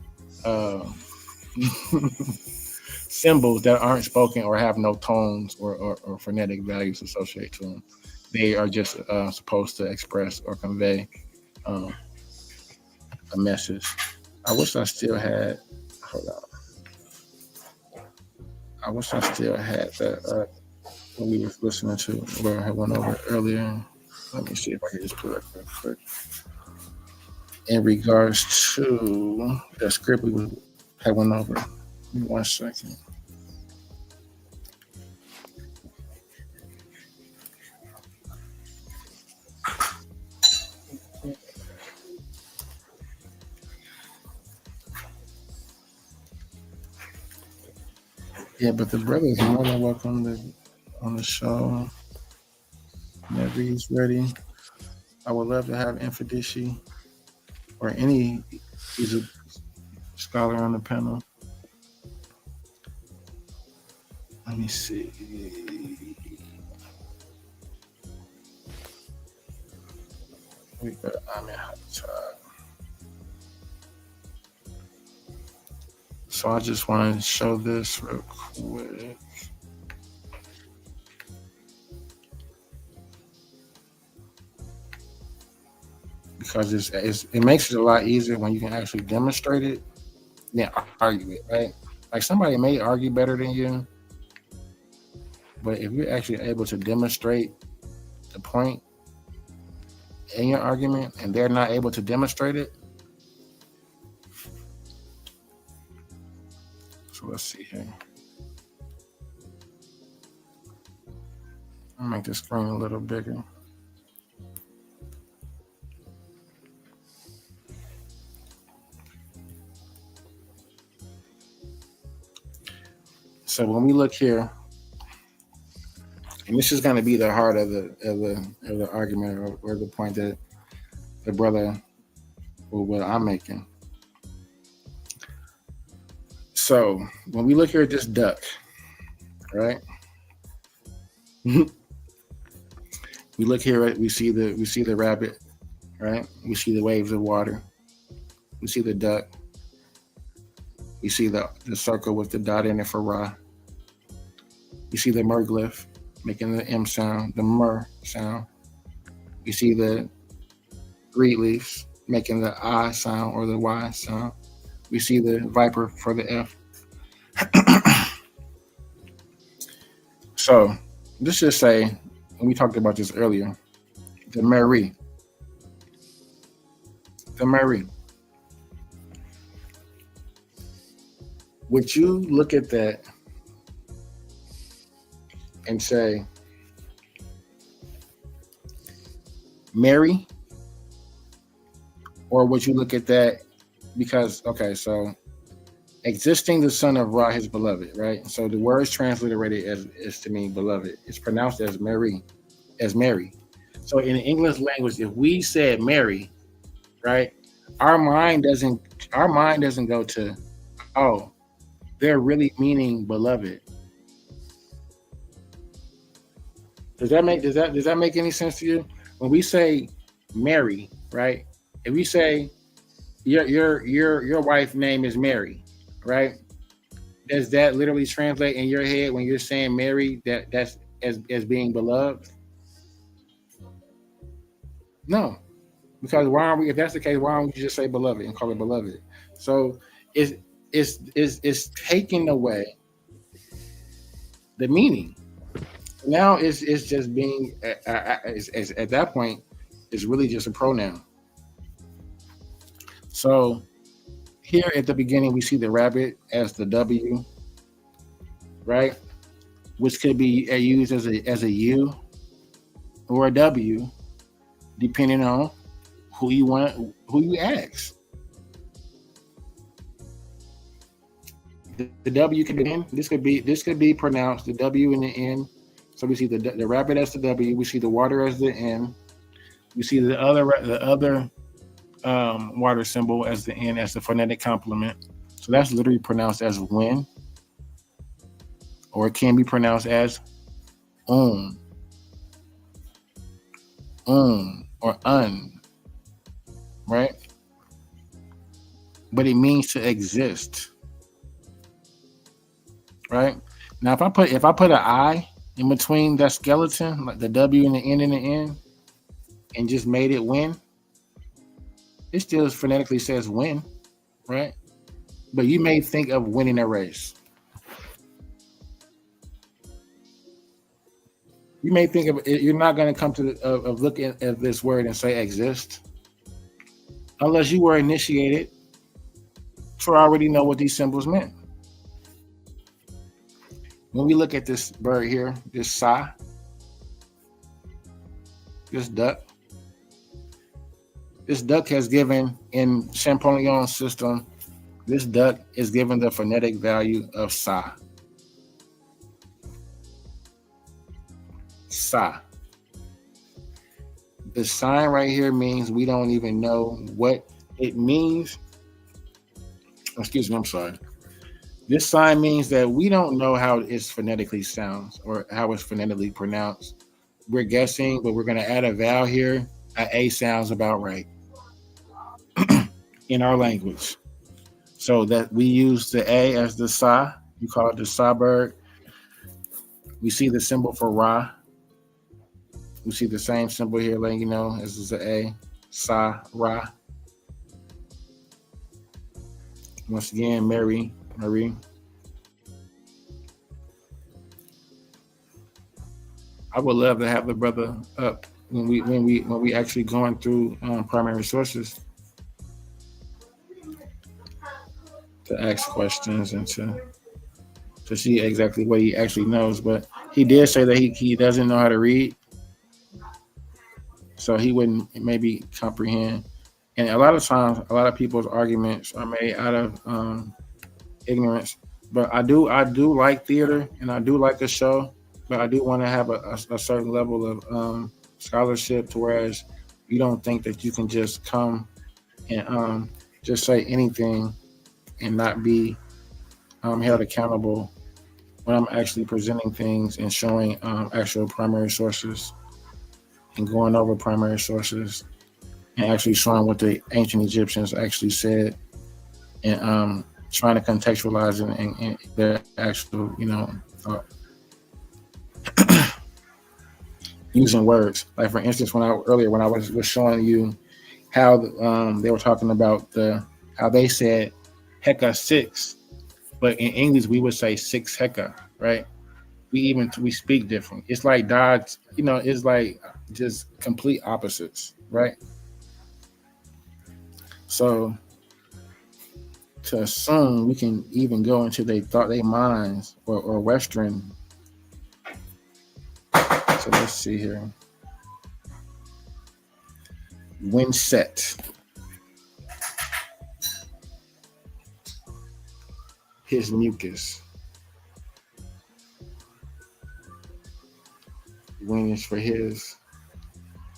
[SPEAKER 1] symbols that aren't spoken or have no tones or phonetic values associated to them. They are just supposed to express or convey a message. I wish I still had. Hold on. I wish I still had that when we were listening to where I went over earlier. Let me see if I can just pull it up real quick. In regards to the script we had went over. Give me 1 second. Yeah, but the brother is more than welcome on the show whenever he's ready. I would love to have Infodici or any scholar on the panel. Let me see. We got Amin Hatab. So I just want to show this real quick. Because it makes it a lot easier when you can actually demonstrate it than argue it, right? Like somebody may argue better than you, but if you're actually able to demonstrate the point in your argument and they're not able to demonstrate it, I'll make the screen a little bigger. So when we look here, and this is going to be the heart of the argument or the point that the brother or what I'm making. So when we look here at this duck, right? We look here at we see the rabbit, right? We see the waves of water. We see the duck. We see the circle with the dot in it for Ra. You see the mer glyph making the M sound, the mer sound. You see the reed leaves making the I sound or the Y sound. We see the viper for the F. So let's just say, and we talked about this earlier, the Mary. The Mary. Would you look at that and say, Mary? Or would you look at that because, okay, so existing the son of Ra, his beloved, right? So the word is transliterated as to mean beloved. It's pronounced as Mary, as Mary. So in the English language, if we said Mary, right, our mind doesn't go to, oh, they're really meaning beloved. Does that make any sense to you? When we say Mary, right? If we say your wife's name is Mary, right? Does that literally translate in your head when you're saying Mary that's as being beloved? No, because why aren't we? If that's the case, why don't we just say beloved and call it beloved? So it's taking away the meaning. Now it's just being at that point, it's really just a pronoun. So here at the beginning, we see the rabbit as the W, right? Which could be used as a U or a W, depending on who you ask. The W could be in. This could be pronounced the W and the N. So we see the rabbit as the W. We see the water as the N. We see the other water symbol as the N as the phonetic complement. So that's literally pronounced as when, or it can be pronounced as or un, right? But it means to exist, right? Now, if I put an I in between that skeleton, like the W and the N, and just made it when, it still phonetically says win, right? But you may think of winning a race. You may think of it, you're not going to come to of looking at this word and say exist, unless you were initiated to already know what these symbols meant. When we look at this bird here, this Sa, this duck has given in Champollion's system, this duck is given the phonetic value of Sa. Sa. The sign right here means we don't even know what it means. Excuse me, I'm sorry. This sign means that we don't know how it phonetically sounds or how it's phonetically pronounced. We're guessing, but we're going to add a vowel here. An A sounds about right in our language. So that we use the A as the Sa. We call it the Sa bird. We see the symbol for Ra. We see the same symbol here, letting you know this is the A, Sa, Ra. Once again, Marie. I would love to have the brother up when we actually going through primary sources to ask questions and to to see exactly what he actually knows. But he did say that he doesn't know how to read, so he wouldn't maybe comprehend. And a lot of times, a lot of people's arguments are made out of ignorance. But I do like theater, and I do like a show, but I do want to have a certain level of scholarship, to whereas you don't think that you can just come and just say anything and not be held accountable when I'm actually presenting things and showing actual primary sources and going over primary sources and actually showing what the ancient Egyptians actually said and trying to contextualize it and their actual, using words. Like for instance, when I was showing you how they were talking about how they said Heka 6, but in English we would say 6 Heka, right? We speak different. It's like God's, it's like just complete opposites, right? So to assume we can even go into their minds or Western. So let's see here. Winset. His mucus. Win is for his.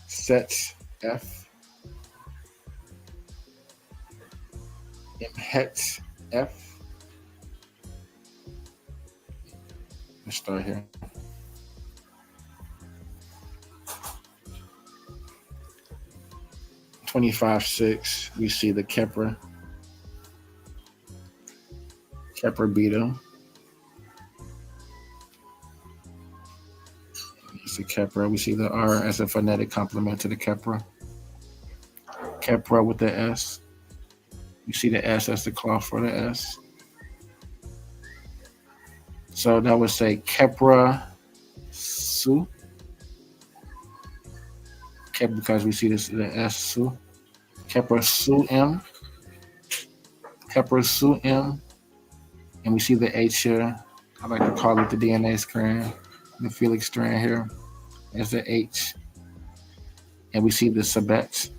[SPEAKER 1] Set F. Het F. Let's start here. (25:6). We see the Kepra Beta. It's the Kepra. We see the R as a phonetic complement to the Kepra. Kepra with the S. You see the S as the cloth for the S. So that would say Kepra Su. Because we see this the S Su. Kepra Su M. Kepra Su M. And we see the H here. I like to call it the DNA strand, the Felix strand here as the H. And we see the Sabet.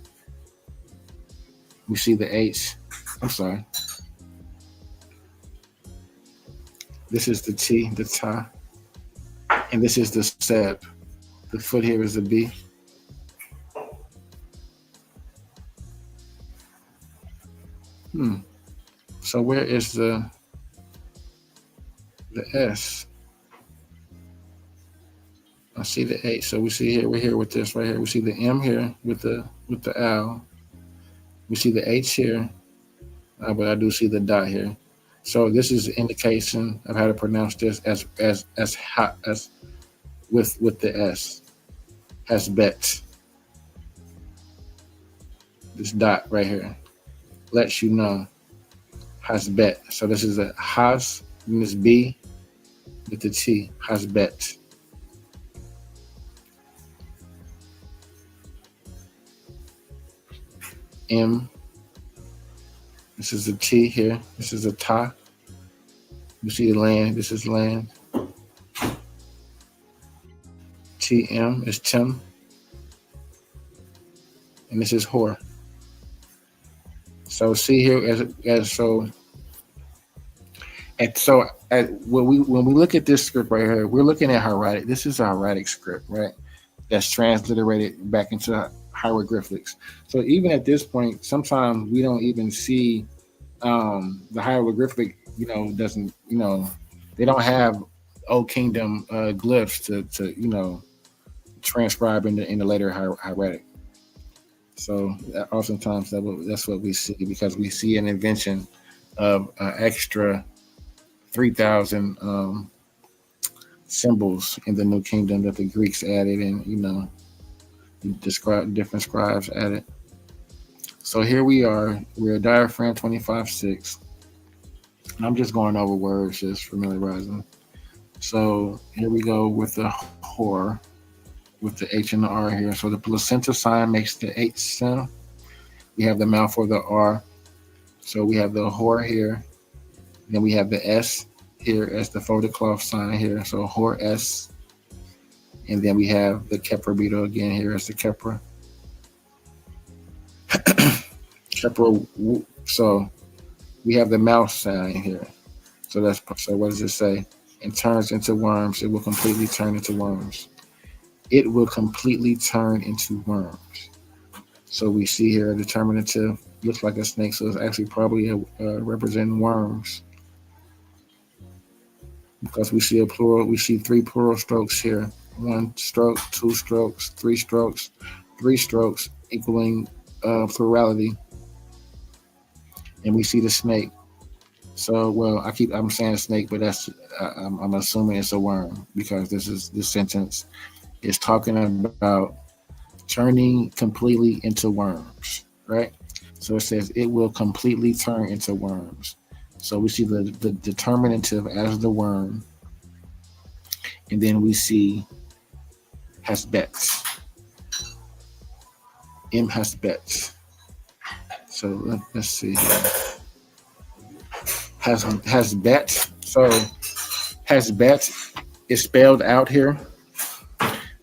[SPEAKER 1] We see the H. I'm sorry. This is the T, the Ta. And this is the Seb. The foot here is the B. So where is the S? I see the H. So we see here, we're here with this right here. We see the M here with the L. We see the H here, but I do see the dot here. So this is an indication of how to pronounce this as with the S. Hasbet. This dot right here lets you know Hasbet. So this is a Has, and this B with the T. Hasbet. M. This is a T here. This is a Ta. You see the land. This is land. TM is Tim. And this is Hor. So see here when we look at this script right here, we're looking at hieratic. This is a hieratic script, right? That's transliterated back into hieroglyphics. So even at this point, sometimes we don't even see the hieroglyphic, doesn't, they don't have Old Kingdom glyphs to transcribe in the later hieratic. So oftentimes that's what we see, because we see an invention of extra 3,000 symbols in the New Kingdom that the Greeks added, and different scribes added. So here we're diaphragm 25:6. I'm just going over words, just familiarizing. So here we go with the Hor, with the H and the R here. So the placenta sign makes the H sound. We have the mouth for the R. So we have the Hor here. Then we have the S here as the folded cloth sign here. So Hor S. And then we have the Kepler beetle again here as the Kepler. Kepler. So we have the mouse sign here. So what does it say? It turns into worms. It will completely turn into worms. It will completely turn into worms. So we see here a determinative, looks like a snake, so it's actually probably representing worms. Because we see a plural, we see 3 plural strokes here. 1 stroke, 2 strokes, 3 strokes, 3 strokes equaling plurality. And we see the snake. So, well, I'm saying snake, but I'm assuming it's a worm because this sentence is talking about turning completely into worms, right? So it says it will completely turn into worms. So we see the determinative as the worm, and then we see hasbet. Im hasbet. So let's see here. Hasbet. So hasbet is spelled out here,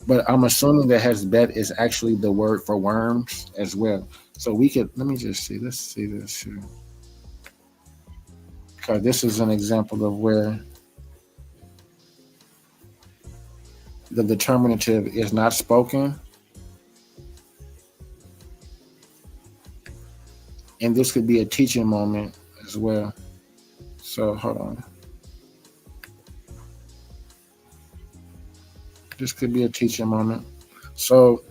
[SPEAKER 1] but I'm assuming that hasbet is actually the word for worms as well. So we could, let me just see. Let's see this here. Because this is an example of where the determinative is not spoken. And this could be a teaching moment as well. So hold on. This could be a teaching moment. So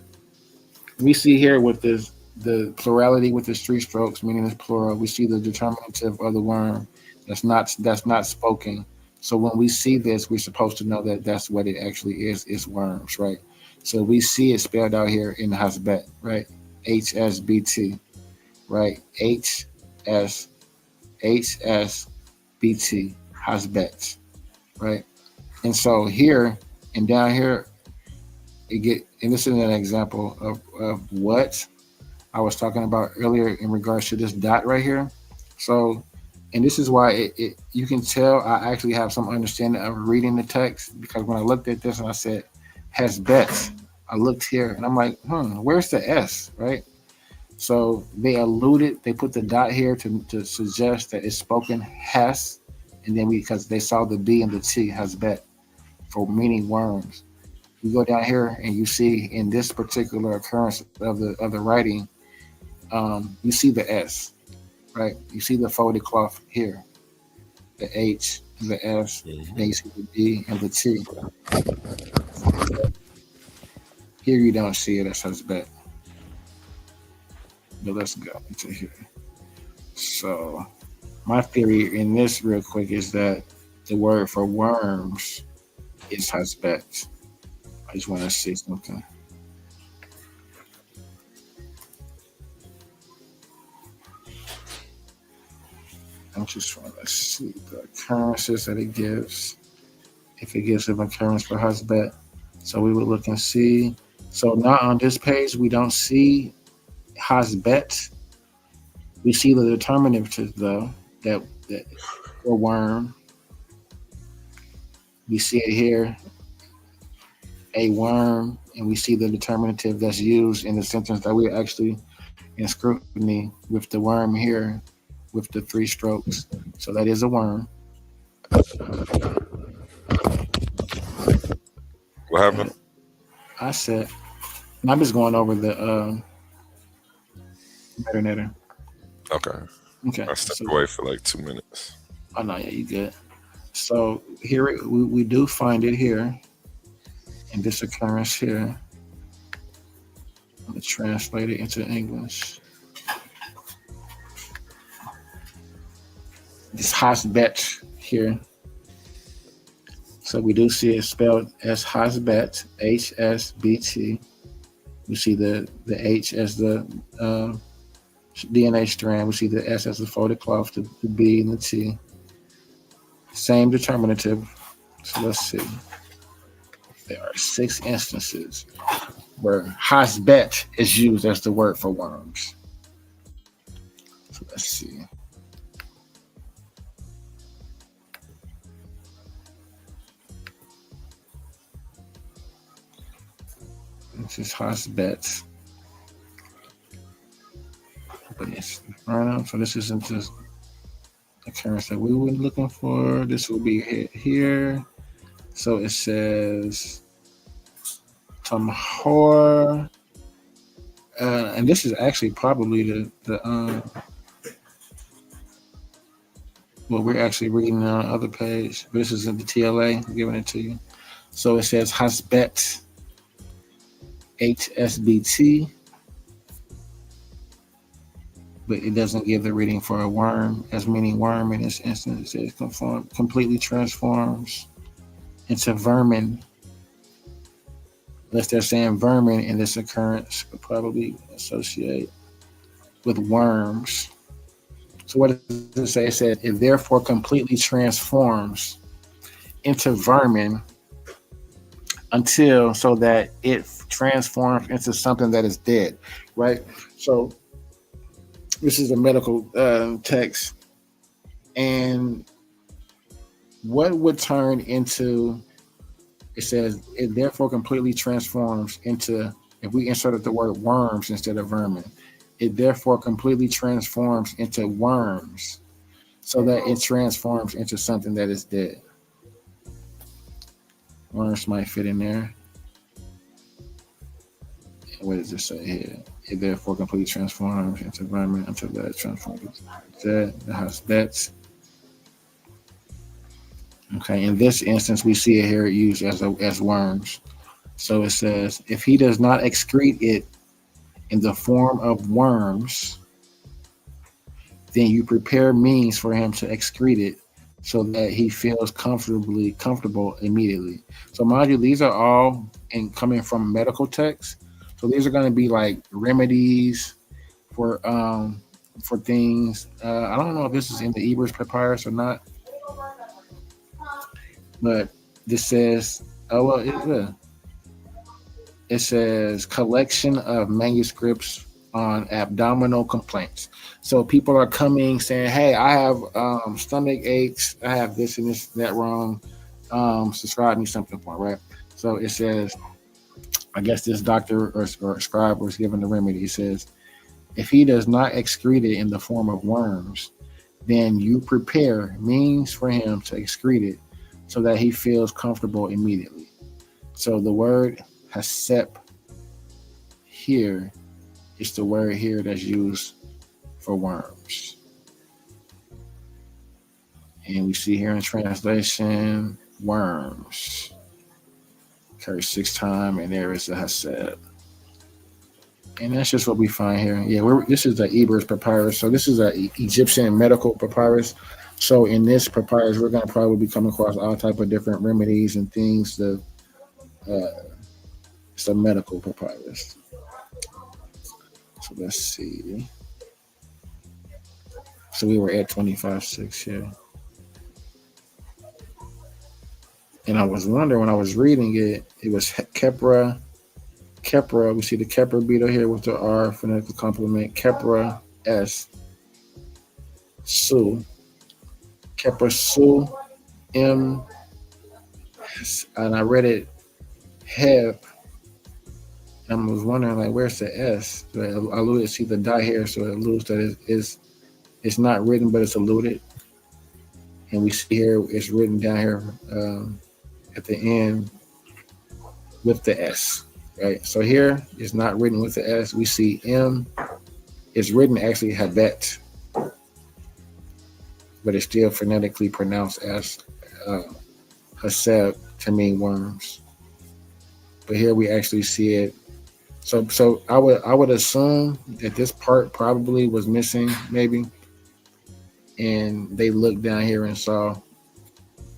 [SPEAKER 1] we see here with the plurality with the 3 strokes, meaning it's plural. We see the determinative of the worm that's not spoken. So when we see this, we're supposed to know that that's what it actually is. It's worms, right? So we see it spelled out here in hasbet, right? HSBT, right? HSBT, hasbet, right? And so here and down here, and this is an example of what I was talking about earlier in regards to this dot right here. So, and this is why you can tell I actually have some understanding of reading the text, because when I looked at this and I said hasbet, I looked here and I'm like, where's the S, right? So they put the dot here to suggest that it's spoken has, and then because they saw the B and the T, hasbet, for meaning worms. You go down here and you see in this particular occurrence of the writing, you see the S, right? You see the folded cloth here, the H, the S, then you see the D and the T. Here you don't see it as hasbet. But let's go into here. So my theory in this real quick is that the word for worms is hasbet. I just want to see something. I'm just trying to see the occurrences that it gives. If it gives an occurrence for hasbet. So we would look and see. So now on this page, we don't see hasbet. We see the determinative though, that for worm. We see it here, a worm, and we see the determinative that's used in the sentence that we're actually in scrutiny with the worm here with the 3 strokes. So that is a worm.
[SPEAKER 3] What happened?
[SPEAKER 1] I said, I'm just going over the metanator. Okay.
[SPEAKER 3] I stepped away for like 2 minutes.
[SPEAKER 1] Oh no, yeah, you good. So here we do find it here in this occurrence here. I'm gonna translate it into English. This hasbet here. So we do see it spelled as hasbet, HSBT. We see the H as the DNA strand. We see the S as the folded cloth, the B and the T. Same determinative. So let's see. There are 6 instances where hasbet is used as the word for worms. So let's see. This is Hasbet. But it's right. So this isn't just the currency that we were looking for. This will be here. So it says Tamhor. And this is actually probably the what we're actually reading on the other page. But this isn't the TLA. I'm giving it to you. So it says Hasbet HSBT. But it doesn't give the reading for a worm, as meaning worm in this instance. It completely transforms into vermin. Unless they're saying vermin in this occurrence, would probably associate with worms. So what does it say? It says it therefore completely transforms into vermin until so that it transforms into something that is dead, right? So this is a medical text, and what would turn into? It says it therefore completely transforms into. If we inserted the word worms instead of vermin, it therefore completely transforms into worms, so that it transforms into something that is dead. Worms might fit in there. What does it say here? It therefore completely transforms into vermin until that transforms. That has bets. Okay, in this instance, we see it here used as worms. So it says, if he does not excrete it in the form of worms, then you prepare means for him to excrete it so that he feels comfortable immediately. So mind you, these are all coming from medical texts. So these are going to be like remedies for things. I don't know if this is in the Ebers Papyrus or not, but this says, it says collection of manuscripts on abdominal complaints. So people are coming saying, "Hey, I have stomach aches. I have this and this and that wrong. Prescribe me something for it," right? So it says, I guess this doctor or scribe was given the remedy. He says, if he does not excrete it in the form of worms, then you prepare means for him to excrete it so that he feels comfortable immediately. So the word hasep here is the word here that's used for worms. And we see here in translation, worms. Occurs 6 times, and there is a haseb. And that's just what we find here. Yeah, this is the Ebers Papyrus. So this is an Egyptian medical papyrus. So in this papyrus, we're going to probably be coming across all type of different remedies and things. It's a medical papyrus. So let's see. So we were at 25.6 here. And I was wondering when I was reading it, it was Kepra. We see the Kepra beetle here with the R phonetic complement. Kepra S. Su. Kepra Su M. And I read it Heb. I was wondering like where's the S? But I alluded to see the dot here, so it alludes that it's not written, but it's alluded. And we see here it's written down here at the end with the S, right? So here it's not written with the S. We see M. It's written actually Habet, but it's still phonetically pronounced as Haseb to mean worms. But here we actually see it. So I would assume that this part probably was missing, maybe, and they looked down here and saw,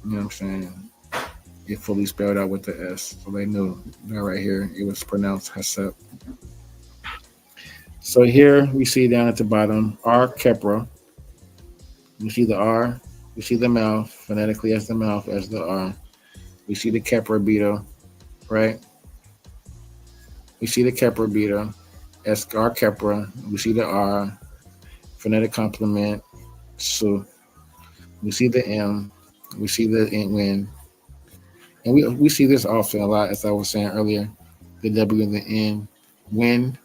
[SPEAKER 1] you know what I'm saying, it fully spelled out with the S. So they knew that right here it was pronounced Hasep. So here we see down at the bottom, R Kepra. We see the R, we see the mouth, phonetically as the mouth, as the R. We see the Kepra beetle, right? We see the Kepra beetle, as R Kepra. We see the R, phonetic complement, Su. We see the M, we see the N. And we see this often a lot, as I was saying earlier. the W and the N. Win,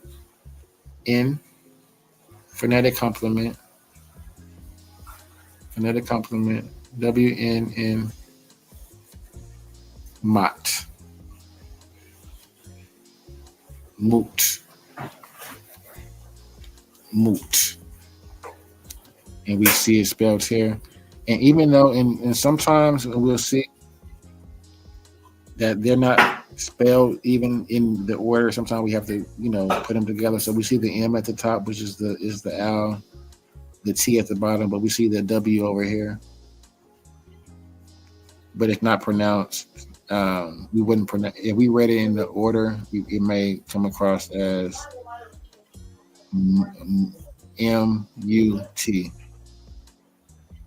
[SPEAKER 1] in, phonetic complement, WNN, mot, moot, and we see it spelled here. And even though, and sometimes we'll see that they're not spelled even in the order. Sometimes we have to, put them together. So we see the M at the top, which is the L, the T at the bottom, but we see the W over here. But it's not pronounced. We wouldn't pronounce if we read it in the order. It may come across as M-U-T.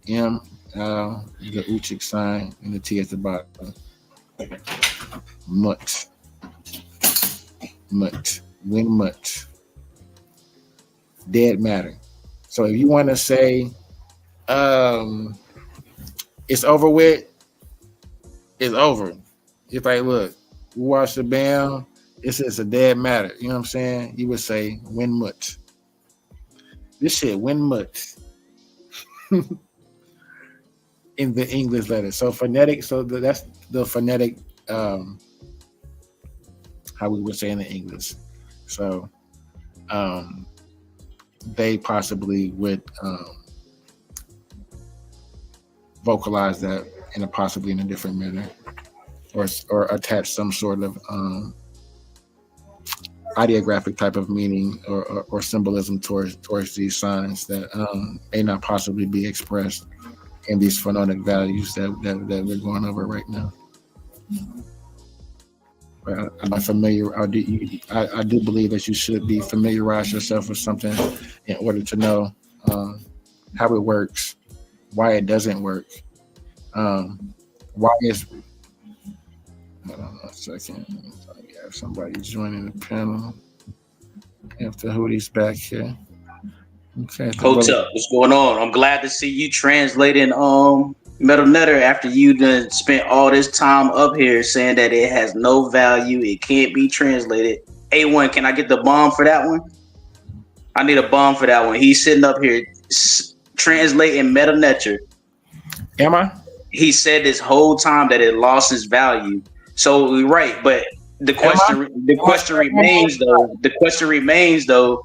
[SPEAKER 1] M, L, the Uchik sign, and the T at the bottom. Mut. When mut. Dead matter. So if you want to say it's over with, it's over. It's like, look, we watch the band, it's a dead matter. You know what I'm saying? You would say when mut. This shit, when mut. In the English letter. So phonetic, that's the phonetic how we would say in the English. So they possibly would vocalize that possibly in a different manner, or attach some sort of ideographic type of meaning or symbolism towards these signs that may not possibly be expressed in these phonetic values that we're going over right now. I'm familiar. I do believe that you should be familiarize yourself with something in order to know how it works, why it doesn't work, why it's. Hold on a second. I have somebody joining the panel. After Hoodie's back here. Okay.
[SPEAKER 8] Hold up, what's going on? I'm glad to see you translating Metal Netter after you done spent all this time up here saying that it has no value, it can't be translated. A1, can I get the bomb for that one? I need a bomb for that one. He's sitting up here translating Metal Netter.
[SPEAKER 1] Am I?
[SPEAKER 8] He said this whole time that it lost its value. So right, but the question remains though.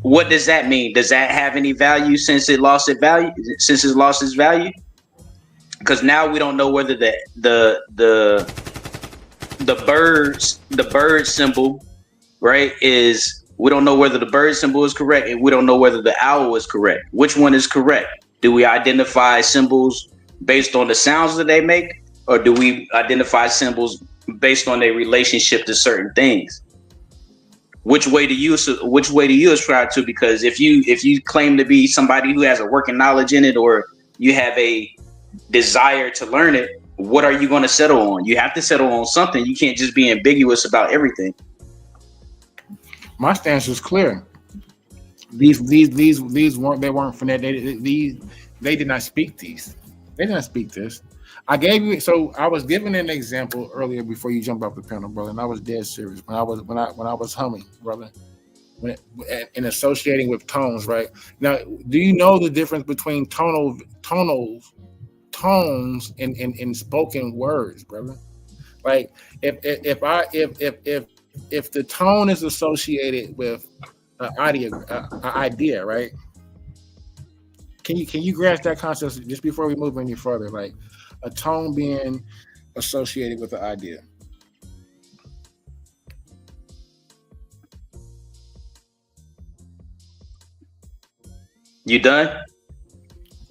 [SPEAKER 8] What does that mean? Does that have any value since it lost its value? Because now we don't know whether the bird symbol, right, is, we don't know whether the bird symbol is correct, and we don't know whether the owl is correct. Which one is correct? Do we identify symbols based on the sounds that they make, or do we identify symbols based on their relationship to certain things? Which way do you ascribe to? Because if you claim to be somebody who has a working knowledge in it, or you have a desire to learn it, what are you going to settle on? You have to settle on something. You can't just be ambiguous about everything.
[SPEAKER 1] My stance is clear. These weren't phonetic. They did not speak these. They did not speak this. I was giving an example earlier before you jump off the panel, brother, and I was dead serious when I was humming, brother, and associating with tones. Right now, do you know the difference between tones and spoken words, brother? Like if the tone is associated with an idea, right? Can you grasp that concept just before we move any further? Like a tone being associated with the idea.
[SPEAKER 8] You done?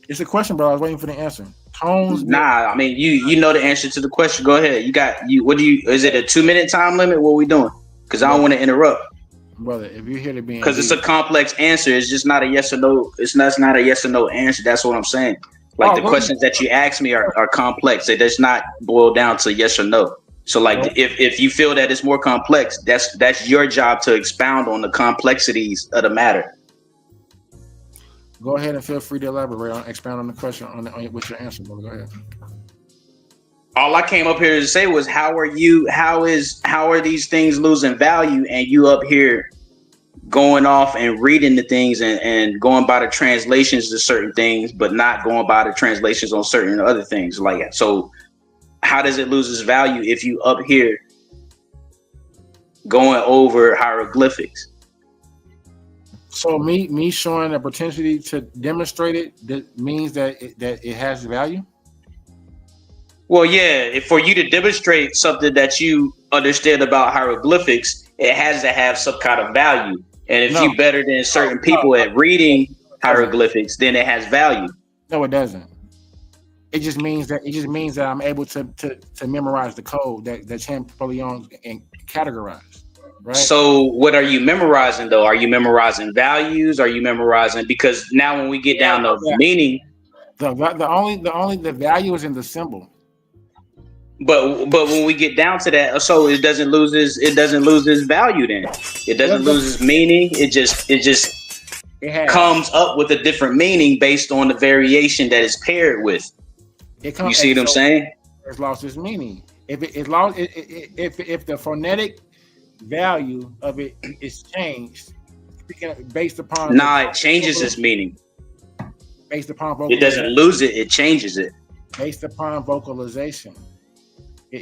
[SPEAKER 1] It's a question, bro. I was waiting for the answer. Tones.
[SPEAKER 8] Nah, I mean you know the answer to the question. Go ahead. Is it a 2-minute time limit? What we doing? Because I don't want to interrupt.
[SPEAKER 1] Brother, if you're here to be,
[SPEAKER 8] because it's a complex answer. It's just not a yes or no. It's not a yes or no answer. That's what I'm saying. Like the questions that you ask me are complex. It does not boil down to yes or no. So like if you feel that it's more complex, that's your job to expound on the complexities of the matter.
[SPEAKER 1] Go ahead and feel free to elaborate expound on the question on with your answer, brother. Go ahead.
[SPEAKER 8] All I came up here to say was, how are these things losing value, and you up here going off and reading the things and going by the translations to certain things, but not going by the translations on certain other things. Like, so how does it lose its value if you up here going over hieroglyphics?
[SPEAKER 1] So me showing a propensity to demonstrate it, that means that it has value?
[SPEAKER 8] Well, yeah, for you to demonstrate something that you understand about hieroglyphics, it has to have some kind of value. And if you're better than certain people at reading hieroglyphics, then it has value.
[SPEAKER 1] No, it doesn't. It just means that I'm able to memorize the code that Champollion and categorize. Right.
[SPEAKER 8] So what are you memorizing though? Are you memorizing values? Are you memorizing, because now when we get down to meaning,
[SPEAKER 1] the value is in the symbol.
[SPEAKER 8] But when we get down to that, so it doesn't lose its value then. It doesn't lose its meaning. It just comes up with a different meaning based on the variation that it's paired with. You see what I'm saying?
[SPEAKER 1] It's lost its meaning. If the phonetic value of it is changed based upon
[SPEAKER 8] it changes its meaning.
[SPEAKER 1] Based upon
[SPEAKER 8] it doesn't lose it, it changes it.
[SPEAKER 1] Based upon vocalization.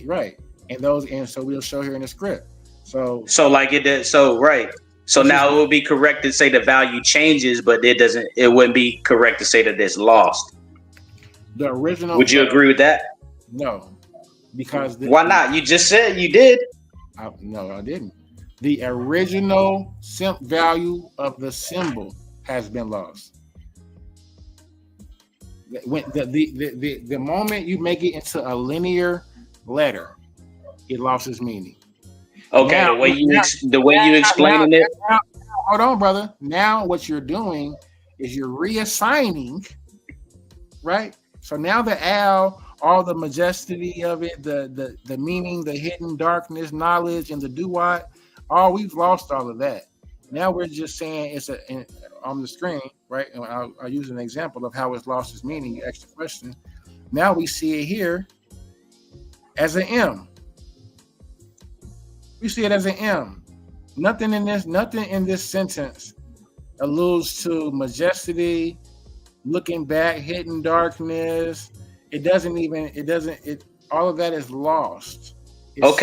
[SPEAKER 1] Right. And so we'll show here in the script. So
[SPEAKER 8] like it did, right. So now it would be correct to say the value changes, but it wouldn't be correct to say that it's lost.
[SPEAKER 1] The original.
[SPEAKER 8] Would you agree with that?
[SPEAKER 1] No. Because
[SPEAKER 8] why not? You just said you did.
[SPEAKER 1] No, I didn't. The original value of the symbol has been lost. When the moment you make it into a linear letter, it lost its meaning.
[SPEAKER 8] Okay, now, the way you explaining it.
[SPEAKER 1] Now, hold on, brother. Now what you're doing is you're reassigning, right? So now the al, all the majesty of it, the meaning, the hidden darkness, knowledge, and the do-what, we've lost all of that. Now we're just saying it's on the screen, right? And I'll use an example of how it's lost its meaning. You asked the question. Now we see it here as an M. We see it as an M. Nothing in this sentence alludes to majesty, looking back, hidden darkness. All of that is lost.
[SPEAKER 8] But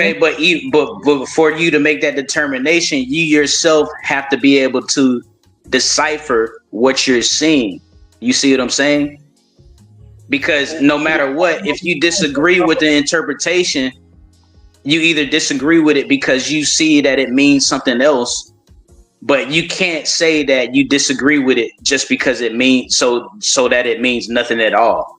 [SPEAKER 8] for you to make that determination, you yourself have to be able to decipher what you're seeing. You see what I'm saying? Because no matter what, if you disagree with the interpretation, you either disagree with it because you see that it means something else, but you can't say that you disagree with it just because it means so that it means nothing at all.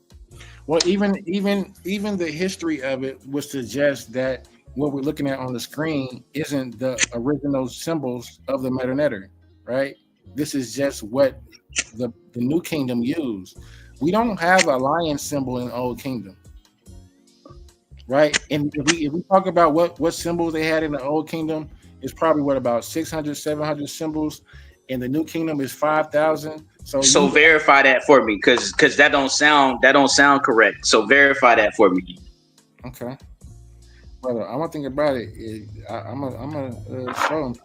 [SPEAKER 1] Well, even the history of it would suggest that what we're looking at on the screen isn't the original symbols of the Medu Neter, right? This is just what the New Kingdom used. We don't have a lion symbol in the Old Kingdom, right? And if we talk about what symbols they had in the Old Kingdom, it's probably about 600, 700 symbols. In the New Kingdom is 5,000. So
[SPEAKER 8] verify that for me, because that don't sound correct. So verify that for me.
[SPEAKER 1] Okay, brother. I'm gonna think about it. I'm gonna show them.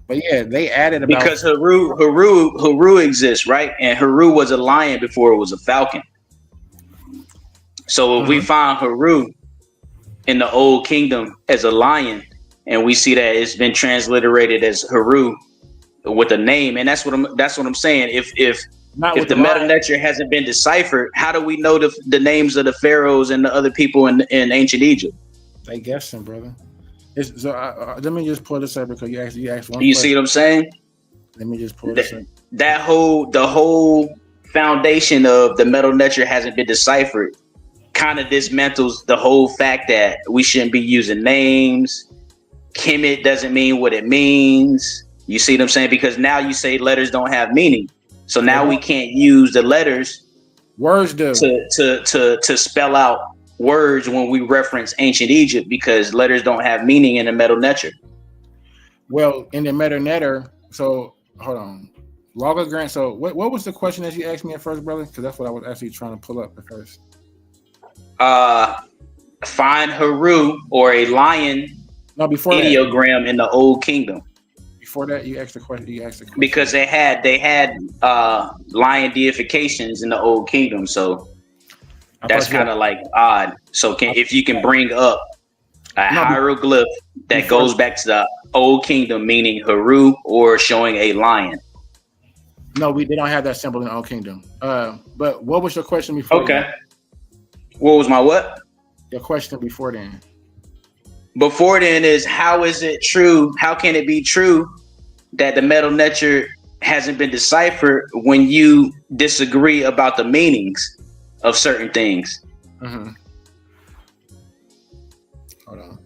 [SPEAKER 1] But yeah, they added about
[SPEAKER 8] because Haru exists, right? And Haru was a lion before it was a falcon. So if we find Haru in the Old Kingdom as a lion, and we see that it's been transliterated as Haru with a name, and that's what I'm saying. If the Medu Neter hasn't been deciphered, how do we know the names of the pharaohs and the other people in ancient Egypt?
[SPEAKER 1] They guessing, brother. Let me just pull this up because you asked one.
[SPEAKER 8] You see what I'm saying?
[SPEAKER 1] Let me just pull this up.
[SPEAKER 8] The whole foundation of the Medu Neter hasn't been deciphered. Kind of dismantles the whole fact that we shouldn't be using names. Kemet doesn't mean what it means. You see what I'm saying? Because now you say letters don't have meaning. So now we can't use the letters.
[SPEAKER 1] Words do.
[SPEAKER 8] To spell out words when we reference ancient Egypt, because letters don't have meaning in the Medu Neter.
[SPEAKER 1] Well, in the Medu Neter, so hold on. Logogram. So what was the question that you asked me at first, brother? Because that's what I was actually trying to pull up at first.
[SPEAKER 8] Find Haru or a lion ideogram in the Old Kingdom.
[SPEAKER 1] Before that, you asked the question.
[SPEAKER 8] Because they had lion deifications in the Old Kingdom, so that's kind of like odd. So if you can bring up a hieroglyph that goes back to the Old Kingdom, meaning Haru or showing a lion.
[SPEAKER 1] No, they don't have that symbol in the Old Kingdom. But what was your question before?
[SPEAKER 8] Okay.
[SPEAKER 1] Then?
[SPEAKER 8] What was my what?
[SPEAKER 1] Your question before then.
[SPEAKER 8] Before then is how is it true? How can it be true that the Metal Neter hasn't been deciphered when you disagree about the meanings of certain things?
[SPEAKER 1] Mm-hmm. Hold on.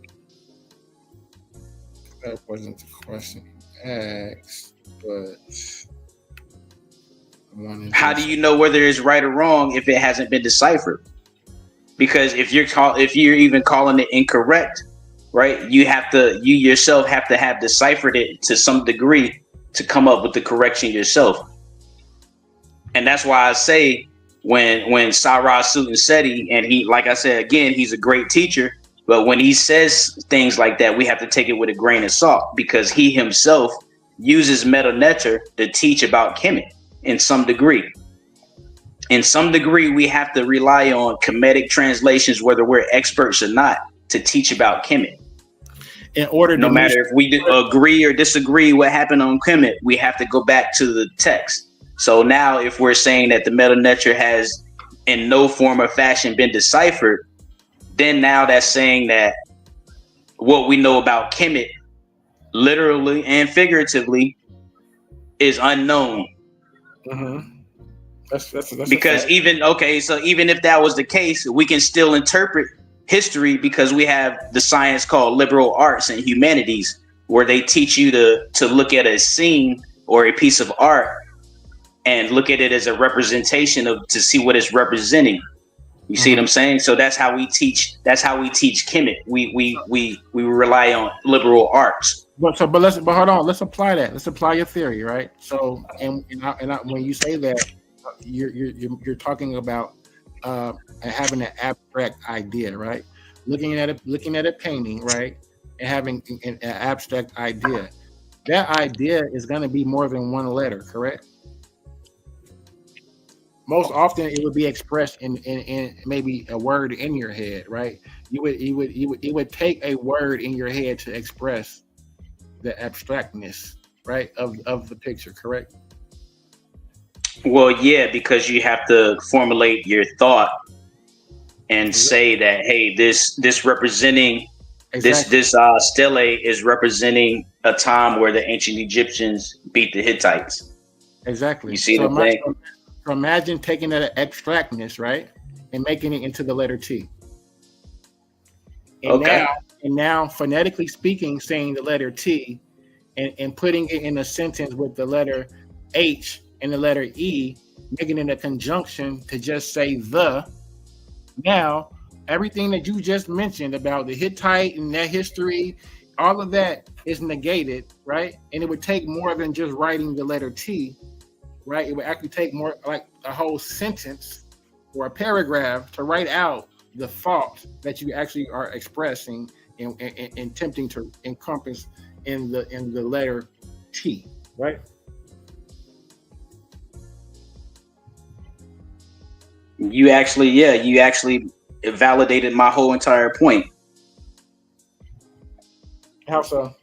[SPEAKER 1] That wasn't the question asked, but
[SPEAKER 8] how do you know whether it's right or wrong if it hasn't been deciphered? Because if you're even calling it incorrect, right? You yourself have to have deciphered it to some degree to come up with the correction yourself. And that's why I say when Sarah Sutton Seti, and he, like I said, again, he's a great teacher, but when he says things like that, we have to take it with a grain of salt because he himself uses Metal Neter to teach about Kemet in some degree. In some degree, we have to rely on Kemetic translations, whether we're experts or not, to teach about Kemet.
[SPEAKER 1] In order,
[SPEAKER 8] no matter if we agree or disagree what happened on Kemet, we have to go back to the text. So now, if we're saying that the Metal Neter has, in no form or fashion, been deciphered, then now that's saying that what we know about Kemet, literally and figuratively, is unknown.
[SPEAKER 1] Mm-hmm. That's
[SPEAKER 8] because even if that was the case, we can still interpret history because we have the science called liberal arts and humanities, where they teach you to look at a scene or a piece of art and look at it as a representation to see what it's representing. You see what I'm saying? So that's how we teach. That's how we teach Kemet. We rely on liberal arts.
[SPEAKER 1] But hold on. Let's apply that. Let's apply your theory, right? So and when you say that, you're talking about having an abstract idea, right? Looking at a painting, right, and having an abstract idea. That idea is going to be more than one letter, correct? Most often, it would be expressed in maybe a word in your head, right? It would take a word in your head to express the abstractness, right, of the picture, correct?
[SPEAKER 8] Well, yeah, because you have to formulate your thought and say that, hey, this representing this stele is representing a time where the ancient Egyptians beat the Hittites.
[SPEAKER 1] Exactly.
[SPEAKER 8] You see what I'm saying?
[SPEAKER 1] So imagine taking that abstractness, right, and making it into the letter T. And now, phonetically speaking, saying the letter T and putting it in a sentence with the letter H and the letter E, making it a conjunction to just say the. Now, everything that you just mentioned about the Hittite and that history, all of that is negated, right? And it would take more than just writing the letter T, right? It would actually take more like a whole sentence or a paragraph to write out the thought that you actually are expressing and attempting to encompass in the letter T, right?
[SPEAKER 8] You actually validated my whole entire point.
[SPEAKER 1] How so?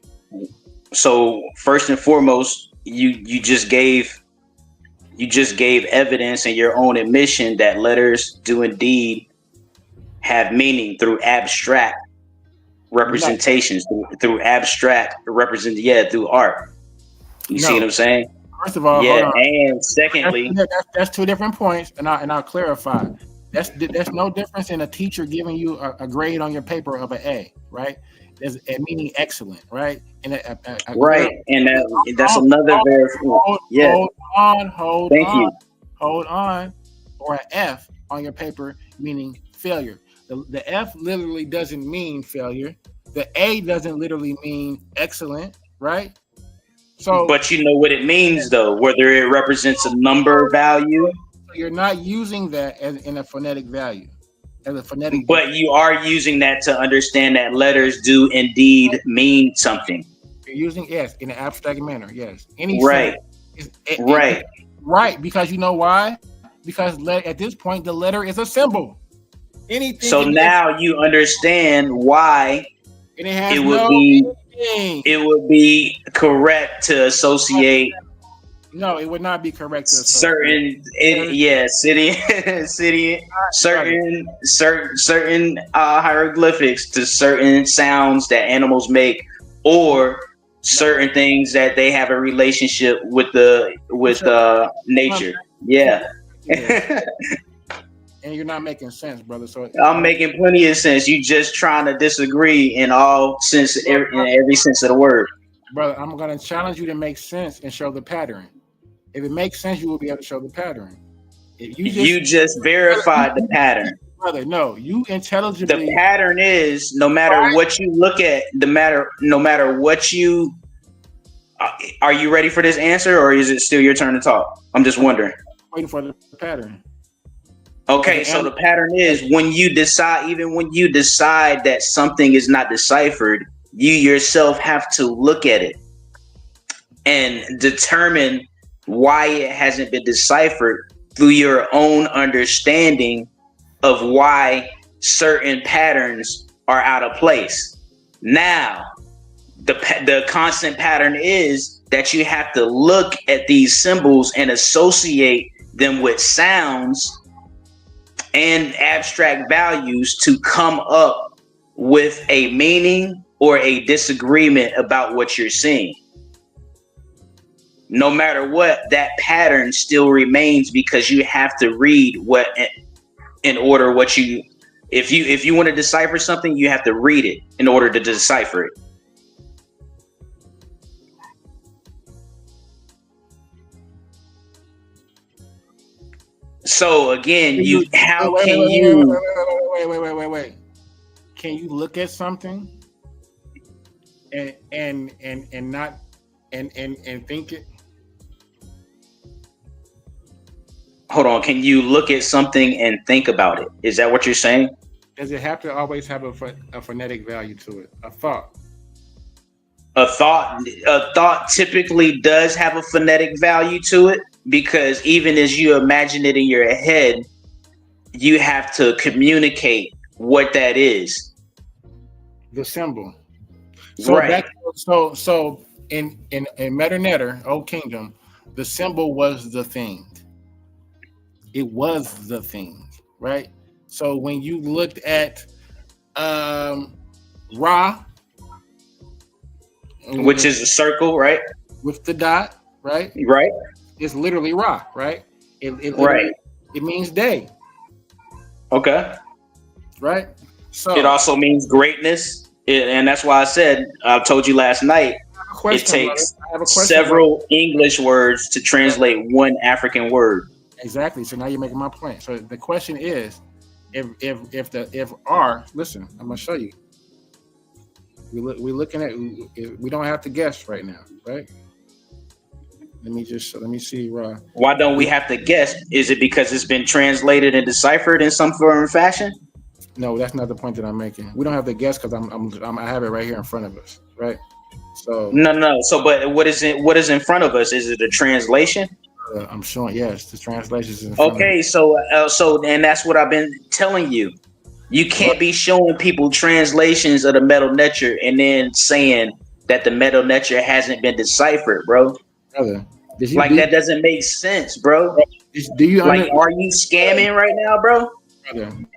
[SPEAKER 8] So first and foremost, you just gave evidence and your own admission that letters do indeed have meaning through abstract representations, through art. You see what I'm saying?
[SPEAKER 1] First of all,
[SPEAKER 8] yeah, and secondly,
[SPEAKER 1] that's two different points, and I'll clarify. That's no difference in a teacher giving you a grade on your paper of an A, right? There's a meaning excellent, right? And
[SPEAKER 8] that's another verification. Yeah.
[SPEAKER 1] Hold on, or an F on your paper meaning failure. The F literally doesn't mean failure. The A doesn't literally mean excellent, right? So,
[SPEAKER 8] but you know what it means though, whether it represents a number value.
[SPEAKER 1] You're not using that as in a phonetic value, as a phonetic.
[SPEAKER 8] But you are using that to understand that letters do indeed mean something.
[SPEAKER 1] You're using in an abstract manner. Yes.
[SPEAKER 8] Right.
[SPEAKER 1] Right. Because you know why? Because at this point, the letter is a symbol. Anything.
[SPEAKER 8] So now you understand why
[SPEAKER 1] it
[SPEAKER 8] would be correct to associate.
[SPEAKER 1] No, it would not be correct to
[SPEAKER 8] certain hieroglyphics to certain sounds that animals make, or certain things that they have a relationship with nature. Yeah.
[SPEAKER 1] And you're not making sense, brother. So
[SPEAKER 8] I'm making plenty of sense. You just trying to disagree in all sense, in every sense of the word.
[SPEAKER 1] Brother, I'm going to challenge you to make sense and show the pattern. If it makes sense, you will be able to show the pattern. If you just
[SPEAKER 8] verified the pattern.
[SPEAKER 1] Brother, no, you intelligibly.
[SPEAKER 8] The pattern is no matter what you look at, no matter what you. Are you ready for this answer, or is it still your turn to talk? I'm just wondering.
[SPEAKER 1] Waiting for the pattern.
[SPEAKER 8] Okay, so the pattern is when you decide that something is not deciphered, you yourself have to look at it and determine why it hasn't been deciphered through your own understanding of why certain patterns are out of place. Now, the constant pattern is that you have to look at these symbols and associate them with sounds and abstract values to come up with a meaning or a disagreement about what you're seeing. No matter what, that pattern still remains because you have to read if you want to decipher something, you have to read it in order to decipher it. So again,
[SPEAKER 1] wait. Can you look at something and not think it?
[SPEAKER 8] Hold on. Can you look at something and think about it? Is that what you're saying?
[SPEAKER 1] Does it have to always have a phonetic value to it? A thought.
[SPEAKER 8] A thought typically does have a phonetic value to it, because even as you imagine it in your head, you have to communicate what that is.
[SPEAKER 1] The symbol. So
[SPEAKER 8] right.
[SPEAKER 1] So in Medu Neter, Old Kingdom, the symbol was the thing. It was the thing, right? So when you looked at Ra,
[SPEAKER 8] which is a circle, right?
[SPEAKER 1] With the dot, right?
[SPEAKER 8] Right.
[SPEAKER 1] It's literally Ra, right?
[SPEAKER 8] Right.
[SPEAKER 1] It means day.
[SPEAKER 8] Okay.
[SPEAKER 1] Right. So
[SPEAKER 8] it also means greatness, and that's why I told you last night. It takes several English words to translate one African word.
[SPEAKER 1] Exactly. So now you're making my point. So the question is, if R, listen, I'm gonna show you. We're looking at. We don't have to guess right now, right? Let me see.
[SPEAKER 8] Why don't we have to guess? Is it because it's been translated and deciphered in some form or fashion?
[SPEAKER 1] No, that's not the point that I'm making. We don't have to guess because I have it right here in front of us, right? So
[SPEAKER 8] no. So, but what is in front of us? Is it a translation?
[SPEAKER 1] I'm showing. Yes, the translation is in front of us.
[SPEAKER 8] So and that's what I've been telling you. You can't be showing people translations of the Medu Neter and then saying that the Medu Neter hasn't been deciphered, bro.
[SPEAKER 1] Brother,
[SPEAKER 8] that doesn't make sense, bro.
[SPEAKER 1] Do you
[SPEAKER 8] are you scamming right now, bro?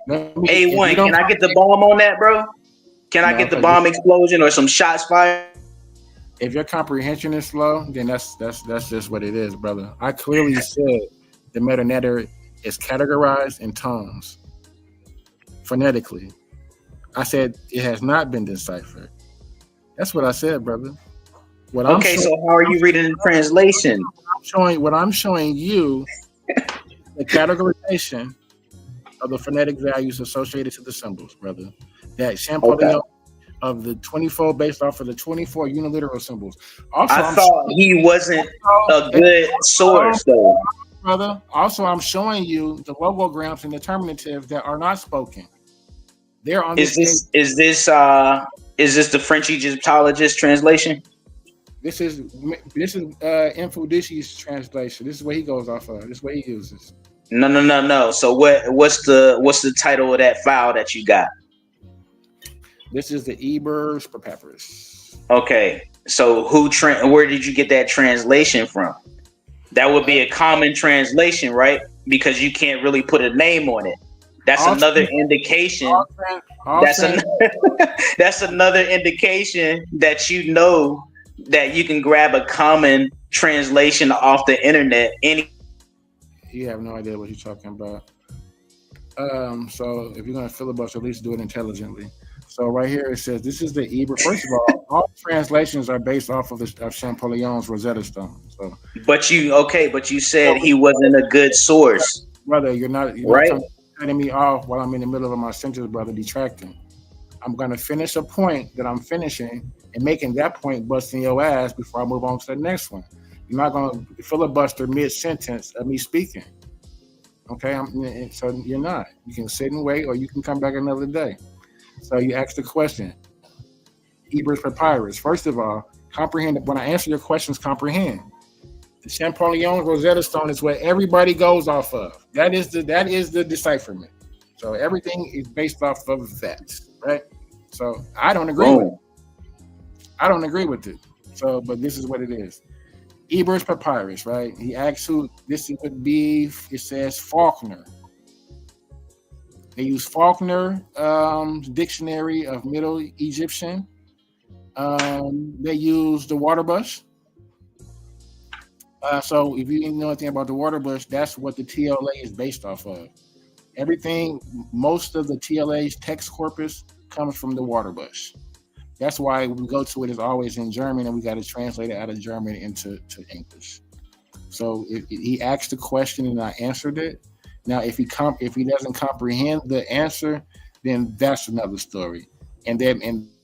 [SPEAKER 8] A1, can I get the bomb on that, bro? Can I get the bomb explosion or some shots fired?
[SPEAKER 1] If your comprehension is slow, then that's just what it is, brother. I clearly said the Medu Neter is categorized in tones, phonetically. I said it has not been deciphered. That's what I said, brother.
[SPEAKER 8] So how are you reading the translation?
[SPEAKER 1] What I'm showing you, the categorization of the phonetic values associated to the symbols, brother. That Champollion of the 24 based off of the 24 uniliteral symbols. Also,
[SPEAKER 8] I thought he wasn't a good source, though.
[SPEAKER 1] Brother. Also, I'm showing you the logograms and determinative that are not spoken. They're on
[SPEAKER 8] Is this the French Egyptologist translation?
[SPEAKER 1] This is Infudishi's translation. This is what he goes off of. This is what he uses.
[SPEAKER 8] No. So what's the title of that file that you got?
[SPEAKER 1] This is the Ebers Papyrus.
[SPEAKER 8] Okay. So where did you get that translation from? That would be a common translation, right? Because you can't really put a name on it. That's another indication. That's another indication that you know that you can grab a common translation off the internet.
[SPEAKER 1] You have no idea what you're talking about. So if you're going to filibuster, at least do it intelligently. So right here it says this is the Eber. First of all translations are based off of Champollion's Rosetta Stone. So,
[SPEAKER 8] but you said he wasn't a good source,
[SPEAKER 1] brother. You're not
[SPEAKER 8] right.
[SPEAKER 1] Cutting me off while I'm in the middle of my sentence, brother. Detracting. I'm going to finish a point that I'm finishing and making that point busting your ass before I move on to the next one. You're not going to filibuster mid-sentence of me speaking. Okay? So you're not. You can sit and wait, or you can come back another day. So you ask the question. Ebers Papyrus. First of all, comprehend. When I answer your questions, comprehend. The Champollion Rosetta Stone is what everybody goes off of. That is the decipherment. So everything is based off of that, right? So I don't agree with it. I don't agree with it. So, but this is what it is. Ebers Papyrus, right? He asks who this would be. It says Faulkner. They use Faulkner Dictionary of Middle Egyptian. They use the Waterbush. So if you didn't know anything about the Waterbush, that's what the TLA is based off of. Most of the TLA's text corpus comes from the Waterbush. That's why we go to it is always in German, and we got to translate it out of German into English. So he asked the question and I answered it. Now, if he doesn't comprehend the answer, then that's another story. And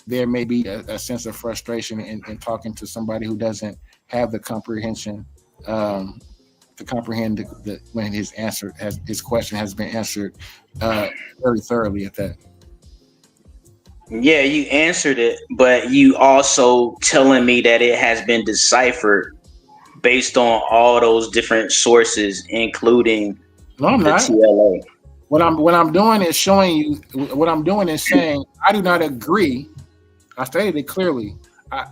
[SPEAKER 1] there may be a sense of frustration in talking to somebody who doesn't have the comprehension to comprehend when his question has been answered very thoroughly at that.
[SPEAKER 8] Yeah, you answered it, but you also telling me that it has been deciphered based on all those different sources, including
[SPEAKER 1] the TLA. What I'm doing is showing you. What I'm doing is saying I do not agree. I stated it clearly.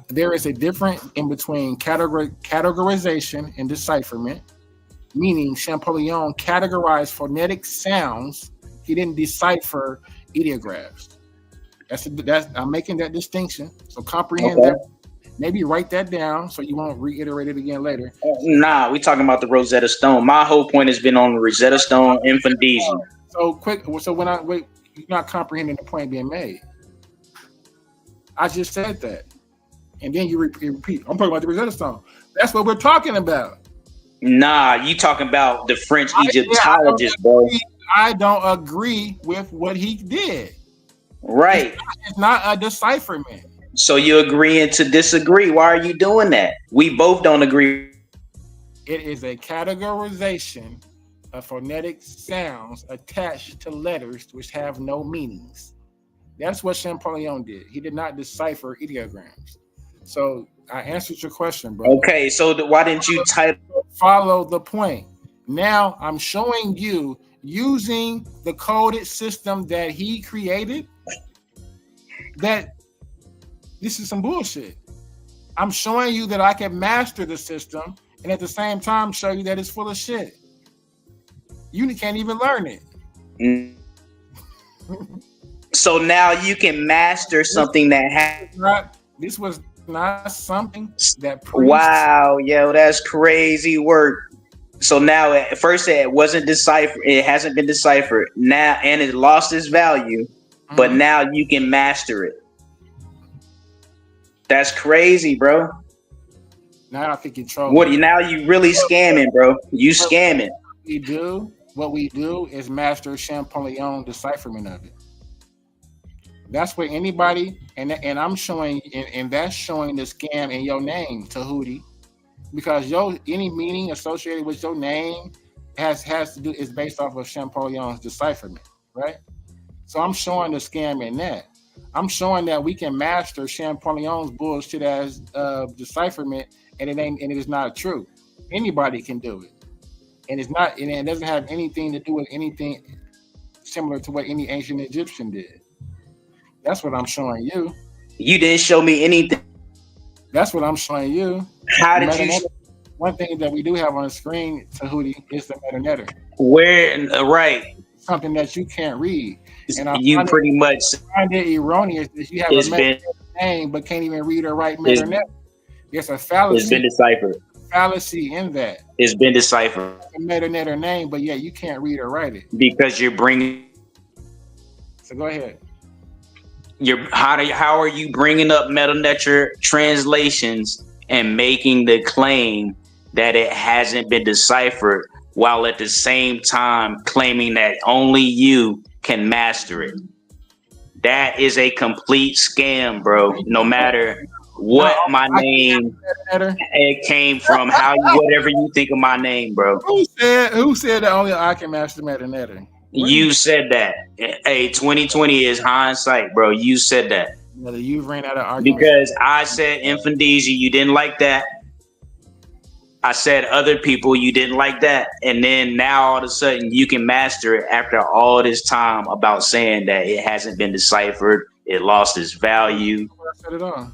[SPEAKER 1] There is a difference in between categorization and decipherment, meaning Champollion categorized phonetic sounds. He didn't decipher ideographs. I'm making that distinction. So comprehend that. Maybe write that down so you won't reiterate it again later.
[SPEAKER 8] Nah, we talking about the Rosetta Stone. My whole point has been on the Rosetta Stone and Fundisi.
[SPEAKER 1] So you're not comprehending the point being made. I just said that. And then you repeat. I'm talking about the Rosetta Stone. That's what we're talking about.
[SPEAKER 8] Nah, you talking about the French Egyptologist, bro.
[SPEAKER 1] I don't agree with what he did.
[SPEAKER 8] Right.
[SPEAKER 1] It's not a decipherment.
[SPEAKER 8] So you're agreeing to disagree. Why are you doing that? We both don't agree.
[SPEAKER 1] It is a categorization of phonetic sounds attached to letters which have no meanings. That's what Champollion did. He did not decipher ideograms. So I answered your question, bro.
[SPEAKER 8] Okay, so why didn't you
[SPEAKER 1] follow the point? Now I'm showing you using the coded system that he created that this is some bullshit. I'm showing you that I can master the system and at the same time show you that it's full of shit. You can't even learn it.
[SPEAKER 8] So now you can master something
[SPEAKER 1] This was not something that.
[SPEAKER 8] Wow, yo, that's crazy work. So now, at first it wasn't deciphered. It hasn't been deciphered now, and it lost its value. But now you can master it. That's crazy, bro.
[SPEAKER 1] Now I think you're trolling.
[SPEAKER 8] Now you really scamming, bro. You scamming.
[SPEAKER 1] What we do is master Champollion decipherment of it. That's where anybody and I'm showing and that's showing the scam in your name, Tahuti, because any meaning associated with your name has to do is based off of Champollion's decipherment, right? So I'm showing the scam in that. I'm showing that we can master Champollion's bullshit as decipherment, and it is not true. Anybody can do it, and it doesn't have anything to do with anything similar to what any ancient Egyptian did. That's what I'm showing you.
[SPEAKER 8] You didn't show me anything.
[SPEAKER 1] That's what I'm showing you.
[SPEAKER 8] How did you?
[SPEAKER 1] One thing that we do have on the screen, Tahuti, is the meta-netter.
[SPEAKER 8] Where right?
[SPEAKER 1] Something that you can't read, and
[SPEAKER 8] you pretty much
[SPEAKER 1] find it erroneous that you have a meta-netter name but can't even read or write meta-netter. There's a fallacy.
[SPEAKER 8] It's been deciphered.
[SPEAKER 1] Fallacy in that.
[SPEAKER 8] It's been deciphered.
[SPEAKER 1] A meta-netter name, but yeah, you can't read or write it
[SPEAKER 8] because you're bringing.
[SPEAKER 1] So go ahead.
[SPEAKER 8] How are you bringing up meta-netter translations and making the claim that it hasn't been deciphered while at the same time claiming that only you can master it? That is a complete scam, bro. No matter what my name it came from, whatever you think of my name, bro.
[SPEAKER 1] Who said that only I can master meta-netter?
[SPEAKER 8] You said that. Hey, 2020 is hindsight, bro. You said that.
[SPEAKER 1] You ran out of argument.
[SPEAKER 8] Because I said Infandesia, you didn't like that. I said other people, you didn't like that. And then now all of a sudden you can master it after all this time about saying that it hasn't been deciphered. It lost its value.
[SPEAKER 1] I said it all.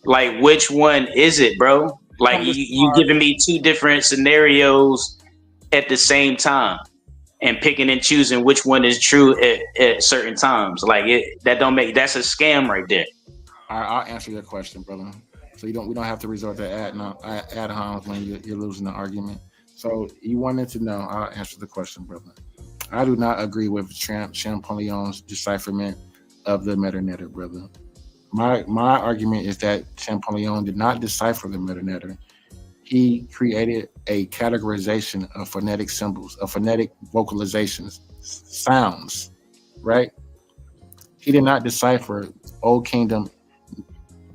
[SPEAKER 8] Like, which one is it, bro? Like, you giving me two different scenarios at the same time and picking and choosing which one is true at certain times. Like, that's a scam right there.
[SPEAKER 1] I'll answer your question, brother. So we don't have to resort to ad homs when you're losing the argument. So you wanted to know, I'll answer the question, brother. I do not agree with Champollion's decipherment of the meta-netter, brother. My argument is that Champollion did not decipher the meta-netter. He created a categorization of phonetic symbols, of phonetic vocalizations, sounds, right? He did not decipher Old Kingdom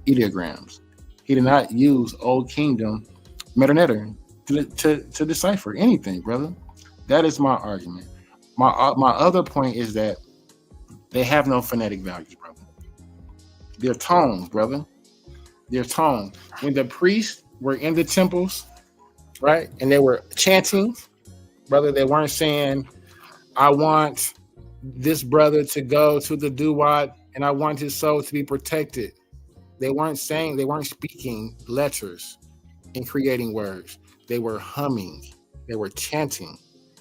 [SPEAKER 1] ideograms. He did not use Old Kingdom meta-netter to decipher anything, brother. That is my argument. My other point is that they have no phonetic values, brother. They're tones, brother. They're tones. When the priests were in the temples, right, and they were chanting, brother, they weren't saying, I want this brother to go to the Duat and I want his soul to be protected. They weren't speaking letters and creating words. They were humming. They were chanting.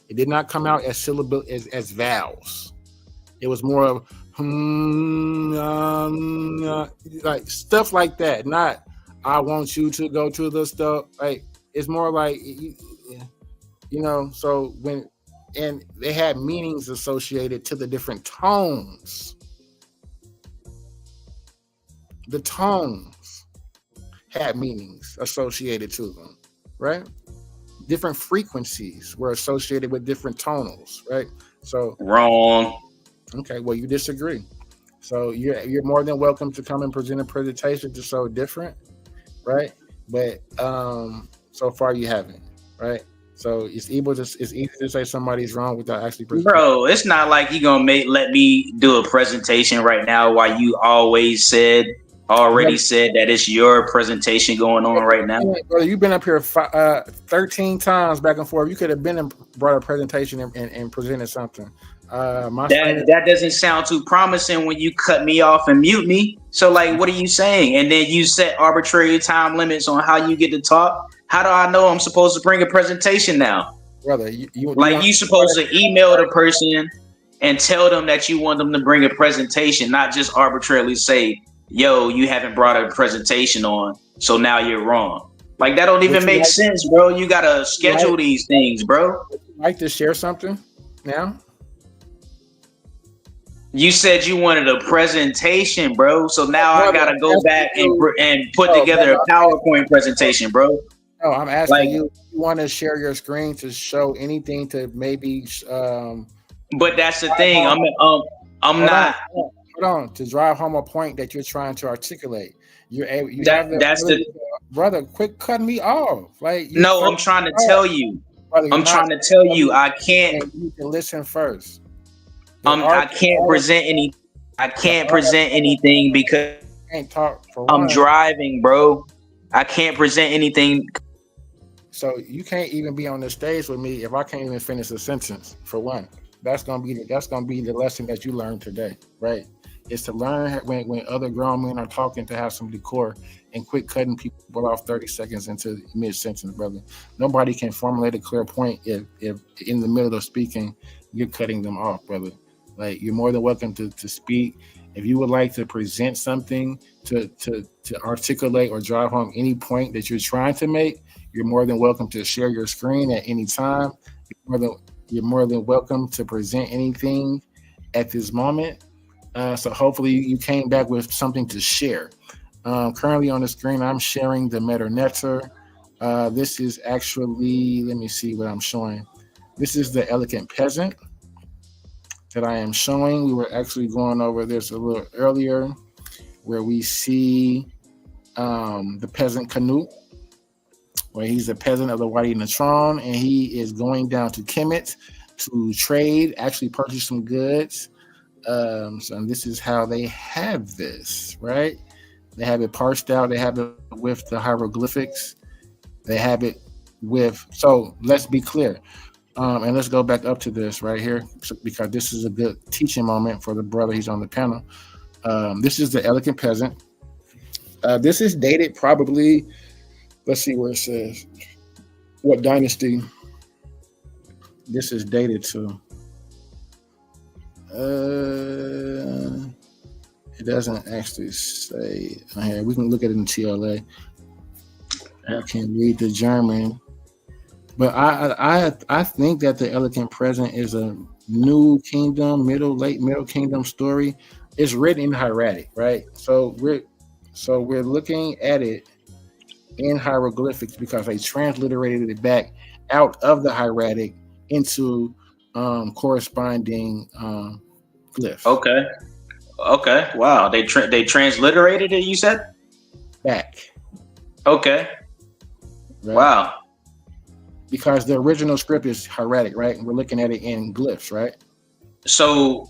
[SPEAKER 1] It did not come out as syllable as vowels. It was more of like stuff like that. Not I want you to go to the stuff. Like it's more like So and they had meanings associated to the different tones. The tones had meanings associated to them, right? Different frequencies were associated with different tonals, right? So
[SPEAKER 8] wrong.
[SPEAKER 1] Okay, well, you disagree. So you're more than welcome to come and present a presentation to show different, right? But so far you haven't, right? So it's easy to say somebody's wrong without actually presenting.
[SPEAKER 8] Bro, it's not like you're gonna let me do a presentation right now while you already said that it's your presentation going on right now.
[SPEAKER 1] Brother, you've been up here 13 times back and forth. You could have been and brought a presentation and presented something.
[SPEAKER 8] That doesn't sound too promising when you cut me off and mute me. So like, what are you saying? And then you set arbitrary time limits on how you get to talk. How do I know I'm supposed to bring a presentation now?
[SPEAKER 1] Brother,
[SPEAKER 8] you supposed to email the person and tell them that you want them to bring a presentation, not just arbitrarily say, yo, you haven't brought a presentation on, so now you're wrong. Like that don't even make sense, bro. You gotta schedule these things, bro.
[SPEAKER 1] Would you like to share something now?
[SPEAKER 8] You said you wanted a presentation, bro. So now I gotta go back and put together a PowerPoint presentation, bro.
[SPEAKER 1] No, I'm asking you want to share your screen to show anything to maybe.
[SPEAKER 8] But that's the thing. I'm not.
[SPEAKER 1] Hold on, to drive home a point that you're trying to articulate. You're able. Brother. Quit cutting me off. Like
[SPEAKER 8] no, I'm trying to tell you. Brother, I'm trying to tell you. I can't.
[SPEAKER 1] You can listen first.
[SPEAKER 8] I can't present any. I can't present anything because
[SPEAKER 1] I can't talk for
[SPEAKER 8] I'm driving, bro. I can't present anything.
[SPEAKER 1] So you can't even be on the stage with me if I can't even finish a sentence. For one, that's gonna be the lesson that you learned today, right? It's to learn when other grown men are talking to have some decor and quit cutting people off 30 seconds into mid-sentence, brother. Nobody can formulate a clear point if in the middle of speaking you're cutting them off, brother. Like, you're more than welcome to speak. If you would like to present something to articulate or drive home any point that you're trying to make, you're more than welcome to share your screen at any time. You're more than welcome to present anything at this moment. So hopefully you came back with something to share. Currently on the screen, I'm sharing the MetaNetter. This is actually, let me see what I'm showing. This is the Elegant Peasant that I am showing. We were actually going over this a little earlier, where we see the peasant Canute, where he's a peasant of the Wadi Natron, and he is going down to Kemet to trade, actually purchase some goods. So this is how they have this, right? They have it parsed out. They have it with the hieroglyphics. They have it with, so let's be clear. And let's go back up to this right here, because this is a good teaching moment for the brother. He's on the panel. This is the Elegant Peasant. This is dated probably, let's see where it says, what dynasty this is dated to. It doesn't actually say here. We can look at it in TLA. I can read the German, but I think that the Elegant Peasant is a new kingdom, late middle kingdom story. It's written in hieratic, right? So we're looking at it in hieroglyphics because they transliterated it back out of the hieratic into corresponding glyphs.
[SPEAKER 8] Okay. Wow. They transliterated it, you said?
[SPEAKER 1] Back.
[SPEAKER 8] Okay. Right? Wow.
[SPEAKER 1] Because the original script is hieratic, right? And we're looking at it in glyphs, right?
[SPEAKER 8] So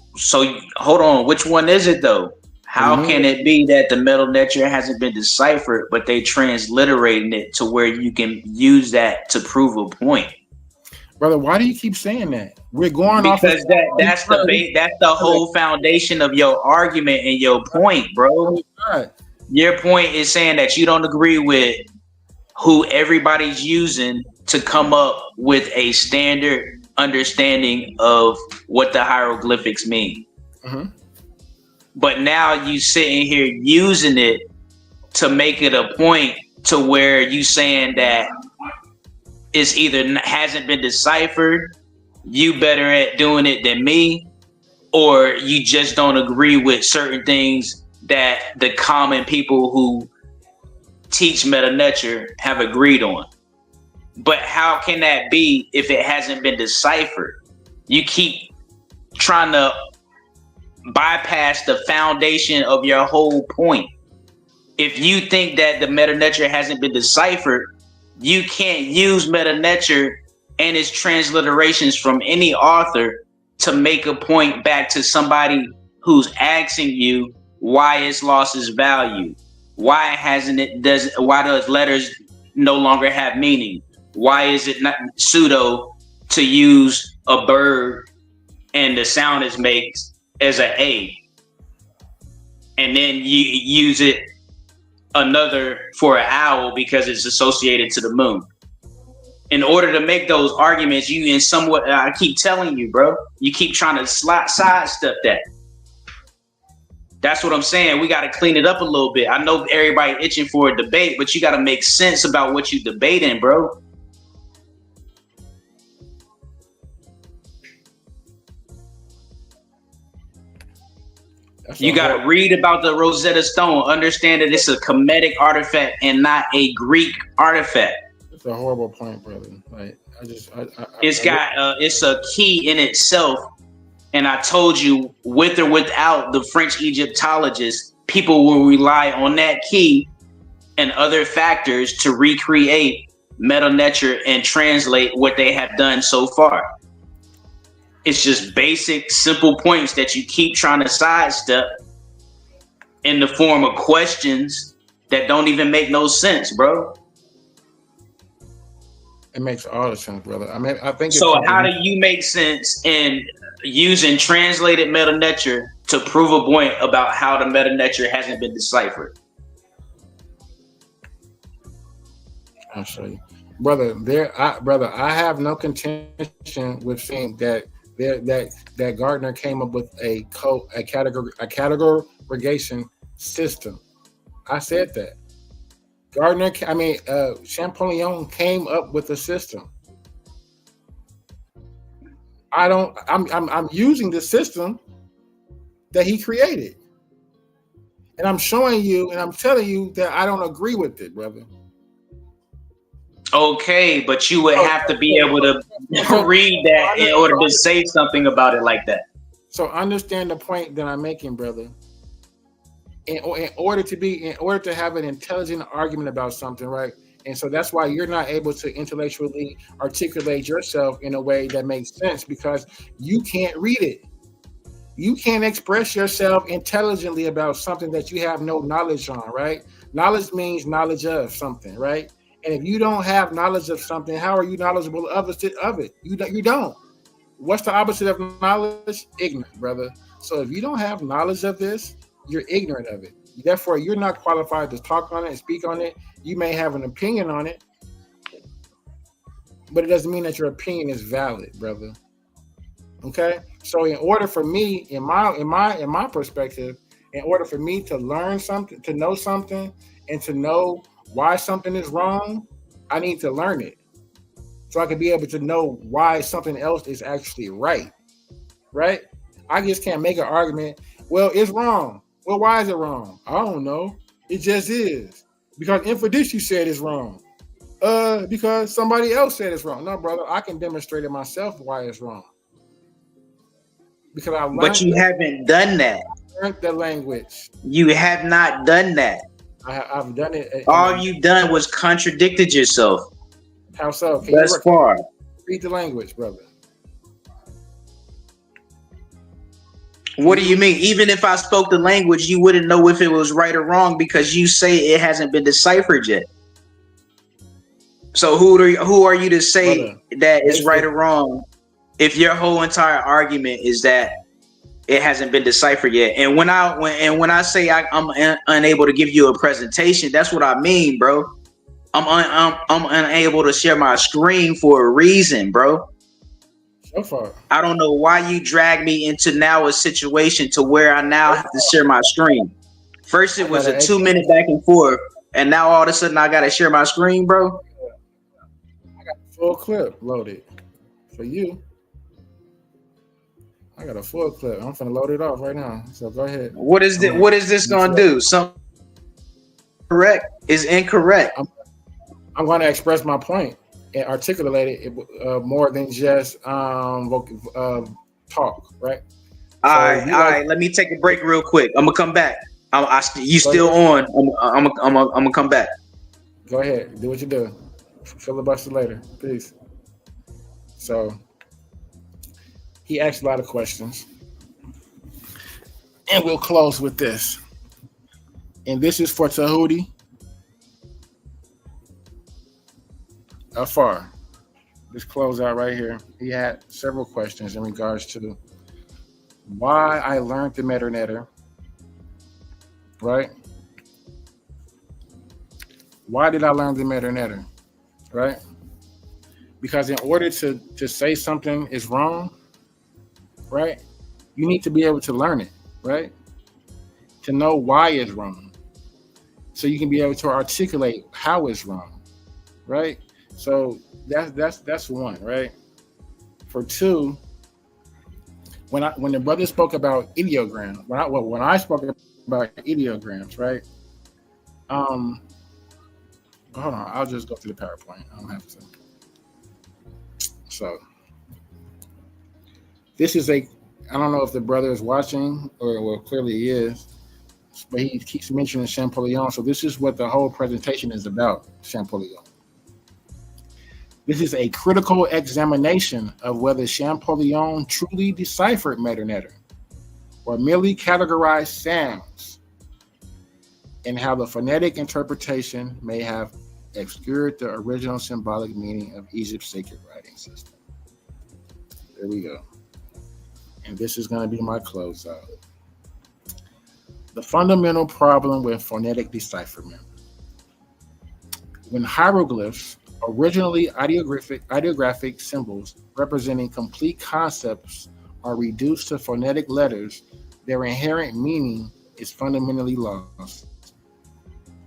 [SPEAKER 8] hold on. Which one is it though? How can it be that the MetaNetter hasn't been deciphered, but they transliterating it to where you can use that to prove a point?
[SPEAKER 1] Brother, why do you keep saying that? We're going
[SPEAKER 8] because that's the whole foundation of your argument and your point, bro. Your point is saying that you don't agree with who everybody's using to come up with a standard understanding of what the hieroglyphics mean. Mm-hmm. But now you sitting here using it to make it a point to where you saying that it's either hasn't been deciphered, you better at doing it than me, or you just don't agree with certain things that the common people who teach MetaNetter have agreed on. But how can that be if it hasn't been deciphered? You keep trying to bypass the foundation of your whole point. If you think that the MetaNetter hasn't been deciphered, you can't use MetaNetter and its transliterations from any author to make a point back to somebody who's asking you why it's lost its value. Why does letters no longer have meaning? Why is it not pseudo to use a bird and the sound it makes as an A, and then you use it another for an owl because it's associated to the moon? In order to make those arguments, you in somewhat, I keep telling you, bro, you keep trying to sidestep that. That's what I'm saying. We got to clean it up a little bit. I know everybody itching for a debate, but you got to make sense about what you debating, bro. You got to read about the Rosetta Stone, understand that it's a Kemetic artifact and not a Greek artifact.
[SPEAKER 1] It's a horrible point, brother. Like, it's a key in itself
[SPEAKER 8] And I told you, with or without the French Egyptologists, people will rely on that key and other factors to recreate Medu Neter and translate what they have done so far. It's just basic, simple points that you keep trying to sidestep in the form of questions that don't even make no sense, bro.
[SPEAKER 1] It makes all the sense, brother. I mean, I think.
[SPEAKER 8] So how do you make sense in using translated Medu Neter to prove a point about how the Medu Neter hasn't been deciphered?
[SPEAKER 1] I'll show you, brother. I have no contention with saying that that Gardner came up with a categorization system. I said that. Champollion came up with a system. I'm using the system that he created. And I'm showing you and I'm telling you that I don't agree with it, brother.
[SPEAKER 8] Okay, but you would have to be able to read that in order to say something about it like that.
[SPEAKER 1] So understand the point that I'm making, brother. In order to have an intelligent argument about something, right? And so that's why you're not able to intellectually articulate yourself in a way that makes sense, because you can't read it. You can't express yourself intelligently about something that you have no knowledge on, right? Knowledge means knowledge of something, right? And if you don't have knowledge of something, how are you knowledgeable of it? You don't. What's the opposite of knowledge? Ignorant, brother. So if you don't have knowledge of this, you're ignorant of it. Therefore, you're not qualified to talk on it and speak on it. You may have an opinion on it, but it doesn't mean that your opinion is valid, brother. Okay? So in order for me, in my perspective, in order for me to learn something, to know something, and to know why something is wrong, I need to learn it. So I can be able to know why something else is actually right. Right? I just can't make an argument, well, it's wrong. Well, why is it wrong? I don't know. It just is. Because Infodishu said it's wrong. Because somebody else said it's wrong. No, brother, I can demonstrate it myself why it's wrong. Because I learned.
[SPEAKER 8] But you haven't done that.
[SPEAKER 1] I learned the language.
[SPEAKER 8] You have not done that.
[SPEAKER 1] I've done it.
[SPEAKER 8] All you've done was contradicted yourself.
[SPEAKER 1] How so?
[SPEAKER 8] Thus far.
[SPEAKER 1] Read the language, brother.
[SPEAKER 8] What do you mean? Even if I spoke the language, you wouldn't know if it was right or wrong because you say it hasn't been deciphered yet. So who are you to say brother, that it's right or wrong if your whole entire argument is that it hasn't been deciphered yet? And when I say I'm unable to give you a presentation, that's what I mean, bro. I'm unable to share my screen for a reason, bro.
[SPEAKER 1] So far,
[SPEAKER 8] I don't know why you drag me into now a situation to where I now have to share my screen. First, it was a 2-minute back and forth, and now all of a sudden I gotta share my screen, bro.
[SPEAKER 1] I got a full clip loaded for you. I got a full clip. I'm finna load it off right now. So go ahead.
[SPEAKER 8] What is this gonna do? Something correct is incorrect.
[SPEAKER 1] I'm gonna express my point and articulate it more than just talk, right?
[SPEAKER 8] All right. Let me take a break real quick. I'm gonna come back. You still on? I'm gonna come back.
[SPEAKER 1] Go ahead. Do what you do. Filibuster later. Peace. So he asked a lot of questions, and we'll close with this. And this is for Tahuti. Afar. This close out right here. He had several questions in regards to why I learned the Medu Neter, right? Why did I learn the Medu Neter, right? Because in order to say something is wrong, right, you need to be able to learn it, right? To know why it's wrong. So you can be able to articulate how it's wrong, right? So that's one, right? For two, when the brother spoke about ideograms, when I spoke about ideograms, right? Hold on, I'll just go through the PowerPoint. I don't have to. So this is a I don't know if the brother is watching, or well, clearly he is, but he keeps mentioning Champollion. So this is what the whole presentation is about, Champollion. This is a critical examination of whether Champollion truly deciphered Meternetter or merely categorized sounds, and how the phonetic interpretation may have obscured the original symbolic meaning of Egypt's sacred writing system. There we go. And this is going to be my closeout. The fundamental problem with phonetic decipherment. When hieroglyphs, originally ideographic symbols representing complete concepts, are reduced to phonetic letters, their inherent meaning is fundamentally lost.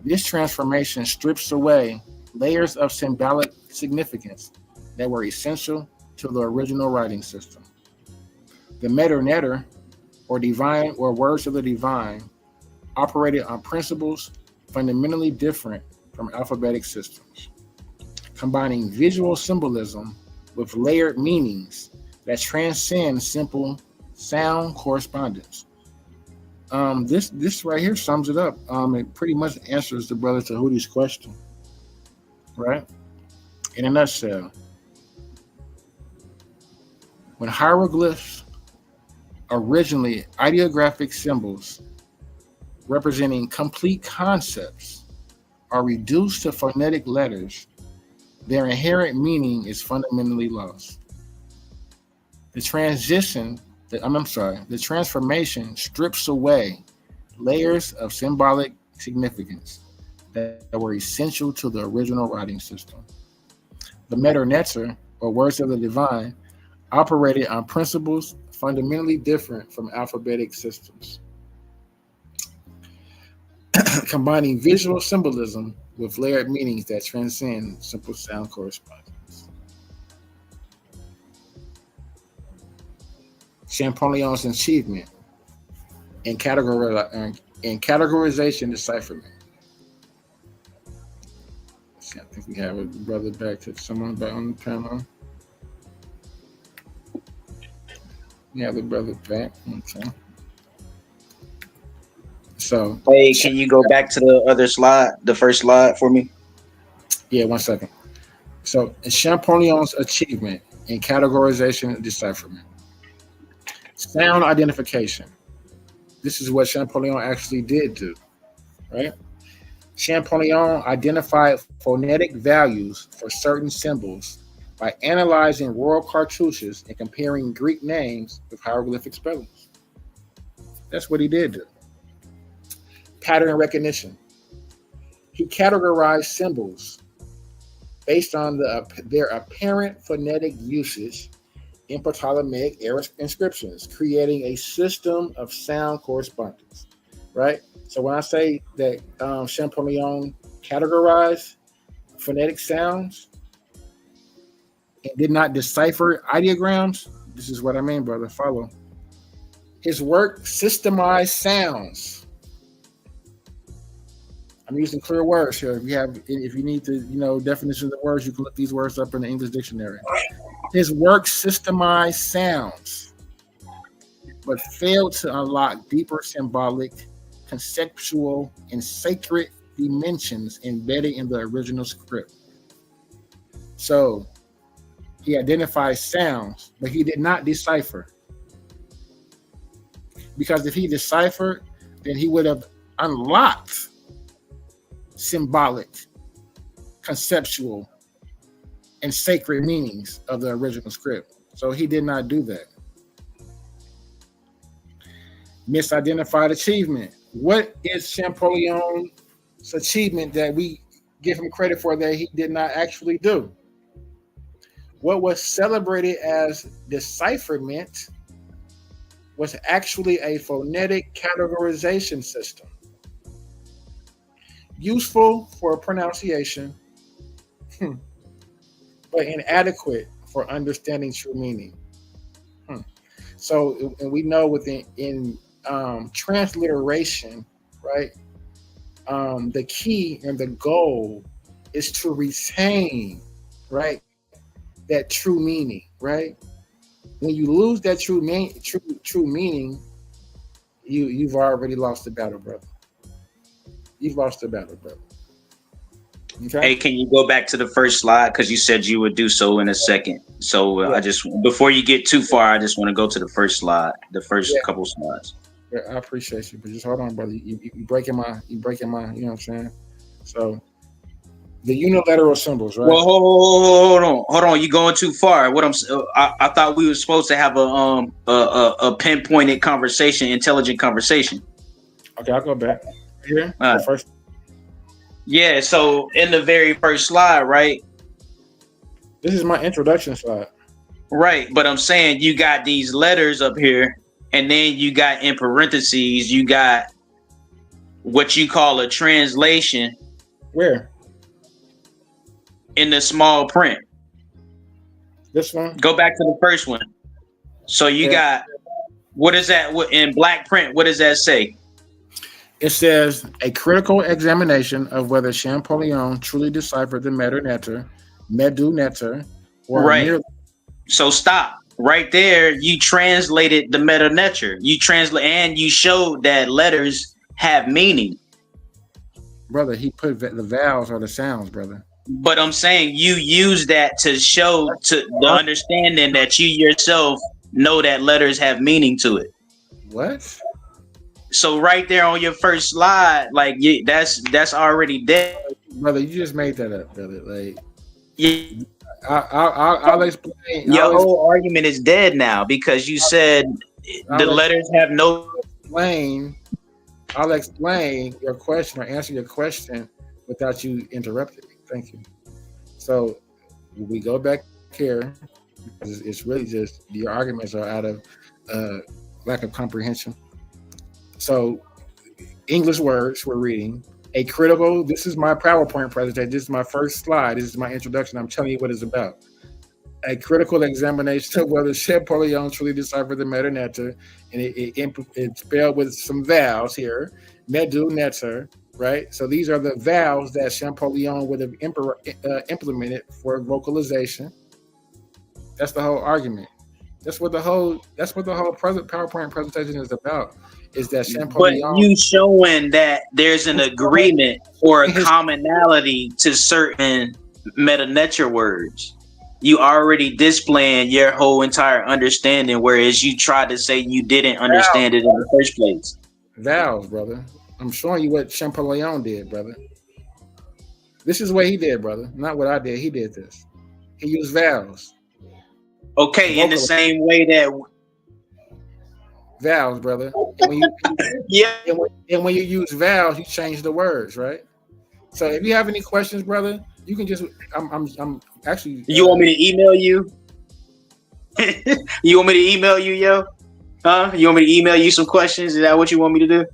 [SPEAKER 1] This transformation strips away layers of symbolic significance that were essential to the original writing system. The Meternetter, or divine, or words of the divine, operated on principles fundamentally different from alphabetic systems, combining visual symbolism with layered meanings that transcend simple sound correspondence. This right here sums it up. It pretty much answers the brother Tahuti's question, right? In a nutshell, when hieroglyphs, originally ideographic symbols representing complete concepts, are reduced to phonetic letters, their inherent meaning is fundamentally lost. The transformation strips away layers of symbolic significance that were essential to the original writing system. The Meternetter, or words of the divine, operated on principles fundamentally different from alphabetic systems, combining visual symbolism with layered meanings that transcend simple sound correspondence. Champollion's achievement in categorization decipherment. See, I think we have a brother back to someone back on the panel. We have the brother back. Okay. So,
[SPEAKER 8] hey, can you go back to the other slide, the first slide for me?
[SPEAKER 1] Yeah, 1 second. So, Champollion's achievement in categorization and decipherment. Sound identification. This is what Champollion actually did do, right? Champollion identified phonetic values for certain symbols by analyzing royal cartouches and comparing Greek names with hieroglyphic spellings. That's what he did do. Pattern recognition. He categorized symbols based on their apparent phonetic usage in Ptolemaic era inscriptions, creating a system of sound correspondence, right? So when I say that Champollion categorized phonetic sounds and did not decipher ideograms, this is what I mean, brother. Follow. His work systemized sounds. I'm using clear words here. If you need to, definitions of words, you can look these words up in the English dictionary. His work systemized sounds, but failed to unlock deeper symbolic, conceptual, and sacred dimensions embedded in the original script. So he identified sounds, but he did not decipher. Because if he deciphered, then he would have unlocked symbolic, conceptual, and sacred meanings of the original script. So he did not do that. Misidentified achievement. What is Champollion's achievement that we give him credit for that he did not actually do? What was celebrated as decipherment was actually a phonetic categorization system, useful for pronunciation, but inadequate for understanding true meaning. So, and we know in transliteration, right? The key and the goal is to retain, right, that true meaning, right? when you lose that true meaning, you've already lost the battle, brother. You've lost the battle, brother. Okay.
[SPEAKER 8] Hey, can you go back to the first slide? Because you said you would do so in a second. So I just, before you get too far, I just want to go to the first slide, the first couple slides.
[SPEAKER 1] Yeah, I appreciate you, but just hold on, brother. You breaking my, you know what I'm saying? So the unilateral symbols, right?
[SPEAKER 8] Well, hold on. You going too far. I thought we were supposed to have a pinpointed conversation, intelligent conversation.
[SPEAKER 1] Okay, I'll go back here. First.
[SPEAKER 8] Yeah. So in the very first slide, right?
[SPEAKER 1] This is my introduction slide.
[SPEAKER 8] Right, but I'm saying you got these letters up here, and then you got in parentheses, you got what you call a translation.
[SPEAKER 1] Where?
[SPEAKER 8] In the small print.
[SPEAKER 1] This one?
[SPEAKER 8] Go back to the first one. So you got, what is that in black print? What does that say?
[SPEAKER 1] It says a critical examination of whether Champollion truly deciphered the Medu Neter, or
[SPEAKER 8] right. So stop right there. You translated the Medu Neter. You translate and you showed that letters have meaning.
[SPEAKER 1] Brother, he put the vowels or the sounds, brother.
[SPEAKER 8] But I'm saying you use that to show to the understanding that you yourself know that letters have meaning to it.
[SPEAKER 1] What?
[SPEAKER 8] So right there on your first slide, like that's already dead,
[SPEAKER 1] brother. You just made that up, brother. Like,
[SPEAKER 8] yeah.
[SPEAKER 1] I'll explain.
[SPEAKER 8] Your whole argument is dead now because you said the letters have no.
[SPEAKER 1] I'll explain your question or answer your question without you interrupting me. Thank you. So we go back here. It's really just your arguments are out of lack of comprehension. So English words we're reading. A critical, this is my PowerPoint presentation. This is my first slide. This is my introduction. I'm telling you what it's about. A critical examination of whether Champollion truly deciphered the Medu Neter, and it's spelled with some vowels here. Medu Neter, right? So these are the vowels that Champollion would have implemented for vocalization. That's the whole argument. That's what the whole PowerPoint presentation is about. Is that Champollion?
[SPEAKER 8] But you showing that there's an agreement or a commonality to certain Medu Neter words. You already displaying your whole entire understanding, whereas you tried to say you didn't understand it in the first place.
[SPEAKER 1] Vowels, brother. I'm showing you what Champollion did, brother. This is what he did, brother. Not what I did. He did this. He used vowels.
[SPEAKER 8] Okay, in the same way that
[SPEAKER 1] vowels, brother. And when you use vowels, you change the words, right? So if you have any questions, brother, you can just. I'm actually.
[SPEAKER 8] You want me to email you? You want me to email you, yo? Huh? You want me to email you some questions? Is that what you want me to do?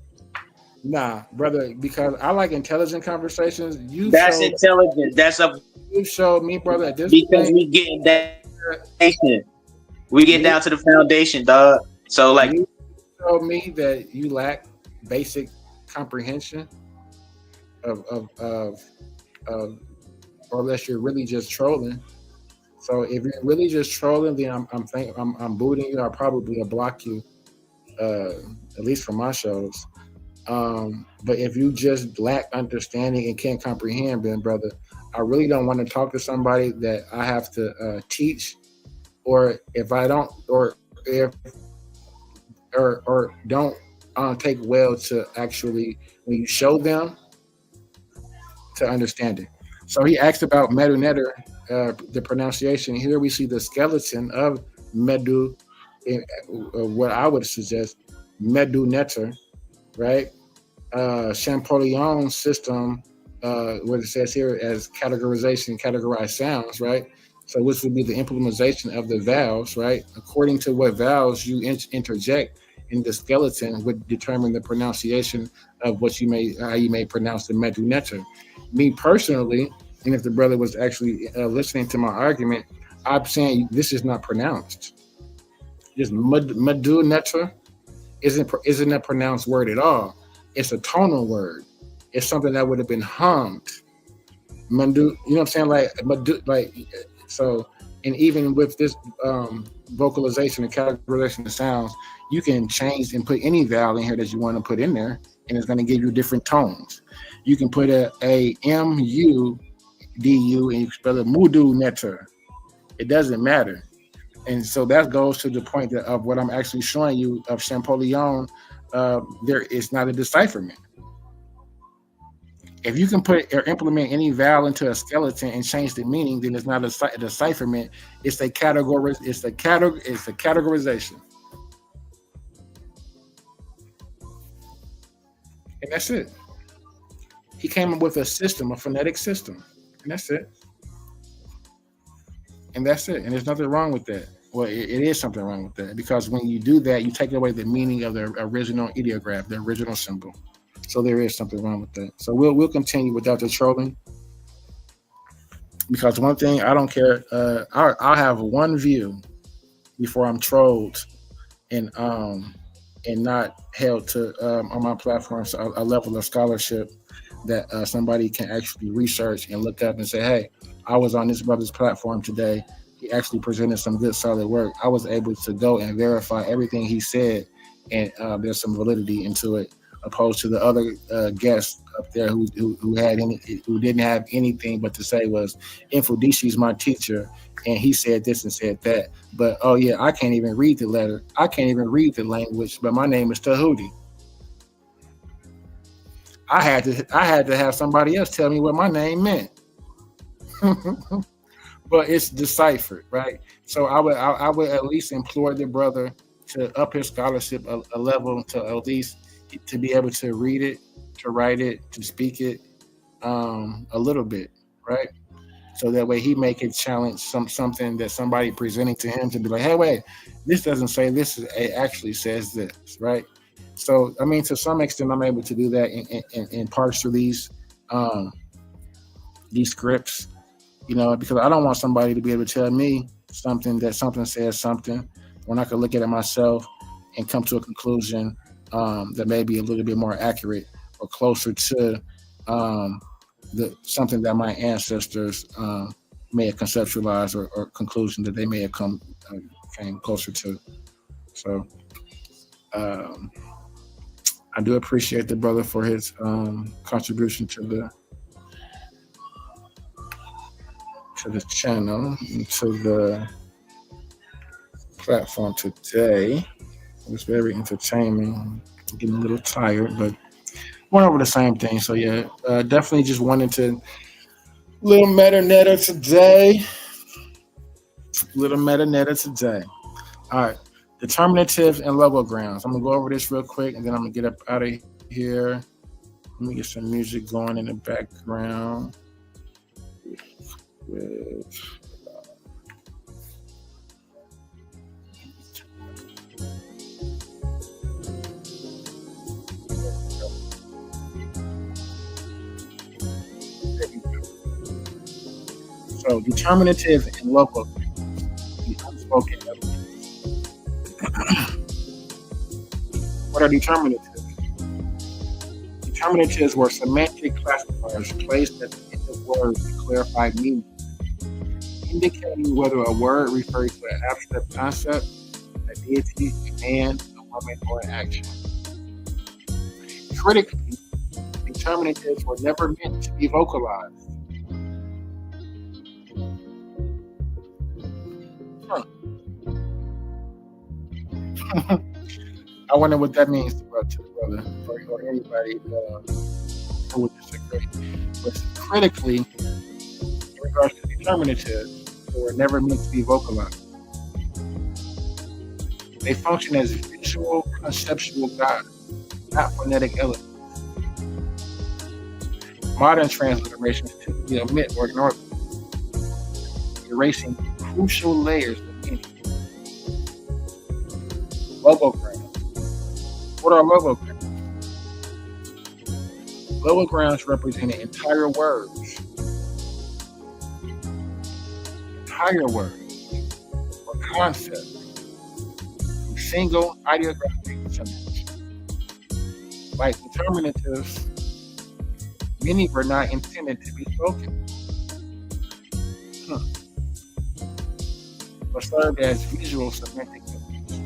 [SPEAKER 1] Nah, brother, because I like intelligent conversations.
[SPEAKER 8] That's intelligent. That's a.
[SPEAKER 1] You showed me, brother, at this
[SPEAKER 8] because we getting that. We get down to the foundation, dog. So like.
[SPEAKER 1] You showed me that you lack basic comprehension of or unless you're really just trolling. So if you're really just trolling, then I'm booting you. I'll probably block you, at least from my shows. But if you just lack understanding and can't comprehend, then brother, I really don't want to talk to somebody that I have to teach, or if I don't, or don't take well to actually when you show them to understand it. So he asked about Medu Neter, the pronunciation. Here we see the skeleton of Medu, what I would suggest, Medu Neter, right? Champollion system, what it says here as categorized sounds, right? So which would be the implementation of the vowels, right? According to what vowels you interject in the skeleton would determine the pronunciation of how you may pronounce the Medu Neter. Me personally, and if the brother was actually listening to my argument, I'm saying this is not pronounced. Just Medu Neter isn't a pronounced word at all. It's a tonal word. It's something that would have been hummed. Medu, you know what I'm saying? So And even with this vocalization and categorization of sounds, you can change and put any vowel in here that you want to put in there, and it's going to give you different tones. You can put a M-U-D-U and you spell it Mudu Netter. It doesn't matter. And so that goes to the point of what I'm actually showing you of Champollion. There is not a decipherment. If you can put or implement any vowel into a skeleton and change the meaning, then it's not a decipherment. It's a category. It's a categorization, and that's it. He came up with a system, a phonetic system, and that's it. And that's it. And there's nothing wrong with that. Well, it is something wrong with that, because when you do that, you take away the meaning of the original ideograph, the original symbol. So there is something wrong with that. So we'll continue without the trolling, because one thing I don't care. I'll have one view before I'm trolled and not held to on my platforms a level of scholarship that somebody can actually research and look up and say, hey, I was on this brother's platform today. He actually presented some good solid work. I was able to go and verify everything he said, and there's some validity into it, opposed to the other guests up there who didn't have anything but to say was Infodishi's my teacher and he said this and said that. But oh yeah, I can't even read the letter. I can't even read the language, but my name is Tahuti. I had to have somebody else tell me what my name meant. But it's deciphered, right? So I would at least implore the brother to up his scholarship a level to at least to be able to read it, to write it, to speak it a little bit, right? So that way he may could challenge something that somebody presenting to him to be like, hey, wait, this doesn't say this, it actually says this, right? So, I mean, to some extent, I'm able to do that in parts through these scripts, you know, because I don't want somebody to be able to tell me something says something when I could look at it myself and come to a conclusion that may be a little bit more accurate or closer to something that my ancestors may have conceptualized or conclusion that they may have came closer to. So I do appreciate the brother for his contribution to the channel, to the platform today. It was very entertaining. I'm getting a little tired, but went over the same thing. So yeah, definitely just wanted to little meta netta today. All right, determinative and logograms. I'm gonna go over this real quick, and then I'm gonna get up out of here. Let me get some music going in the background. So determinative and local, the unspoken elements. What are determinatives? Determinatives were semantic classifiers placed at the end of words to clarify meaning, indicating whether a word refers to an abstract concept, a deity, a man, a woman, or an action. Critically, determinatives were never meant to be vocalized. I wonder what that means to the brother or anybody who would disagree. But critically, in regards to determinative, they were never meant to be vocalized. They function as visual, conceptual guides, not phonetic elements. Modern transliterations typically omit or ignore them, erasing crucial layers of meaning. Logograms. What are logograms? Logograms represent entire words. Or concepts from single ideographic symbols. Like determinatives, many were not intended to be spoken. or served as visual semantic images.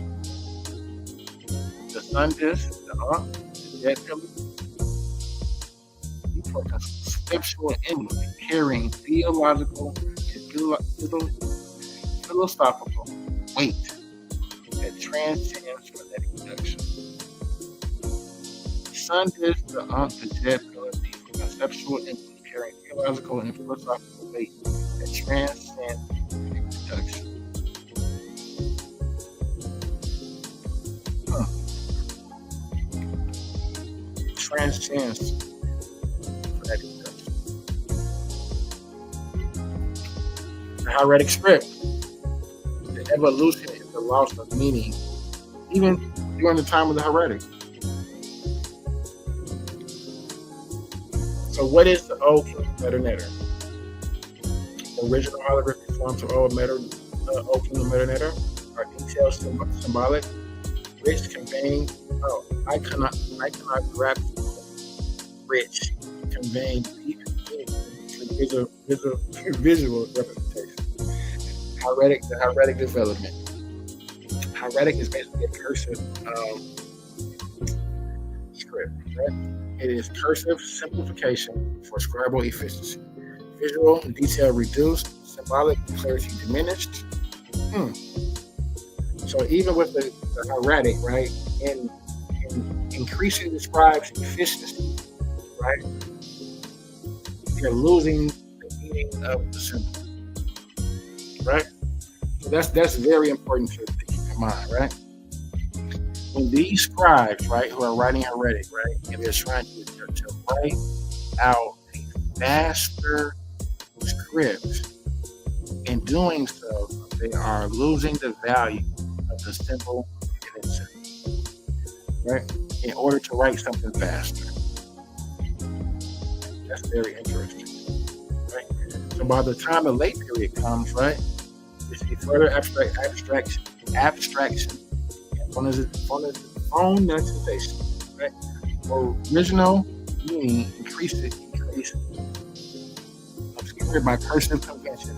[SPEAKER 1] The sun disk, the Ankh, the dead pillar, these were conceptual imagery carrying theological and philosophical weight that transcends phonetic production. The sun disk, the Ankh, the dead pillar, these were conceptual imagery carrying theological and philosophical weight that transcends production. Transcends phonetic production. The hieratic script, the evolution and the loss of meaning, even during the time of the hieratic. So, what is the Old Kingdom Metaneter? Original holographic forms of Old Kingdom Metaneter are detailed, symbolic, rich, conveying, iconographic, rich, conveying deep meaning through visual representation. The hieratic development. Hieratic is basically a cursive script, right? It is cursive simplification for scribal efficiency. Visual detail reduced, symbolic clarity diminished. So even with the hieratic, right, in increasing the scribe's efficiency, right, you're losing the meaning of the symbol, right? So that's very important to keep in mind, right? When these scribes, right, who are writing hieratic, right, and they're trying to write out a faster script, in doing so, they are losing the value of the symbol in itself, right? In order to write something faster. That's very interesting, right? So by the time the late period comes, right, we see further abstraction, and phoneticization, right? Original meaning increased, obscured by cursive convention.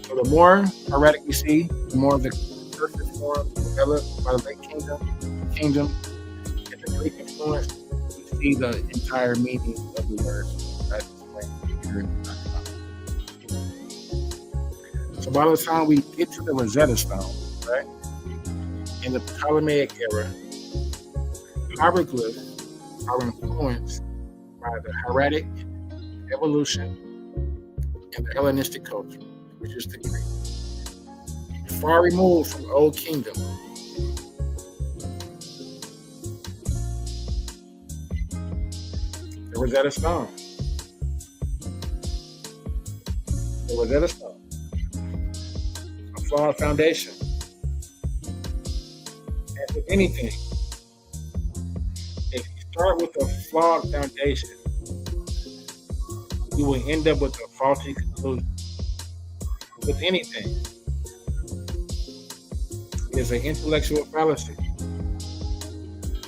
[SPEAKER 1] So the more hieratic we see, the more the cursive form developed by the late kingdom, and the Greek influence, we see the entire meaning of the word. So by the time we get to the Rosetta Stone, right, in the Ptolemaic era, hieroglyphs are influenced by the hieratic evolution and the Hellenistic culture, which is the Greek. Far removed from the Old Kingdom, the Rosetta Stone. The Rosetta Stone. A flawed foundation. And with anything, if you start with a flawed foundation, you will end up with a faulty conclusion. With anything, it is an intellectual fallacy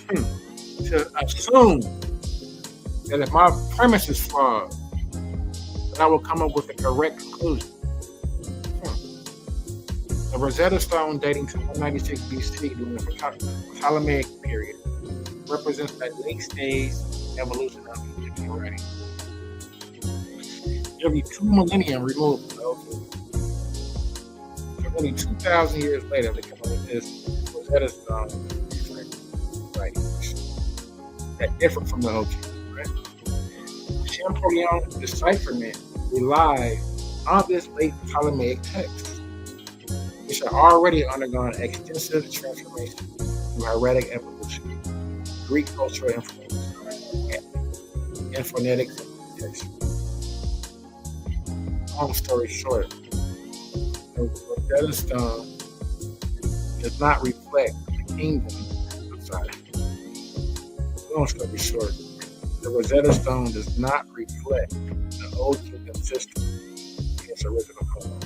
[SPEAKER 1] to assume that if my premise is flawed, then I will come up with a correct conclusion. The Rosetta Stone, dating to 196 BC during the Ptolemaic period, represents a late stage evolution of Egyptian writing. Nearly 2 millennia removed from the Old Kingdom. So only 2,000 years later, they come up with this Rosetta Stone writings that differ from the Old Kingdom, right? Champollion's decipherment relies on this late Ptolemaic text, which had already undergone extensive transformation through hieratic evolution, Greek cultural influence, and phonetic simplification. Long story short, the Rosetta Stone does not reflect the kingdom. Long story short, the Rosetta Stone does not reflect the Old Kingdom system in its original form.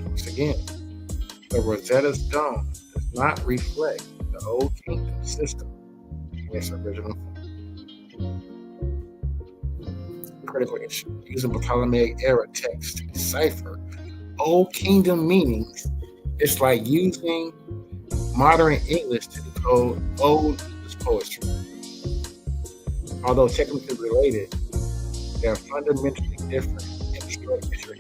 [SPEAKER 1] Once again, the Rosetta Stone does not reflect the Old Kingdom system in its original form. critical issue. Using Ptolemaic era text to decipher Old Kingdom meanings, it's like using modern English to decode Old English poetry. Although technically related, they are fundamentally different in structure.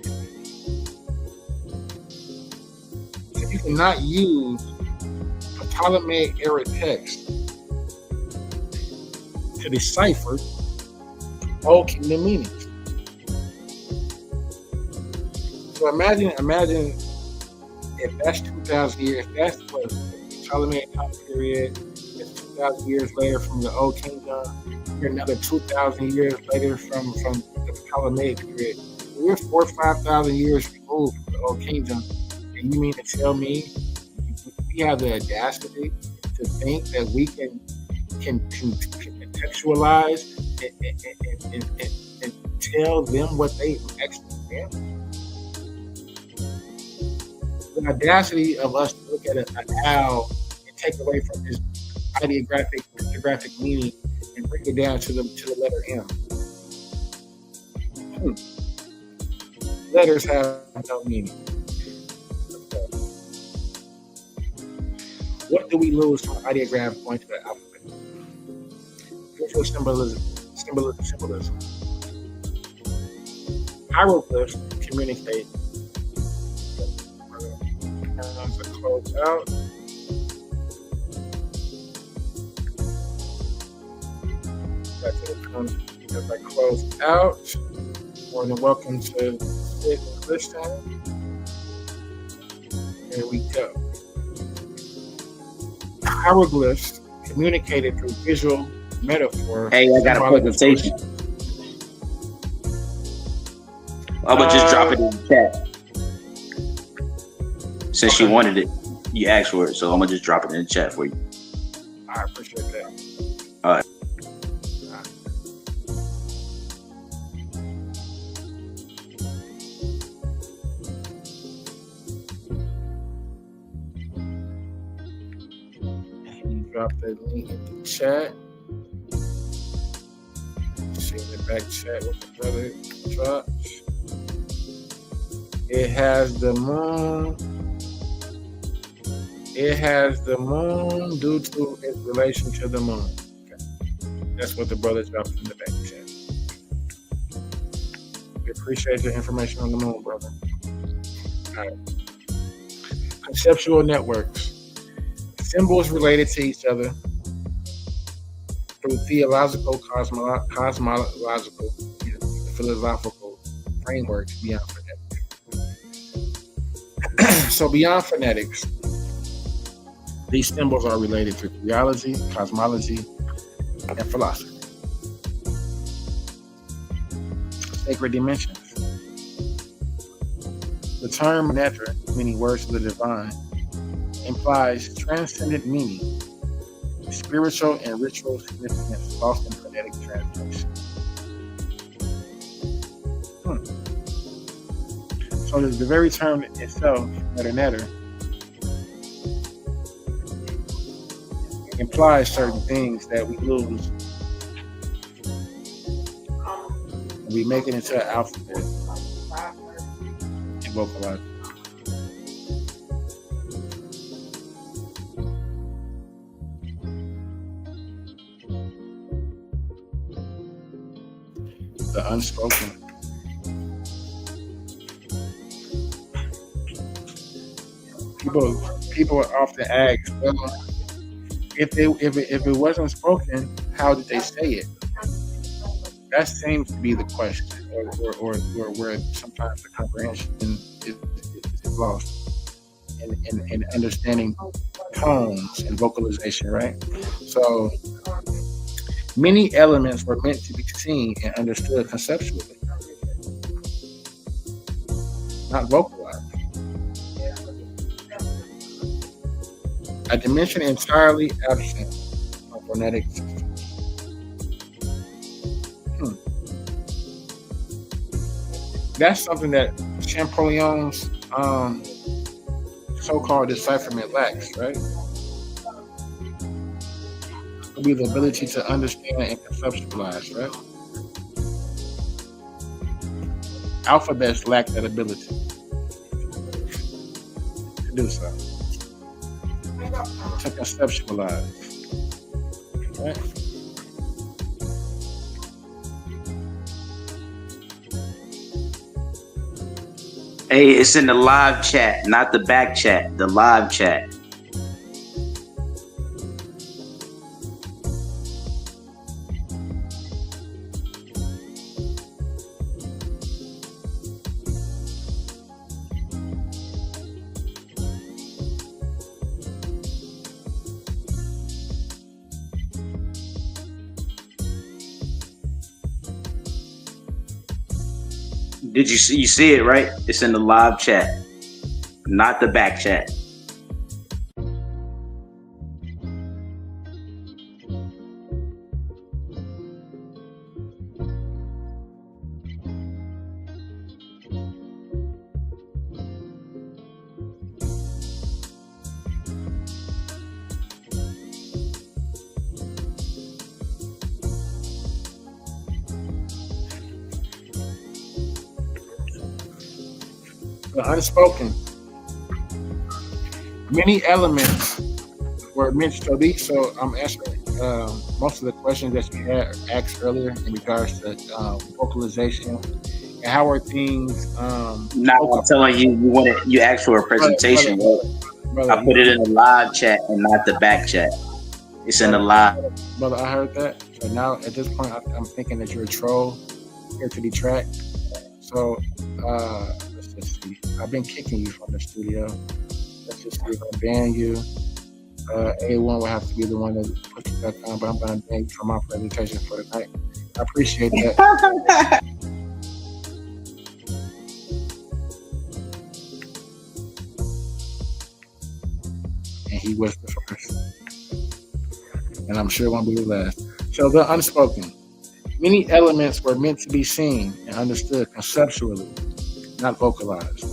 [SPEAKER 1] So you cannot use Ptolemaic era text to decipher Old Kingdom meanings. So imagine if that's 2,000 years, that's what the Ptolemaic time period, it's 2,000 years later from the Old Kingdom, you're another 2,000 years later from the Ptolemaic period. We're 4,000 or 5,000 years removed from the Old Kingdom, and you mean to tell me we have the audacity to think that we can contextualize and tell them what they actually meant? The audacity of us to look at an owl and take away from his ideographic, pictographic meaning and bring it down to the letter M. Letters have no meaning. What do we lose from an ideograph going to the alphabet? Visual symbolism. Hieroglyphs communicate. As I close out. As I close out, more than welcome to sit and listen. Here we go. Hieroglyphs communicated through visual metaphor.
[SPEAKER 8] Hey, I got a presentation. I'm gonna just drop it in the chat. Since you wanted it, you asked for it, so I'm gonna just drop it in the chat for you.
[SPEAKER 1] I appreciate that.
[SPEAKER 8] All right.
[SPEAKER 1] Drop that link in the chat. See in the back chat what the brother dropped. It has the moon. It has the moon due to its relation to the moon. Okay. That's what the brother dropped in the back chat. We appreciate the information on the moon, brother. All right. Conceptual networks. Symbols related to each other through theological, cosmological, philosophical frameworks beyond phonetics. So beyond phonetics, these symbols are related to theology, cosmology, and philosophy. Sacred dimensions. The term netter, meaning words of the divine, implies transcendent meaning, spiritual and ritual significance lost in phonetic translation. So the very term itself, netter, implies certain things that we lose. We make it into an alphabet and vocalize it. The unspoken. People often ask, well, if it wasn't spoken, how did they say it? That seems to be the question, or where sometimes the comprehension is lost in understanding tones and vocalization, right? So many elements were meant to be seen and understood conceptually, not vocalized. A dimension entirely absent of phonetic systems. That's something that Champollion's so-called decipherment lacks, right? It would be the ability to understand and conceptualize, right? Alphabets lack that ability to do so, to conceptualize. Right?
[SPEAKER 8] Hey, it's in the live chat, not the back chat. The live chat. Did you see it, right? It's in the live chat, not the back chat.
[SPEAKER 1] The unspoken. Many elements were mentioned to be, so I'm answering most of the questions that you had asked earlier in regards to vocalization and how are things.
[SPEAKER 8] Now I'm telling you, you asked for a presentation.
[SPEAKER 1] Brother,
[SPEAKER 8] I put it in the live chat and not the back chat. It's in the live.
[SPEAKER 1] Brother, I heard that. So now at this point, I'm thinking that you're a troll here to detract. So let's just see. I've been kicking you from the studio. Let's just see if I ban you. A1 will have to be the one that puts you back on, but I'm going to ban you from my presentation for the night. I appreciate that. And he was the first. And I'm sure it won't be the last. So the unspoken. Many elements were meant to be seen and understood conceptually, not vocalized.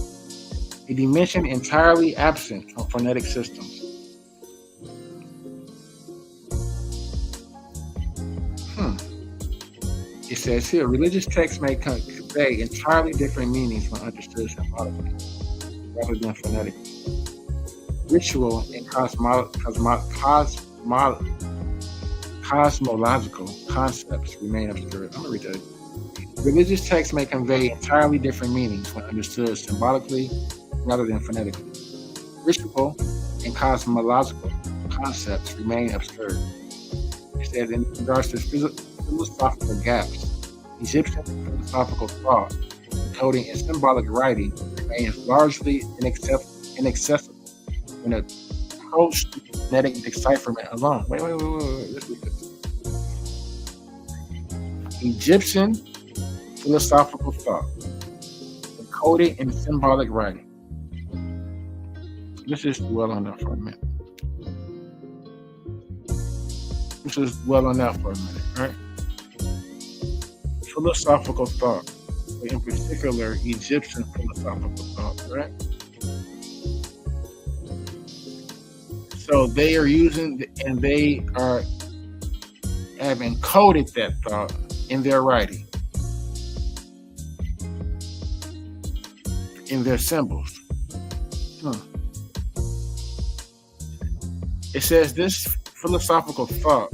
[SPEAKER 1] A dimension entirely absent from phonetic systems. It says here, religious texts may convey entirely different meanings when understood symbolically, rather than phonetically. Ritual and cosmological concepts remain obscure. I'm going to read that. Religious texts may convey entirely different meanings when understood symbolically rather than phonetically. Ritual and cosmological concepts remain obscure. It says, in regards to philosophical gaps, Egyptian philosophical thought, encoding and symbolic writing remains largely inaccessible when approached through phonetic decipherment alone. Wait. Let's read this. Egyptian philosophical thought, encoded in symbolic writing. Let's just dwell on that for a minute. Right? Philosophical thought, in particular, Egyptian philosophical thought, right? So they are using, and they have encoded that thought in their writing, in their symbols. It says this philosophical thought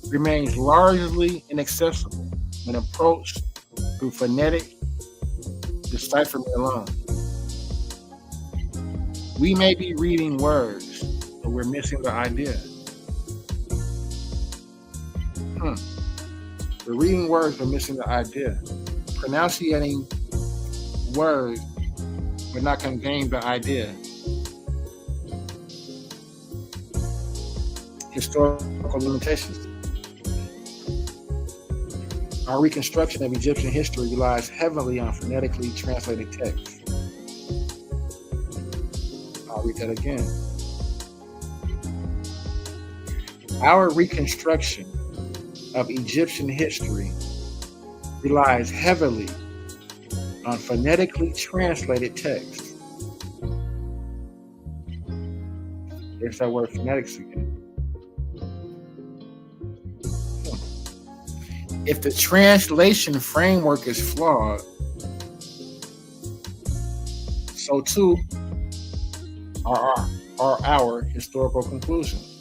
[SPEAKER 1] remains largely inaccessible when approached through phonetic decipherment alone. We may be reading words, but we're missing the idea. We're reading words, but missing the idea. Pronunciating words, but not conveying the idea. Historical limitations. Our reconstruction of Egyptian history relies heavily on phonetically translated texts. I'll read that again. Our reconstruction of Egyptian history relies heavily on phonetically translated texts. There's that word phonetics again. If the translation framework is flawed, so too are our historical conclusions.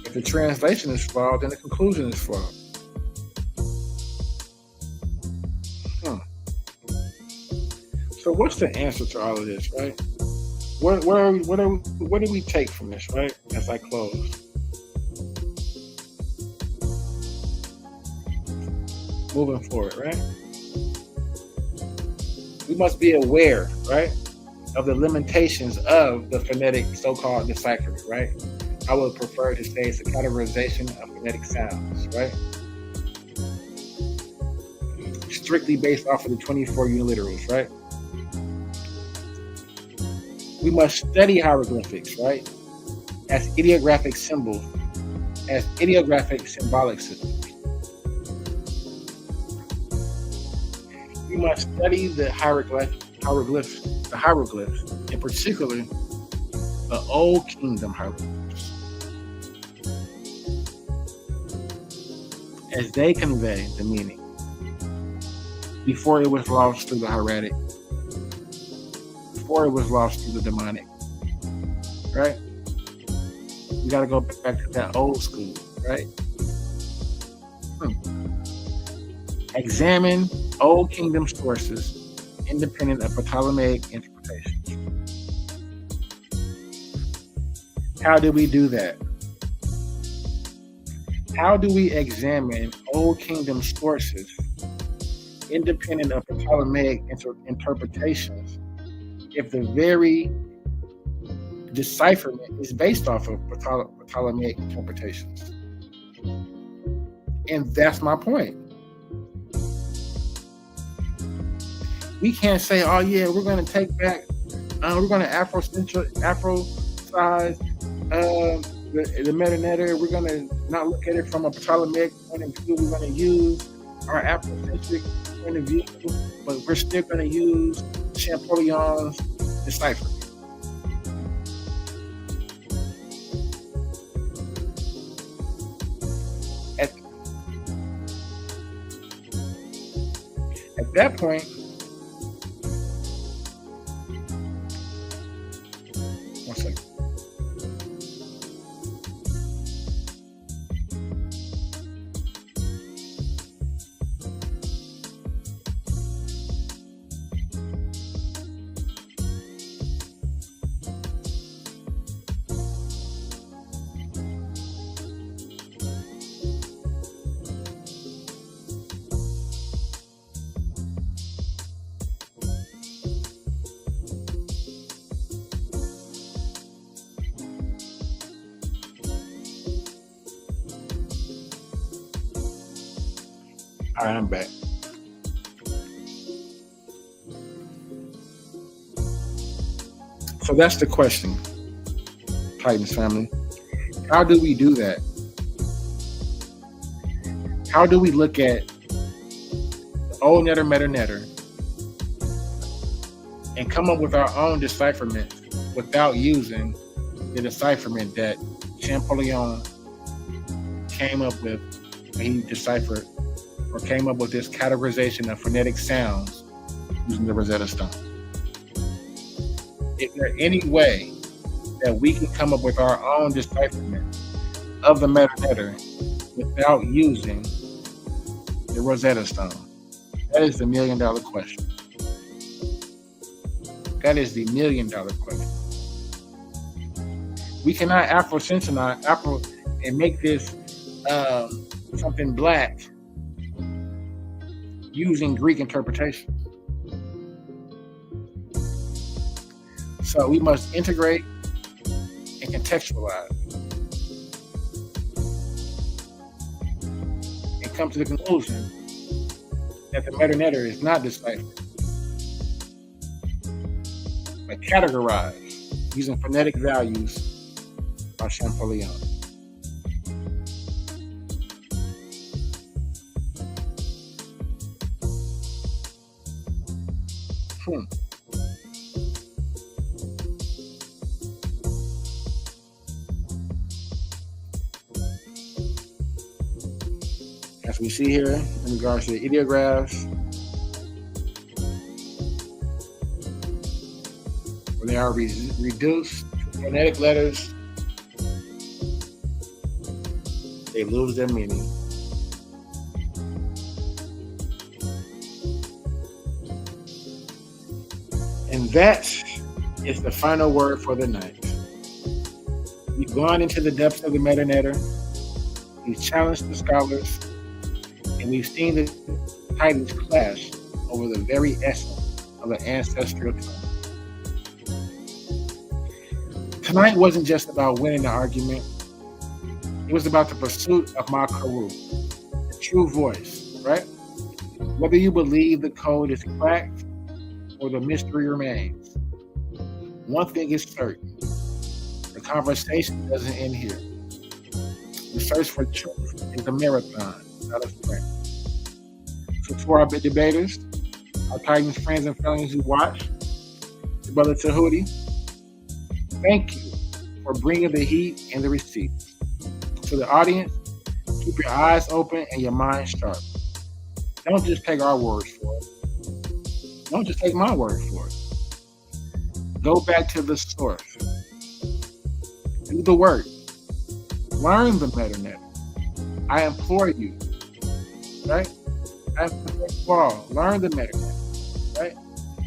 [SPEAKER 1] If the translation is flawed, then the conclusion is flawed. So what's the answer to all of this, right? What do we take from this, right? As I close. Moving forward, right? We must be aware, right, of the limitations of the phonetic so-called decipherment, right? I would prefer to say it's a categorization of phonetic sounds, right? Strictly based off of the 24 uniliterals, right? We must study hieroglyphics, right, as ideographic symbols, as ideographic symbolic systems. We must study the hieroglyphs, in particular, the Old Kingdom hieroglyphs, as they convey the meaning before it was lost through the hieratic, before it was lost through the demonic, right? We got to go back to that old school, right? Examine Old Kingdom sources independent of Ptolemaic interpretations. How do we do that? How do we examine Old Kingdom sources independent of Ptolemaic interpretations if the very decipherment is based off of Ptolemaic interpretations? And that's my point. We can't say, oh yeah, we're going to take back, we're going to Afrocize the meta-netter. We're going to not look at it from a Ptolemaic point of view. We're going to use our Afrocentric point of view, but we're still going to use Champollion's decipherment. At that point, one second. All right, I'm back. So that's the question, Titans family. How do we do that? How do we look at the old netter, meta netter, and come up with our own decipherment without using the decipherment that Champollion came up with when he deciphered or came up with this categorization of phonetic sounds using the Rosetta Stone? Is there any way that we can come up with our own decipherment of the meta-netter without using the Rosetta Stone? That is the $1 million question. That is the $1 million question. We cannot Afro and make this something black using Greek interpretation. So we must integrate and contextualize and come to the conclusion that the meta-netter is not deciphered, but categorized using phonetic values by Champollion. as we see here in regards to the ideographs, when they are reduced to phonetic letters, they lose their meaning. And that is the final word for the night. We've gone into the depths of the meta-netter. We've challenged the scholars, and we've seen the titans clash over the very essence of an ancestral tongue. Tonight wasn't just about winning the argument. It was about the pursuit of Makaru, the true voice, right? Whether you believe the code is cracked or the mystery remains, one thing is certain: the conversation doesn't end here. The search for truth is a marathon, not a sprint. So for our debaters, our Titans friends and families who watch, to Brother Tahuti, thank you for bringing the heat and the receipts. To the audience, keep your eyes open and your mind sharp. Don't just take our words for it. Don't just take my word for it. Go back to the source. Do the work. Learn the meta-net. I implore you, right? I implore you all, learn the meta-net, right?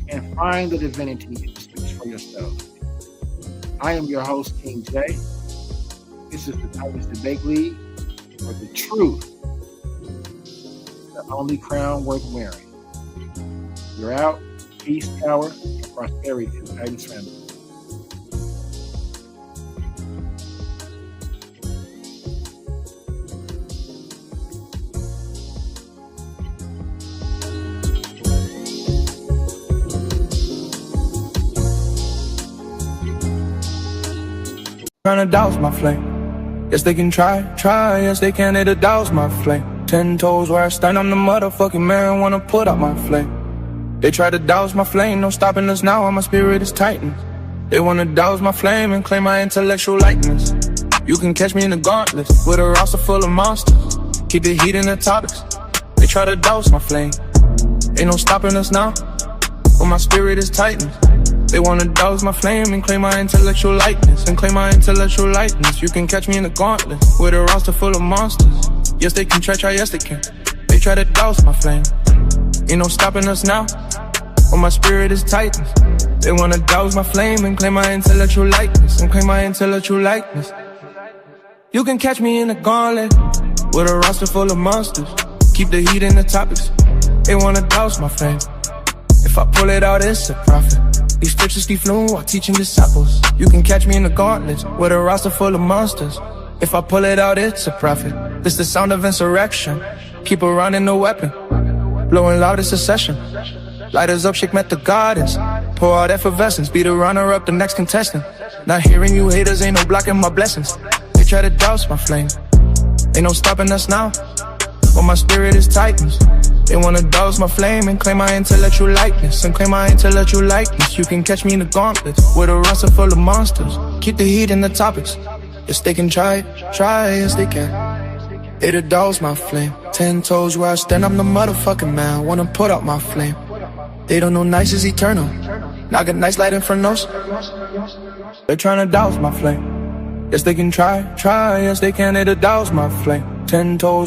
[SPEAKER 1] And find the divinity that speaks for yourself. I am your host, King J. This is the Titans Debate League, for the truth, the only crown worth wearing. You're out. Peace, power, and prosperity to the Titans family.
[SPEAKER 9] Trying to douse my flame. Yes, they can try, yes, they can, it'll douse my flame. 10 toes where I stand, I'm the motherfucking man, wanna put out my flame. They try to douse my flame, no stopping us now, my spirit is tightened. They wanna douse my flame and claim my intellectual likeness. You can catch me in the gauntlet, with a roster full of monsters. Keep the heat in the topics. They try to douse my flame. Ain't no stopping us now, but my spirit is tightened. They wanna douse my flame and claim my intellectual likeness. You can catch me in the gauntlet, with a roster full of monsters. Yes, they can try, yes, they can. They try to douse my flame. Ain't no stopping us now, but my spirit is tightened. They wanna douse my flame and claim my intellectual likeness. You can catch me in the gauntlet, with a roster full of monsters. Keep the heat in the topics. They wanna douse my flame. If I pull it out, it's a profit. These scriptures keep flowing while teaching disciples. You can catch me in the gauntlets, with a roster full of monsters. If I pull it out, it's a profit. This the sound of insurrection. Keep around in the weapon. Blowing loud, it's a session. Lighters up, shake met the gardens. Pour out effervescence, be the runner-up, the next contestant. Not hearing you haters, ain't no blocking my blessings. They try to douse my flame. Ain't no stopping us now, but my spirit is tightened. They wanna douse my flame and claim my intellectual likeness. You can catch me in the gauntlet, with a roster full of monsters. Keep the heat in the topics. Yes, they can try, yes, they can. It'll douse my flame. 10 toes where I stand, I'm the motherfucking man, wanna put out my flame. They don't know nice is eternal. Now I got nice light infernos. They're trying to douse my flame. Yes, they can try, yes, they can. It'll douse my flame. 10 toes